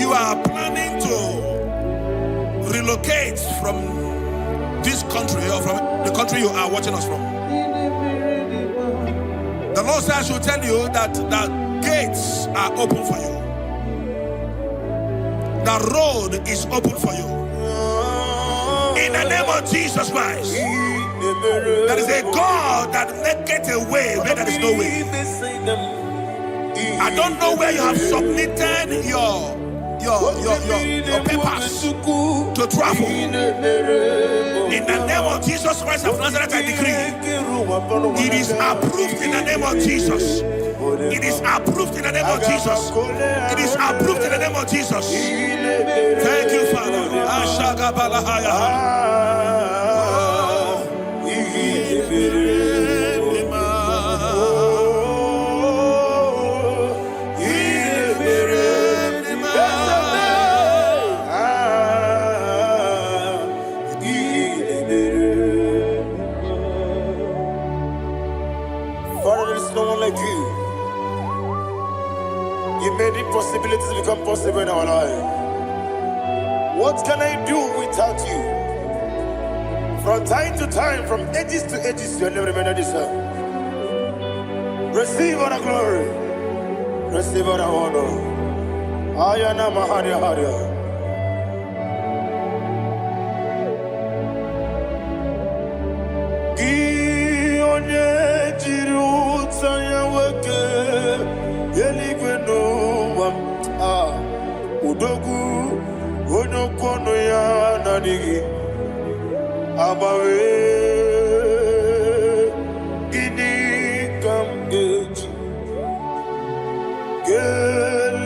You are planning to relocate from this country or from the country you are watching us from. The Lord says I should tell you that the gates are open for you. The road is open for you. In the name of Jesus Christ. There is a God that maketh a way where there is no way. I don't know where you have submitted your papers to travel. In the name of Jesus Christ of Nazareth, I decree it is approved in the name of Jesus. It is approved in the name of Jesus. It is approved in the name of Jesus. Thank you, Father. Father, there is no one like you. You made impossibilities become possible in our life. What can I do without you? From time to time, from ages to ages, you have never remained the same. Receive all the glory. Receive all the honor. Ayana Maharia Haria. Udogu onokono ya nadigi abawe ini kamgeji gelegi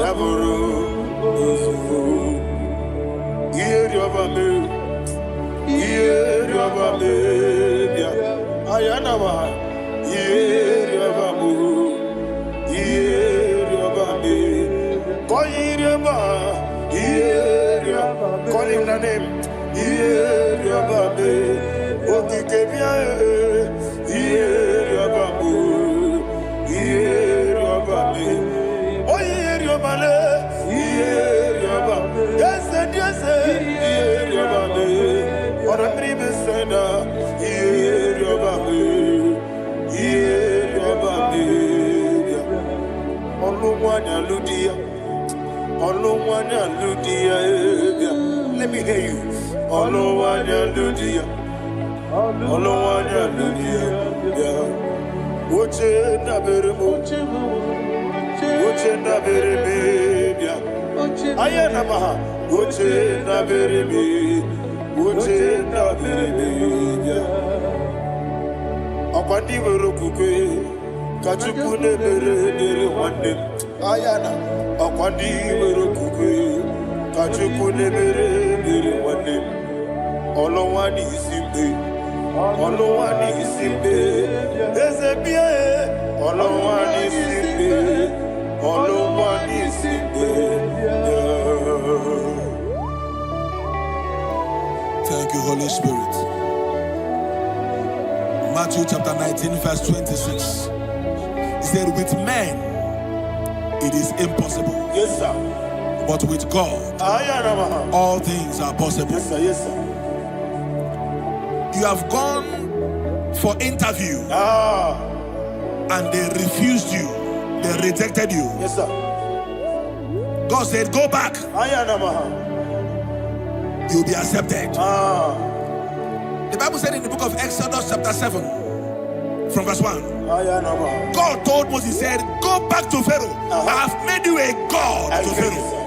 Yaburu, Uzufu, Yeriobame, Yeriobame, Ayanama, Yeriobamu, Yeriobame, Koyiriaba, Yeriobame, call him the name, Yeriobame, Okikebia, Yeriobame, Yeriobame. Oh, Yeriobale, Yeriobame, yes, yes, Yeriobame, or a previous sender, Yeriobame, Yeriobame, Oluwanya Ludia, Oluwanya Ludia, let me hear you, Oluwanya Ludia, Oluwanya Ludia, Uche na beremo, Uche na beremebia, Ayana maha, Uche na bereme, Uche na beremebia. Akwandi werokukwe, Kachuku ne bere wande. Ayana, Akwandi werokukwe, Kachuku ne bere wande. Olowani isimbe. Olowani isimbe, Ezebia, Olowani isimbe, Olowani isimbe. Thank you, Holy Spirit. Matthew chapter 19, verse 26. He said, with men it is impossible. Yes, sir. But with God, all things are possible. Yes, sir. Yes, sir. You have gone for interview and they refused you. They rejected you. Yes, sir. God said, go back. You'll be accepted. The Bible said in the book of Exodus chapter 7 from verse 1. God told Moses, he said, go back to Pharaoh. I have made you a God to Pharaoh.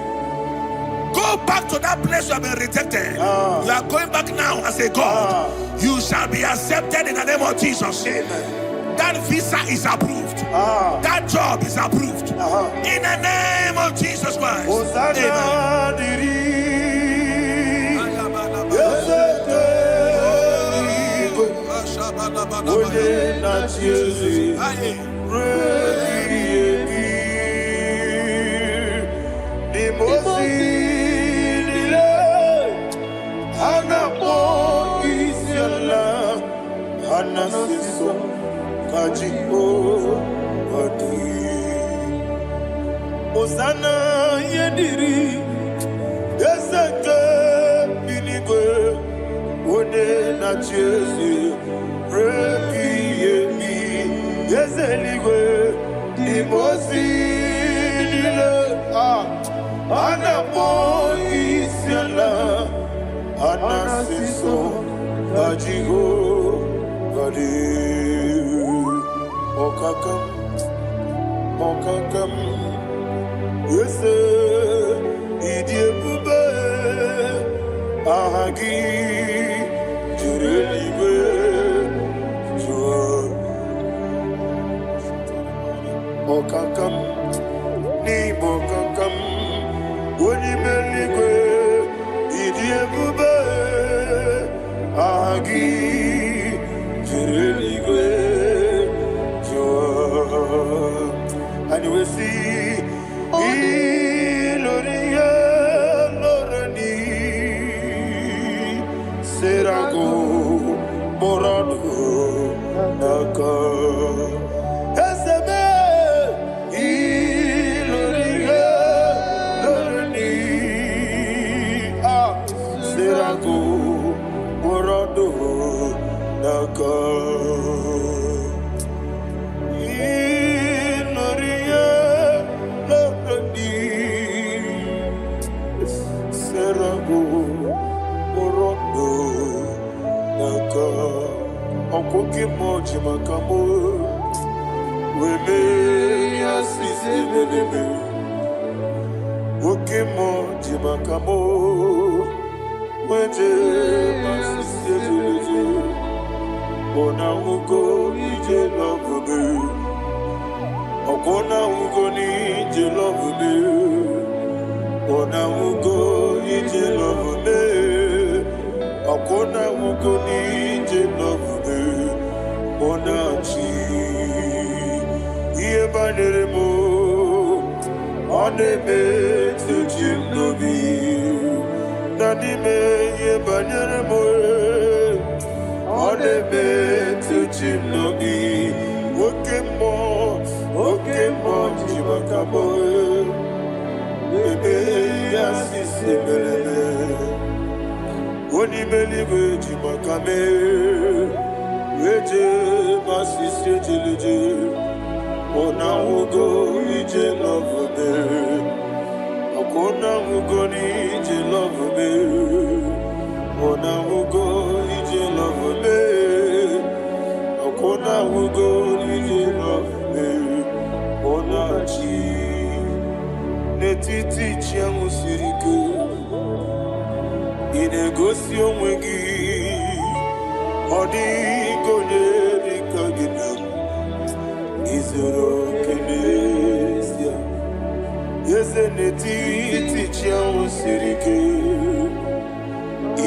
Go back to that place you have been rejected. You are going back now as a God. You shall be accepted in the name of Jesus. Amen. That visa is approved. That job is approved. In the name of Jesus Christ. Osana yediri Ezeke binigwe Ode na Chezi Repi yemi Ezeligwe Imosi nile Anapo isiala Anasiso Ajigo Gadi Okakam Okakam Yese idiebube ahagi jurelibe jua okakam ni bokakam wonimeligwe idiebube ahagi jurelibe jua and we see Iloria Lorani Serago Borado Naka Esebe Iloria Lorani Serago Borado Naka Okoke moji makamo Wele yasisi leleme Oke moji makamo Weje masisi leleme Ona uko ije lagobe Okona ugo ni je love me. Okona ugo ni je love me. Okona ugo ni je love me. Ona chi iye banere mo. One me to chinobi. Nani me iye banere mo. One me to chinobi. Oke mo jibakabo. Bebe asisi belele. Oni believe jibakame. Weje masisi jilije. Ona ugo ije love me. Okona ugo ni ije love me. Ona ugo ije love me. Okona ugo ije love me. Ona chi netiti chiamu siriku. Inegosi onwe gi. Odi gonye dikagina. Izoro kenesia. Yeze netiti chiamu siriku.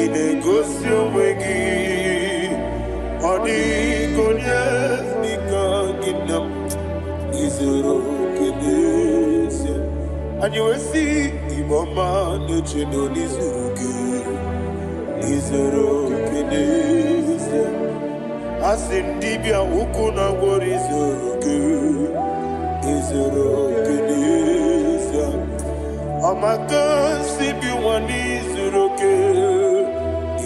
Inegosi onwe gi. Odi gonye dikagina. Izoro kenesia. And you will see Imama Nechino Nizuruke. Izoro kenesia. Asindibia ukuna wori Izuruke. Izoro kenesia. Amaka sibi wani Izuruke.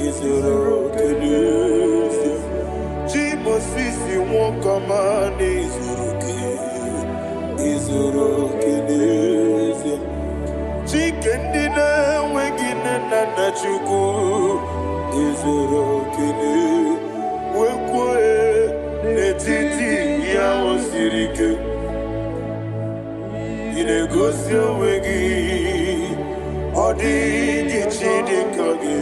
Izoro kenesia. Chimo sisi wokama Izuruke. Izoro kenesia. Chicken dinner wegina na chuku. Izoro kenesia. Wekwe netiti ya osirike. Inegosi wegi. Odi gichidi kage.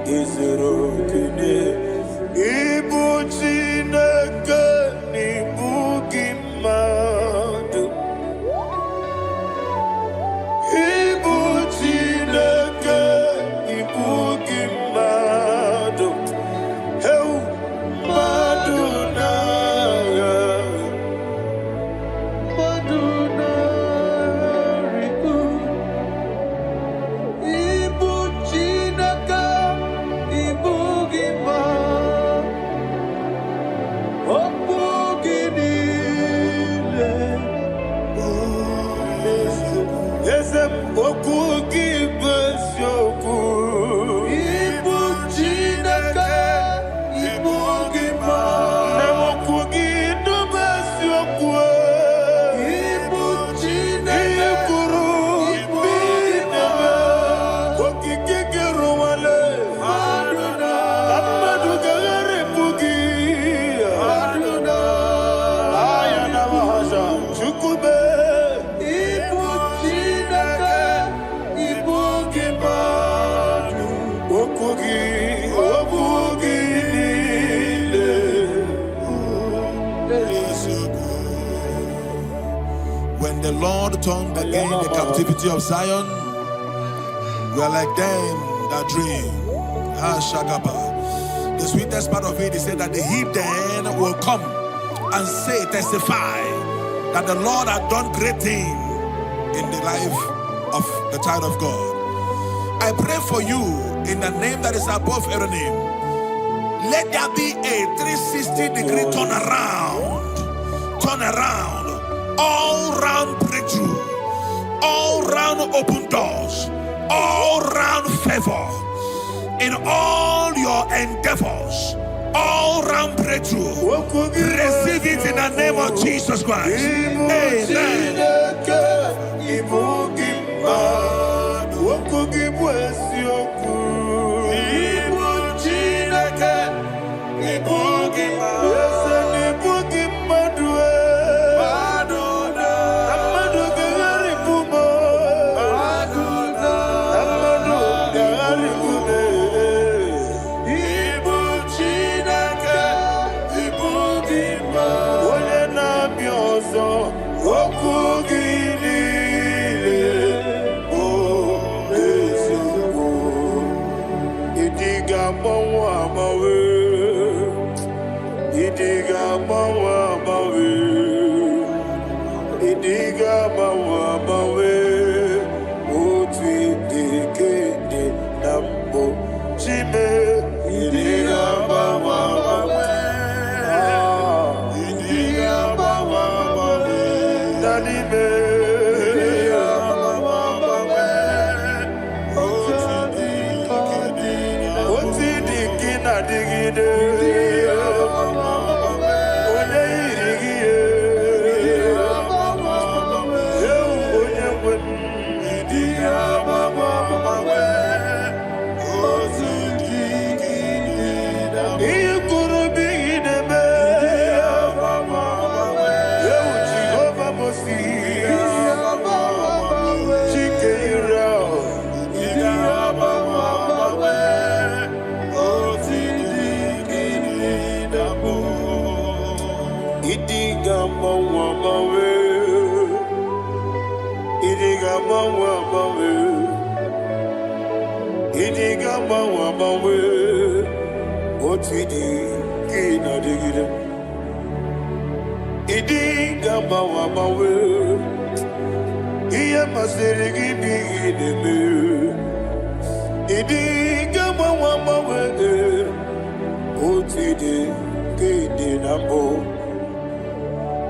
Izoro kenesia. Ibu chineke nibu gimadu. Ibu chineke nibu gimadu. Heu maduna. Maduna riku. Ibu chineke nibu gimadu. When the Lord turned again the captivity of Zion, we are like them that dream. Shagaba. The sweetest part of it is said that the heathen will come and say, testify, that the Lord had done great things in the life of the child of God. I pray for you in the name that is above every name. Let there be a 360-degree turn around, all round breakthrough, all round open doors, all round favor in all your endeavors, all round breakthrough. Receive it in the name of Jesus Christ. Amen. So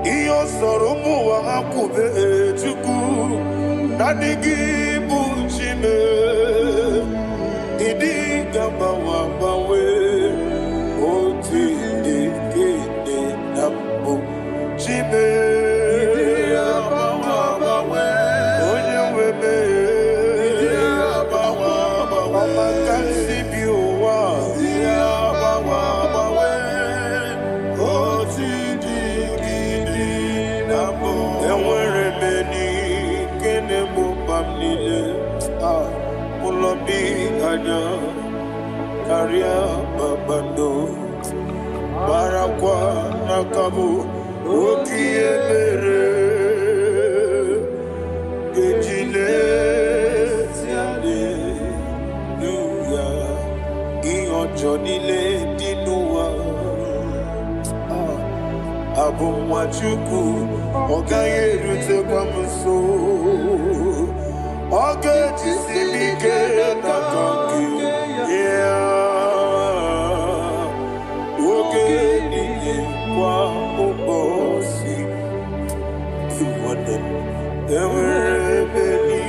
Iyo soromu wa akube chuku nadigi buchime idi gamba wa bawe oti de nambo chime idi abawa bawe onye webe idi abawa bawe makansi biwa idi abawa bawe oti Karia babando barakwa nakabu okiye mere gejile tiale nuya iyojo nile dinuwa abumwachuku ogaye rute kwamuso oge jisimike nakangi oge niye kwa ubosi iwanen ewerebeli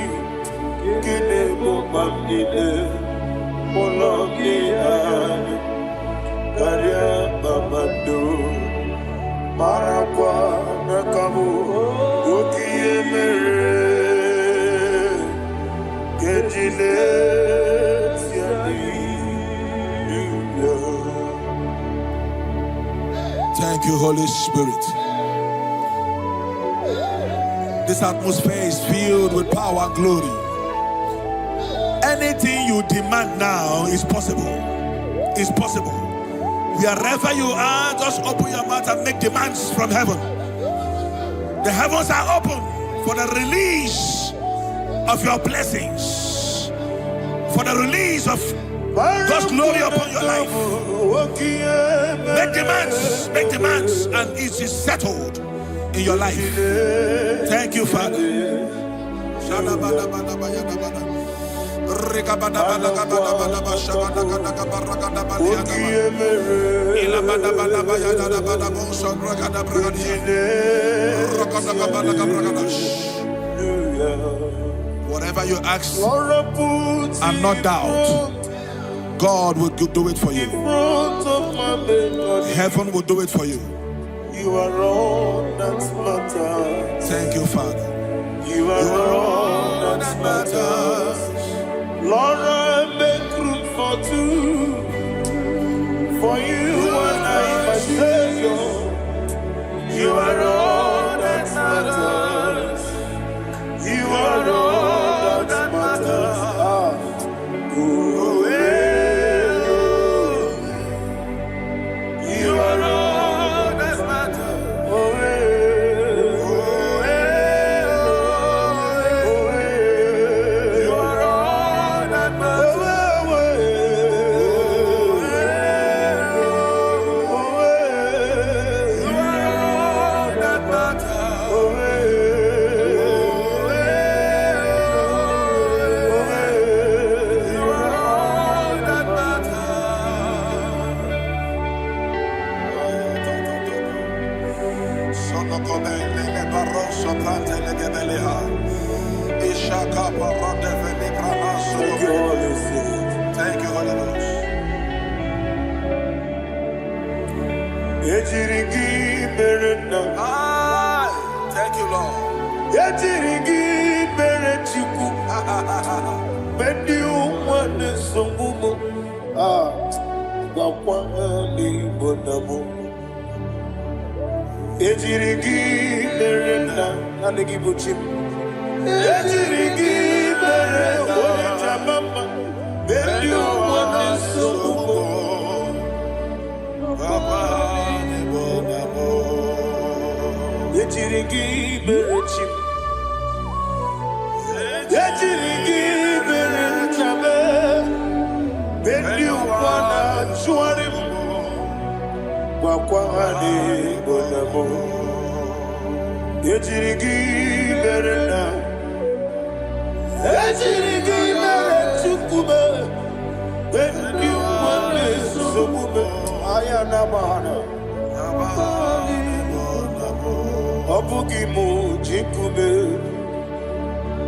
kine mubamnile mologiani karia babando marakwa nakabu okiye mere Thank you, Holy Spirit. This atmosphere is filled with power and glory. Anything you demand now is possible. It's possible. Wherever you are, just open your mouth and make demands from heaven. The heavens are open for the release of your blessings, for the release of God's glory upon your life. Make demands, and it is settled in your life. Thank you, Father. Whatever you ask and not doubt, God will do it for you. Heaven will do it for you. You are all that matters. Thank you, Father. You are all that matters. Lord, I make room for two. For you and I, my Savior. You are all that matters. You are all that matters. You are all that matters. Thank you, Holy Ghost. Thank you, Lord. Ejirigi Berenjabe, Benyu Wana Chuarim, Wakwani Bonamo, Ejirigi Berena, Ejirigi Berenchukube, Benyu Wana Sumube, Ayana Mahana, Obugimu Jikube.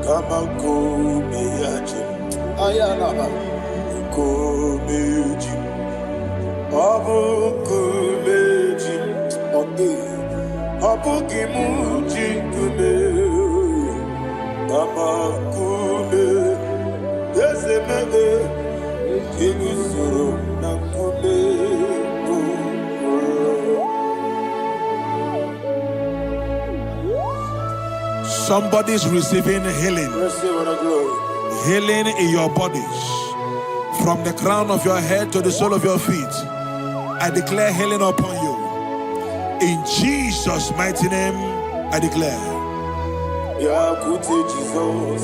Kama kumeji, ayana kumeji, abu kumeji, abu kimuji kume, kama kume, ezemege, kimusoro na kume. Somebody's receiving healing. Healing in your bodies. From the crown of your head to the sole of your feet. I declare healing upon you. In Jesus' mighty name, I declare. Jesus.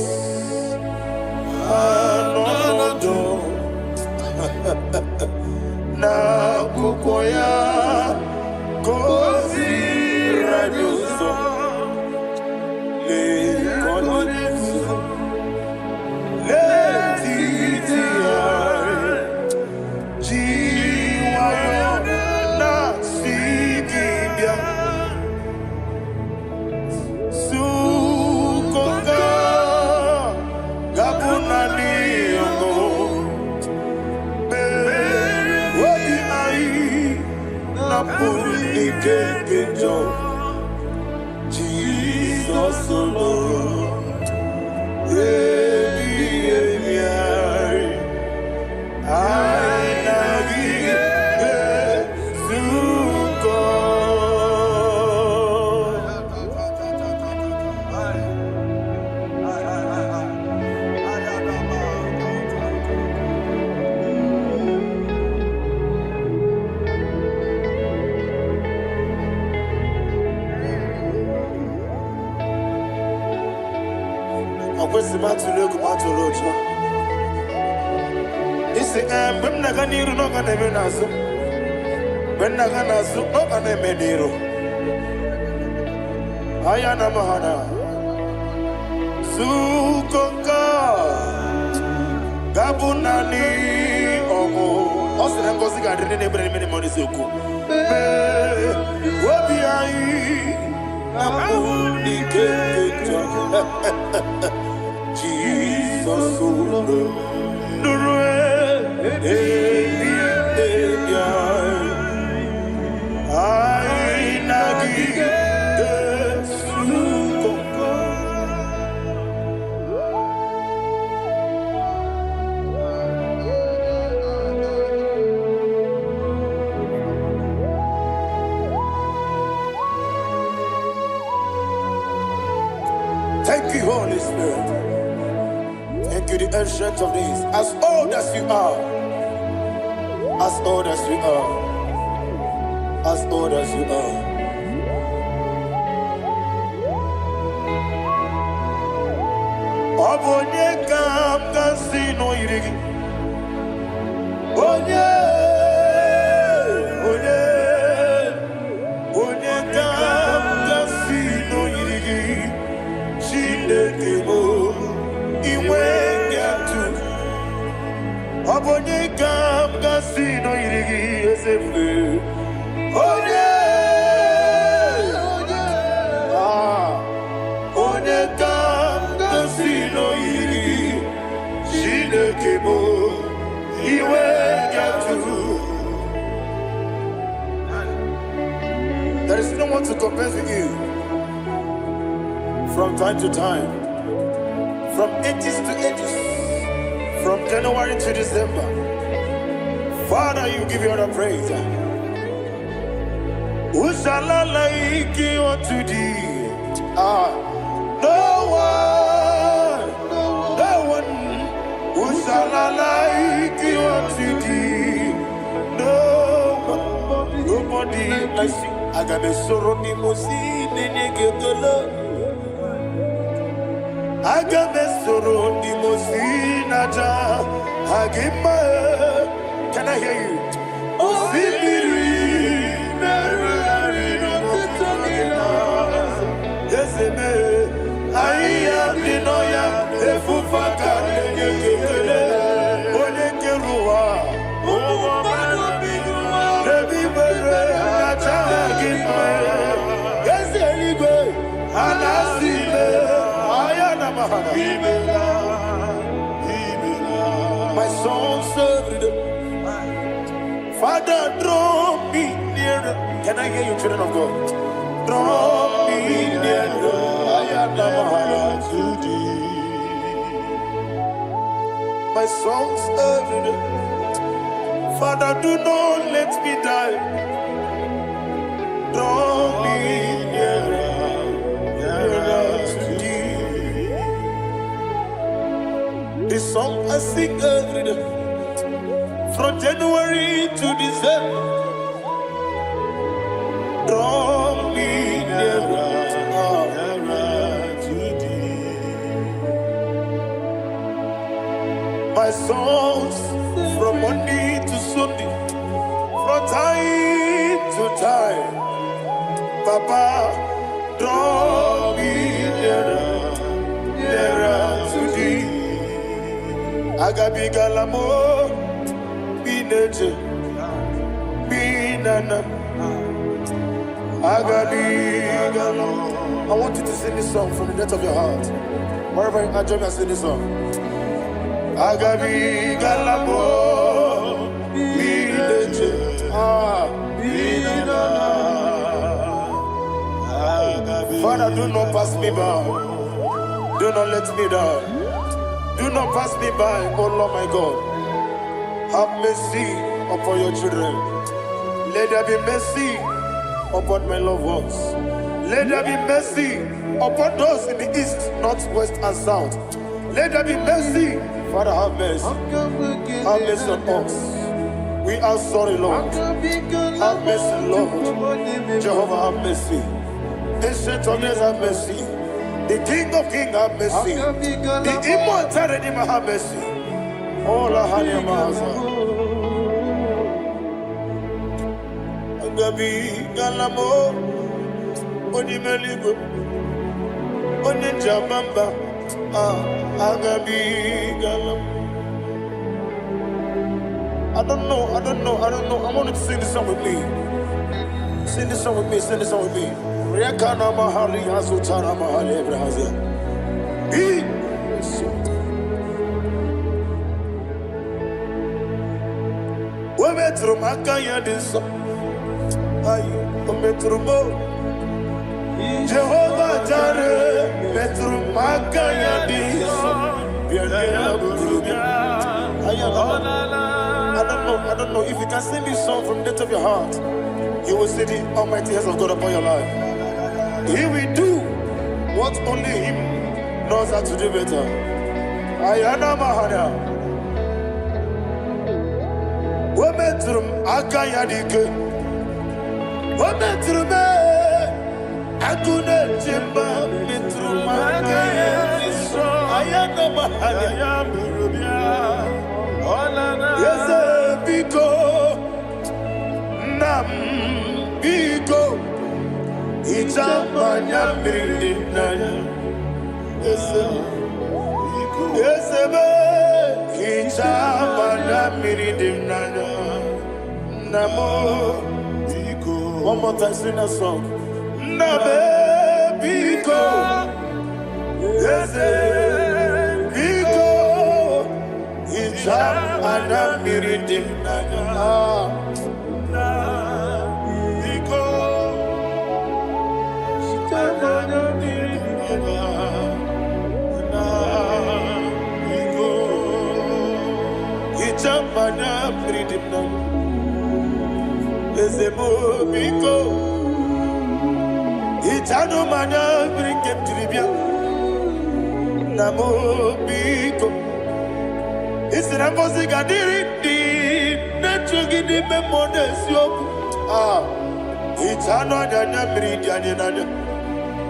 Na kukoya kozi rajuso. Jesus alone, Ayana Mahana Sukonga Gabunani Omo Osina Kosiga Rene Bremini Monisuku Wabi Ai Namuni Kekeja Jesus Nurue Thank you, Holy Spirit. Thank you, the ancient of days. As old as you are, as old as you are, as old as you are. Obonye kam kasino irigi. Onye kam kasino irigi. Chinekemo iwe nyatu. Obonye kam kasino irigi esefe. Onye kam kasino irigi. Chinekemo iwe nyatu. There is no one to compare with you. From time to time, from ages to ages, from January to December, Father, you give you all the praise. Who shall I like you unto thee? No one. Who shall I like you unto thee? No one, nobody like you. I got a sorrow in my sin, and you get the love. Agamesoro Dimosinaja Agima. Can I hear you? Osibiri Yeseme Aya Dinoya Efufaka Onekerua Rebi Bere Achagima Yeseligwe Anasime Ayana Mahana my soul served. Father, draw me nearer. Can I hear you, children of God? Draw me nearer. I am to thee. My soul served. Father, do not let me die. Draw me nearer, nearer to thee. This song I sing every day. From January to December, draw me nearer, nearer to thee. My songs from Monday to Sunday, from time to time, Papa, draw me nearer, nearer to thee. Agabi Galamo. I want you to sing this song from the depth of your heart. Wherever you are, join me and sing this song. Agabi Galabo Father, do not pass me by. Do not let me die. Do not pass me by, oh Lord my God. Have mercy upon your children. Let there be mercy upon my loved ones. Let there be mercy upon those in the east, north, west, and south. Let there be mercy. Father, have mercy. Have mercy on us. We are sorry, Lord. Have mercy, Lord. Jehovah, have mercy. Ancient of days, have mercy. The King of Kings, have mercy. The immortal Redeemer, have mercy. Ola Hania Maza Agabi Galamo Onimeligo Oninjabamba Agabi Galamo. I don't know. I want you to sing this song with me. Sing this song with me. Riakana Mahali Azutara Mahali Ebrahazia. Metro Makaya this Metro Jehovah Jare Metro Makaya this I don't know if you can sing this song from the depth of your heart. You will see the almighty hands of God upon your life. He will do what only Him knows how to do better. Ayana Mahana. Wometrum akayadike Wometrum akune chimba Metrum akayadiso Ayana mahaya Yese biko Nam biko Ichamanya mirinaya Yese be Ichamanya mirinaya Namo biko. One more time, sing that song. Nabe biko. Yese biko. Icham anamiridim nana. Biko. Icham anamiridim nana. Biko. Icham anamiridim nana. Ezebo biko, itano mana brinkem tribia. Namo biko, isina kosi kadiri di nechugi di memodesio. Itano dana bridia di nana.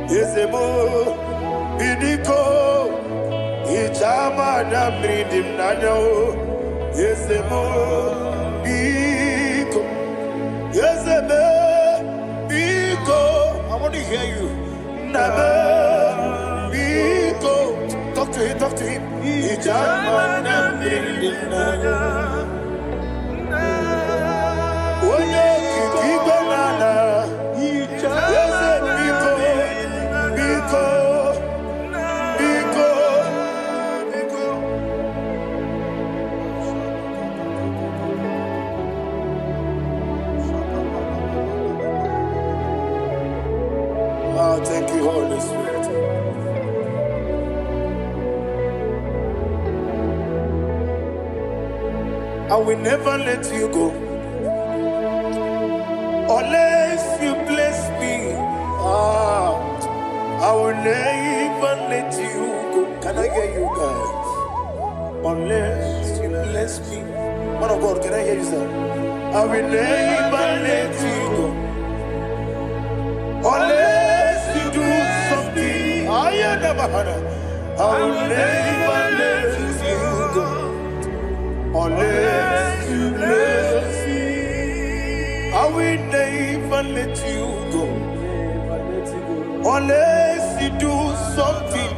Ezebo biko. Ichama na bridim nanyo. Yesemo biko. Yeseme biko. I want to hear you. Nabe biko. Talk to him, talk to him. Ichama na bridim nanyo. Oye kiki banana. Yese biko. Biko. Thank you, Holy Spirit. I will never let you go unless you bless me. I will never let you go. Can I hear you guys? Unless you bless me. Man of God, can I hear you, sir? I will never let you go unless you do something. I will never let you go unless you bless me. I will never let you go unless you do something.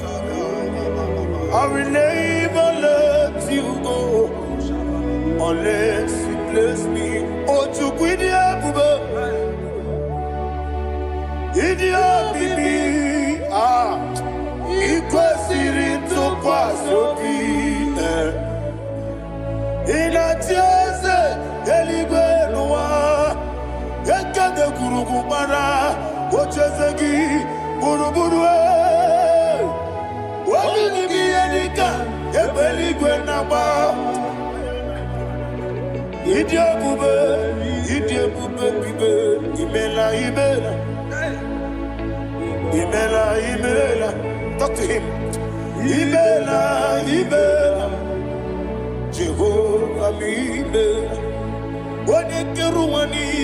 I will never let you go unless you bless me. Oh, to quit Idia bibi ikwesiri ntụkwasị inatieze eluigwe n'ụwa ekede kwurugwu gbara ocheze gị gburugburu obibi gị ihe dịka ebe eluigwe na-agba ịdị ebube bibe imela imela. Imela, Imela, talk to him. Imela, Imela, Jehovah, Imela. What you do,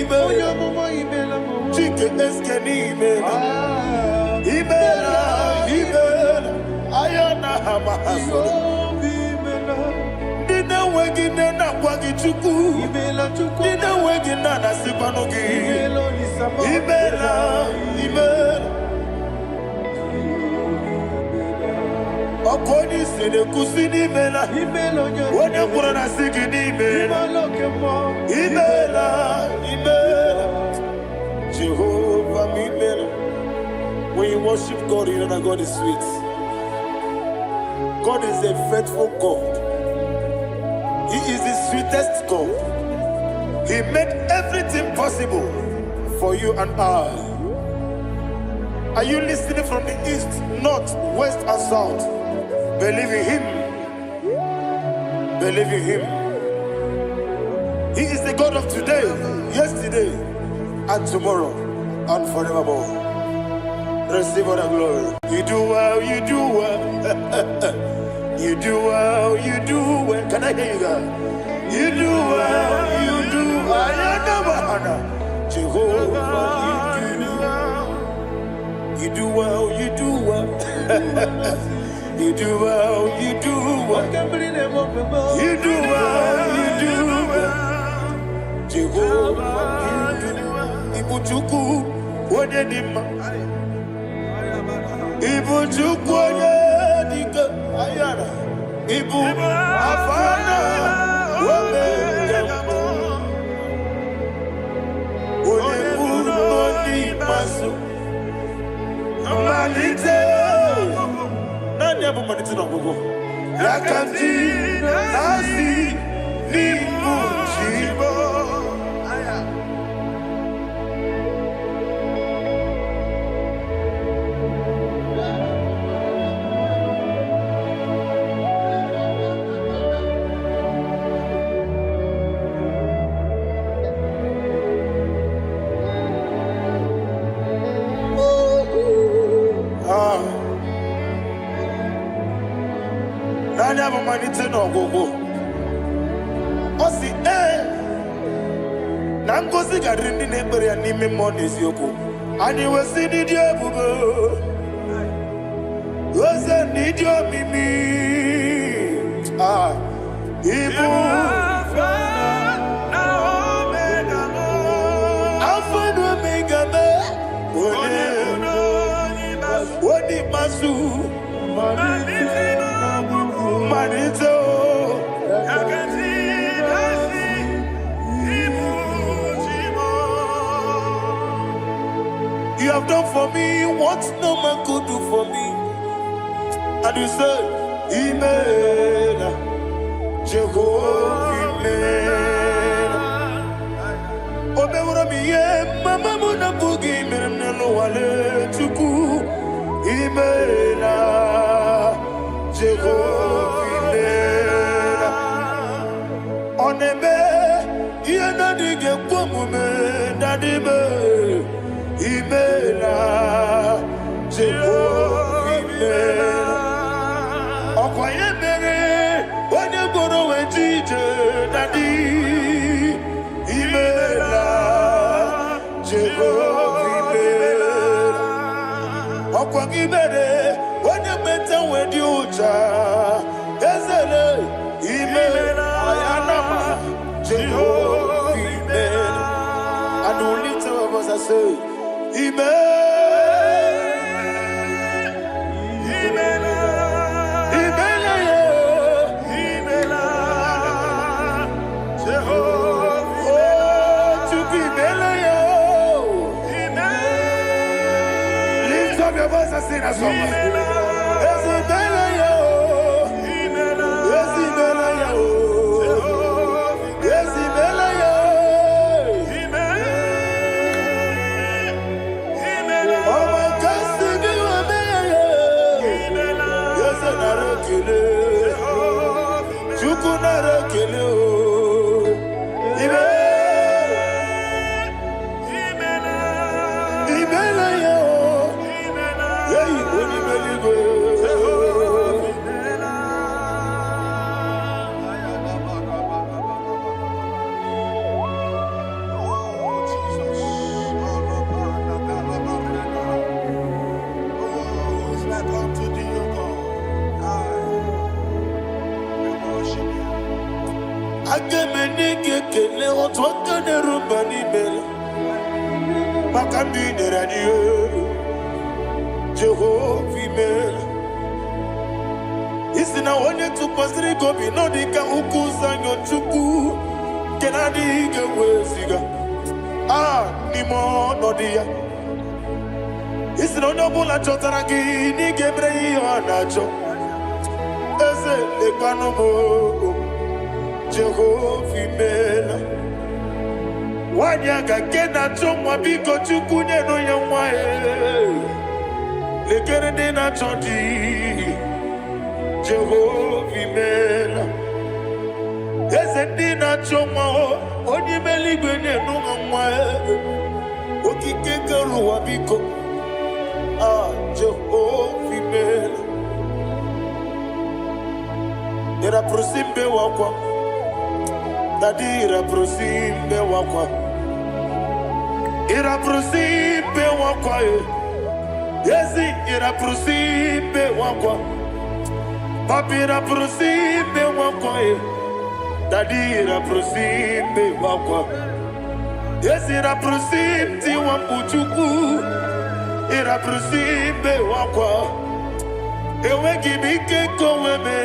Imela, chicken eskeni, Imela, Imela, Imela, Ayana Hamahaso, Imela. Dina wegina na kwagi chuku, Imela chuku. Dina wegina na sipanogi, Imela, Imela. Okoni sene kusini mela wone kurana sigini mela imela Jehovah mimela. When you worship God, you know that God is sweet. God is a faithful God. He is the sweetest God. He made everything possible for you and I. Are you listening from the east, north, west, and south? Believe in him. Believe in him. He is the God of today, yesterday, and tomorrow, and forevermore. Receive all the glory. You do well, you do well. You do well, you do well. Can I hear you guys? You do well, you do well. Jehovah, you do well, you do well. You do well, you do well. You do well, you do well. Jehovah, you do well. Ibuchuku, Wodedima. Ibuchuku, Wodedika. Ayana. Ibu, Afana. Wodedima. Wodedima, Wodedima. Malite. Never managed to know. Yakanti, Nasi, Nibu, Chibo. Never managed to know. Osi Nangosi garini nebere ya nime monezi yoko. Ani wesi di diabugo. Wese need your mimi. Ah, Igbo. Alpha and Omega, Wodi Masu, Manito. You have done for me what no man could do for me. And you said, Amen, Jehovah, Amen. Obewura mi ye, mama muna bugi miremnelo wale chuku. Amen, Jehovah, Amen. Onebe, ye na dige kwamume, nadibe. Imela, Jehovah, Imela. Okoye mere, onye goro wejije nadi. Imela, Jehovah, Imela. Okoye mere, onye meta wedi ucha. Ezele, Imela, Ayanama, Jehovah, Imela. And we lift our voice and say, lift up your voice and sing a song. Jehovah, isi na onye tụkwasịrị gị obi n'ọdịka ukwu ụzọ Chukwu nke na-adịghị ga-eweziga n'ime ọnọdụ ya. Isi na onye ọbụla chọtara gị n'ịga emere ya ihe ọ na-achọ. Eze lekwanụ m, Jehovah imela. Nwanyị aga nke na-achọ nwa, biko Chukwu nyenụ ya nwa ya. Lekere ndị na-achọ di, Jehovah imela. Eze ndị na-achọ nwa, onye ime eluigwe nyenụ ha nwa ya. Okike kere ụwa biko, Jehovah imela. Ira prosimbe wakwa, dadi ira prosimbe wakwa. Ira prosimbe wakwa, Yesi ira prosimbe wakwa. Papi ira prosimbe wakwa, dadi ira prosimbe wakwa. Yesi ira prosimti wambuchuku, ira prosimbe wakwa. Ewe gibike koweme,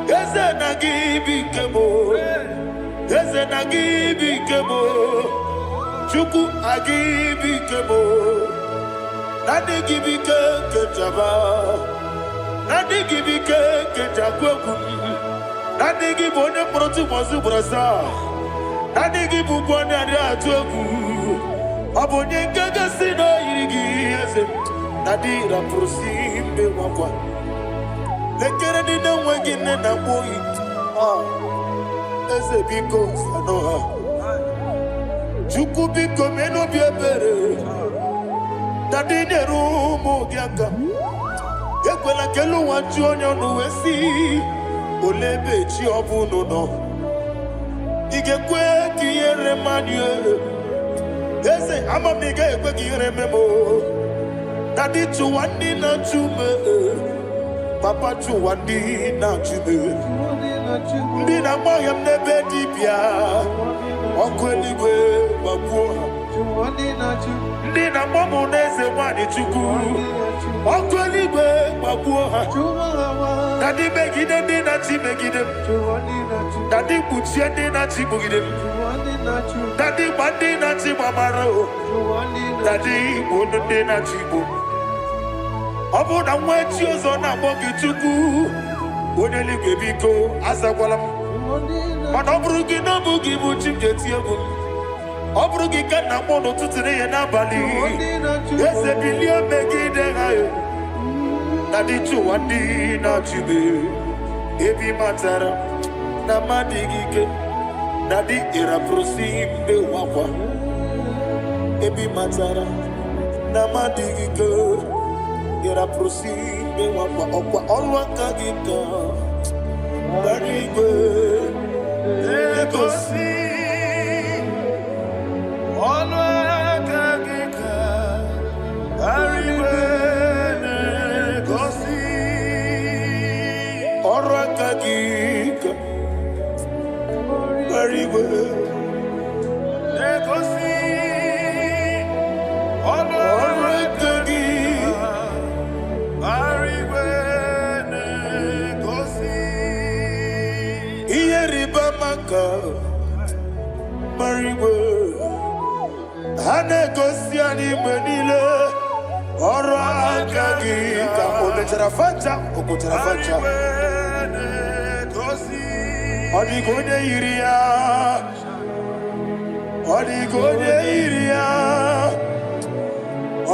Eze na gibike mo, Eze na gibike mo, Chukwu agibike mo. Nadi gibike kejaba, Nadi gibike kejakwegu, Nadi gibone proti mozu brasa, Nadi gibubone ade atwegu, Abonye kega sino irigi eze, Nadi ra prosimbe wakwa. Lekere di na wengine na boyi, Eze biko sanoha, Chukwu biko meno biebere. Dadi nerumu giaka, Ekwela kelu wanchu onyo nuwesi, Olebe chi obuno no, Igekwe kiyere manye, Eze amamiga ekwe kiyere memo, Dadi chuwani na chume, Papa Chuwandi na Chube. Ndina Mayam nebe dibia. Unquenchable Babuha. Ndina Momo neze wani chuku. Unquenchable Babuha. Daddy begide ndina chi begide. Daddy buchie ndina chi bugide. Daddy bandi na chi mamaro. Daddy bono ndina chi bo. Obu na mwechi ozo na mogi chuku. Oneli gebiko asagwalam. Mana obrugi no bugi buchi jeti ebu. Obrugi kana mono tutire na bali. Ese bilio megide hayo. Daddy Chuwandi na Chube. Ebi matara na madigike. Daddy era prosimbe wakwa. Ebi matara na madigike. Era prosimbe wakwa okwa olwa kagika. Daddy go legosi. Olwa kagika. Daddy go legosi. Olwa kagika. Very well. Legacy. Already. Very well. Legacy. Iyeriba maka. Very well. Hanegosi ani menile. Already. Okotera facha. Odigode iria,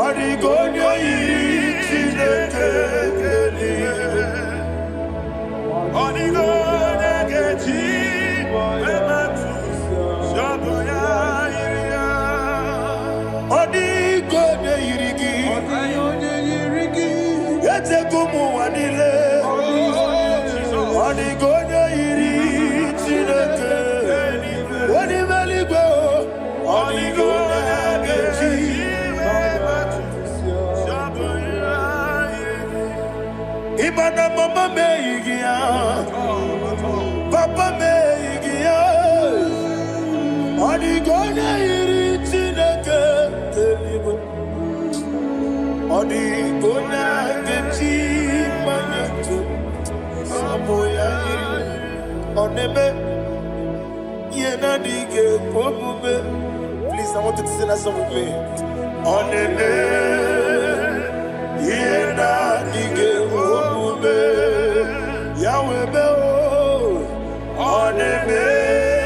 odigode iri chineke keli, odigode keji ematu shaboya iria, odigode irigi, ete kumu wanile, odigode iri. What if I go? Only go Ibana mama meigia, papa meigia. Only go na iri chineke. Only go na gechi manetu. Samoya iri. Onebe. Please, I want you to sing that song with me. On the day, Yahweh be on the day,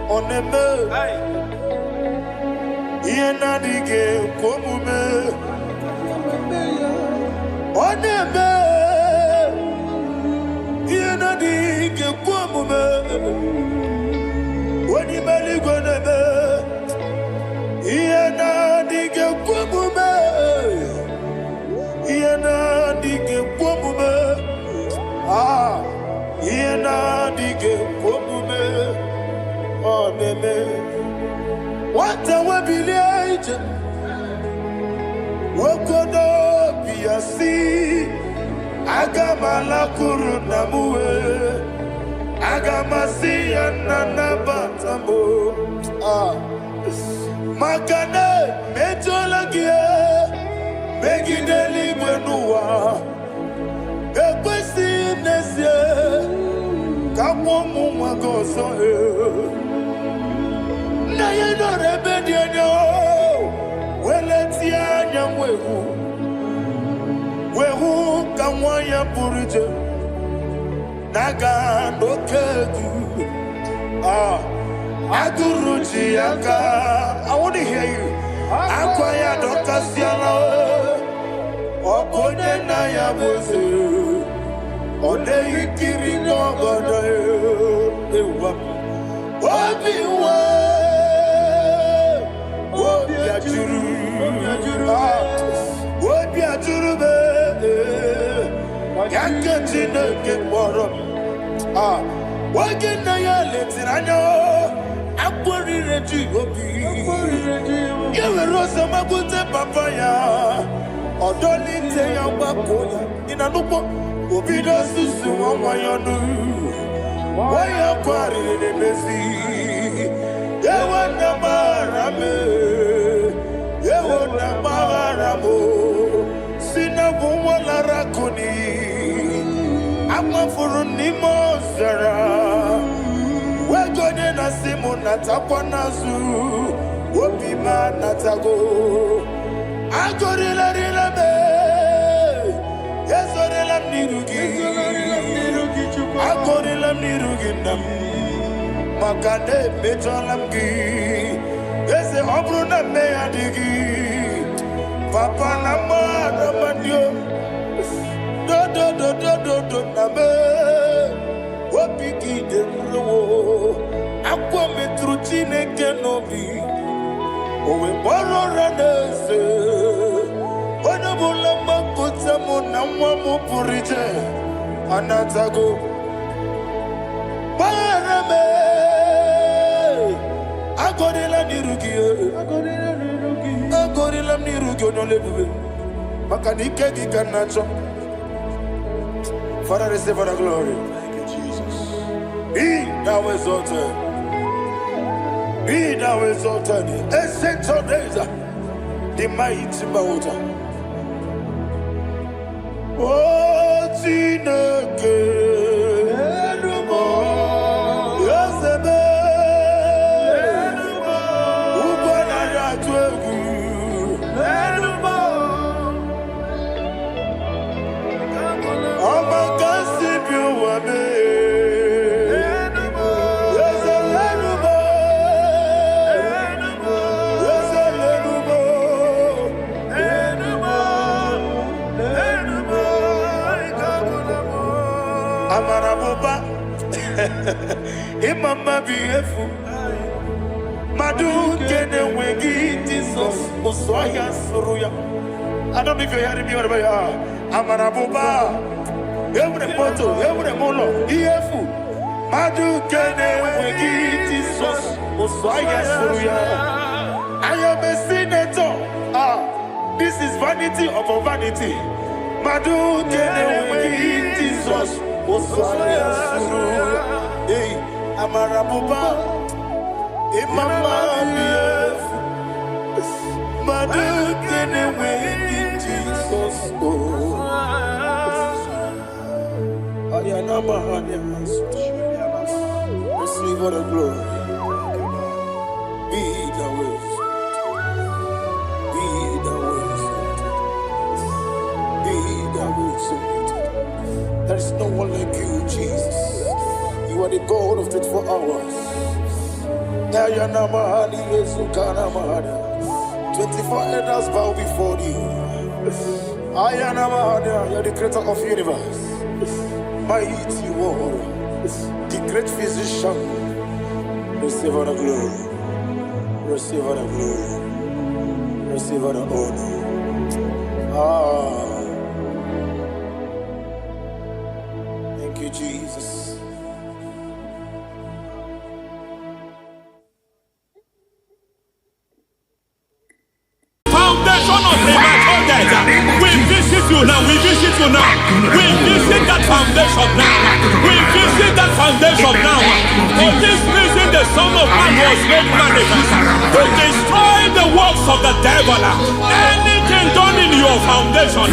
on the day, Yenadige komume onebe Yenadige komume Wani mali gonebe Yenadige komume Yenadige komume Ah Yenadige komume onebe What a webillage, Wokodo Biasi, Agamala Kurunamue, Agamasi and Nanabatamo, Makane, Metolagia, Megideli Benua, Equesi Nesia, Kamomu Magoso. Na ye no rebellion no weletia wehu kamwaya purije naga no kegu aguruji aka I want to hear you akwaya dokasiala okone na ya boze ode ikiri no godo ewa obiwa turube Yakatina get more Wagen na ya letirano Akwari reji obi Yewe rosa magute papaya Odoli te ya wakoya Inanupo Obi da susu wa wayanu Waya kwari nebezi Yewe na marame Yewe na maramo Sina wala rakuni Ama furuni mozara Wegone na simu natakwa nazu Wopima natago Agorila rila me Yezorila mnirugi Agorila mnirugi nam Makane mejolamgi Yeze obru na meyadigi Papa na mada mandio Do na me Wapiki de mlo Akwa metruchine kenobi Owe boro ranese Wana bula makuta muna mwamu purije Anatago Barame Agorila nirugi Agorila nirugi onolebube Makanike gikanacho Father, receive all the glory. Thank you, Jesus. Be thou exalted. Be thou exalted. Ancient of days, the mighty mountain. Oh, Tineke. Yosebe. Ubanaya twegu. Amaraboba, Imama beautiful. Madu kene wegi Jesus, Oswaya Suruya. I don't know if you're hearing me wherever you are. Amaraboba, every photo, every molo, Iefu. Madu kene wegi Jesus, Oswaya Suruya. I am a senator. This is vanity of vanity. Madu kene wegi Jesus. Hey, Amarabuba, Imama, Madu away Jesus. Receive all the glory. Be the way. Be the way. Be the way. There is no one like you, Jesus. You are the God of 24 hours. 24 elders bow before you. You are the creator of the universe. Mighty warrior, the great physician. Receive all the glory. Receive all the glory. Receive all the honor. Thank you, Jesus. Foundation of premature death. We visit you now. We visit you now. We visit that foundation now. We visit that foundation now. For this reason, the Son of Man was made manifest to destroy the works of the devil. Anything done in your foundation,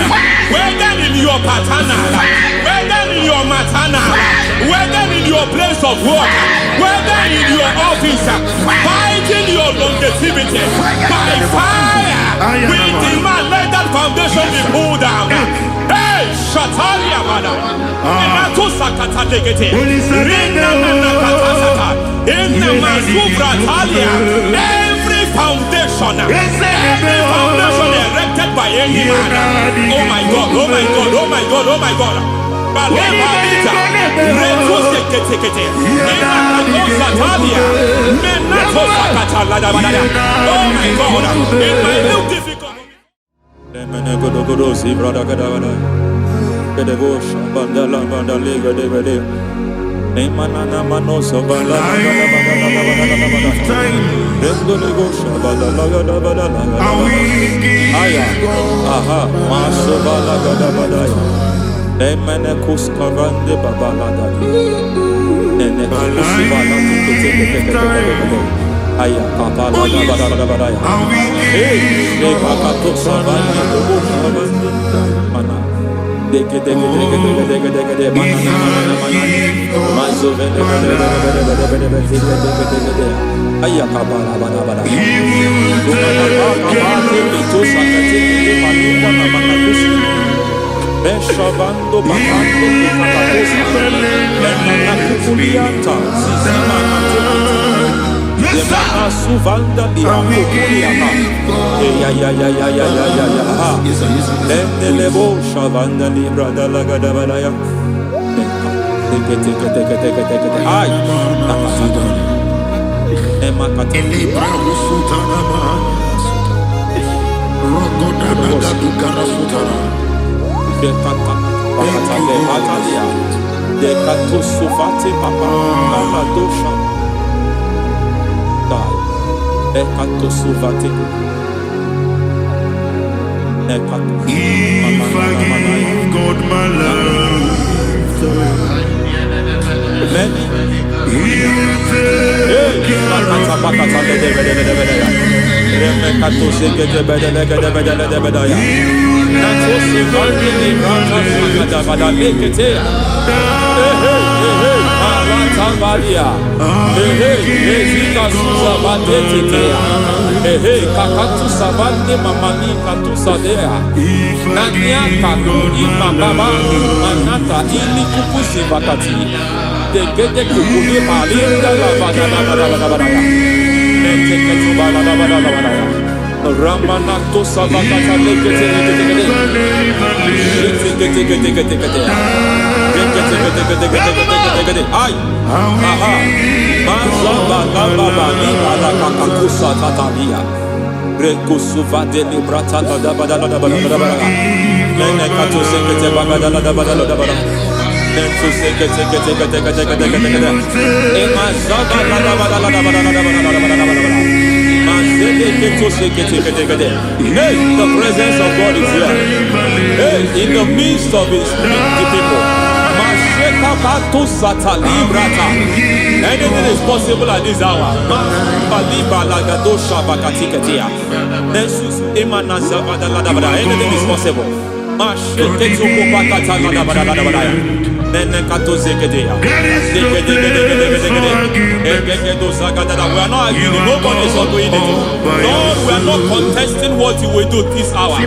whether in your paternal, whether in your maternal, whether in your place of work, whether in your office, fighting your longevity by fire. We demand let that foundation be pulled down. Hey, Shatalia Bada. Inato Sakata Legete. Rina Manakatasata. In the Masubra Talia. Every foundation erected by any man. Oh my God, oh my God, oh my God, oh my God. Balebalita. Reto Sekete. Inato Satalia. Menato Sakata Ladabada. Oh my God. In my new difficult. Beshavando bakando kukulianta Yemana suvanda biakukuliata Endelebo shavanda libra dalagadabadaya Ay Emakata Elibra usutana Rogodana sutana Sufati papa dosha Sufati If I give God my love He will take Ramanato Savakata Ay, aha, Mazaba Baba Nibala Kakakusa Tatalia, Rekusuva de Librata Badabada, Menekato Sekete Bagadala Badala, Nentu Sekete, Emazaba Hey, the presence of God is here. Hey, in the midst of His people. Anything is possible at this hour. Anything is possible. We are not arguing, nobody is arguing it. Lord, we are not contesting what you will do this hour. We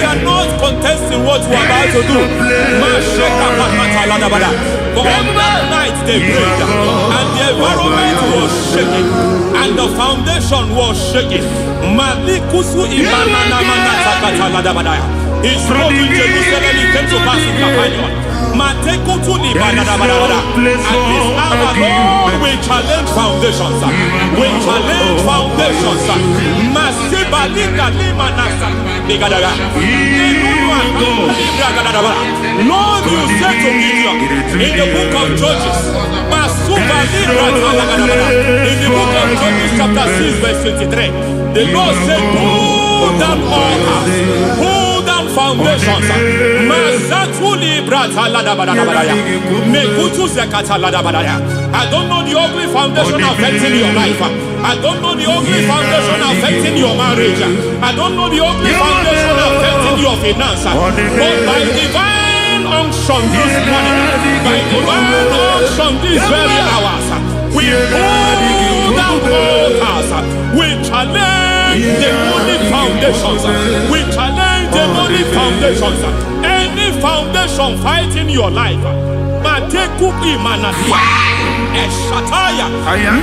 are not contesting what we are about to do. For on that night they prayed, and the environment was shaking, and the foundation was shaking. He spoke in Jerusalem, he came to pass in Capernaum. At this hour, Lord, we challenge foundations. We challenge foundations. Lord, you said to Gideon in the book of Judges, in the book of Judges chapter 6 verse 23, the Lord said, pull down altars, pull down foundations. I don't know the ugly foundation affecting your life. I don't know the ugly foundation affecting your marriage. I don't know the ugly foundation affecting your finance. But by divine unction this morning, by divine unction these very hours, we pull down altars. We challenge demonic foundations. We challenge demonic foundations. Any foundation fighting your life, Matekuki Manatia, Eshataya,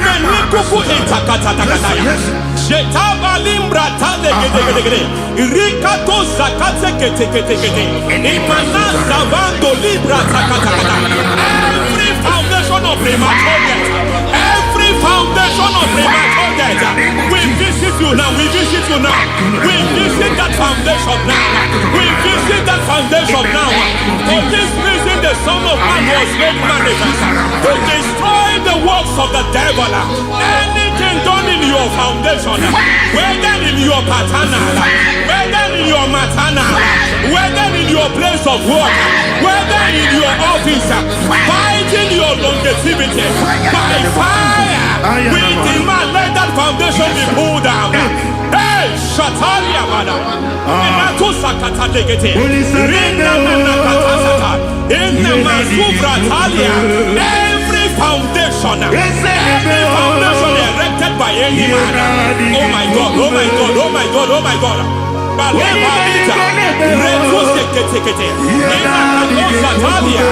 Menikuku Itakatatakataya, Shetavalimbra Tadegede, Rikato Zakate Kete, Imanasa Vando Libra Takatakata. Every foundation of premature death, every foundation of of premature death, we visit you now. We visit you now. We visit that foundation now. We visit that foundation now. For this reason, the Son of Man was made manifest to destroy the works of the devil. Anything done in your foundation, whether in your paternal, whether in your maternal, whether in your place of work, whether in your office, fighting your longevity by fire, we demand let that foundation be pulled down. Hey, Shatalia, madam. Inatu sakata legete. Rinna manakata sata. Inna masubra talia. Every foundation erected by any man. Oh my God, oh my God, oh my God, oh my God. Balebita, Retuske Ketekete, Inna Satalia,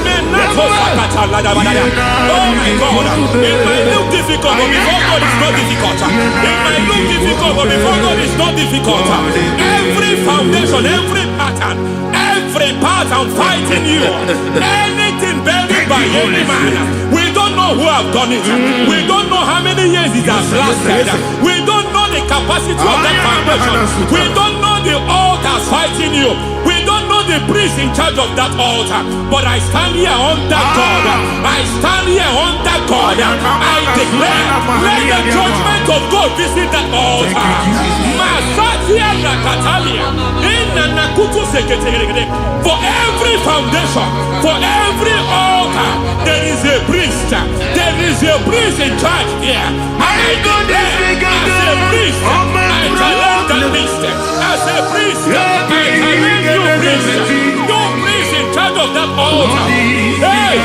Menato Sakata Ladabada. Oh my God, it might look difficult, but before God is not difficult. It might look difficult, but before God is not difficult. Every foundation, every pattern fighting you, anything buried by any man, we don't know who have done it. We don't know how many years it has lasted. We don't know the capacity of that foundation. We don't know the altars fighting you. We don't know the priest in charge of that altar. But I stand here under God. I stand here under God. I declare, let the judgment of God visit that altar. Masatia Rakatalia. For every foundation, for every altar, there is a priest. There is a priest in charge here. I declare, as a priest, I challenge the priest. As a priest, I challenge you, priest. You priest in charge of that altar. Hey!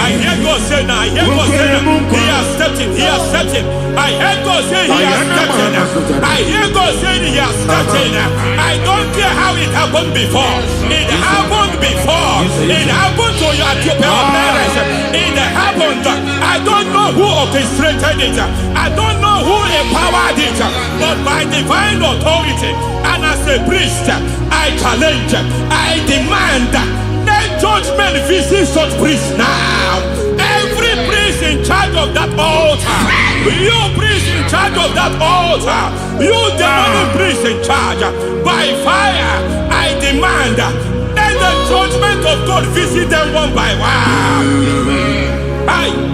I hear God say now, I hear God say now, he has stepped in, he has stepped in. I hear God say he has stepped in. I hear God say he has stepped in. I don't care how it happened before. It happened before. It happened to your parents. It happened. I don't know who orchestrated it. I don't know who empowered it. But by divine authority and as a priest, I challenge, I demand, let judgment visit such priests now. Every priest in charge of that altar, you priest in charge of that altar, you demonic priest in charge, by fire, I demand, let the judgment of God visit them one by one. Aye.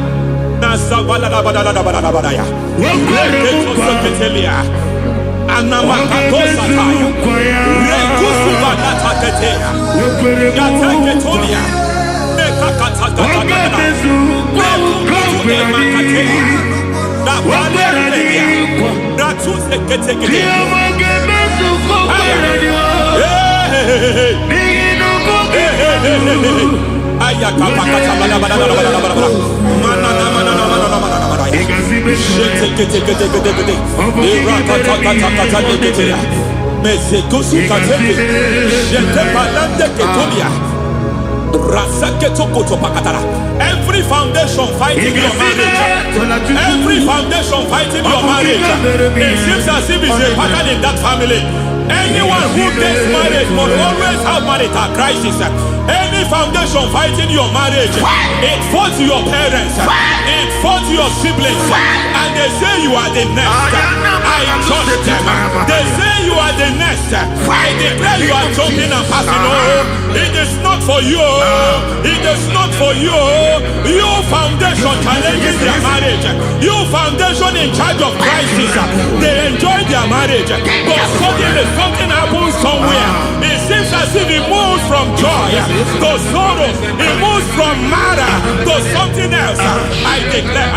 Every foundation fighting your marriage, every foundation fighting your marriage, it seems as if it's a pattern in that family. Anyone who gets married must always have marital crisis. Any foundation fighting your marriage, it fought your parents, it fought your siblings, and they say you are the next. I judge them. They say you are the next. I declare you are jumping and passing. Oh, it is not for you. It is not for you. You foundation challenging their marriage. You foundation in charge of crisis. They enjoy their marriage, but suddenly something happens somewhere. It seems as if it moves from joy to sorrow. It moves from matter to something else. I declare,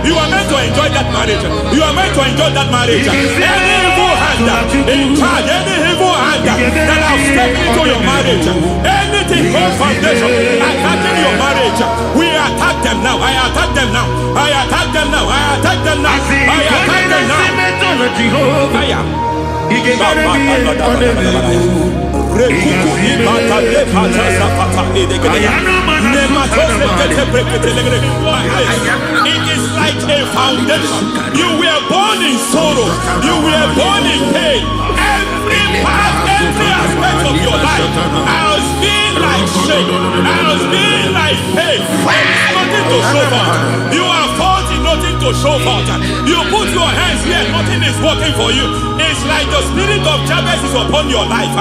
you are meant to enjoy that marriage. You are meant to enjoy that marriage. Any evil hand in charge, any evil hand that have stepped into your marriage, anything called foundation attacking your marriage, we attack them now. I attack them now. I attack them now. I attack them now. I attack them now. is like a foundation. You were born in sorrow. You were born in pain. Every part, every aspect of your life has been like shame. Has been like pain. There is nothing to show for. You are faulty, nothing to show for. You put your hands here, nothing is working for you. It's like the spirit of Jabez is upon your life.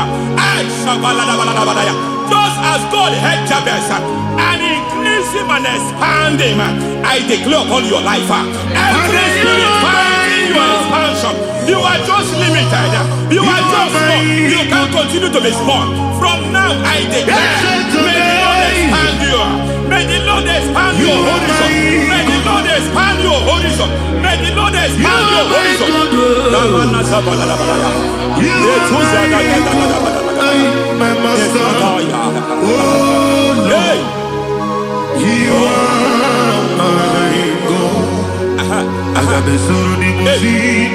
Just as God had Jabez and increased him and expanded him, I declare upon your life, every spirit fighting your expansion, you are just limited, you are just small, you can't continue to be small. From now, I declare, may the Lord expand you, may the Lord expand your horizon, may the Lord expand your horizon, may the Lord expand your horizon. My master, oh Lord, you are my God. I got the soul in my feet,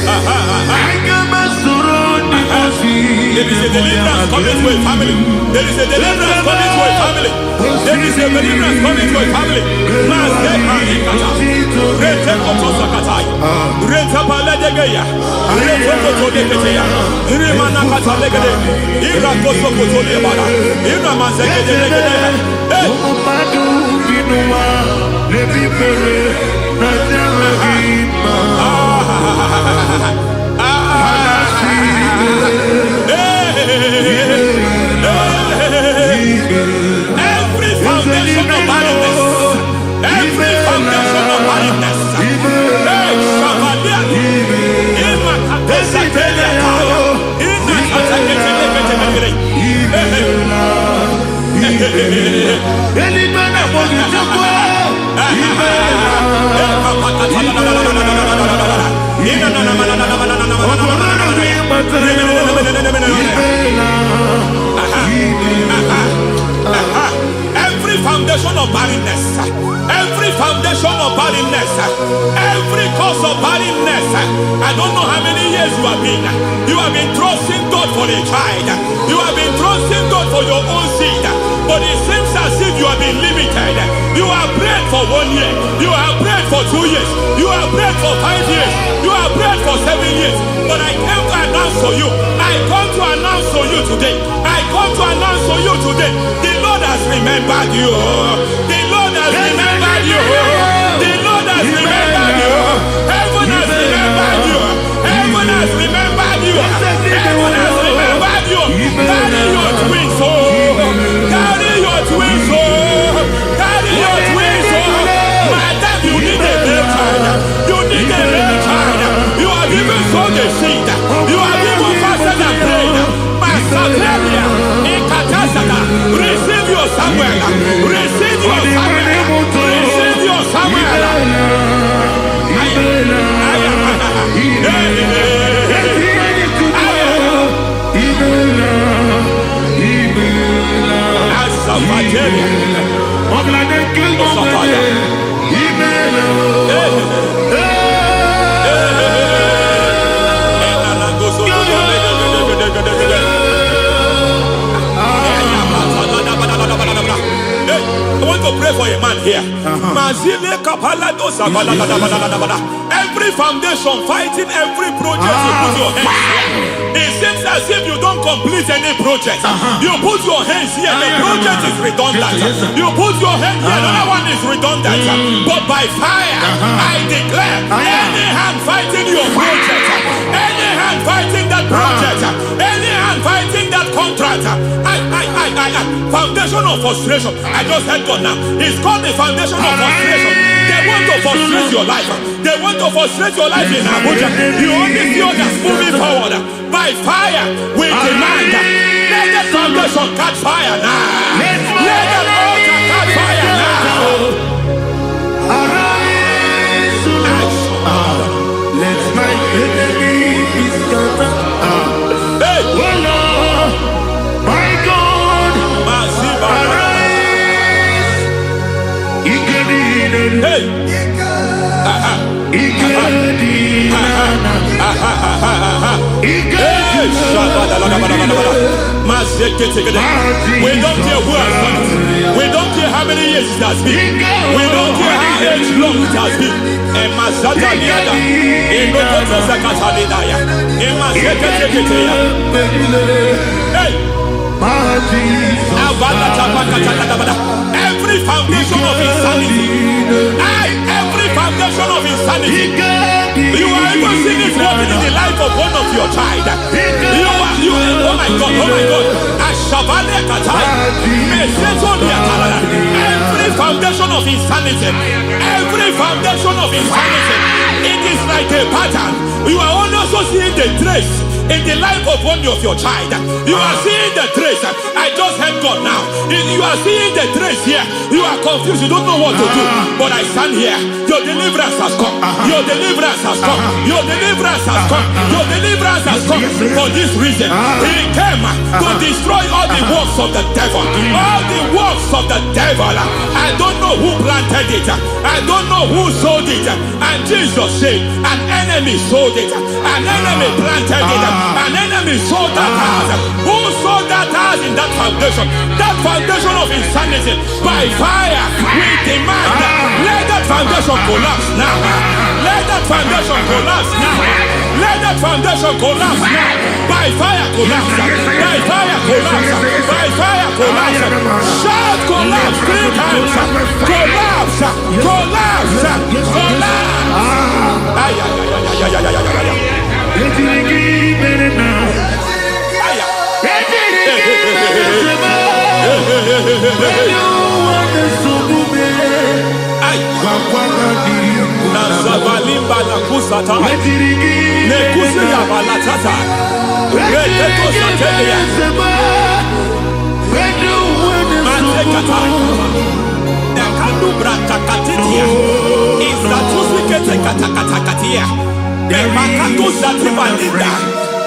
I got my soul in my feet. There is a deliverance coming to a family. There is a deliverance coming to a family. There is a deliverance coming to a family. Every foundation of barrenness, every foundation of barrenness, every foundation of barrenness, every foundation of barrenness, every cause of barrenness. I don't know how many years you have been trusting God for a child, you have been trusting God for your own seed, but it seems as if you have been limited. You have prayed for 1 year, you have prayed for 2 years, you have prayed for 5 years, you have prayed for 7 years, but I came to announce to you, I come to announce to you today, I come to announce to you today, the Lord has remembered you, the Lord has remembered you, the Lord has remembered you, heaven has remembered you, heaven has remembered you, heaven has remembered you. Carry your twins, carry your twins, carry your twins, madam, you need a male child, you need a male child, you have even sown the seed, you have even fasted and prayed, Masateria, in Katasaka, receive your Samuel, receive your Samuel, receive your Samuel. I want to pray for a man here. Every foundation fighting every project you put your hands here. It seems as if you don't complete any project. You put your hands here, the project is redundant. You put your hand here, another one is redundant. But by fire, I declare, any hand fighting your project, any hand fighting that project, any hand fighting that contract, foundation of frustration. I just heard God now. It's called the foundation of frustration. They want to frustrate your life. They want to frustrate your life in Abuja. You only see others moving forward. By fire, we demand. Let the foundation catch fire now. Let the altar catch fire now. Arise, let my enemy be scattered. Hey, Oh Lord, my God, arise. hey. We don't care who has done it. We don't care how many years it has been. We don't care how long it has been. Hey! Every foundation of insanity. Every foundation of insanity. You are even seeing it working in the life of one of your child. Oh my God. Every foundation of insanity. Every foundation of insanity. It is like a pattern. You are also seeing the trace in the life of one of your child. You are seeing the trace. I just heard God now. You are seeing the trace here. You are confused. You don't know what to do. But I stand here. Your deliverance has come. Your deliverance has come. Your deliverance has come. Your deliverance has come. For this reason, He came to destroy all the works of the devil. All the works of the devil. I don't know who planted it. I don't know who sold it. And Jesus said, an enemy sold it. An enemy planted it. An enemy sold that house. Who sold that house in that foundation? That foundation of insanity. By fire, we demand, let that foundation collapse now. Let that foundation collapse now. Let that foundation collapse now. By fire collapse. By fire collapse. By fire collapse. Shout collapse 3 times. Collapse. Collapse. Nazavalimba la kusata, nekusi ya balatata, reketo satelia, matekata, nekadu bratakatitia, izatusikete katakatakatia, nekakatu zatibalinda,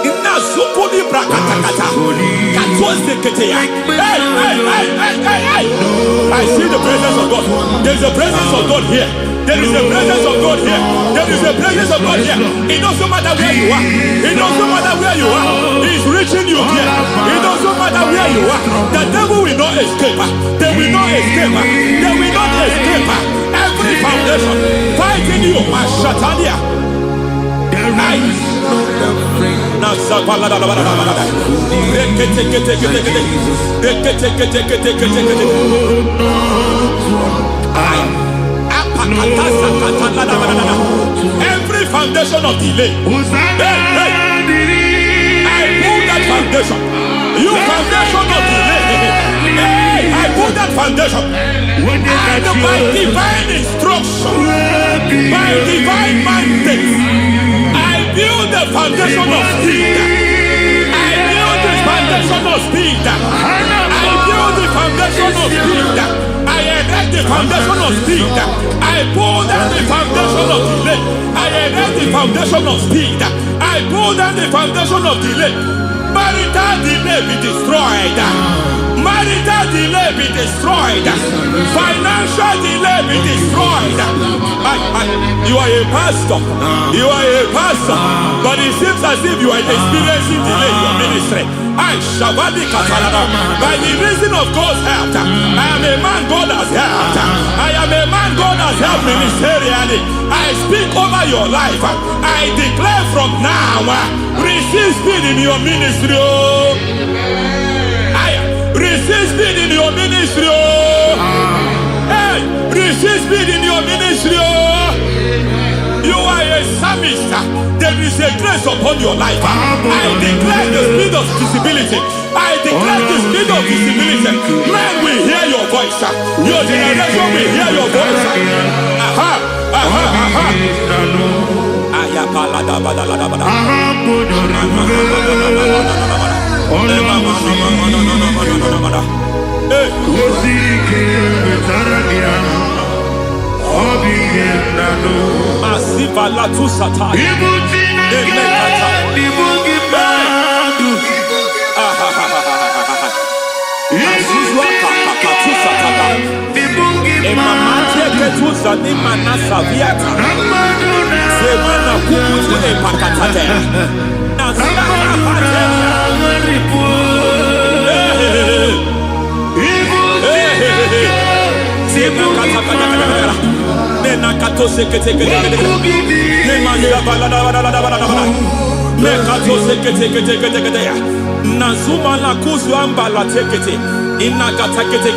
inazukuli brakatakata, katuazeketea. I see the presence of God. There is a presence of God here. There is a presence of God here. There is a presence of God here. It doesn't matter where you are. It doesn't matter where you are. He's reaching you here. It doesn't matter where you are. The devil will not escape. They will not escape. They will not escape. Every foundation fighting you. Mashatalia. Every foundation of delay. I pull that foundation. You foundation of delay. I pull that foundation. And by divine instruction, by divine mandate, I build the foundation of speed. I build the foundation of speed. I build the foundation of speed. I erect the foundation of speed. I pull down the foundation of delay. I erect the foundation of speed. I pull down the foundation of delay. Marital delay be destroyed. Marital delay be destroyed. Financial delay be destroyed. You are a pastor. You are a pastor. But it seems as if you are experiencing delay in your ministry. By the reason of God's help, I am a man God has helped. I am a man God has helped ministerially. I speak over your life. I declare from now, receive speed in your ministry. Receive speed in your ministry. Hey, receive speed in your ministry. You are a psalmist. There is a grace upon your life. I declare the speed of visibility. I declare the speed of visibility. Men will hear your voice. Your generation will hear your voice. Masiva la tu satai. Mekato sekete. Nemanda balada. Mekato sekete. Nazuma la kuzu ambala tekete. Inagata kete.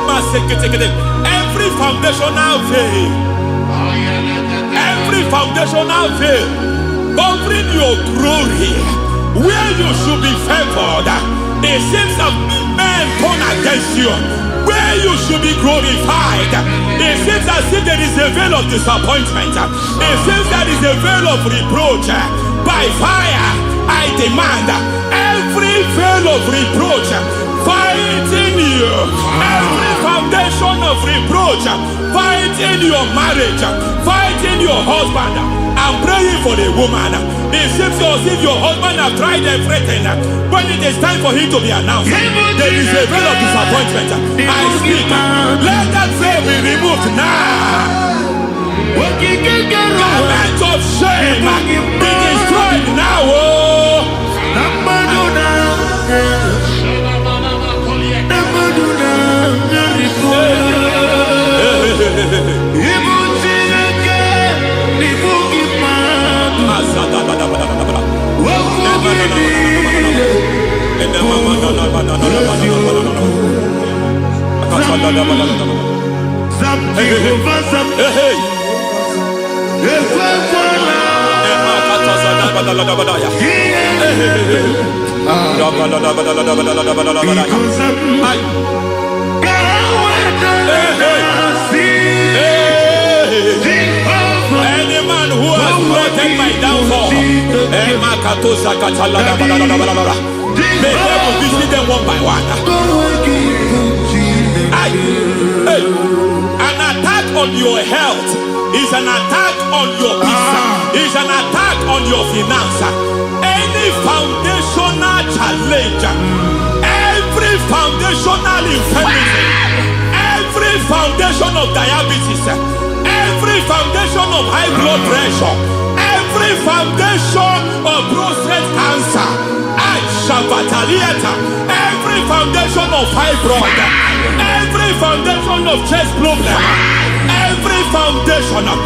Masekete. Every foundational veil. Every foundational veil covering your glory, where you should be favored. It seems that men turn against you, where you should be glorified. It seems as if there is a veil of disappointment. It seems there is a veil of reproach. By fire, I demand every veil of reproach fighting you, every foundation of reproach fighting your marriage, fighting your husband. I'm praying for the woman. It seems as if your husband have tried everything. When it is time for him to be announced, there is a veil of disappointment. I speak. Let that veil be removed now. Garment of shame be destroyed now. Any man who has plotted my downfall, may devil visit them one by one. An attack on your health is an attack on your peace, is an attack on your finance. Any foundational challenge, every foundational infirmity, every foundation of diabetes, every foundation of high blood pressure, every foundation of prostate cancer, every foundation of fibroid, every foundation of chest problem, every foundation of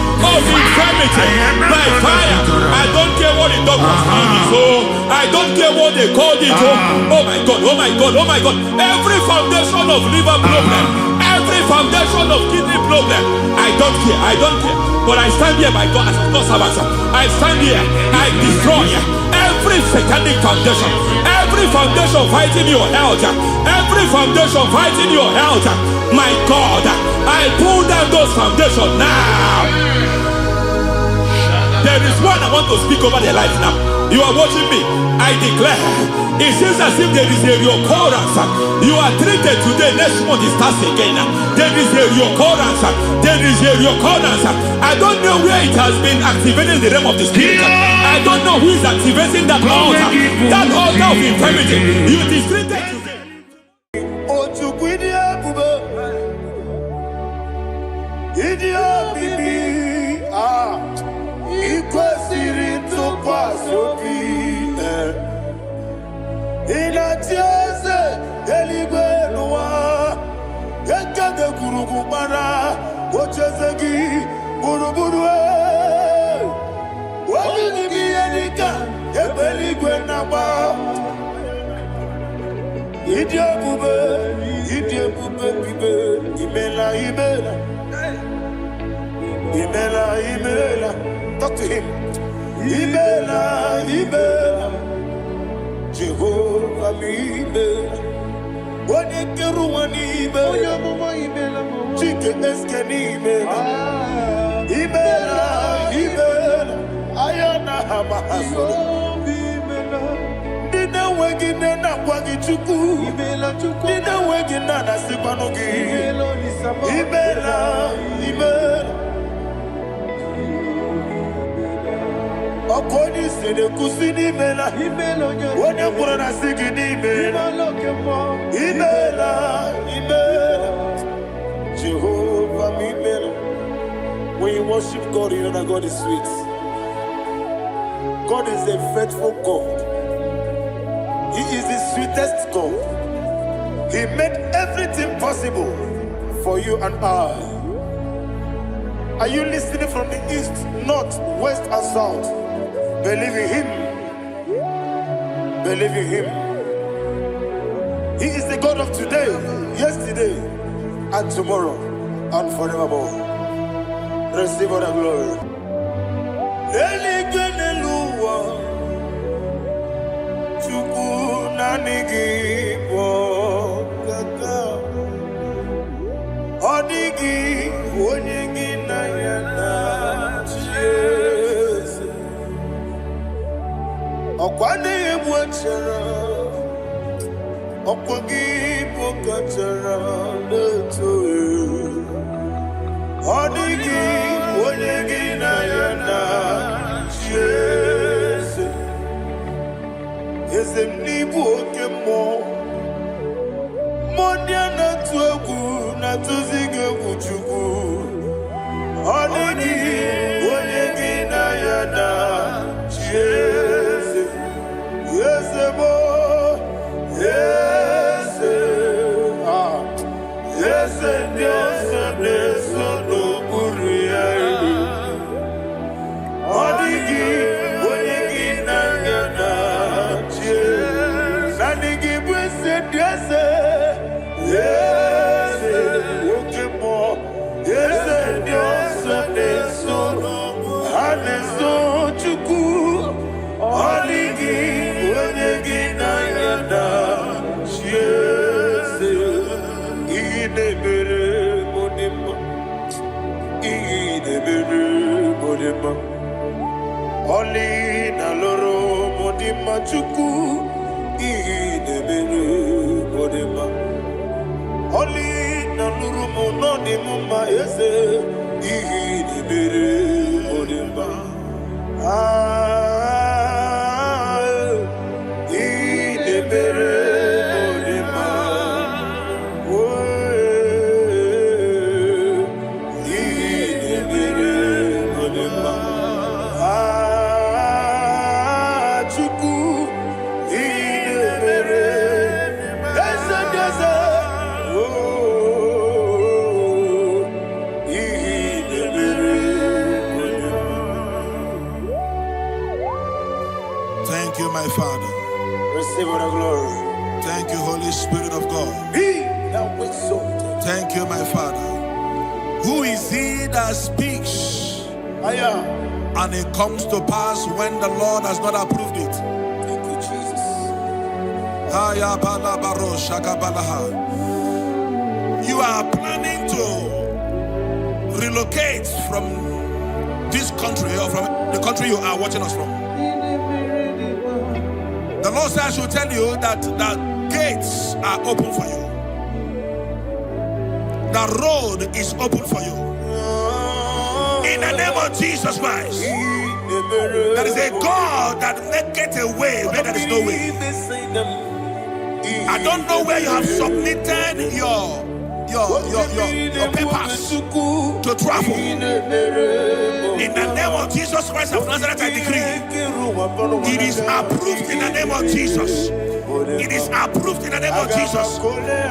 infirmity by fire. I don't care what the doctors call it, so I don't care what they called it. Oh my God, oh my God, oh my God. Every foundation of liver problem, every foundation of kidney problem, I don't care. But I stand here by God as God's servant. I stand here, I destroy every satanic foundation, every foundation fighting your health, every foundation fighting your health. My God, I pull down those foundations now. There is one I want to speak over their life now. You are watching me. I declare, it seems as if there is a reoccurrence. You are treated today, next month it starts again. There is a reoccurrence. There is a reoccurrence. I don't know where it has been activated in the realm of the spirit. I don't know who is activating that altar of infirmity. You is treated today. Talk to him. Ibela, Jehovah mi ibela. Wone keruwa ni ibela. Chike eske ni ibela. Ibela. Ayana hamahaso. Dina wegine na kwagi chuku. Dina wegine na sipanogi. Ibela. Okoni sede kusini mela. Wone kurana sigini mela. Ibela. Jehovah mi mela. When you worship God, you know that God is sweet. God is a faithful God. He is the sweetest God. He made everything possible for you and I. Are you listening from the east, north, west, and south? Believe in him. Believe in him. He is the God of today, yesterday, and tomorrow, and forevermore. Receive all the glory. Odigi onyegi na yana Jesus. Okwane ebwachara. Okwagi pokachara leto. Odigi onyegi na yana Jesus. Eze mnibu okemo. Mondia na tuegu na tuzige kuchuku. Odigi onyegi na yana Jesus. Yes mo. Yes. Ah. Yes Dios neso no kuria. Odigi onyegi na yana Jesus. Nandigi bwese Dios. Yes, okay, more. Yes, Dios, Aneso, Aneso, Chuku, Oligi, Onegi, Nayana, yes, Idebere, Modima, Idebere, Modima, Oli, Naloro, Modima, Chuku, Idebere, Modima. Oli na nurumu no di muma ese ihi di bere odimba ihi di bere odimba ihi di bere odimba chuku ihi di bere ese Thank you, my Father. Receive all the glory. Thank you, Holy Spirit of God. He that exalted. Thank you, my Father. Who is he that speaks I am. and it comes to pass when the Lord has not approved it? Thank you, Jesus. You are planning to relocate from this country or from the country you are watching us from. The Lord says I should tell you that the gates are open for you. The road is open for you. In the name of Jesus Christ. There is a God that maketh a way where there is no way. I don't know where you have submitted your papers to travel. In the name of Jesus Christ of Nazareth, I decree it is approved in the name of Jesus. It is approved in the name of Jesus.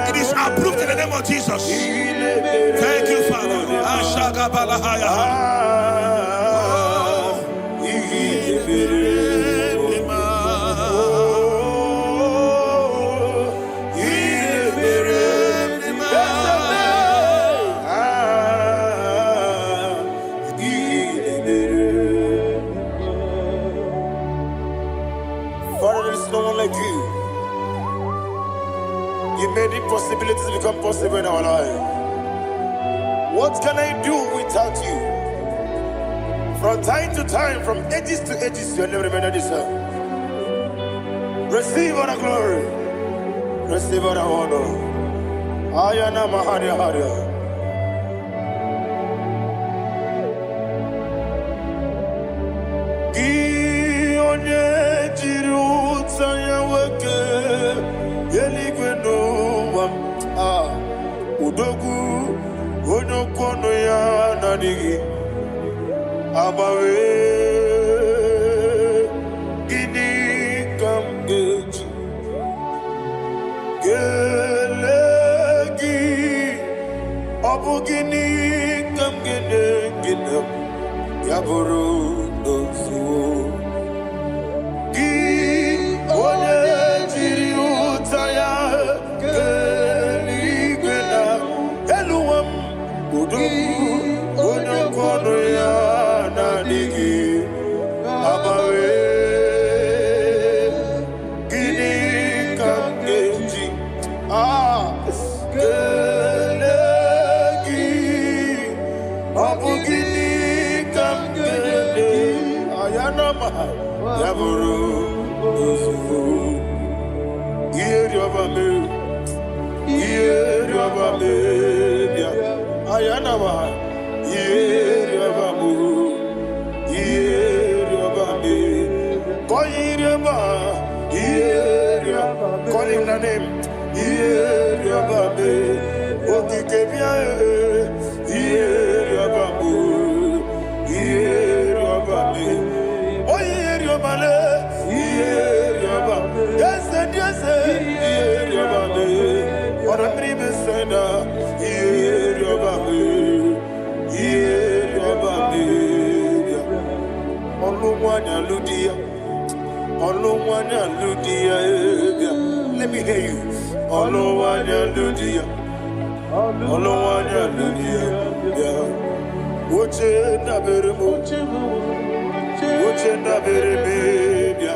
It is approved in the name of Jesus. Thank you, Father. Father, there is no one like you. You made impossibilities become possible in our life. What can I do without you? From time to time, from ages to ages, you have never remained the same. Receive all the glory. Receive all the honor. Ayana Maharia Haria. Udogu onokono ya nadigi abawe gini kamgeji gelegi abu gini kamgeji gine yaburu dosu gi one jiri utaya geli gina eluwam udu one kono ya na digi abawe gini kamgeji gelegi abu gini kamgele ayanama yaburu uzufu yeri obame bia ayanama yeri obamu yeri obame koyiri oba yeri call him the name yeri obame okike bia yeri obamu yeri obame oyeri obale yeri obame yes yeri obame ora prime sena yeri obame yeri obame olumwanya ludia let me hear you olumwanya ludia Uche na bere bia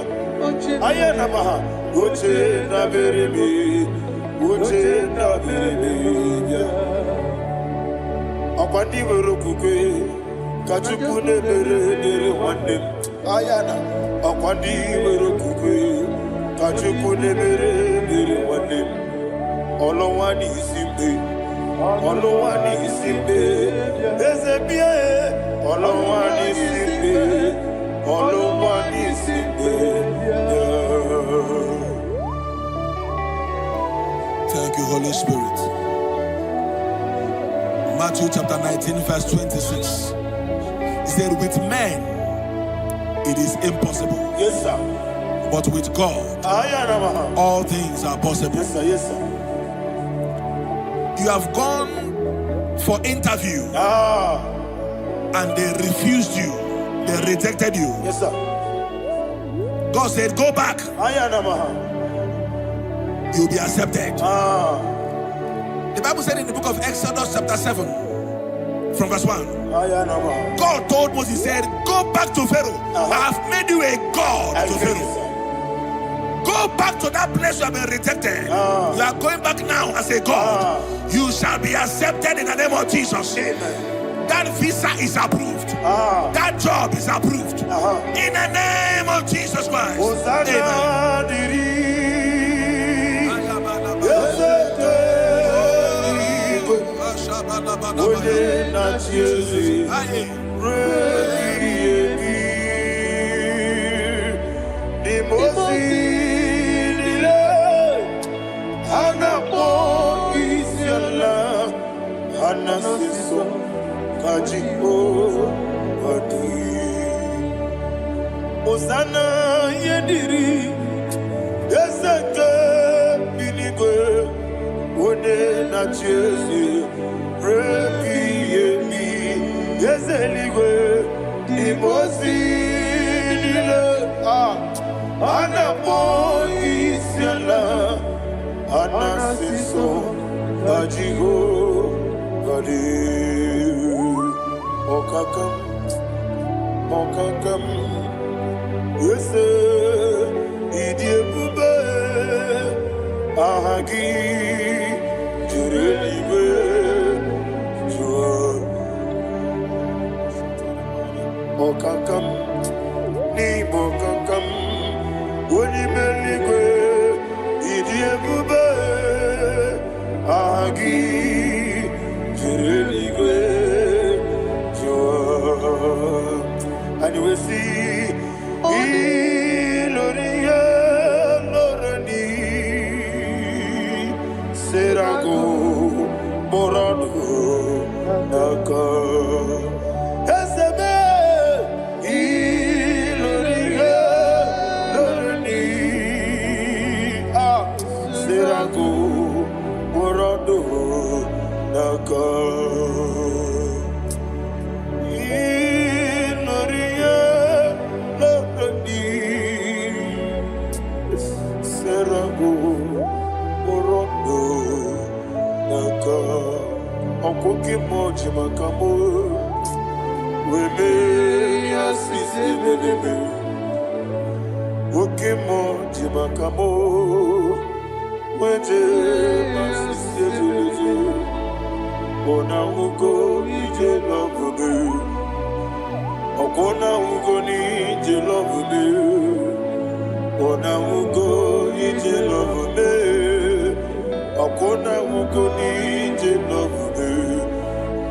ayana maha uche na bere bia akwandi wero kukwe kachuku ne bere wande ayana akwandi wero kukwe kachuku ne bere wande olowani isimbe ezebie olowani isimbe Thank you, Holy Spirit. Matthew chapter 19, verse 26. He said, with men it is impossible. Yes, sir. But with God, all things are possible. Yes, sir. Yes, sir. You have gone for interview and they refused you. They rejected you. Yes, sir. God said, go back. You'll be accepted. The Bible said in the book of Exodus chapter 7 from verse 1. God told Moses, he said, go back to Pharaoh. I have made you a God to Pharaoh. Go back to that place you have been rejected. You are going back now as a God. You shall be accepted in the name of Jesus. Amen. That visa is approved. That job is approved. In the name of Jesus Christ. Osana yediri ezeke binigwe one na chezi rebi yemi yezeligwe imosi dile anapo isiala anasiso ajigo gadi okakam Wese idiebube ahagi jurelibe jua okakam ni bokakam wonimeligwe idiebube ahagi jurelibe jua and we see Iloria Lorani Serago Borado Naka Ezebe Iloria Lorani Serago Borado Naka jimaka, okoke mo jimaka mo. Weme asise belebe, oke mo jimaka mo. Weje asise belebe, ona ugo ije love me. Okona ugo ni ije love me. Ona ugo ije love me. Okona ugo ni ije love me.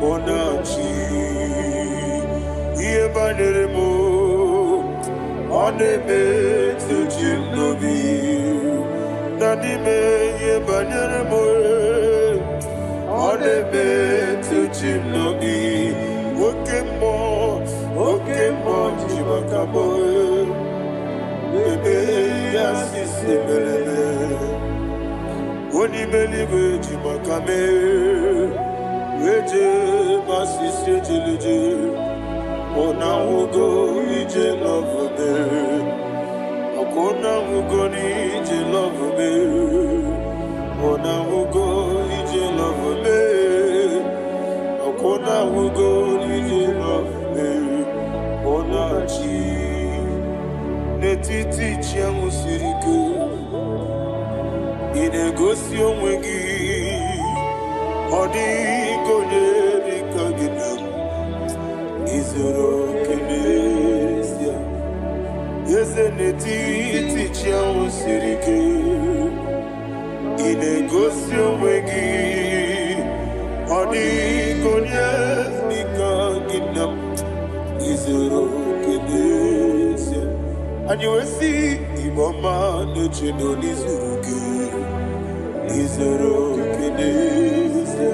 Ona chi iye banere mo. One me to chinobi. Nani me iye banere mo. One me to chinobi. Oke mo jimaka mo. Bebe asise belebe. Oni melibe jimaka me. Weje masise jeleje. Ona ugo ije love me. Akona ugo ni ije love me. Ona ugo ije love me. Akona ugo ije love me. Ona chi netiti chiamu sirike. Inegosi onwe gị. Ọ dịghị onye dịka gị na m. Izuru oke n'ezie. Eze n'etiti chiamu siri ike. Ị na-egosi onwe gị. Ọ dịghị onye dịka gị na m. Izuru oke n'ezie. Anyị wee sị Igbo ọma na-eche na ọ n'izuru oke. Izuru oke n'ezie.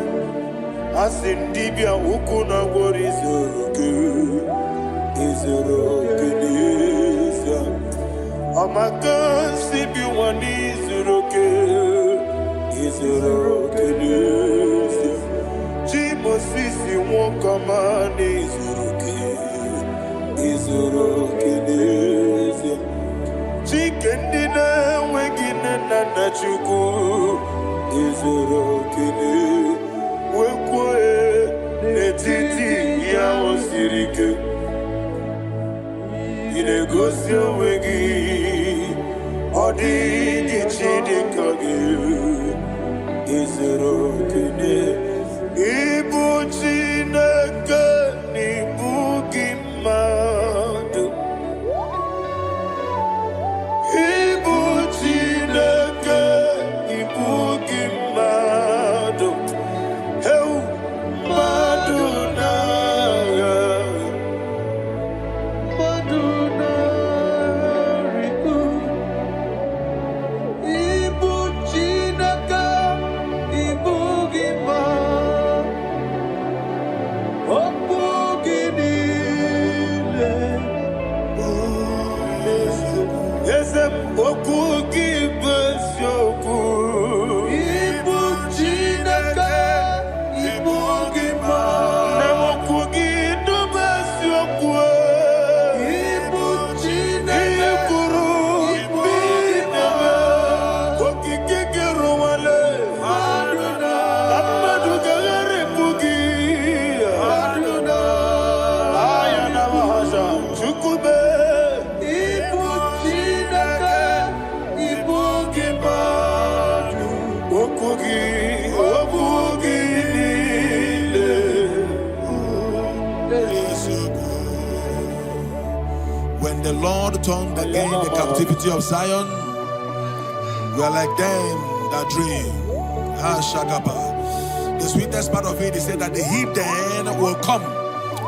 Asị ndị bịa ụkwụ na-agwọrọ izuru oke. Izuru oke n'ezie. Ọmaka si bi nwa n'izuru oke. Izuru oke n'ezie. Chi Mosisi nwoke ọma n'izuru oke. Izuru oke n'ezie. Chike ndị na-enweghị nne na nna Chukwu. Izuru oke n'ezie. Wekwue n'etiti ya o siri ike. Ị na-egosi onwe gị. Ọ dịghị chi dịka gị. Izuru oke n'ezie. Ịbụ Chineke na ịbụ gị mmadụ. Ịbụ Chineke ịbụ gị mmadụ. Heu mmadụ n'agha. Mmadụ n'arịgo. Ịbụ Chineke ịbụ gị mmadụ. Okwu gị niile. Eze m okwu gị bụ eziokwu. Ịbụ Chineke ịbụ gị mmadụ. Na okwu gị dube eziokwu. Ịbụ Chineke ịkwuru ịbụ gị mmadụ. Okike gị rụwale. Mmadụ ga-agharịpụ gị. Aya na mahasha Chukwube. Ịbụ Chineke ịbụ gị mmadụ. Okwu gị niile. When the Lord turned again the captivity of Zion, we are like them that dream. Ha Shagaba. The sweetest part of it is said that the heathen will come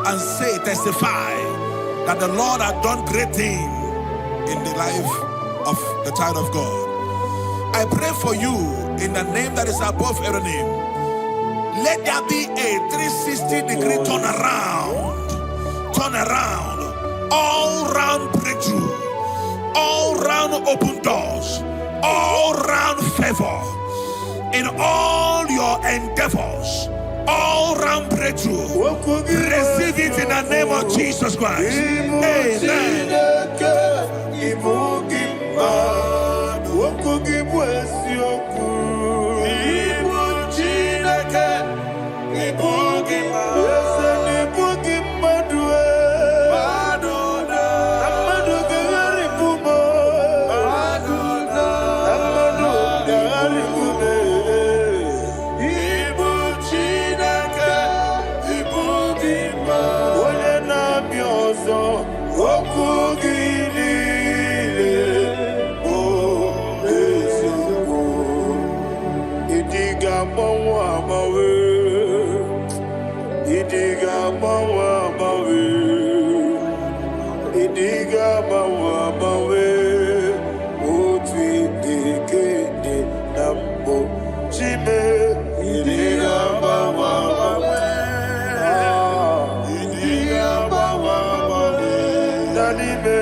and say, testify, that the Lord had done great things in the life of the child of God. I pray for you in the name that is above every name. Let there be a 360-degree turn around, all round breakthrough, all round open doors, all round favor in all your endeavors, all round breakthrough. Receive it in the name of Jesus Christ. Amen. Ibu Chineke Idiga mawa mawe, idiga mawa mawe, idiga mawa mawe. Oti dike de nambo chime, idiga mawa mawe, idiga mawa mawe, nanime.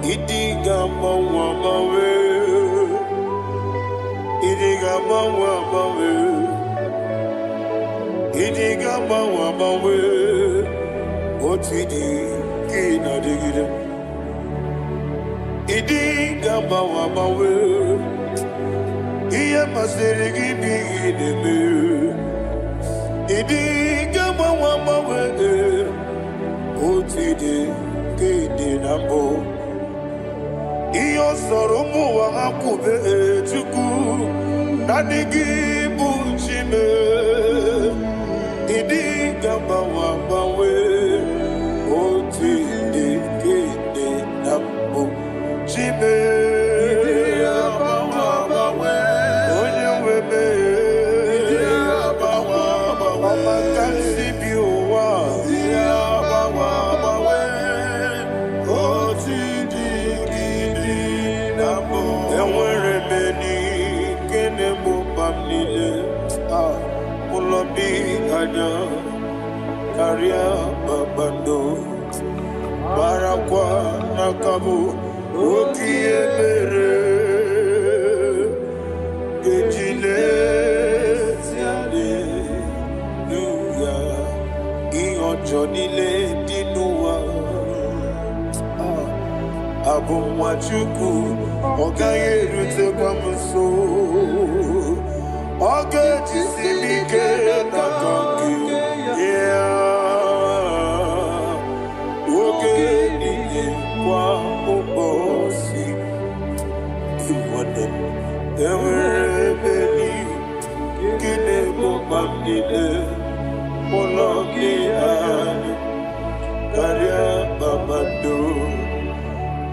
Idiga mawa mawe, idiga mawa mawe, idiga mawa mawe. Otidi kina digida, idiga mawa mawe. Iya masiri gibi ideme, idiga mawa mawe. Otidi kina nambo. Iyo soromu wa akube chuku nanigi bunchime idi gamba wa bawe oti de nambu chime idi gamba wa bawe onye webe idi gamba wa bawe makansi biwa idi gamba wa bawe oti Mulobi anya Karia babando Barakwa nakabu Okie mere Gejile Tiale Nuya Iyo jonile dinuwa Abu mwachuku Okaye rute kwa mso Oge jisimike na kanki Oge niye kwa ubosi Iwanem Ewerebeni Kine mubamnile Mologi ani Karia babando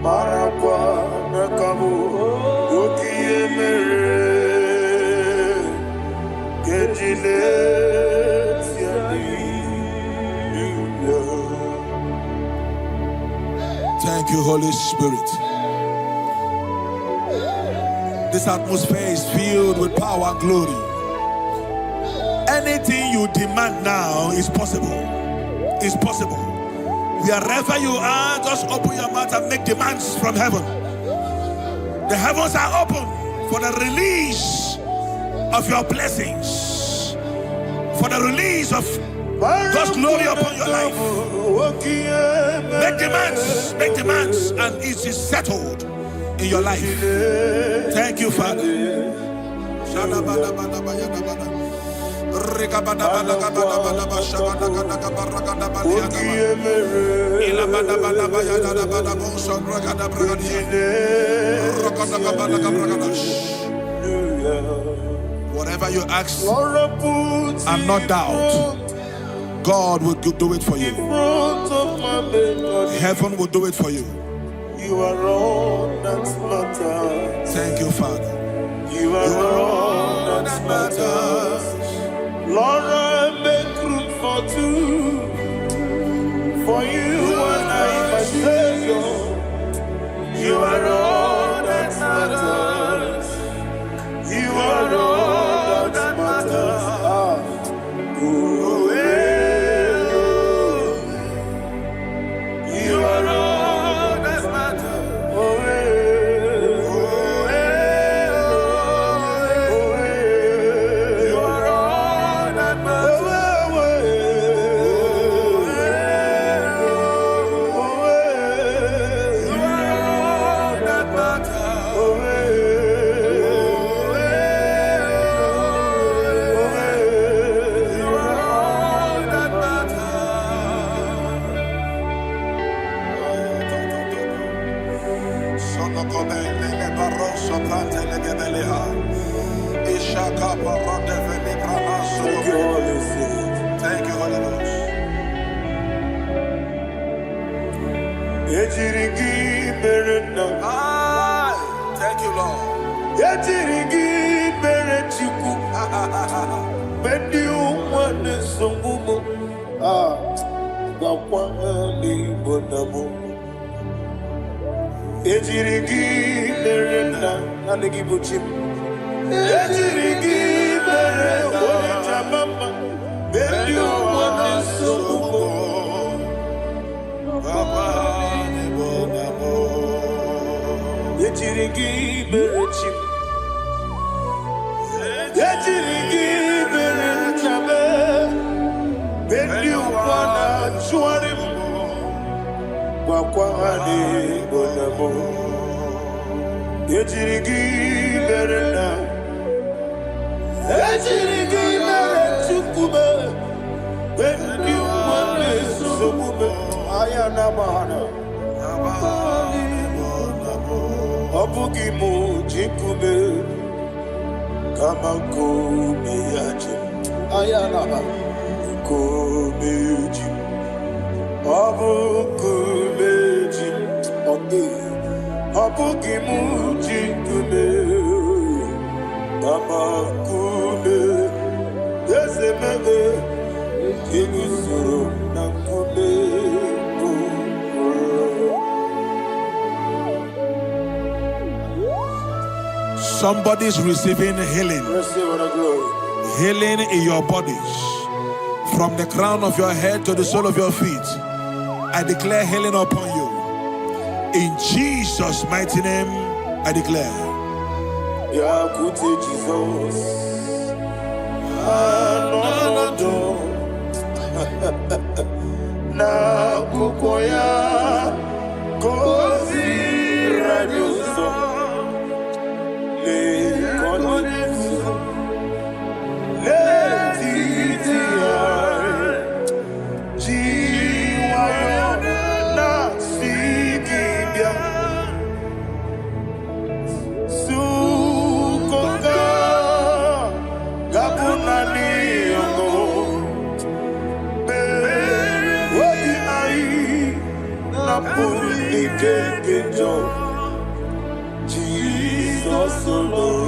Marakwa nakabu Okie mere Thank you, Holy Spirit. This atmosphere is filled with power and glory. Anything you demand now is possible. It's possible. Wherever you are, just open your mouth and make demands from heaven. The heavens are open for the release of your blessings, for the release of God's glory upon your life. Make demands, and it is settled in your life. Thank you, Father. Whatever you ask and not doubt, God will do it for you. Heaven will do it for you. You are all that matters. Thank you, Father. You are all that matters. Lord, I make room for two. For you and I, my Savior. You are all that matters. You are all that matters. You are all that matters. You are all that matters. Thank you, Holy Ghost. Thank you, Lord. Somebody's receiving healing. Healing in your bodies. From the crown of your head to the sole of your feet. I declare healing upon you. In Jesus' mighty name, I declare. Jesus. Na kukoya kozi radioso le konisu le titia jiwayo na sigibia sukoka gabunani yongo Jesus alone.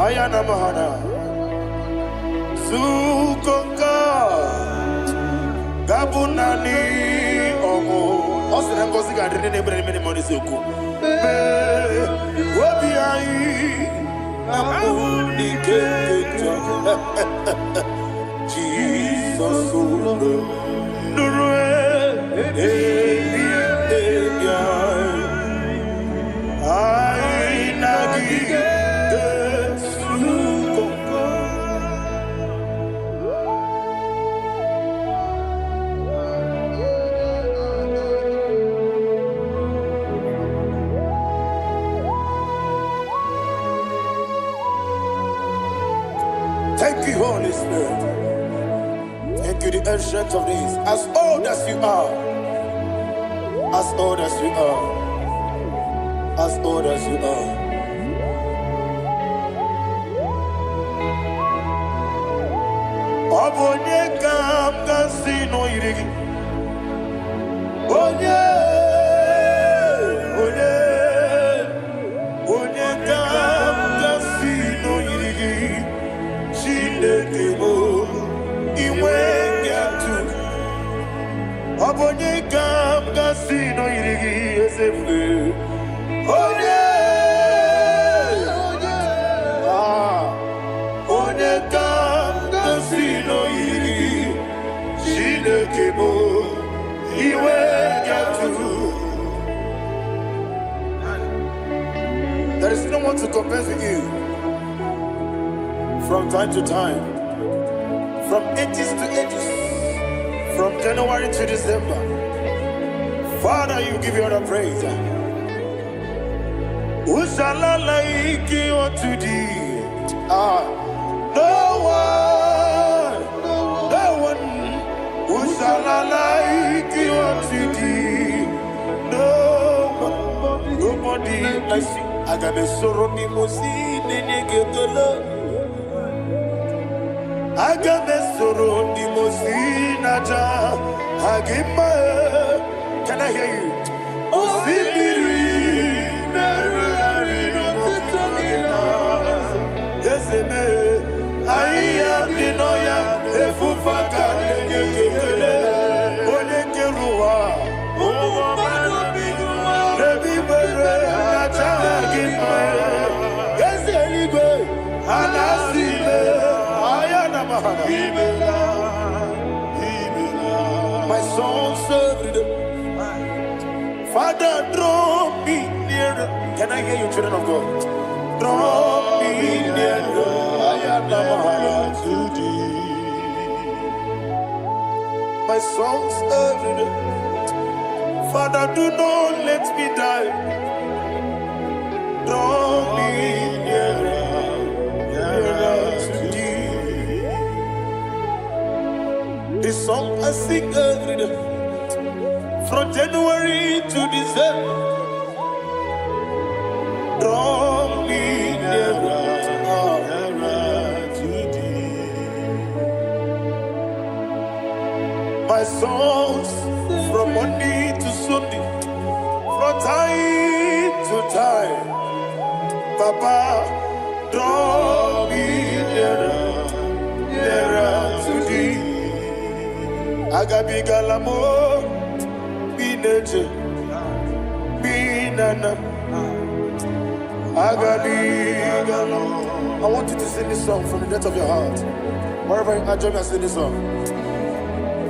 Ayana mahana sukonga gabunani omo osina ngozi ga dine nebre mene moni soku obi ai amuni kekeja Jesus nurwe ai nagi. Thank you, Holy Spirit. Thank you, the ancient of days. As old as you are, as old as you are, as old as you are. Obonye kam kasino irigi. Onye kam kasino irigi. Chinekemo iwe nyatu. Obonye kam kasino irigi esefu. Onye There is no one to compare with you. From time to time, from ages to ages, from January to December, Father, you give you all the praise. Who shall I like you unto thee? No one. Who shall I like you unto thee? No one, nobody like you. I got a sorrow in I got a sorrow in Can I hear you? I am the Noya, the Fufaka, Onekerua, my soul served. Father, draw me nearer. Can I hear you, children of God? Draw me nearer. To thee. My songs every day. Father, do not let me die. Draw me nearer to thee. This song I sing every day, from January to December. Draw me nearer. My songs from Monday to Sunday, from time to time. Papa, draw me nearer to thee. Agabi galamo, bineje, binana. Agabi galamo. I want you to sing this song from the depth of your heart. Wherever you are, join me and sing this song.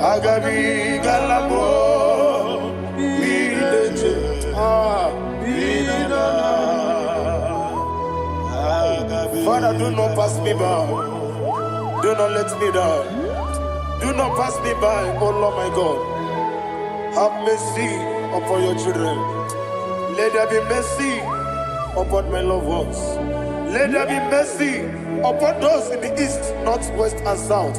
Agabi galamo, bineje, binana. Father, do not pass me by. Do not let me die. Do not pass me by, oh Lord my God. Have mercy upon your children. Let there be mercy upon my loved ones. Let there be mercy upon those in the east, north, west, and south.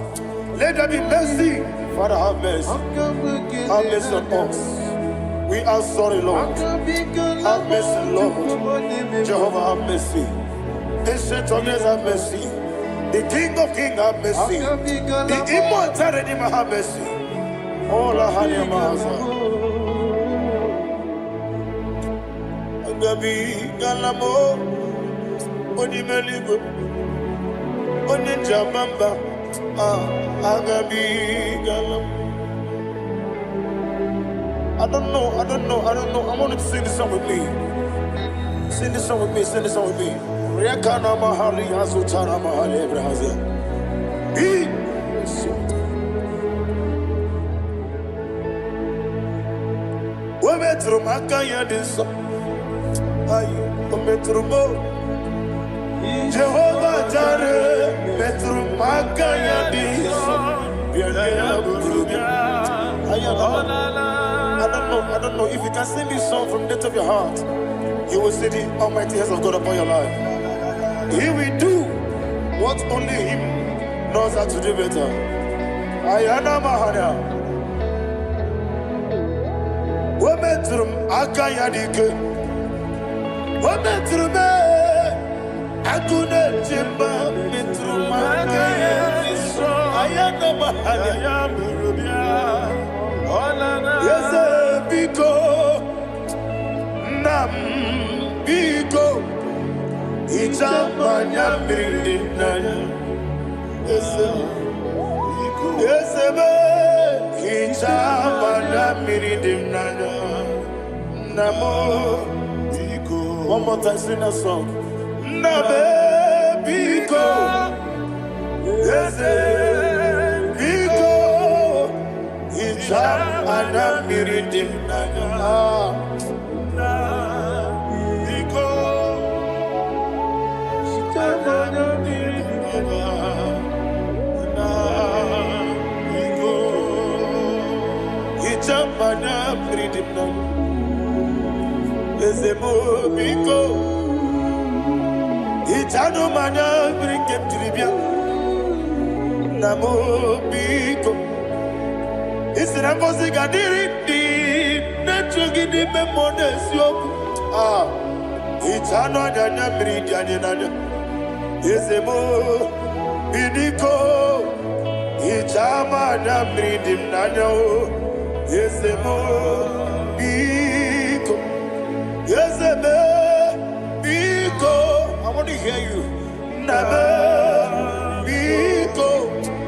Let there be mercy. Father, have mercy. Have mercy on us. We are sorry, Lord. Have mercy, Lord. Jehovah, have mercy. Ancient of days, have mercy. The King of Kings, have mercy. The immortal Redeemer, have mercy. All I had your master. Agabi galamo, oni melibo, oni jamamba. Agabi galamo. I don't know. I want you to sing this song with me. Sing this song with me. Sing this song with me. Rekana mahali azutana mahali Brazil. We metro makaya diso. Ayo, we metro mo. Jehovah Jireh, metro makaya diso. I don't know if you can sing this song from the depth of your heart. You will see the almighty hands of God upon your life. He will do what only Him knows how to do better. Ayana Mahana. Wometrum Akayadike. Wometrum Agune Jimba. Metrum Akayadike. Ayana Mahana. Yes, Biko. Nam Biko. Ichamanya Mirinaya. Yes, Ichamanya Mirinaya. Namo Biko. One more time, sing a song. Nabe Biko. Yes, Biko. Ichamanya Mirinaya. Ezemo Biko. Itano Mana Brikem Tribia. Namo Biko. Isina Bosi Gadiri di Netugi di Memones Yoku. Itano Dana Bridianina. Ezemo Bidiko. Itama na Bridim Nano. Ezemo Biko. Ezemo Biko. I want to hear you. Nabe Biko.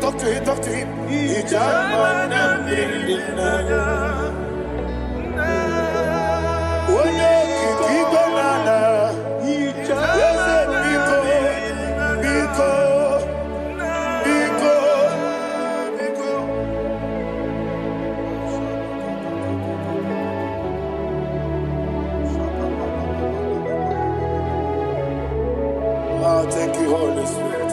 Talk to him, talk to him. Itama na Bridim Nano. Oye Kiki Banana. Ezemo Biko. Biko. Thank you, Holy Spirit.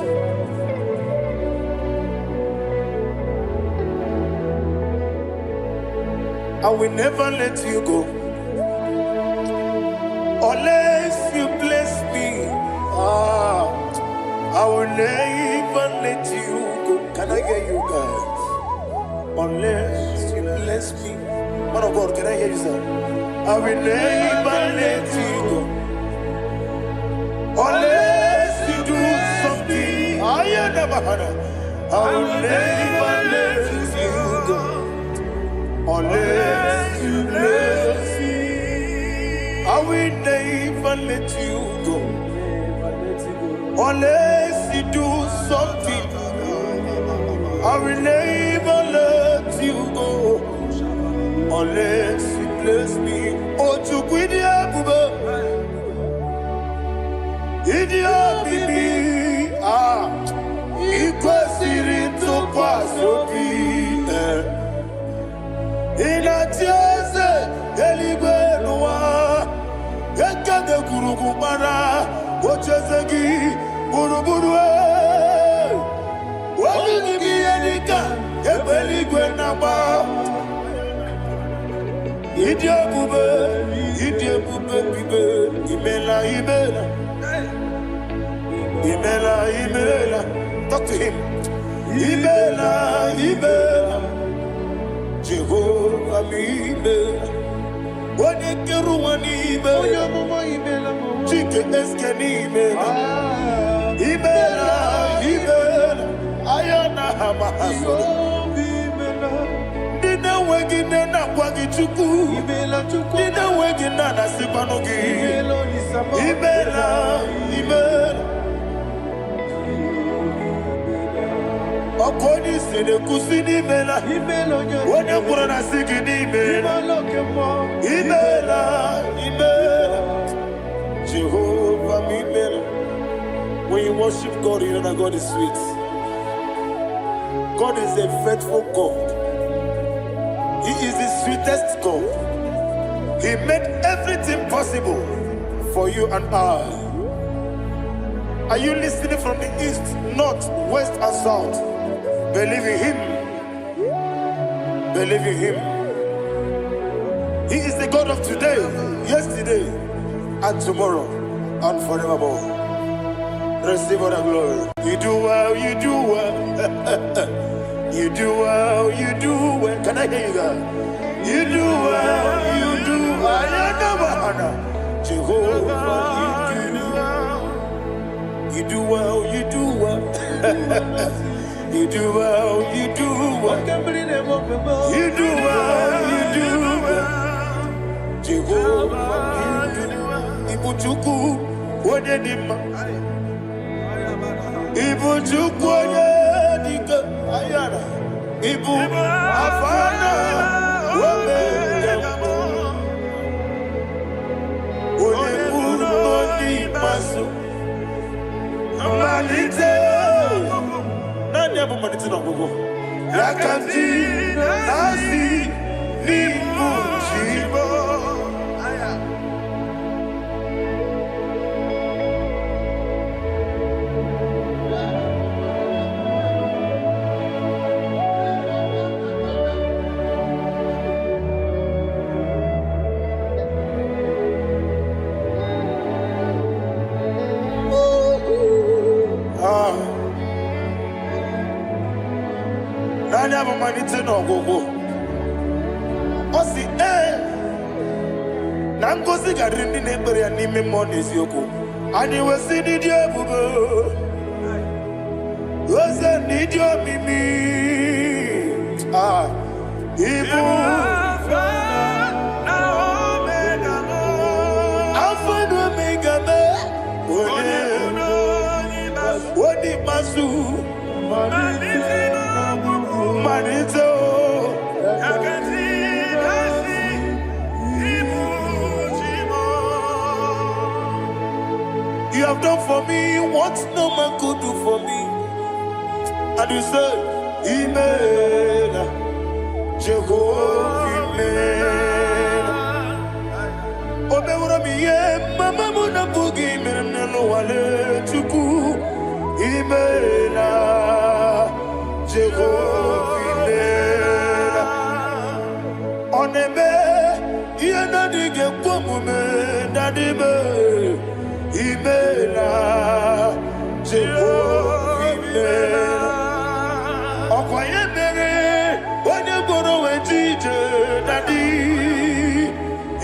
I will never let you go unless you bless me. I will never let you go. Can I hear you guys? Unless you bless me. Man of God, can I hear you, sir? I will never let you go unless you do something. I will never let you go unless you bless me. I will never let you go unless you do something. I will never let you go unless you bless me. Oh, to quit Idia bibi ikwesiri ntụkwasị inatieze eluigwe n'ụwa ekede kurugu mara ocheze gị gburugburu obibi gị ihe dịka ebe eluigwe na-agba ịdị ebube bibe imela imela. Imela, Imela, talk to him. Imela, Imela, Jehovah, Imela. When you get one Imela, chicken escani Imela. Imela, Imela, Ayana Hamahaso. Dina wegina na kwagi chuku. Dina wegina na sipanogi. Imela, Imela. Akoni sene kusini mela. Wone kurana sigini mela. Imela, Imela. Jehovah Imela. When you worship God, you know that God is sweet. God is a faithful God. He is the sweetest God. He made everything possible for you and I. Are you listening from the east, north, west, and south? Believe in him. Believe in him. He is the God of today, yesterday, and tomorrow, and forevermore. Receive all the glory. You do well, you do well. You do well, you do well. Can I hear you guys? You do well, you do well. Jehovah, you do well, you do well. You do well, you do well. You do well, you do well. Jehovah, you do well. Ibuchuku, Wadedima. Ibuchuku, Wadedika. Ayana. Ibu, Afana. Wabedemo. Odebu, Odi, Masu. Malite. Yakati nasi ni mujibo. mmalite n'ọgwụgwụ. Ọ sị na ngozi ga-adịrị ndị na-ekpere ya n'ime mmụọ na eziokwu. Anyị wesị n'ịdị ebube, eze n'ịdị omimi, ibu Alpha and Omega, Wodi Masu, Manito, you have done for me what no man could do for me. And you said, Amen, Jehovah, Amen. Obewura mi ye, mama muna bugi mirnelo wale tuku. Amen, Jehovah, Amen. Onebe, ye na dige kumume, nadibe. Imela, Jehovah, Imela. Okoye mere, onye boro wejije, Daddy.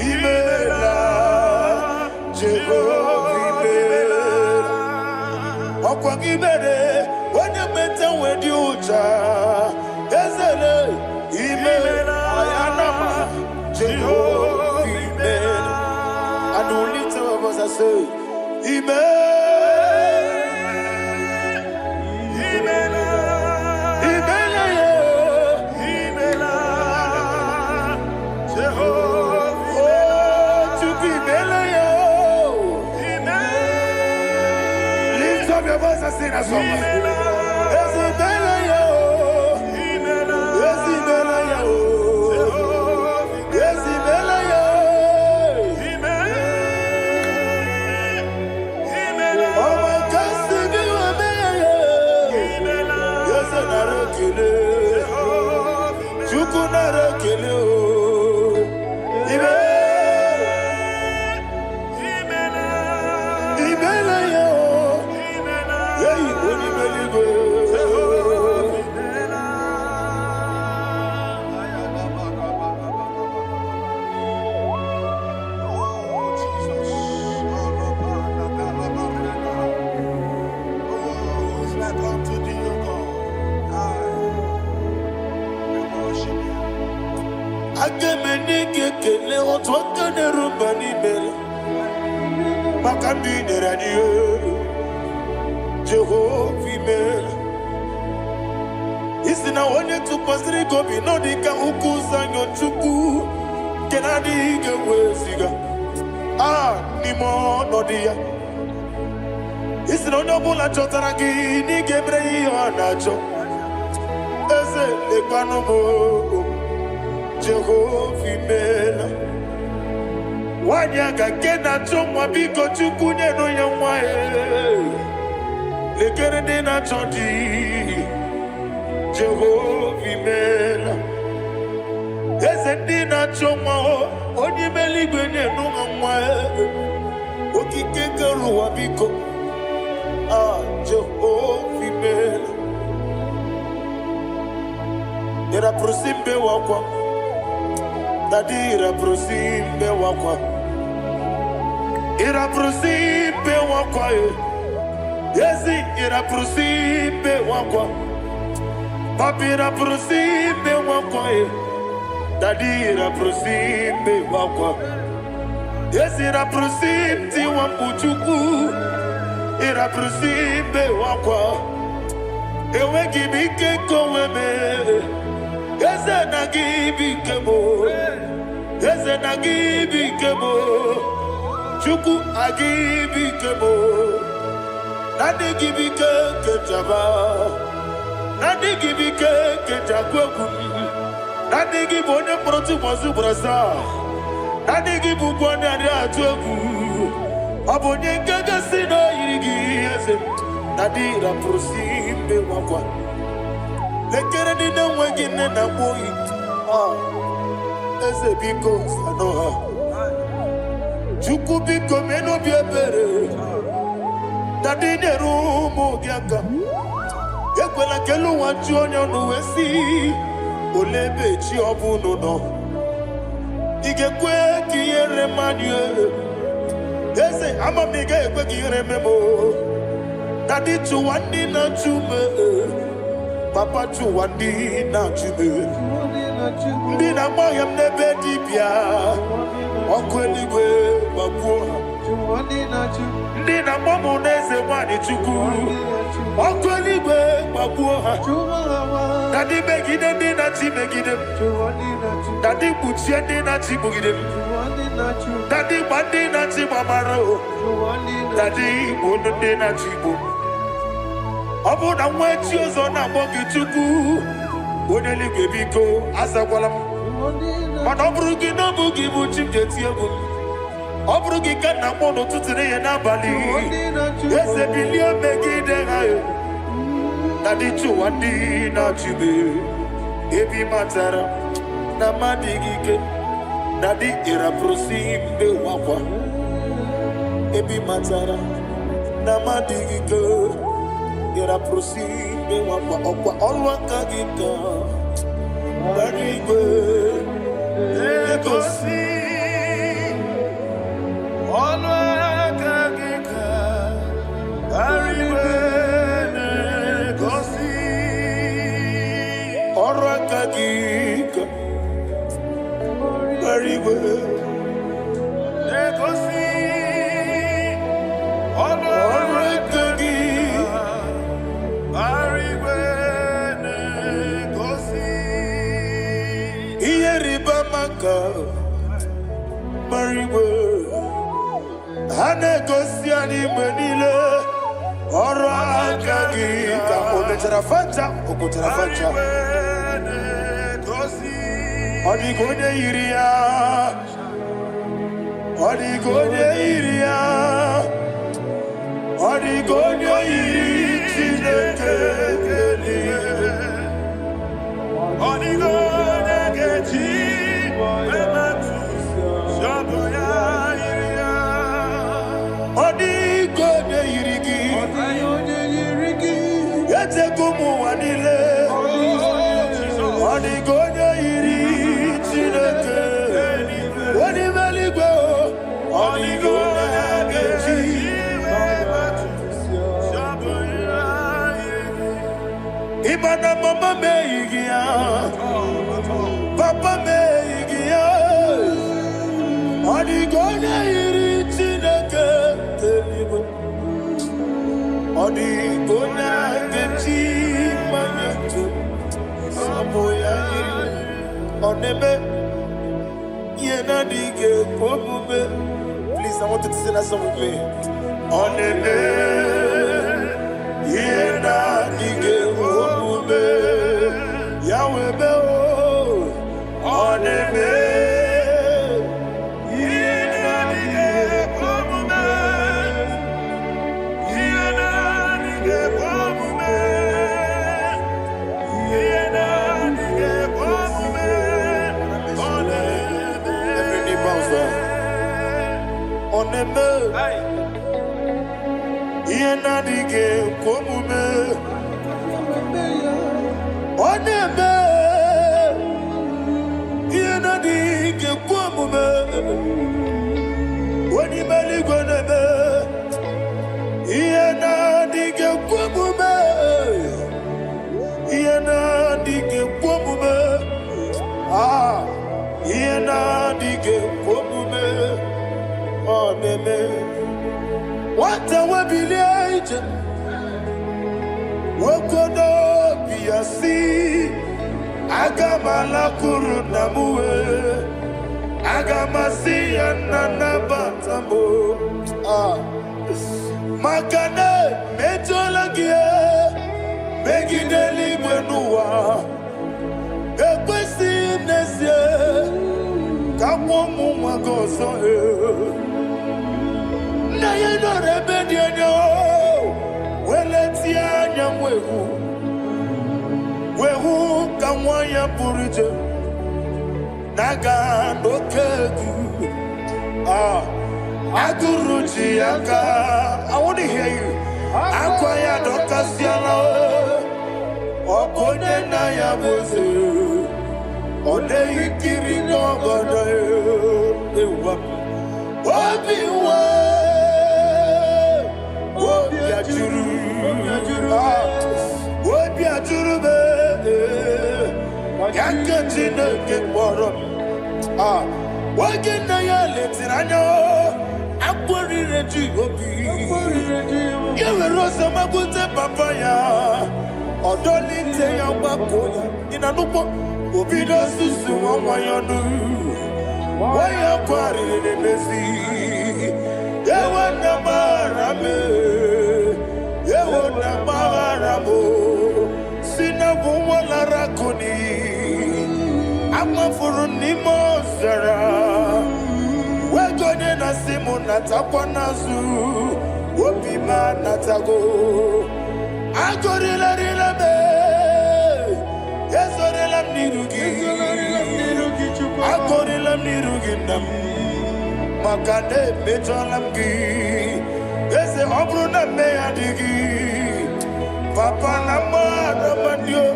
Imela, Jehovah, Imela. Okoye mere, onye meta wedi uja, Ezele, Imela, Ayanama, Jehovah, Imela. And only two of us are saved. Lift up your voice and sing a song. Jehovah, isi na onye tụkwasịrị gị obi nọ dị ka ukwu zanyo Chukwu nke na-adịghị eweziga n'ime ọnọdụ ya. Isi na onye ọbụla chọtara gị na ị ga-emere ya ihe ọ na-achọ. Eze lekwanụ m, Jehovah imela. Nwanyị aga nke na-achọ nwa, biko Chukwu nyenụ ya nwa ya. Lekere ndị na-achọ di, Jehovah imela. Eze ndị na-achọ nwa, onye imela igwe nyenụ ha nwa ya. Okike kere ụwa biko, Jehovah imela. Ira prosimbe wakwa, Daddy ira prosimbe wakwa. Ira prosimbe wakwa, Yesi ira prosimbe wakwa. Papi ira prosimbe wakwa, Daddy ira prosimbe wakwa. Yesi ira prosimti wambuchuku. Ira prosimbe wakwa. Ewe gibike koweme. Eze na gibike mo. Eze na gibike mo. Chuku agibike mo. Nadi gibike kejaba. Nadi gibike kejakweku. Nadi gibone proti mozu brasa. Nadi gibukwane adi atuegu. Abonye nkege sino irigi eze. Nadi ra prosimbe wakwa. Lekere di na nwegi nne na boyi. Eze biko sanoha. Chukwu biko meno bi ebere. Dadi neru mo giaka. Ekwela kelu wanchu onye onu wesi. olebe chi ọbụnụ nọ ị ga-ekwe ka ihere mmadụ eze ama m ị ga-ekwe ka ihere memo na dị chụwa ndị na-achụ me papa chụwa ndị na-achụ me ndị na-agba ọhịa m n'ebe dibịa ọkụ eluigwe gbagbuo ha ndị na-agba m n'eze nwanyị chukwu ọkụ eluigwe gbagbuo ha na dị megide ndị na-achị megide m na dị kpuchie ndị na-achị kpugide m na dị gba ndị na-achị gbamara o na dị igbo ndị na-achị igbo ọ bụ na nwa echi ọzọ na-akpọ gị chukwu onye eluigwe biko azakwala m mana ọ bụrụ gị na ọ bụ gị bụ chi m ga-eti egwu ọ bụrụ gị ka nna mụ n'ụtụtụ n'ihe n'abalị eze bilie megide ha na dị chụwa ndị na-achụbe ebe matara na mmadụ gị ike na dị ịrapụrụsi mbe wakwa ebe matara na mmadụ gị ike ịrapụrụsi mbe wakwa ọkwa ọrụ aka gị ka gbara igwe egosi ọnụ aka gị ka arịwe na-egosi ọrụ aka gị ka arịwe na-egosi ọnụ aka gị arịwe na-egosi ihe rịba maka marigwe ha na-egosi anyị mgbe niile ọrụ aka gị ka o mechara fanta o kwụchara fanta ọ dịghị onye yiri ya ọ dịghị onye yiri ya ọ dịghị onye yiri Chineke eluigwe ọ dịghị onye ga-eji echego ụmụ ụwa niile ọ dịghị onye yiri Chineke onye ime eluigwe ọ dịghị onye ga-eji ịma na mama m eyighị ya papa m eyighị ya ọ dịghị onye yiri Chineke eluigwe ọ dịghị onye ga-eji mmanya ntụ sabụ ya yiri ọ na-eme ihe na-adịghị ekwe omume. Please, I want you to sing that song with me. Ọ na-eme ihe na-adịghị ekwe omume ya wee mee ọ na-eme ihe na-adịghị ekwe omume ọ na-eme ihe na-adịghị ekwe omume onye ime eluigwe na-eme ihe na-adịghị ekwe omume ihe na-adịghị ekwe omume ihe na-adịghị ekwe omume ọ na-eme nwata webilie ije nwoke n'obi ya si aga m alakụrụ nna m wee aga m asị ya nna nnabata m maka na emejuola gị megide eluigwe n'ụwa ekwesịghị n'ezie ka kwụọ ụmụ nwa gị ọzọ nna ya nọrọ ebe dị anya weletie anya wehu ka nwa ya pụrụ ije na-aga n'oke egwu agụrụ ji ya ka I want to hear you akwa ya dọkasịala ọ bụ onye nna ya bụ eze Odeikiri n'obodo ewa. Obiwa, obi ajuru be. Yanketi n'oge mkpọrọ. Oge na ya letiri anya. Akwarire ji obi. Yewere ọsọ mabute papa ya. Ọdọlite ya gbakọ ya. Ịnanụkpọ obi n'osisi nwa ya nụ. Waya kwarire n'ezi. Ewa na marame. Ewa na maramo. Sina bumwa larakuni. Amafuru n'ime ọzara. Wegode na simu natakwa nazu. Obi ma natago. Agorila rila me. Yezorila mnirugi. Agorila mnirugi nam. Makane mejolam gi. Yeze obru na me adigi. Papa na ma na mandio.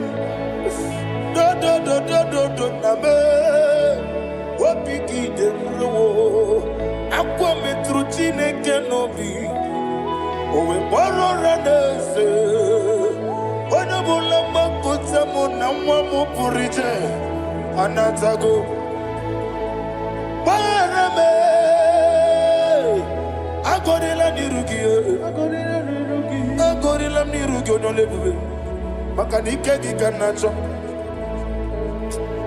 Do na me. Wapiki de mrewo. Akwa metru chineke nobi. Owe boro ranese. Wana bula makuta mo na mwamu purije. Anatago. Barame. Agorila nirugi. Agorila nirugi onolebube. Makanike gikanacho.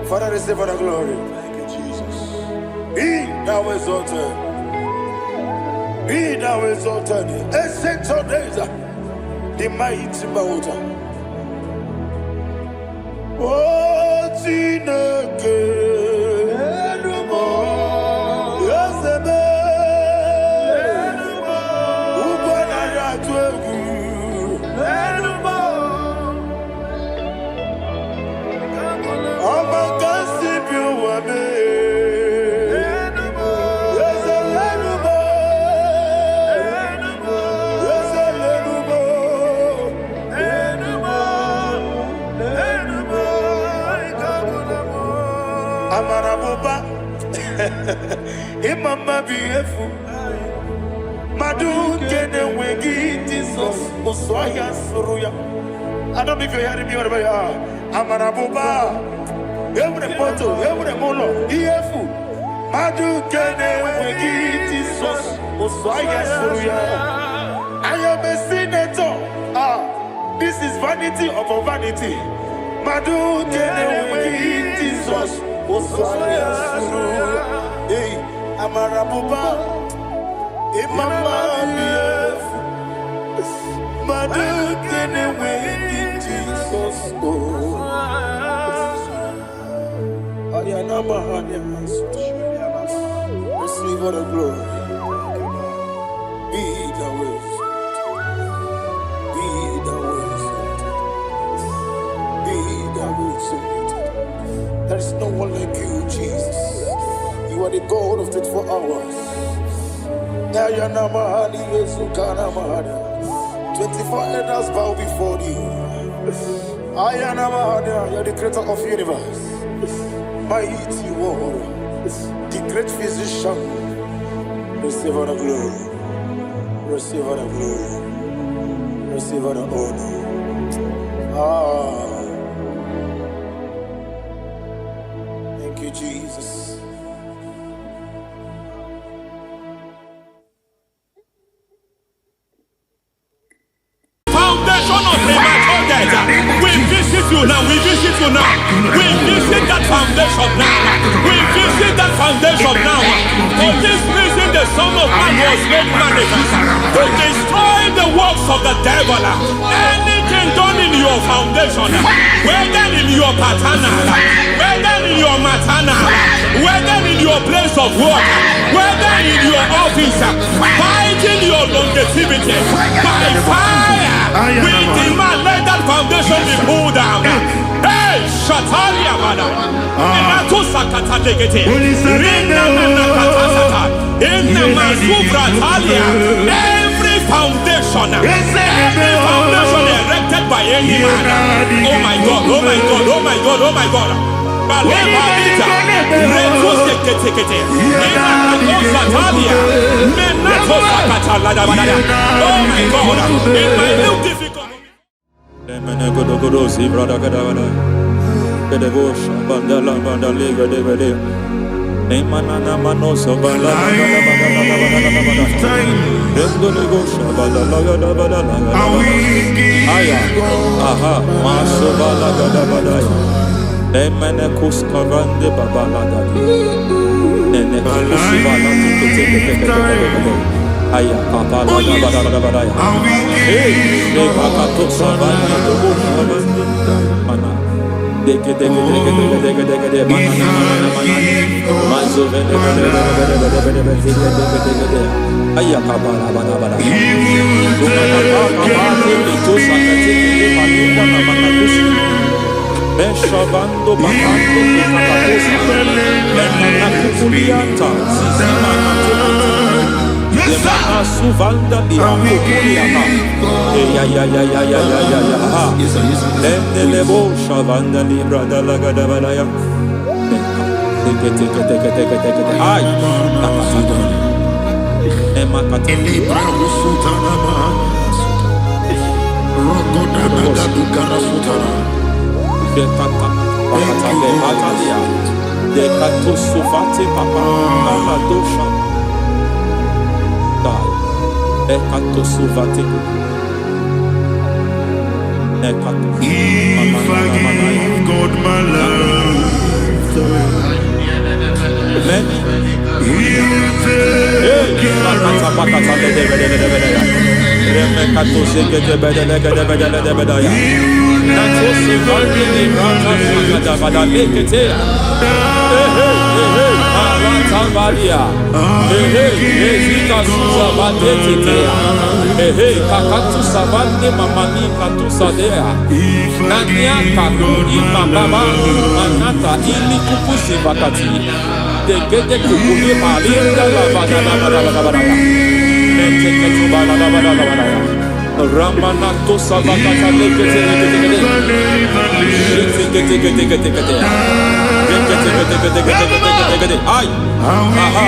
Father, receive the glory. Thank you, Jesus. Be thou exalted. Be thou exalted. Ancient of days, the mighty mountain. Oh, Chineke. Yosebe. Ubana yatwegu. Amaraboba, Imama beautiful. Madu kene wegi Jesus, Osoya Suruya. I don't know if you're hearing me wherever you are. Amaraboba, every photo, every molo, beautiful. Madu kene wegi Jesus, Osoya Suruya. I am a senator. This is vanity upon vanity. Madu kene wegi Jesus. Hey, Amarabuba, Imama, Madu kene wegi Jesus. Ayanama, receive all the glory. Be the way. Be the way. Be the way. There is no one like you, Jesus. You are the God of 24 hours. 24 elders bow before you. You are the creator of the universe. Mighty warrior, the great physician. Receive all the glory. Receive all the glory. Receive all the honor. Thank you, Jesus. Foundation of premature death. We visit you now. We visit you now. We visit that foundation now. We visit that foundation now. For this reason, the Son of Man was made manifest to destroy the works of the devil. Anything done in your foundation, whether in your paternal, whether in your maternal, whether in your place of work, whether in your office, fighting your longevity by fire, we demand let that foundation be pulled down. Hey, Shatalia Mada, Inato Sakata Legate, Rina Nakatasata, in the Masufra Talia, every foundation erected by any man. Oh my God, oh my God, oh my God, oh my God. Balebalita, Rekosekete, Inakosatalia, Menakosakataladabanaya. Oh my God, in my new difficult. Lemenegodogodosi, brother Gadavada, Gedegosha, Bandala, Bandaliga, Devede, Nemanana Manoso, Bandala, Endonegosha, Bandala, Gadavada, Aya, Aha, Maso, Balaga, Gadavada. Emenekus kavande babalada. Enekus balati kete. Aya kapala badala. Hey, de bakato savane do savane mana. Dege mana. Mazo vede. Aya kapala badala. Beshavando bakando kakakosa Enana kukulianta Zizimana Emana suvanda liakukuliata Ya Enelebo shavanda libra dalagadabalaya Teke Ay Nakatata Emakata Libra Sutanama Rogoda Nagadu Sutara. De katusufati papa aladosha dai de katusufati If I give God my love, He will take care Ramanato Savakata lekete. Ay, aha,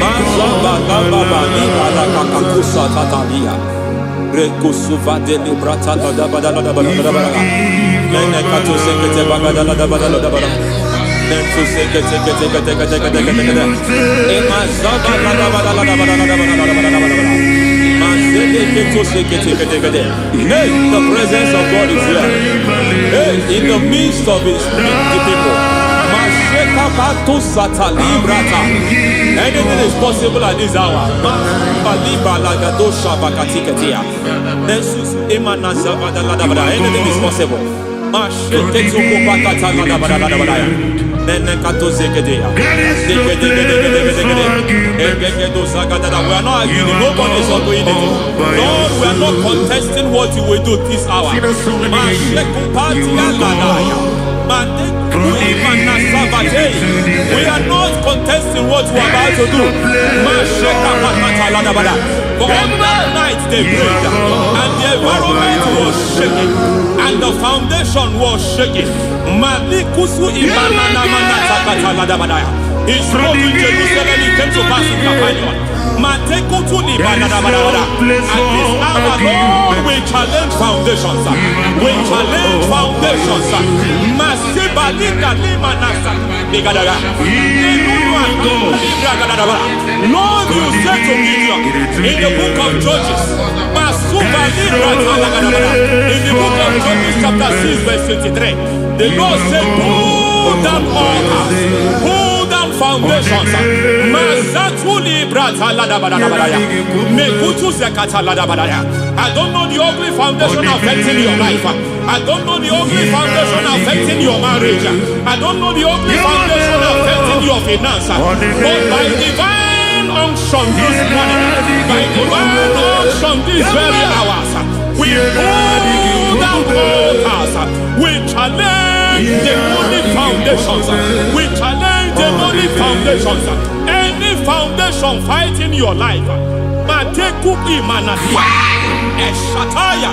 Mazaba Gababa Libara Kakakusa Tatalia, Rekusuva de Librata Badala, Menekato Sekete Bagadala Badala, Nentu Sekete, Emazaba Badala. Hey, the presence of God is here. Hey, in the midst of His people. Anything is possible at this hour. Anything is possible. We are not arguing, nobody is arguing it. Lord, we are not contesting what you will do this hour. We are not contesting what we are about to do. For on that night they prayed, and the environment was shaking, and the foundation was shaking. He spoke in Jerusalem, he came to pass in Capernaum. At this hour, Lord, we challenge foundations. We challenge foundations. Lord, you said to Gideon in the book of Judges, in the book of Judges chapter 6 verse 23, the Lord said, pull down altars, pull down foundations. I don't know the ugly foundation affecting your life. I don't know the ugly foundation affecting your marriage. I don't know the ugly foundation affecting your finance. But by divine unction this morning, by divine unction these very hours, we pull down altars. We challenge demonic foundations. We challenge demonic foundations. Any foundation fighting your life, Matekuki Manatia, Eshataya,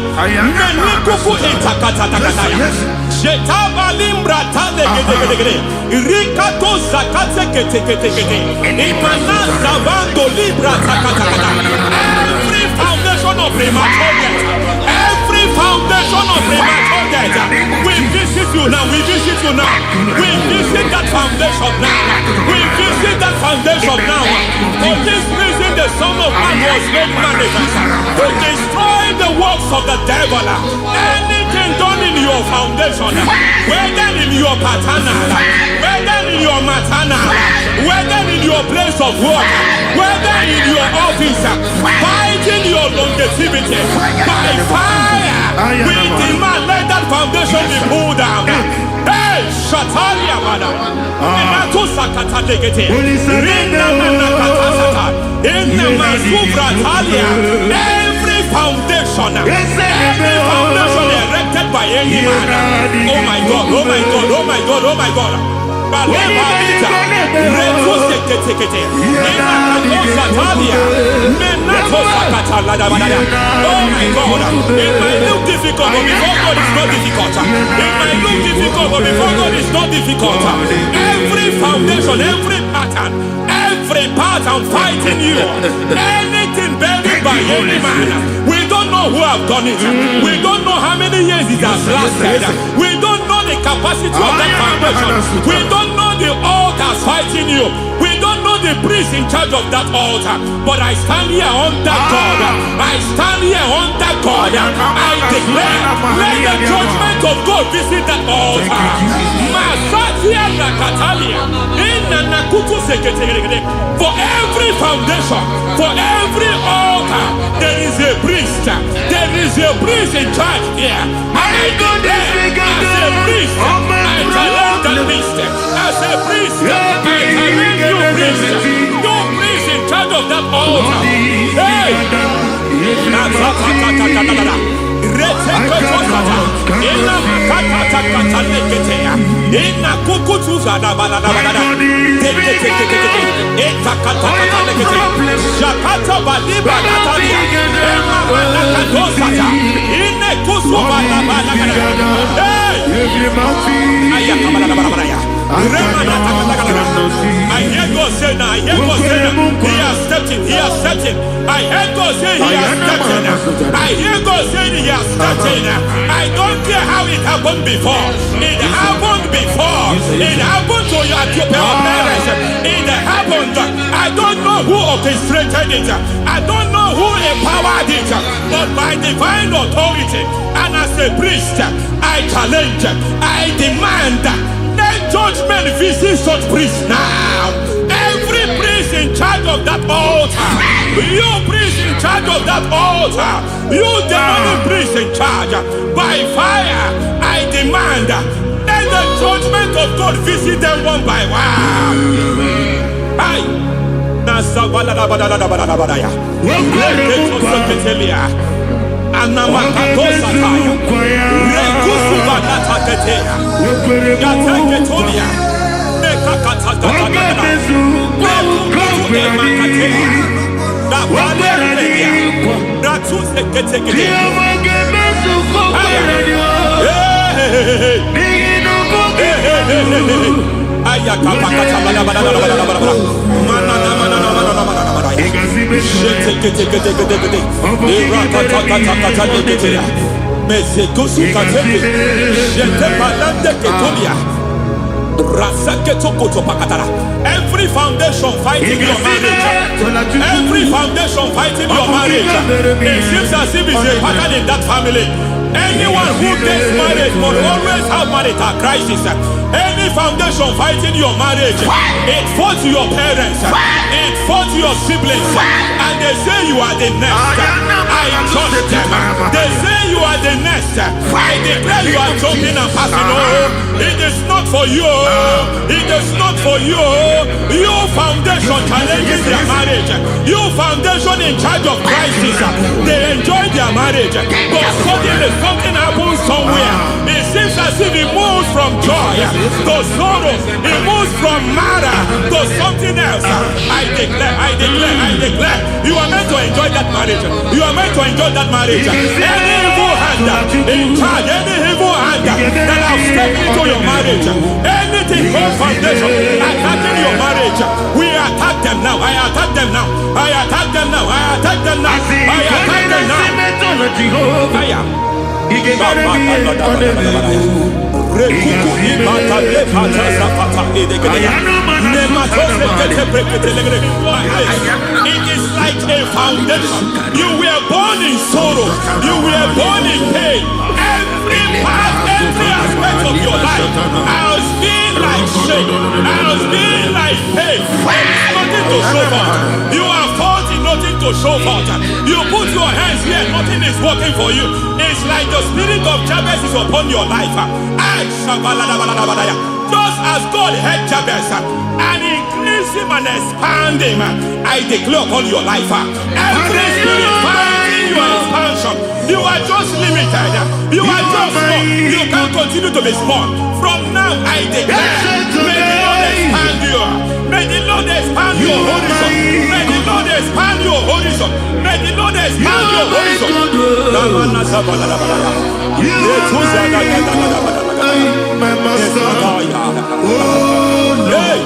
Menikuku Itakatatakataya, Jetavalimbra tale gede. Rikato zakate kete. Imana zavando libra takata. Every foundation of premature death. Every foundation of premature death. We visit you now. We visit you now. We visit that foundation now. We visit that foundation now. For this reason, the Son of Man was made manifest to destroy the works of the devil. Anything done in your foundation, whether in your paternal, whether in your maternal, whether in your place of work, whether in your office, fighting your longevity by fire, we demand let that foundation be pulled down. Hey, Shatalia Bada, Inato Sakata Legate, Rina Manakatasata, Inna Masubra Talia, every foundation erected by any man. Oh my God, oh my God, oh my God, oh my God. Balebabita, Retusekete, Inakatosatalia, Menatosakatalada. Oh my God, it might look difficult, but before God it's not difficult. It might look difficult, but before God it's not difficult. Every foundation, every pattern fighting you, anything buried by any man. We don't know who have done it. We don't know how many years it has lasted. We don't know the capacity of that foundation. We don't know the altars fighting you. We don't know the priest in charge of that altar. But I stand here under God. I stand here under God. I declare, let the judgment of God visit that altar. Masatia Nakatalia. For every foundation, for every altar, there is a priest. There is a priest in charge here. I declare, as a priest, I challenge that priest. As a priest, I challenge you priest. You priest in charge of that altar. Hey! I hear God say now, he has stepped in, he has stepped in. I hear God say he has stepped in. I hear God say he has stepped in. I don't care how it happened before. It happened before. It happened to your parents. It happened. I don't know who orchestrated it. I don't know who empowered it. But by divine authority and as a priest, I challenge, I demand, let judgment visit such priests now. Every priest in charge of that altar, you priest in charge of that altar, you demonic priest in charge, by fire, I demand, let the judgment of God visit them one by one. Aye. Anamakatosataya, Rekusubanataketea, Yateketonia, Nekakatakatakatakata, Nekukuemakatea, Nabanerelia, Natuseketeketea. Every foundation fighting your marriage, every foundation fighting your marriage, it seems as if it's a pattern in that family. Anyone who gets married will always have marital crisis. Any foundation fighting your marriage, it fought your parents, it fought your siblings, and they say you are the next. I judge them. They say you are the next. I declare you are jumping and passing. Oh, it is not for you. It is not for you. Your foundation challenges their marriage. Your foundation in charge of crisis. They enjoy their marriage, but suddenly something happens somewhere. It seems as if it moves from joy to sorrow. It moves from matter to something else. I declare, you are meant to enjoy that marriage. You are meant to enjoy that marriage. Any evil hand in charge, any evil hand that have stepped into your marriage, anything called foundation attacking your marriage, we attack them now. I attack them now. I attack them now. I attack them now. I attack them now. It is like a foundation. You were born in sorrow. You were born in pain. Every part, every aspect of your life has been like shame. Has been like pain. There is nothing to show for. You are faulty, nothing to show for. You put your hands here, nothing is working for you. It's like the spirit of Jabez is upon your life. Just as God had Jabez and increased him and expand him, I declare upon your life, every spirit finding your expansion, you are just limited, you are just small, you can't continue to be small. From now I declare, may the Lord expand you, may the Lord expand your horizon, may the Lord expand your horizon, may the Lord expand your horizon. My master, oh Lord,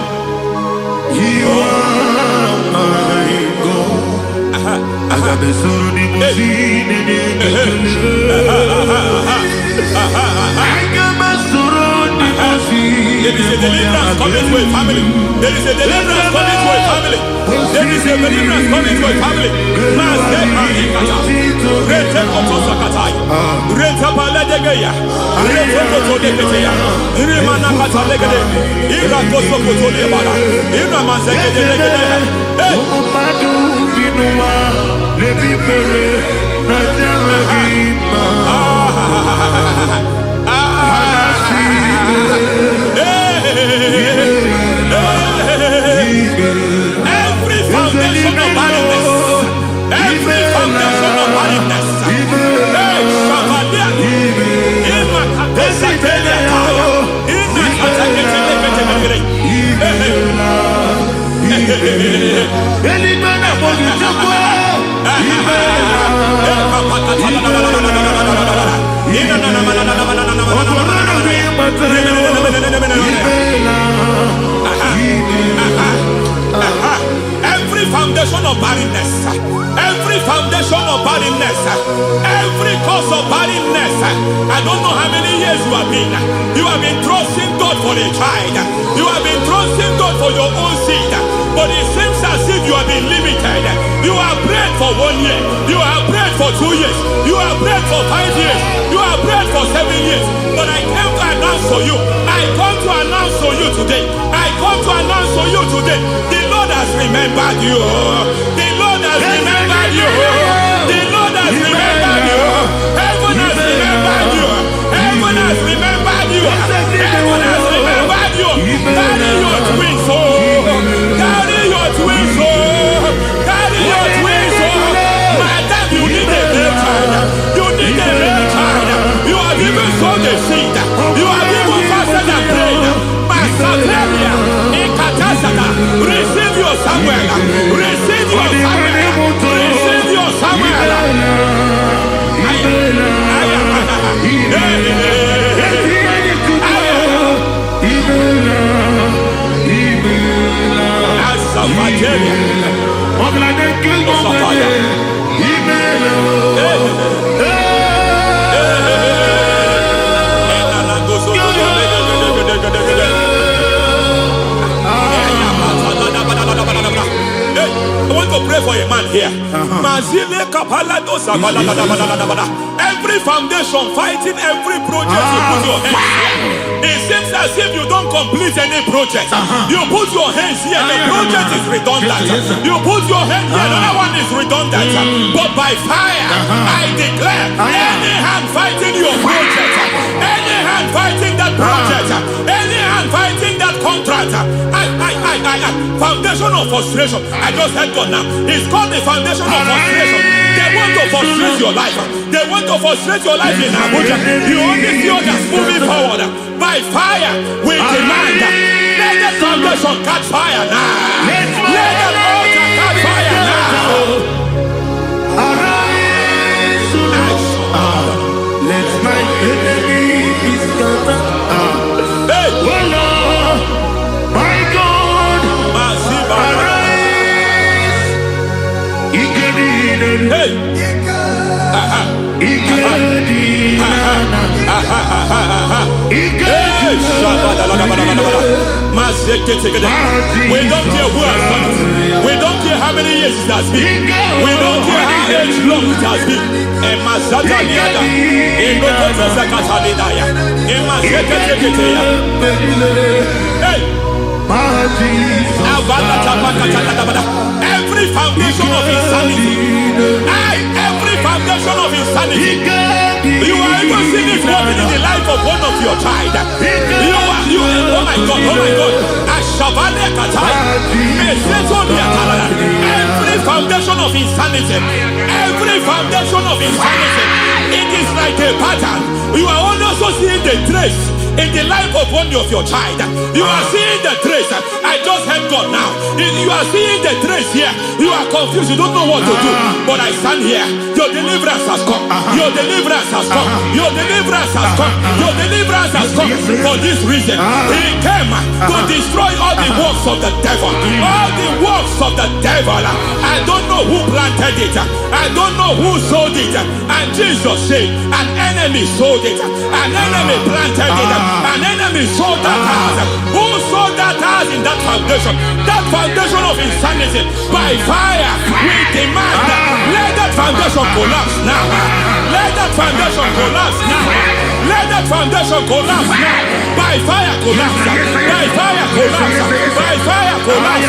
you are my God. I got the soul in my sin and there is a deliverance coming to a family. There is a deliverance coming to a family. There is a deliverance coming to a family. Every foundation of barrenness, every foundation of barrenness, every foundation of barrenness, every foundation of barrenness, every cause of barrenness. I don't know how many years you have been trusting God for a child, you have been trusting God for your own seed, but it seems as if you have been limited. You have prayed for 1 year, you have prayed for 2 years, you have prayed for 5 years, you have prayed for 7 years, but I came to announce to you, I come to announce to you today, I come to announce to you today, the Lord has remembered you, the Lord has remembered you, the Lord has remembered you, heaven has remembered you, heaven has remembered you, heaven has remembered you. Carry your twins, carry your twins, carry your twins, madam, you need a male child, you need a male child, you have even sown the seed, you have even fasted and prayed, Masateria, Ekatasata, receive your Samuel, receive your Samuel, receive your Samuel. I want to pray for a man here. Every foundation fighting every project you put your hands. It seems as if you don't complete any project. You put your hands here, the project is redundant. You put your hand here, another one is redundant. But by fire, I declare, any hand fighting your project, any hand fighting that project, any hand fighting that contract, foundation of frustration. I just heard God now. It's called the foundation of frustration. They want to frustrate your life. They want to frustrate your life in Abuja. You only see others moving forward. By fire, we demand. Let the foundation catch fire now. Let the altar catch fire now. Arise, let Hey. We don't care who has done it. We don't care how many years it has been. We don't care how age long it has been. Hey. Every foundation of insanity. Every foundation of insanity. You are even seeing it working in the life of one of your child. Oh my God. Every foundation of insanity. Every foundation of insanity. It is like a pattern. You are also seeing the trace in the life of one of your child. You are seeing the trace. I just heard God now. You are seeing the trace here. You are confused. You don't know what to do. But I stand here. Your deliverance has come. Your deliverance has come. Your deliverance has come. Your deliverance has come. For this reason, He came to destroy all the works of the devil. All the works of the devil. I don't know who planted it. I don't know who sold it. And Jesus said, an enemy sold it. An enemy planted it. An enemy sold that house. Who sold that house in that foundation? That foundation of insanity. By fire, we demand, let that foundation collapse now. Let that foundation collapse now. Let that foundation collapse now. By fire, collapse. By fire, collapse. By fire, collapse.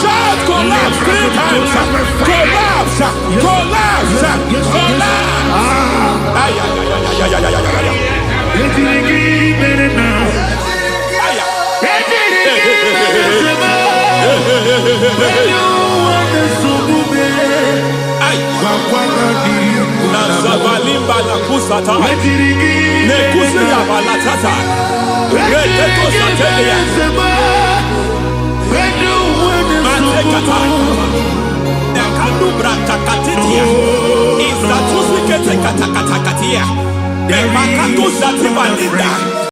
Shout collapse 3 times. Collapse. Collapse. Collapse. Nazavalimba na kusata nekusi ya balatata reteto satelia matekata nekadu bratakatitia izatusi kete katakatakatia Makatu zati balinda.